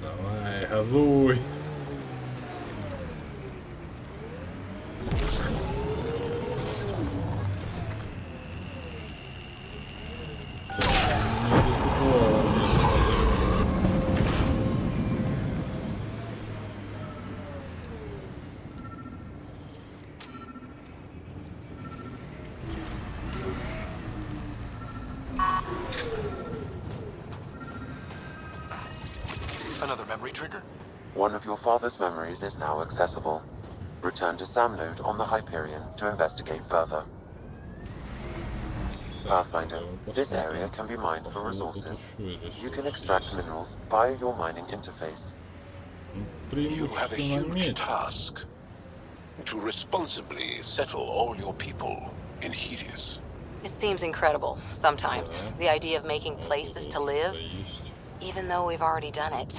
A: Давай, газуй.
V: Retrigger?
G: One of your father's memories is now accessible. Return to Sam Node on the Hyperion to investigate further. Pathfinder, this area can be mined for resources. You can extract minerals via your mining interface.
X: You have a huge task. To responsibly settle all your people in Helios.
L: It seems incredible, sometimes. The idea of making places to live, even though we've already done it.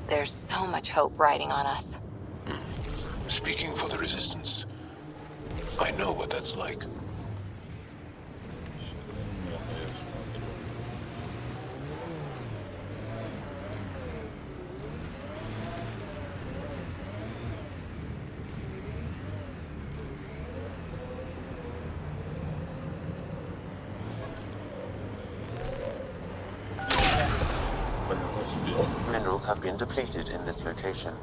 L: There's so much hope riding on us.
X: Speaking for the Resistance, I know what that's like.
G: Minerals have been depleted in this location.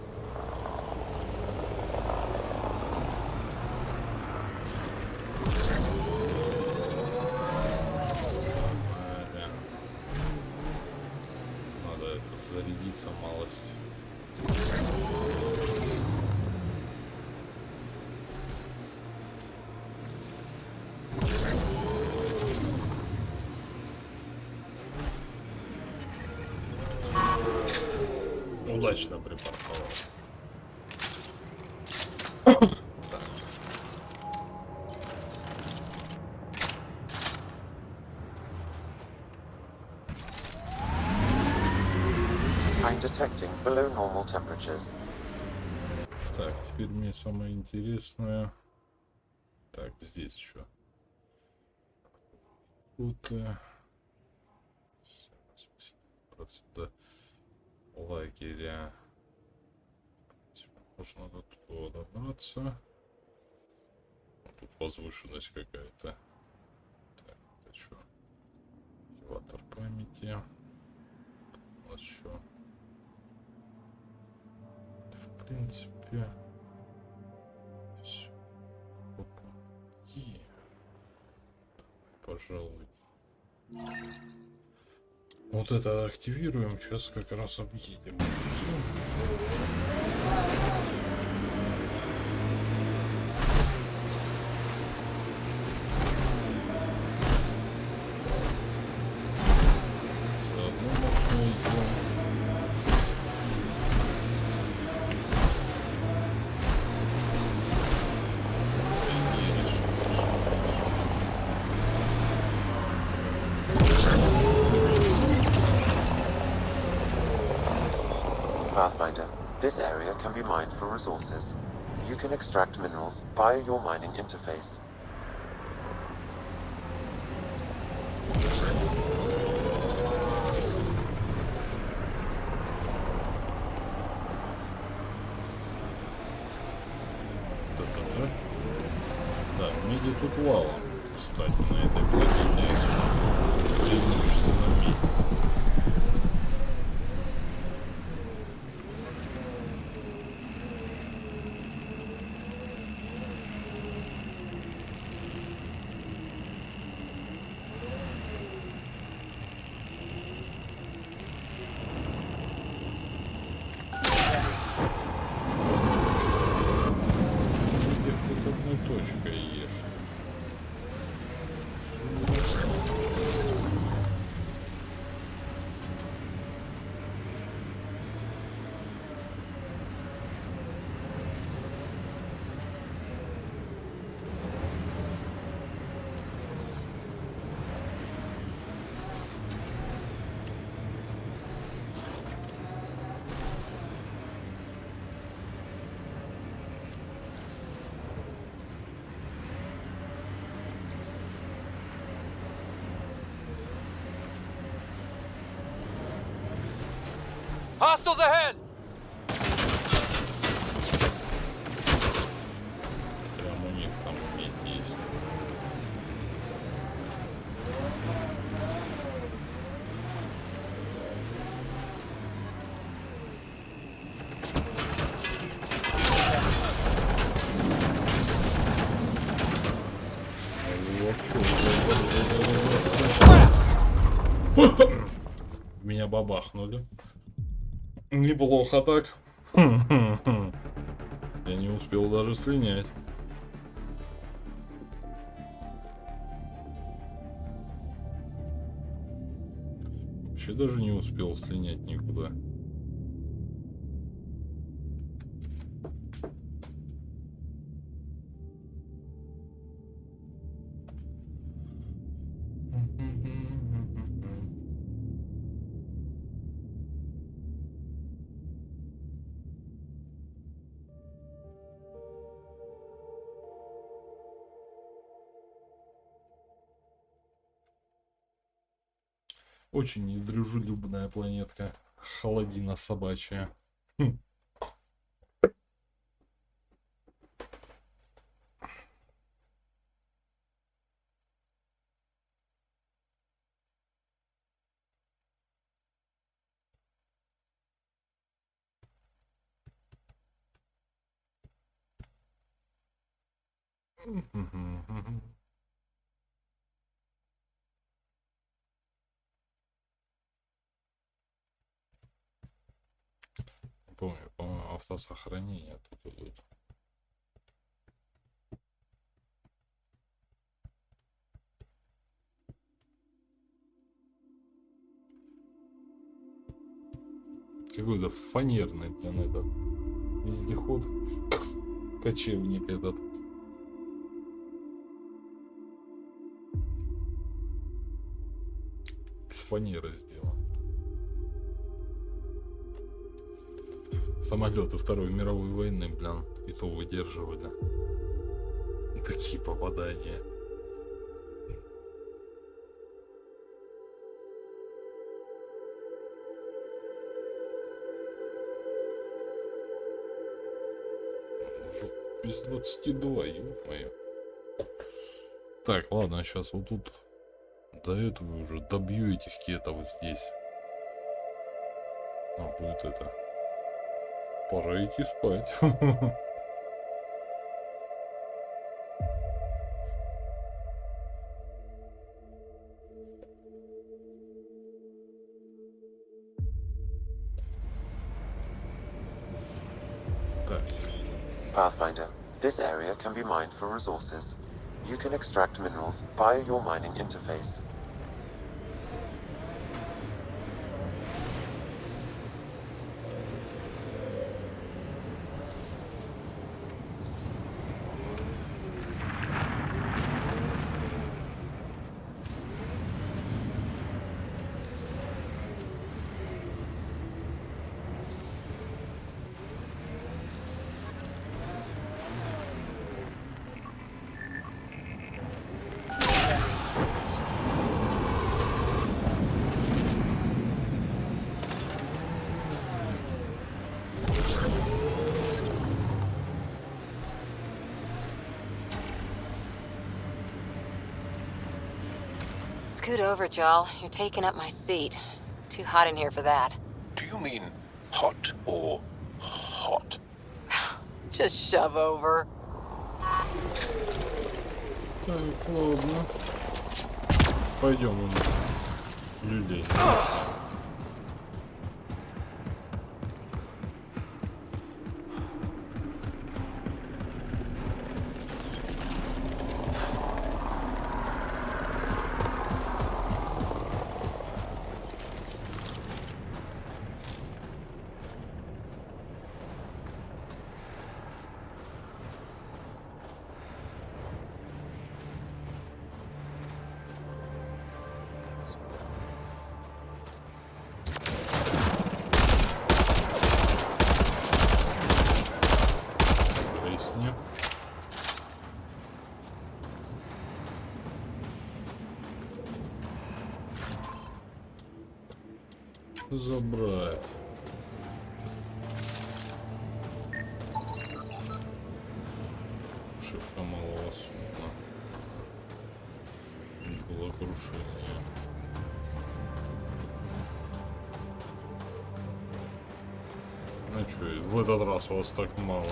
A: Надо зарядиться малость. Удачно припарковал.
G: I'm detecting below normal temperatures.
A: Так, теперь мне самое интересное. Так, здесь еще. Вот процента лагеря. Можно до туда добраться. Тут возвышенность какая-то. Так, это что? Активатор памяти. У нас что? В принципе, все. Опа. И... Пожалуй. Вот это активируем. Сейчас как раз объедем.
G: Pathfinder, this area can be mined for resources. You can extract minerals via your mining interface.
A: Да, меди тут валом, кстати, на этой планете преимущественно медь. Точкой ешь.
B: Hostiles ahead!
A: Прям у них там медь есть. Меня бабахнули. Неплохо так. Я не успел даже слинять. Вообще даже не успел слинять никуда. Очень недружелюбная планетка. Холодина собачья. Помню, по-моему, автосохранение тут идут. Какой-то фанерный, блин, этот вездеход. Кочевник этот. Из фанеры сделан. Самолеты Второй мировой войны, блин, и то выдерживали. Такие попадания. Уже без 22, ё-моё. Так, ладно, сейчас вот тут до этого уже добью этих кетов здесь. А, будет это. Пора идти спать.
G: Pathfinder, this area can be mined for resources. You can extract minerals via your mining interface.
L: Scoot over, Joel. You're taking up my seat. Too hot in here for that.
X: Do you mean hot or hot?
L: Just shove over.
A: Так, ладно. Пойдем людей. Забрать. Шибко малого судна. Было крушение. Ну чё, в этот раз у вас так мало?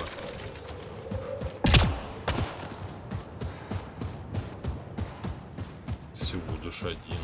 A: Всего лишь один.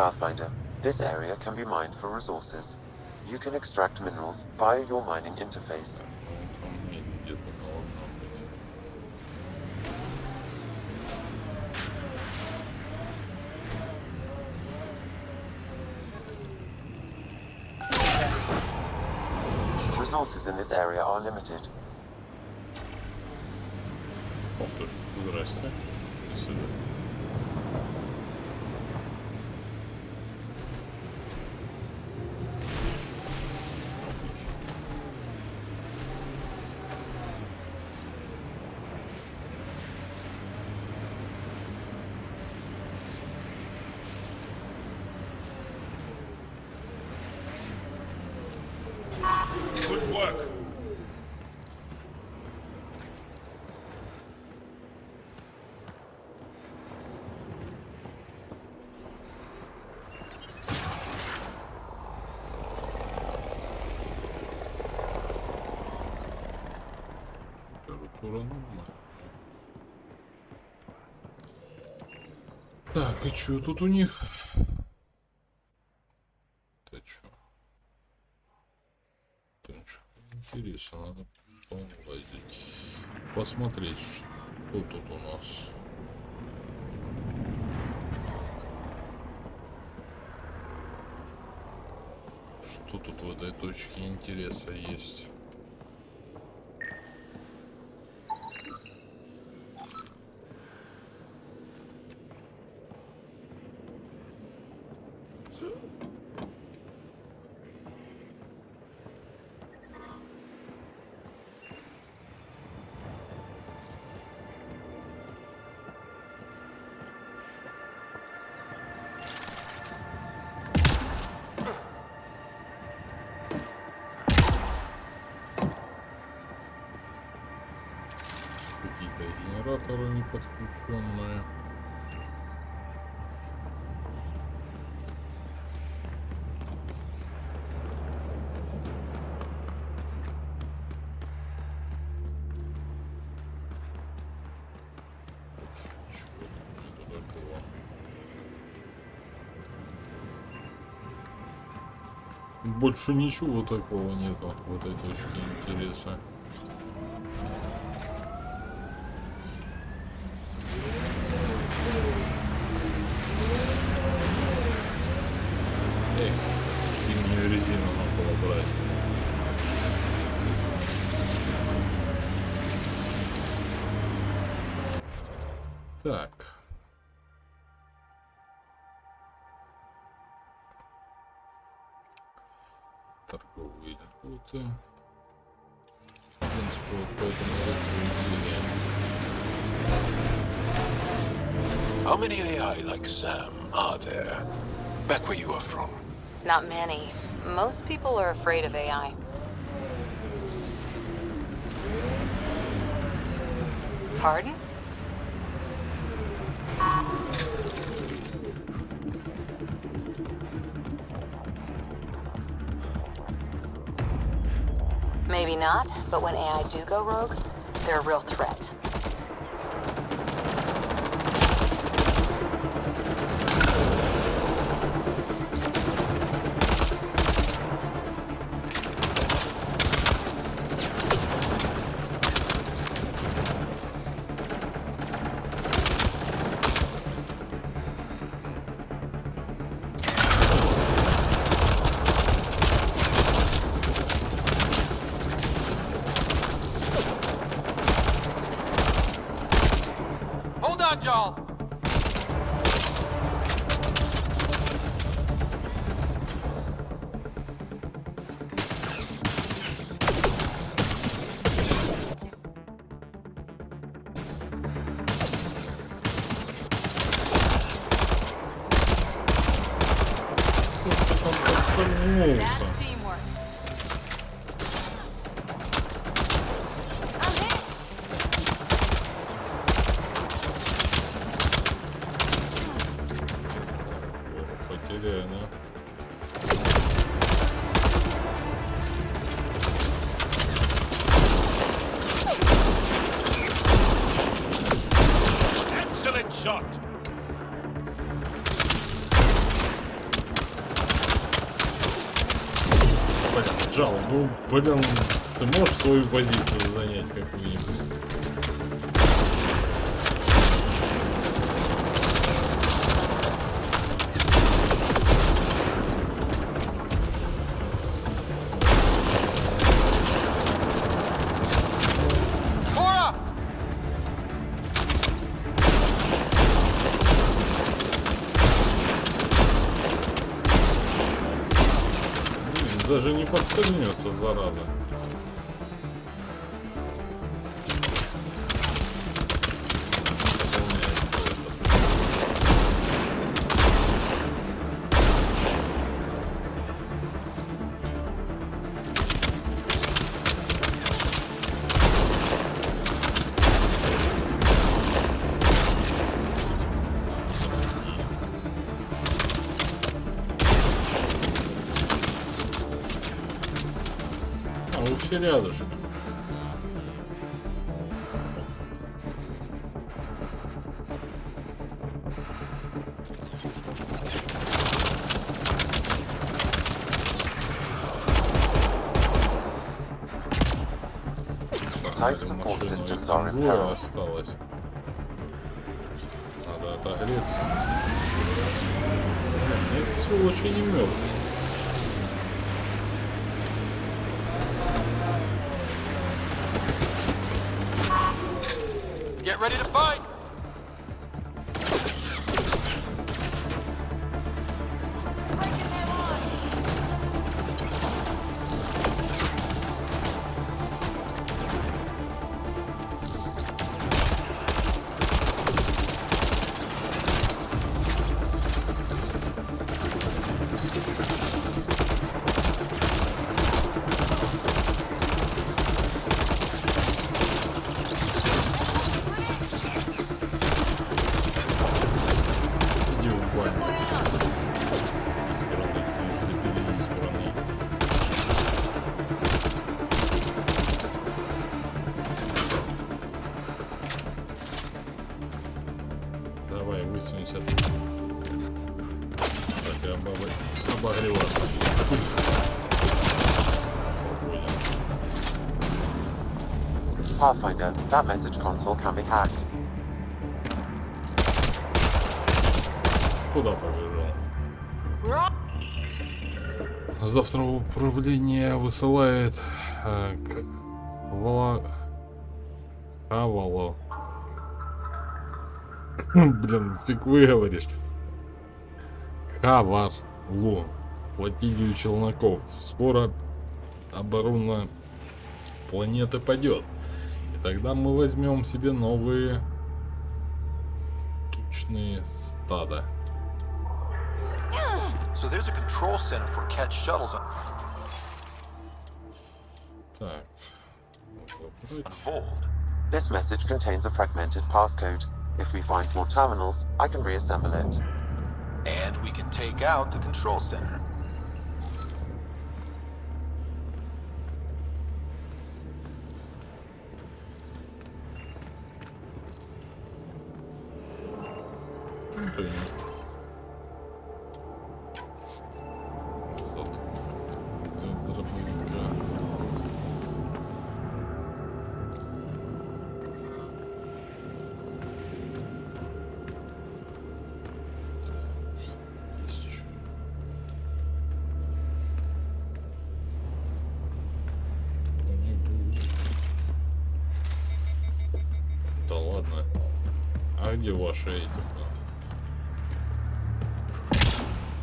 G: Pathfinder. This area can be mined for resources. You can extract minerals via your mining interface. Resources in this area are limited.
A: Здрасте. До свидания.
K: Good work.
A: Так, и что тут у них? Это что? Это ничего интересно, надо полазить. Посмотреть, что тут у нас. Что тут в этой точке интереса есть? Генераторы не подключенные. Больше ничего такого нету в этой точке интереса. Синюю резину надо было брать. Так. Торговые льготы. В принципе, вот поэтому
P: How many AI like Sam are there? Back where you are from.
L: Not many. Most people are afraid of AI. Pardon? Maybe not, but when AI do go rogue, they're a real threat.
B: Y'all.
L: That's teamwork.
A: Потеряно.
K: Excellent shot.
A: Блин, Джал, ну, блин, ты можешь свою позицию занять какую-нибудь? Даже не подстегнется, зараза. Вообще рядышком.
G: Life support systems are in peril.
A: Осталось. Надо отогреться. Нет, сволочи не мертвый.
O: Get ready to fight!
A: Давай, высунься. Так, я обогреваться.
G: Pathfinder, that message console can be hacked.
A: Куда побежал? Завтра управление высылает Хавало. Блин, фиг выговоришь. Хаварлу. Флотилию челноков. Скоро оборона планеты падет. И тогда мы возьмем себе новые тучные стада.
O: So there's a control center for Ket shuttles
A: Так.
O: unfold.
G: This message contains a fragmented passcode. If we find more terminals, I can reassemble it.
O: And we can take out the control center.
A: Да ладно. А где ваши эти-то?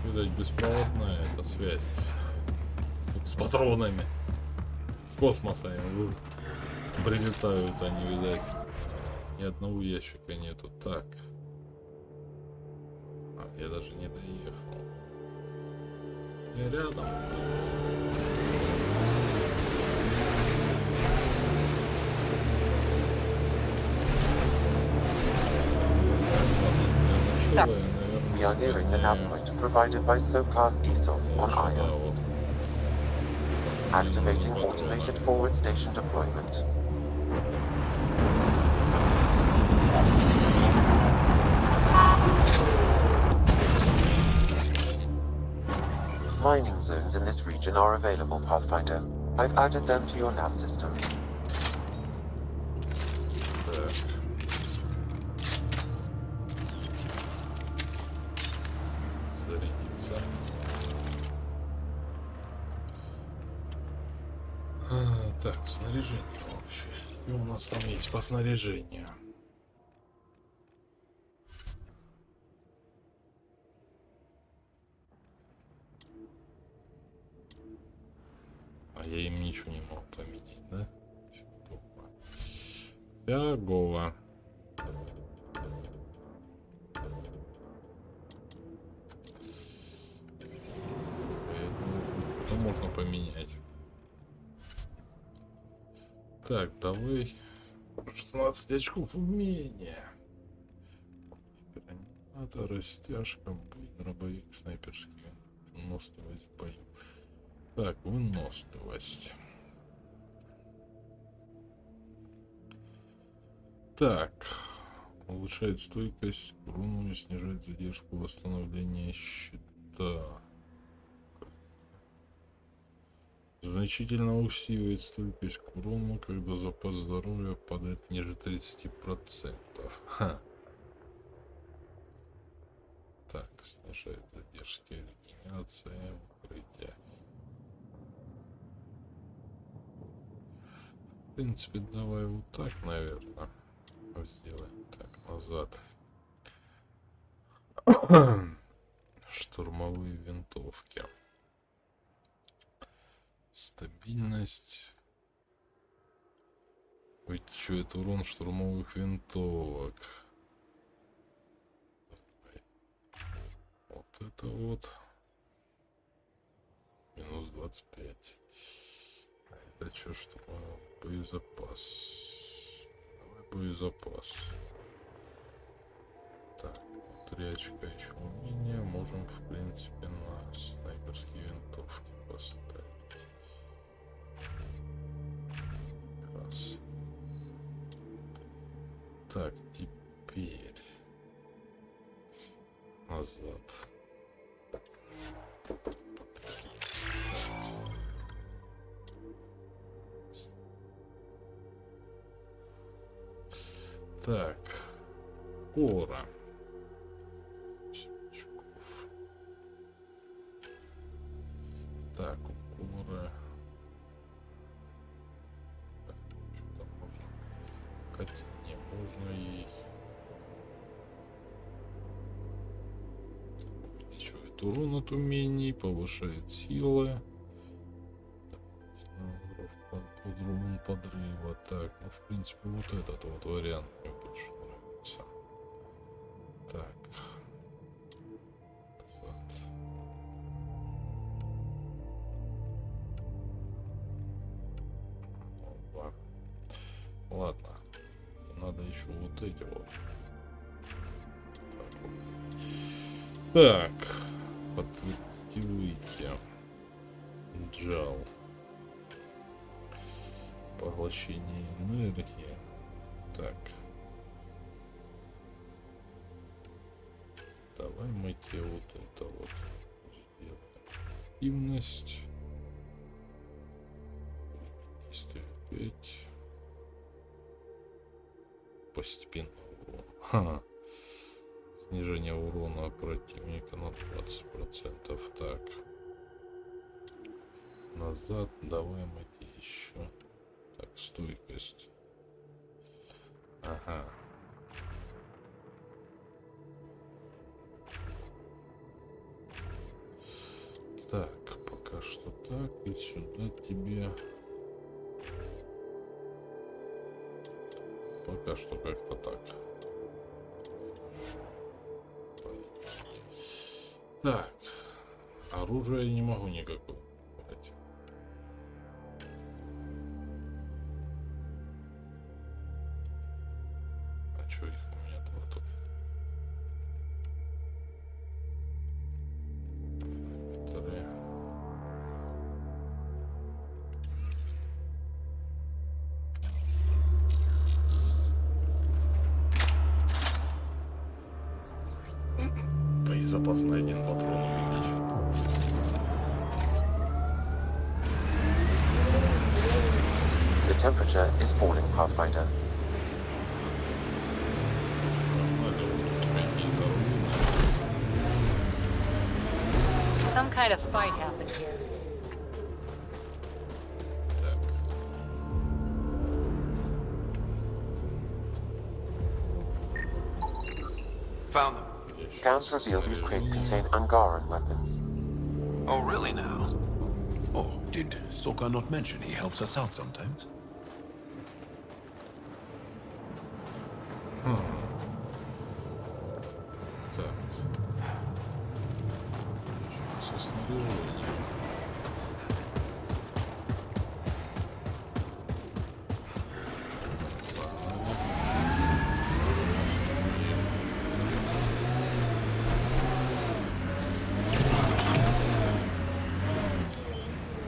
A: Видать, беспроводная эта связь. Тут с патронами. С космоса прилетают они, видать. Ни одного ящика нету. Так. А, я даже не доехал. Я рядом.
G: We are nearing the nav point provided by SOCAR ESOL on Aya. Activating automated forward station deployment. mining zones in this region are available, Pathfinder. I've added them to your nav system.
A: Так. Зарядиться. Так, снаряжение вообще. И у нас там есть по снаряжению. А я им ничего не мог поменять, да? Фигово. Что можно поменять? Так, давай 16 очков умения. Граната, растяжка, дробовик, снайперский, выносливость в бою. Так, выносливость. Так, улучшает стойкость, урону и снижает задержку восстановления щита. Значительно усиливает стойкость к урону, когда запас здоровья падает ниже 30%. Ха. Так, снижает задержки, регенерация, укрытие. В принципе, давай вот так, наверное, сделаем. Так, назад. Штурмовые винтовки. Стабильность. Увеличивает урон штурмовых винтовок. Вот это вот. Минус 25. А это что, штурмовой боезапас? Давай боезапас. Так, 3 очка еще умения. Можем, в принципе, на снайперские винтовки поставить. Раз. Так, теперь назад. Так, кора. Так, у коры. Так, что там можно? Хотя не можно ей. Увеличивает урон от умений, повышает силы. Урон подрыва. Так, ну в принципе вот этот вот вариант мне больше нравится. Так. Опа. Ладно. Надо еще вот эти вот. Так. Подтвердите. Джал. Поглощение энергии. Так. Давай мы тебе вот это вот сделаем. Активность. Действие 5. Постепенно урон. Ха. Снижение урона противника на 20%. Так. Назад. Давай мы тебе еще. Так, стойкость. Ага. Так, пока что так. И сюда тебе... Пока что как-то так. Так. Оружие я не могу никакое. Запас на 1 патрон увеличить.
G: temperature is falling, Pathfinder.
L: Some kind of fight happened here.
O: Found them.
G: Scans reveal these crates contain Angaran weapons.
O: Oh, really now?
F: Oh, did Soka not mention he helps us out sometimes?
A: Так. Со снаряжением.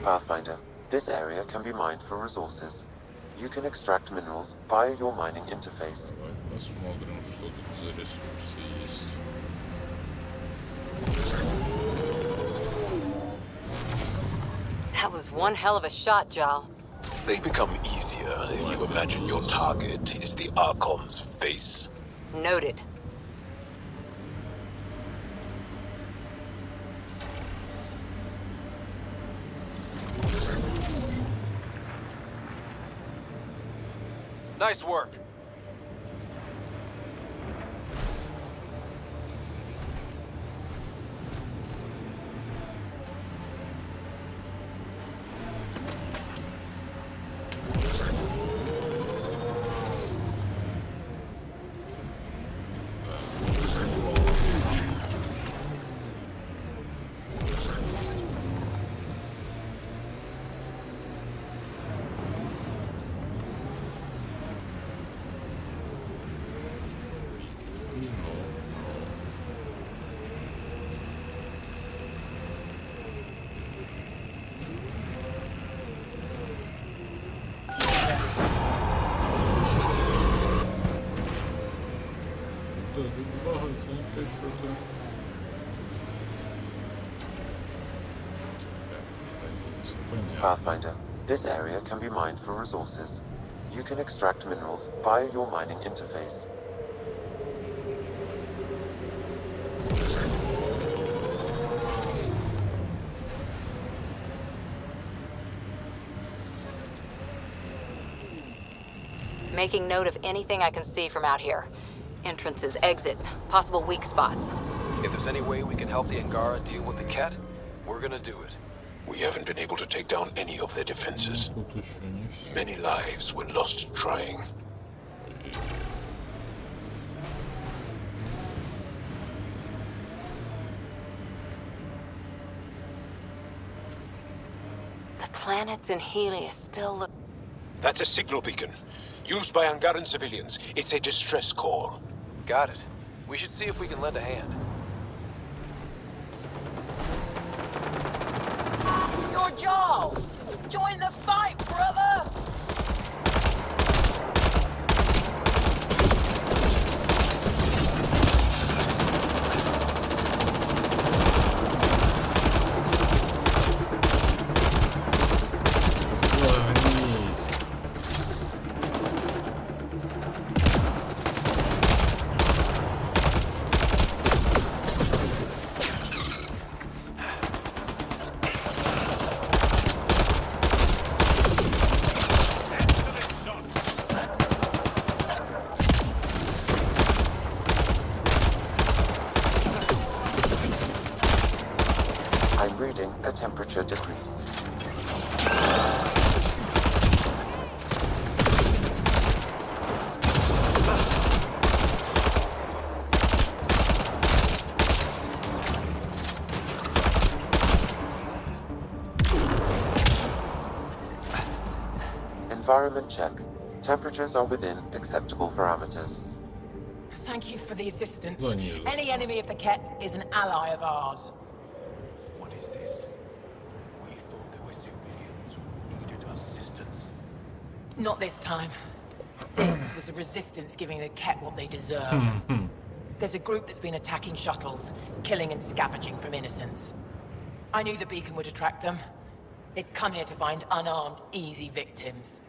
G: Pathfinder, this area can be mined for resources. You can extract minerals via your mining interface.
A: Давай посмотрим, что тут за ресурсы есть.
L: That was one hell of a shot, Jal.
F: They become easier if you imagine your target is the Archon's face.
L: Noted.
O: Nice work.
G: Pathfinder, this area can be mined for resources. You can extract minerals via your mining interface.
L: Making note of anything I can see from out here. Entrances, exits, possible weak spots.
O: If there's any way we can help the Angara deal with the Ket, we're gonna do it.
F: We haven't been able to take down any of their defenses. Many lives were lost trying.
L: The planets in Helios still look...
F: That's a signal beacon. Used by Angaran civilians. It's a distress call.
O: Got it. We should see if we can lend a hand.
S: Your Jarl! Join the fight, brother!
G: I'm reading a temperature decrease. Environment check. Temperatures are within acceptable parameters.
S: Thank you for the assistance.
A: No news.
S: Any enemy of the Ket is an ally of ours.
F: What is this? We thought there were civilians who needed assistance.
S: Not this time. This was the Resistance giving the Ket what they deserve. There's a group that's been attacking shuttles, killing and scavenging from innocents. I knew the beacon would attract them. They'd come here to find unarmed, easy victims.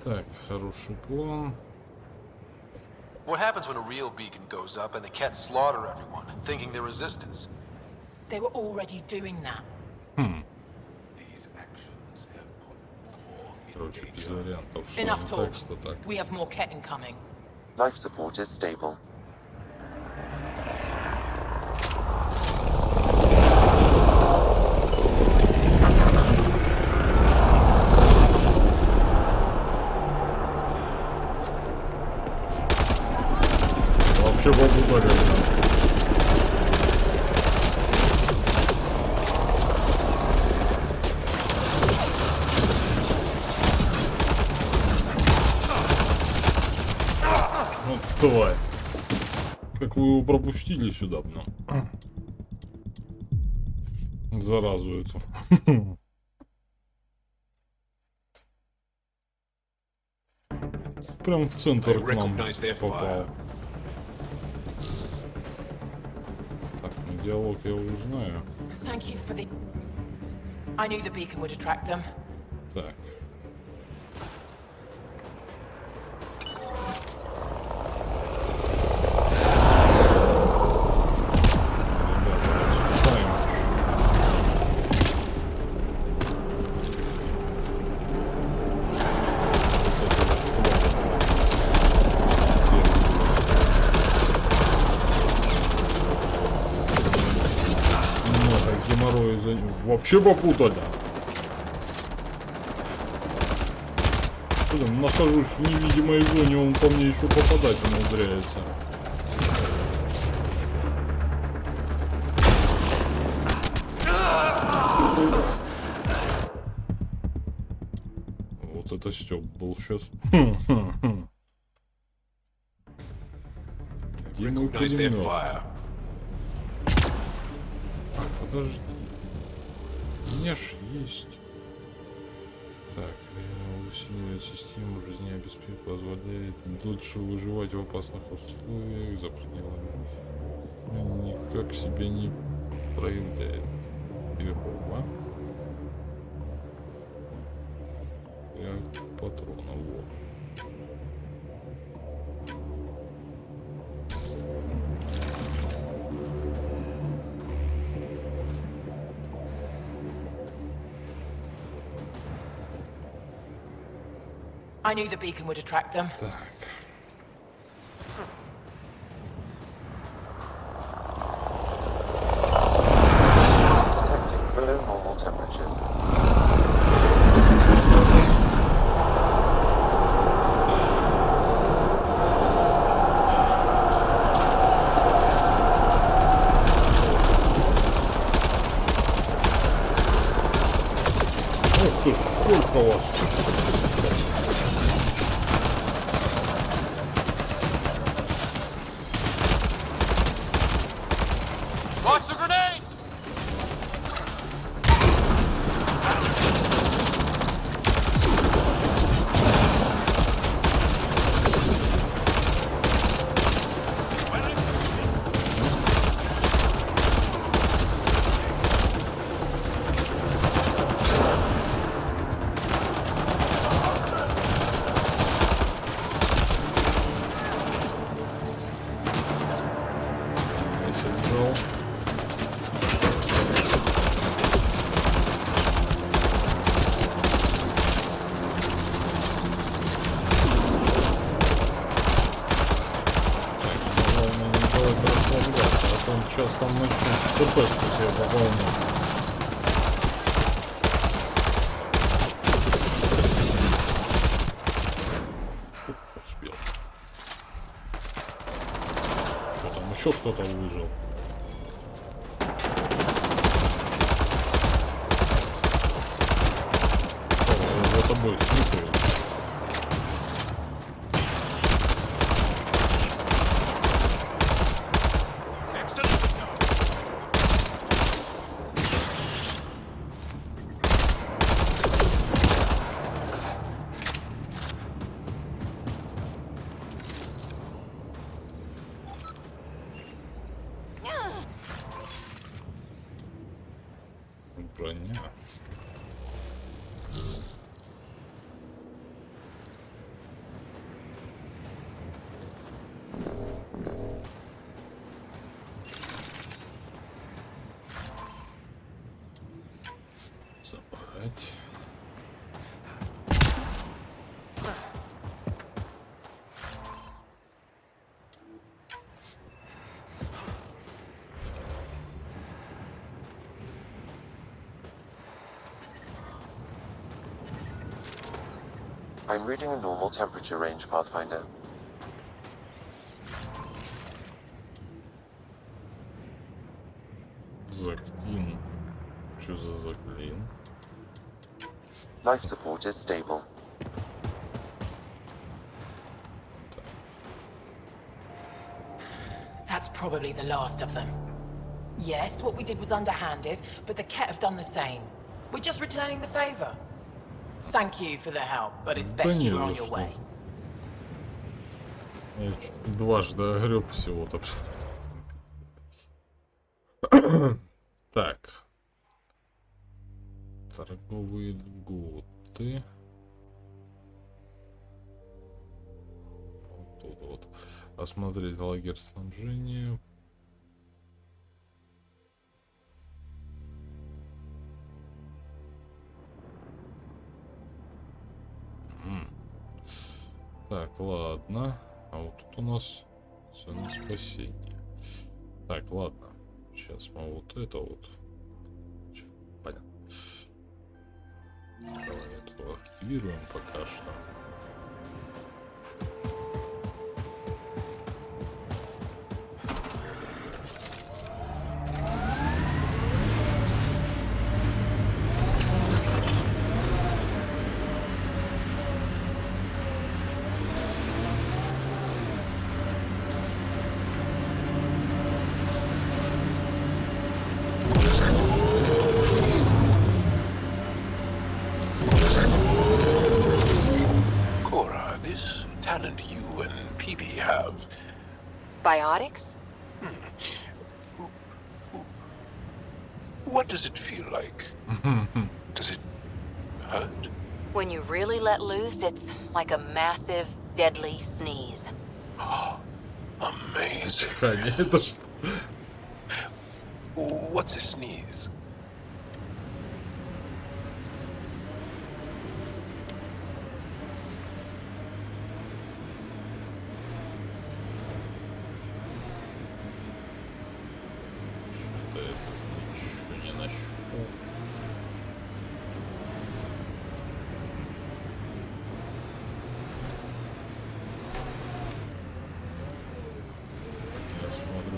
A: Так, хороший план.
O: What happens when a real beacon goes up and the Kett slaughter everyone, thinking they're resistance?
S: They were already doing that.
A: Короче, без вариантов. Что
S: Enough
A: не
S: talk.
A: так, что так.
S: We have more Kett incoming.
G: Life support is stable.
A: Вообще попутали. Вот тварь. Как вы его пропустили сюда, ну? Заразу эту. Прям в центр к нам попал. Так, ну диалог я уже знаю.
S: Thank you for the... I knew the beacon would attract them.
A: Так. Вообще попутали. Блин, нахожусь в невидимой зоне, он по мне еще попадать умудряется. Вот это стёб был сейчас. Где мой пулемёт? Подожди. У меня ж есть. Так, усиливает систему жизнеобеспечения, позволяет дольше выживать в опасных условиях, за пределами. Никак себя не проявляет. Верхова. Как патрона, вот.
S: I knew the beacon would attract them.
A: Так.
G: Detecting below normal temperatures.
A: Ух ты ж, сколько вас! Сейчас там начнет ТП себе пополнять. Успел. Что там еще кто-то выжил? За тобой снюхают. Броня. Блять.
G: I'm reading a normal temperature range, Pathfinder.
A: Заклин. Что за заклин?
G: Life support is stable.
S: That's probably the last of them. Yes, what we did was underhanded, but the Ket have done the same. We're just returning the favor. Thank you for the help, but it's best you were on your way.
A: Я дважды огреб всего-то. Так. Торговые льготы. Вот тут вот. Осмотреть лагерь снабжения. Так, ладно. А вот тут у нас цена спасения. Так, ладно. Сейчас мы вот это вот. Понятно. Давай это активируем пока что.
L: Biotics?
F: What does it feel like? Does it hurt?
L: When you really let loose, it's like a massive, deadly sneeze.
F: Amazing. What's a sneeze?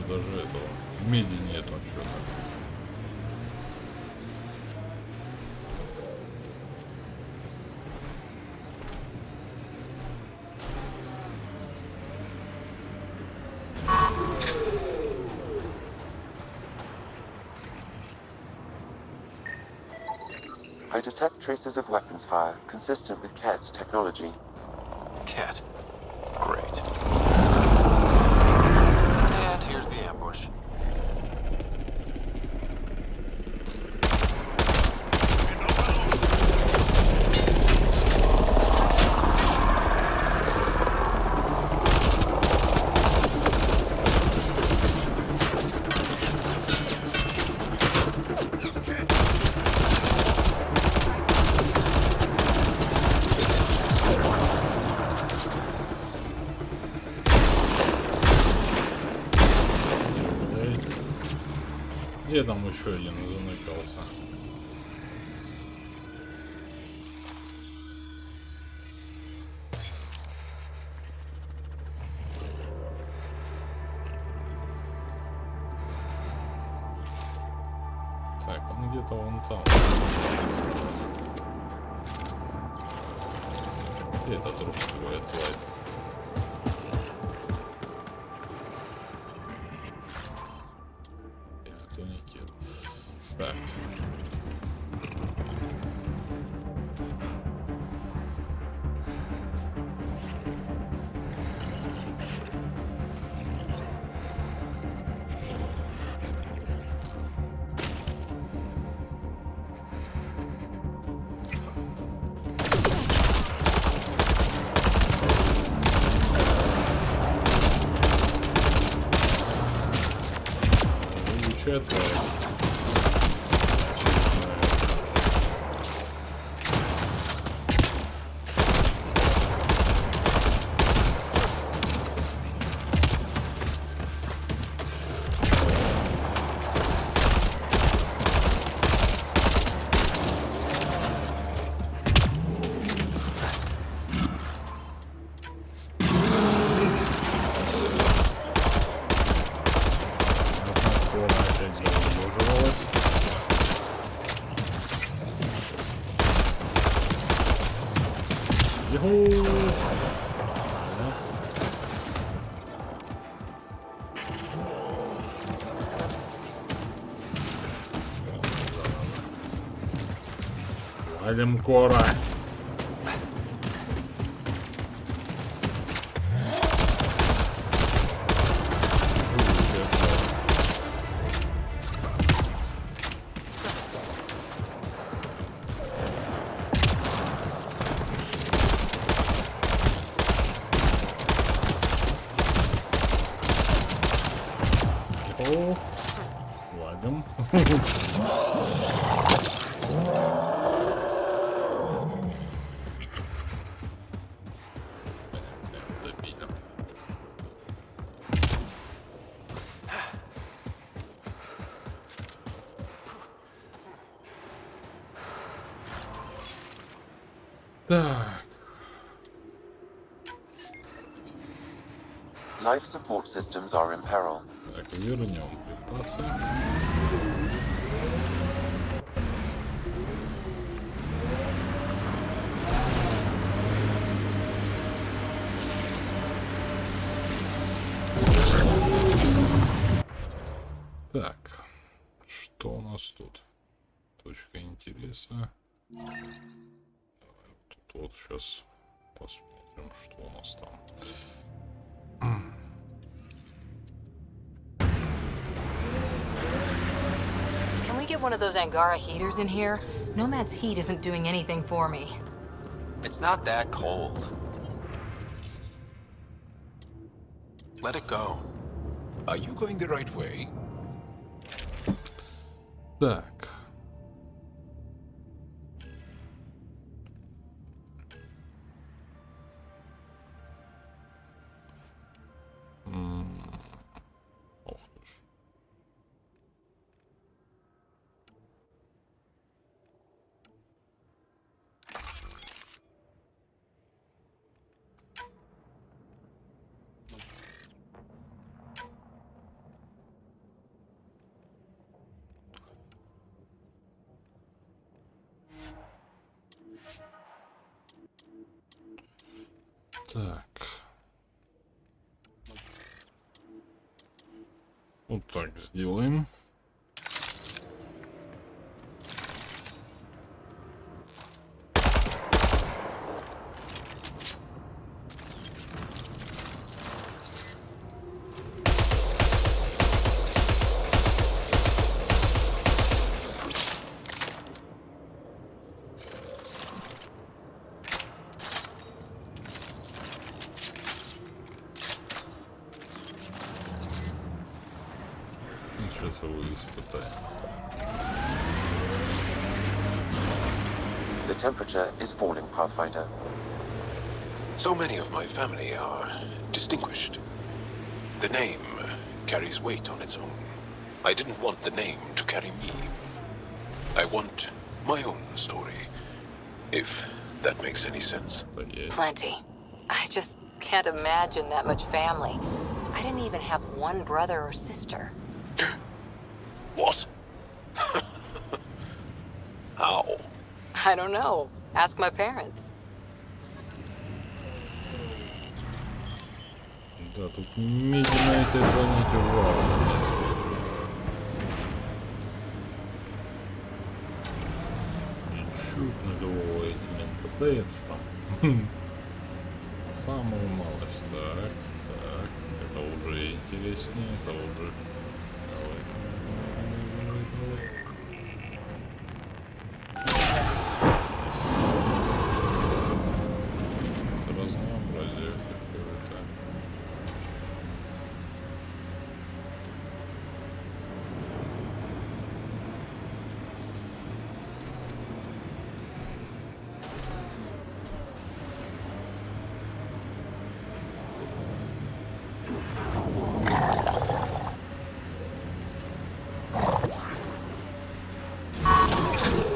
A: Даже этого меди нету что-то.
G: I detect traces of weapons fire, consistent with Ket's technology.
O: Ket. Great. And here's the ambush.
A: Где там еще один заныкался? Так, он где-то вон там. Где этот труп, говорят, тварь? Так. Бегу! Валим кора! Лагом. Так.
G: Life support systems are in peril.
A: Так, вернем припасы. Так, что у нас тут? Точка интереса. Тут вот сейчас посмотрим, что у нас там.
L: Can we get one of those Angara heaters in here? Nomad's heat isn't doing anything for me.
O: It's not that cold. Let it go.
X: Are you going the right way?
A: Так. Ох ты ж. Так. Вот так сделаем. Сейчас его испытаем.
G: The temperature is falling, Pathfinder.
F: So many of my family are distinguished. The name carries weight on its own. I didn't want the name to carry me. I want my own story, if that makes any sense.
L: Plenty. I just can't imagine that much family. I didn't even have one brother or sister.
F: What? How?
L: I don't know. Ask my parents.
A: Да, тут меди на этой планете вау. Чуть надо этим НПТ там. Самую малость. Так, так. Это уже интереснее, это уже... Разнообразие какое-то.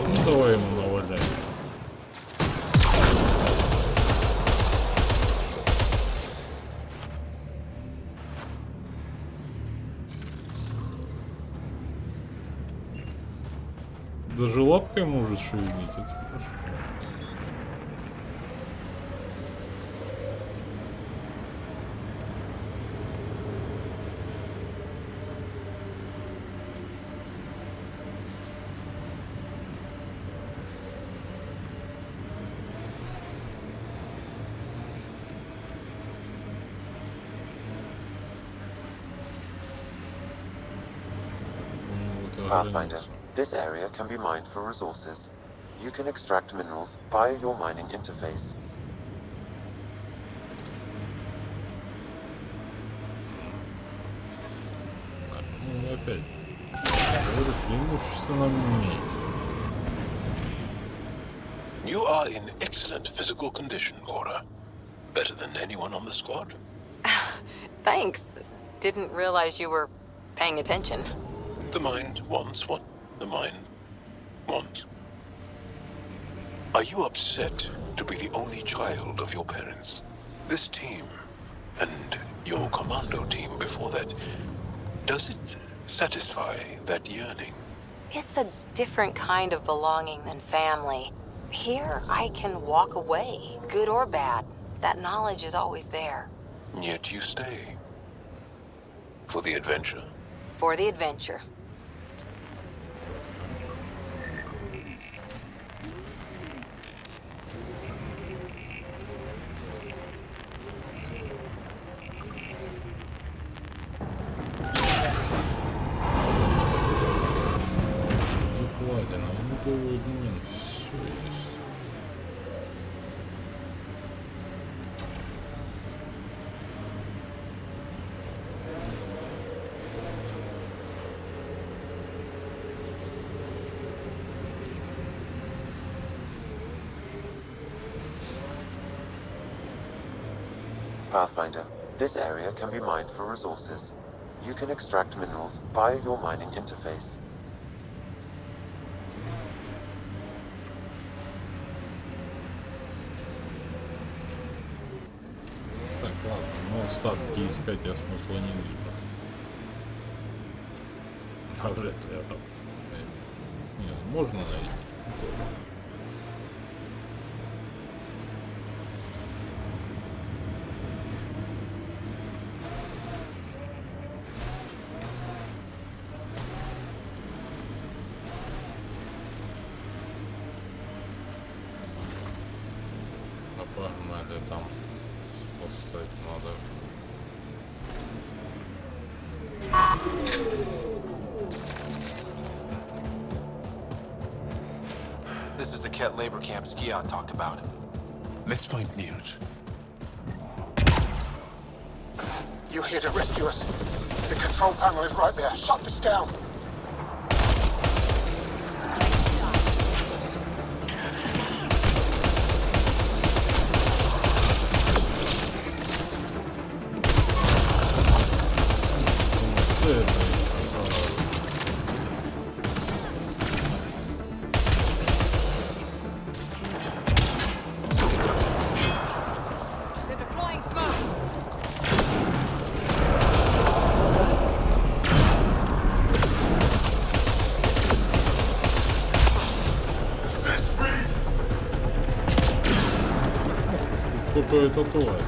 A: Ну, давай ему наваляй. Даже лапкой может шевелить, это хорошо.
G: Pathfinder, this area can be mined for resources. You can extract minerals via your mining interface.
A: Ну, опять. Говорит, преимущественно имеет.
F: You are in excellent physical condition, Cora. Better than anyone on the squad.
L: Thanks. Didn't realize you were paying attention.
F: The mind wants what the mind wants. Are you upset to be the only child of your parents? This team, and your commando team before that, does it satisfy that yearning?
L: It's a different kind of belonging than family. Here, I can walk away, good or bad. That knowledge is always there.
F: Yet you stay. For the adventure?
L: For the adventure.
G: Pathfinder, this area can be mined for resources. You can extract minerals via your mining interface.
A: Так, ладно, но ставки искать я смысла не вижу. А вряд ли я там... Нет, можно найти. Погнали, там спасать надо.
O: This is the Ket labor camp Skion talked about.
X: Let's find Nirj.
D: You're here to rescue us. The control panel is right there. Shut this down.
A: Какое-то тварь.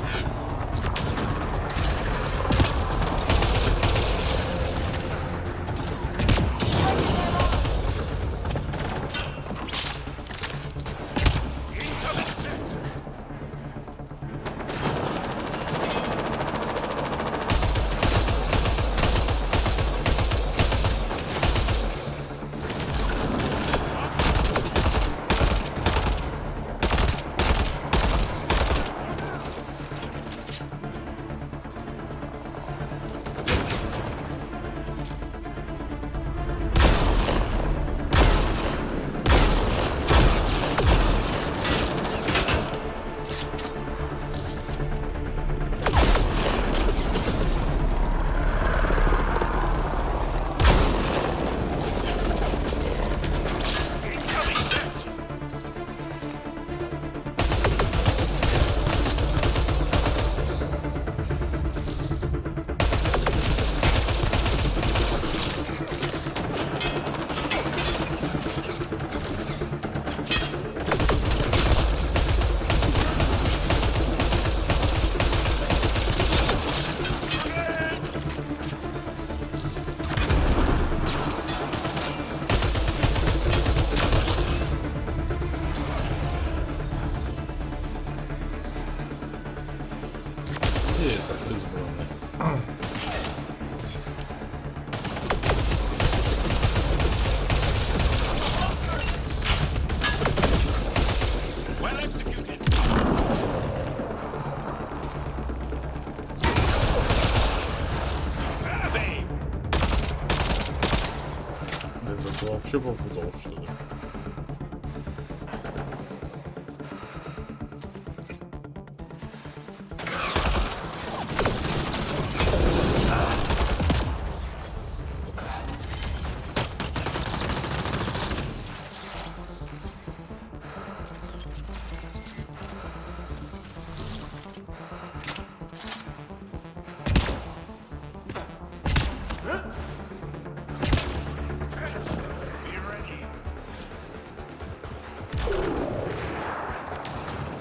A: вообще попутал, что ли?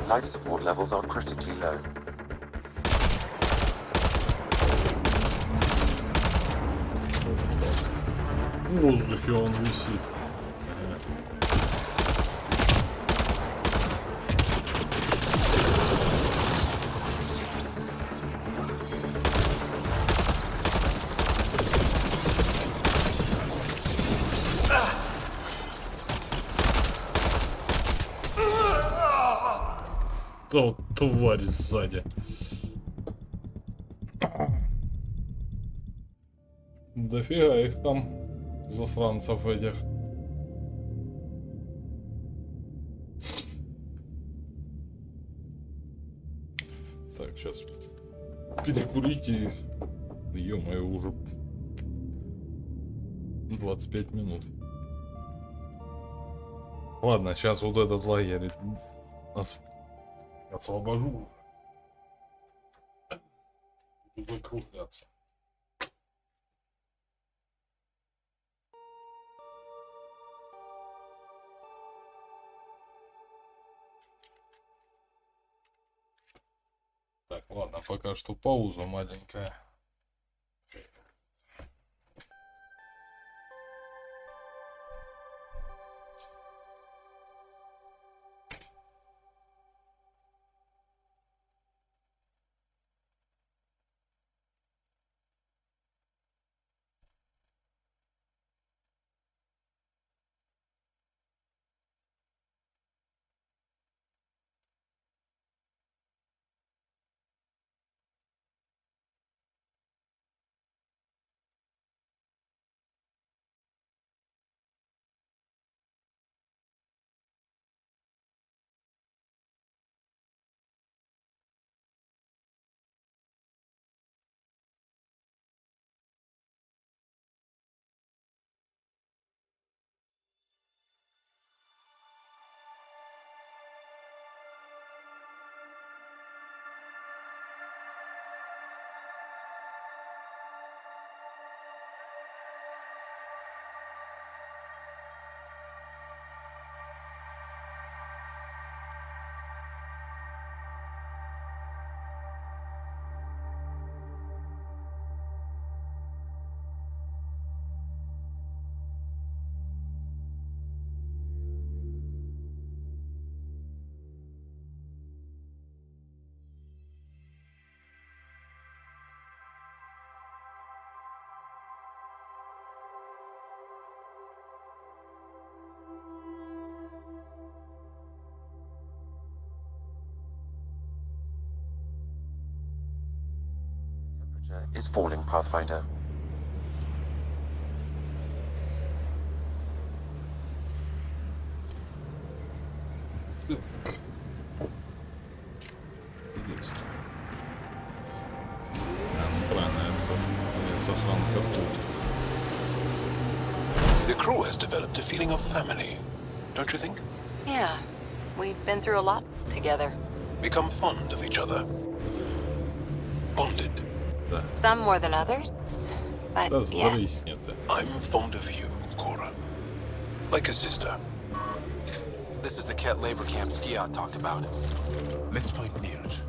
G: Life support levels are critically low.
A: В воздухе он висит. О, тварь сзади. Дофига их там, засранцев этих. Так, сейчас перекурите. Ё-моё, уже 25 минут. Ладно, сейчас вот этот лагерь освобожу. Буду закругляться. Так, ладно, пока что пауза маленькая.
G: Is falling, Pathfinder.
F: The crew has developed a feeling of family, don't you think?
L: Yeah, we've been through a lot together.
F: Become fond of each other. Bonded.
L: Some more than others, but yes.
F: I'm fond of you, Cora. Like a sister.
O: This is the Ket labor camp Skiat talked about.
F: Let's find Neerj.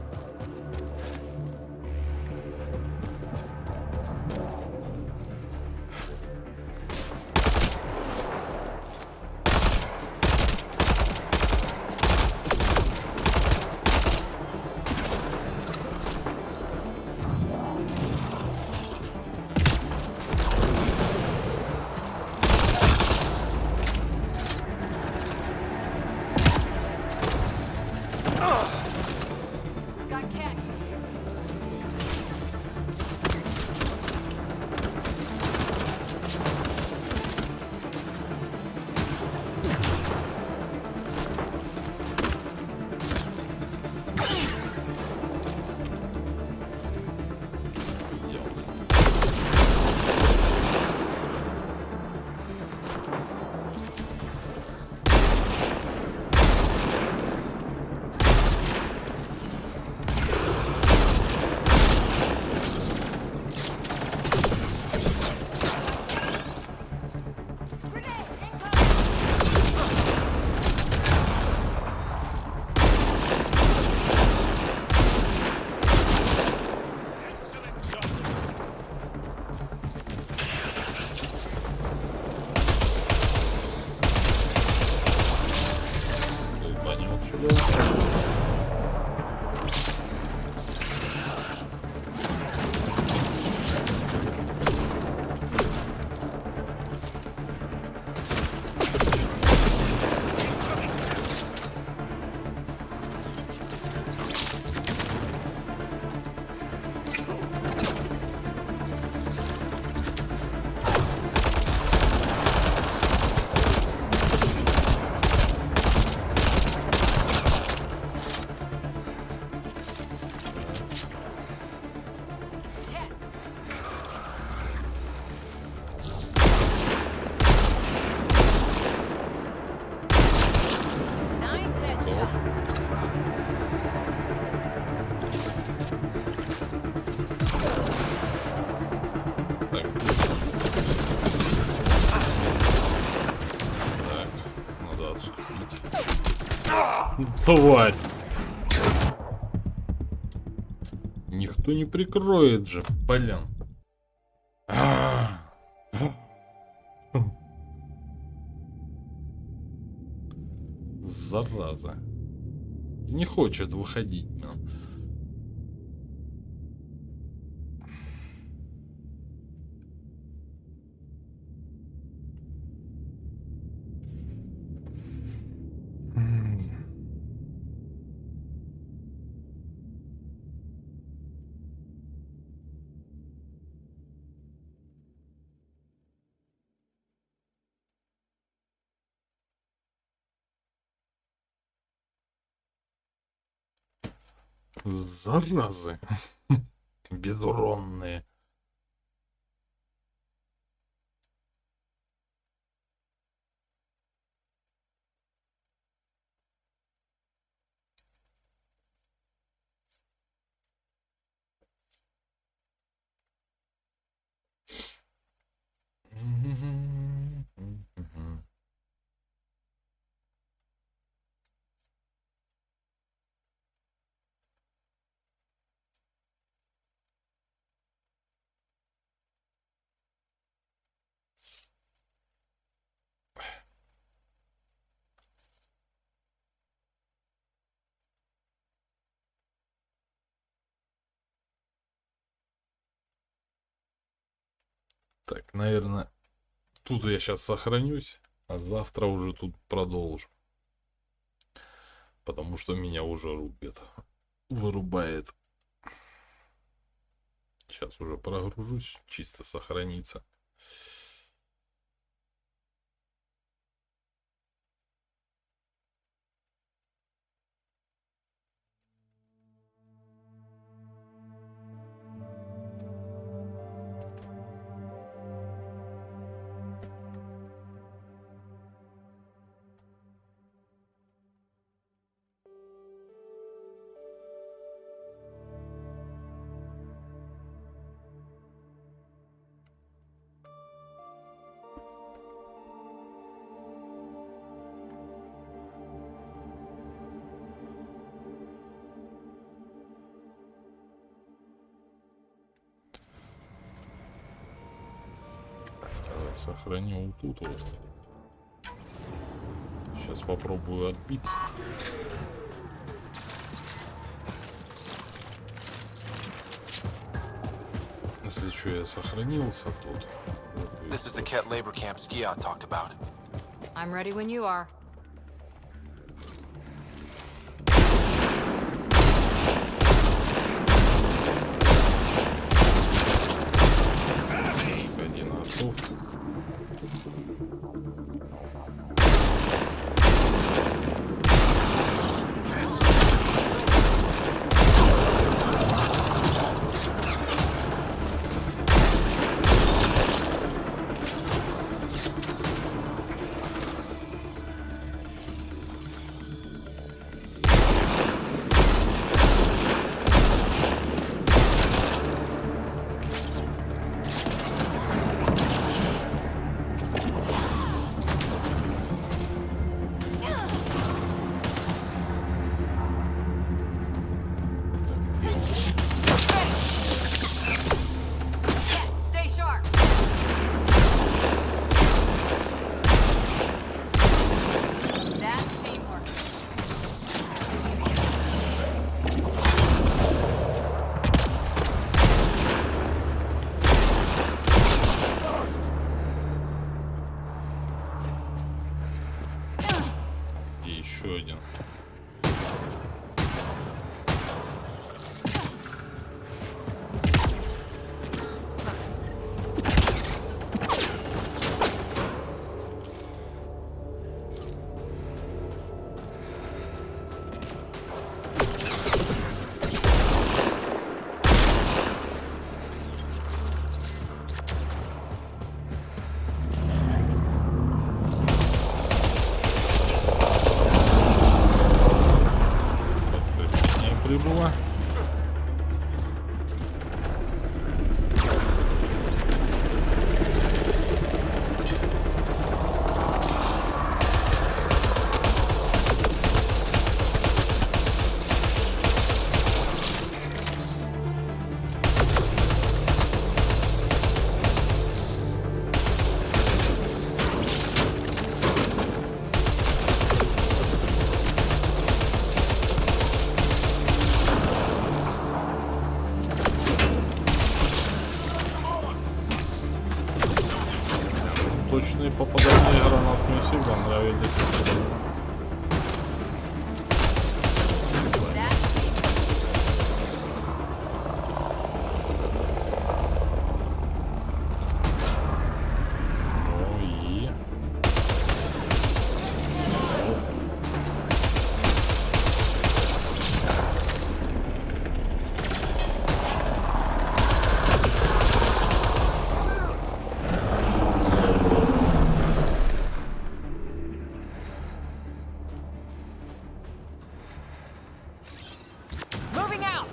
A: отсюда. Тварь! Никто не прикроет же, полян. Зараза. Не хочет выходить. Заразы. Безуронные. Так, наверное, тут я сейчас сохранюсь, а завтра уже тут продолжу. Потому что меня уже рубит. Вырубает. Сейчас уже прогружусь, чисто сохранится. Сохранил тут вот. Сейчас попробую отбиться. Если что, я сохранился тут.
O: This is the Ket labor camp Skiot talked about.
L: I'm ready when you are.
A: прибыло. Точные попадания гранат мне всегда нравились.
S: Moving out!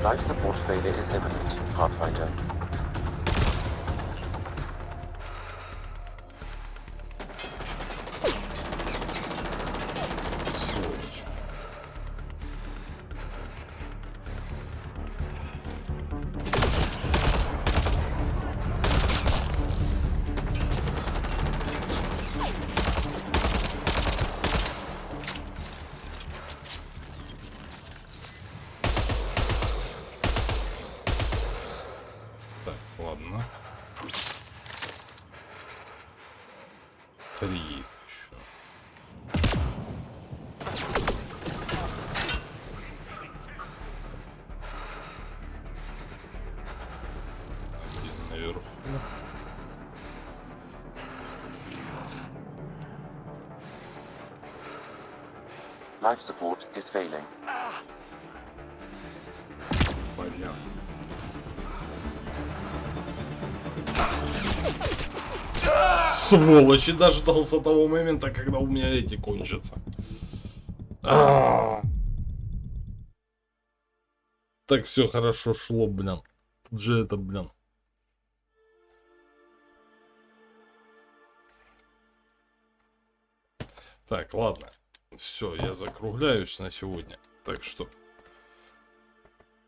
G: Life support failure is imminent, Pathfinder.
A: Ладно. 3 еще. Один наверху.
G: Life support is failing.
A: Понятно. Сволочь, дождался того момента, когда у меня эти кончатся. Так все хорошо шло, блин. Тут же это, блин. Так, ладно. Все, я закругляюсь на сегодня. Так что,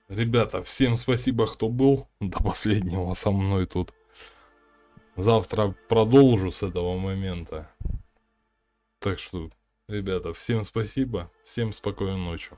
A: ребята, всем спасибо, кто был до последнего со мной тут. Завтра продолжу с этого момента. Так что, ребята, всем спасибо, всем спокойной ночи.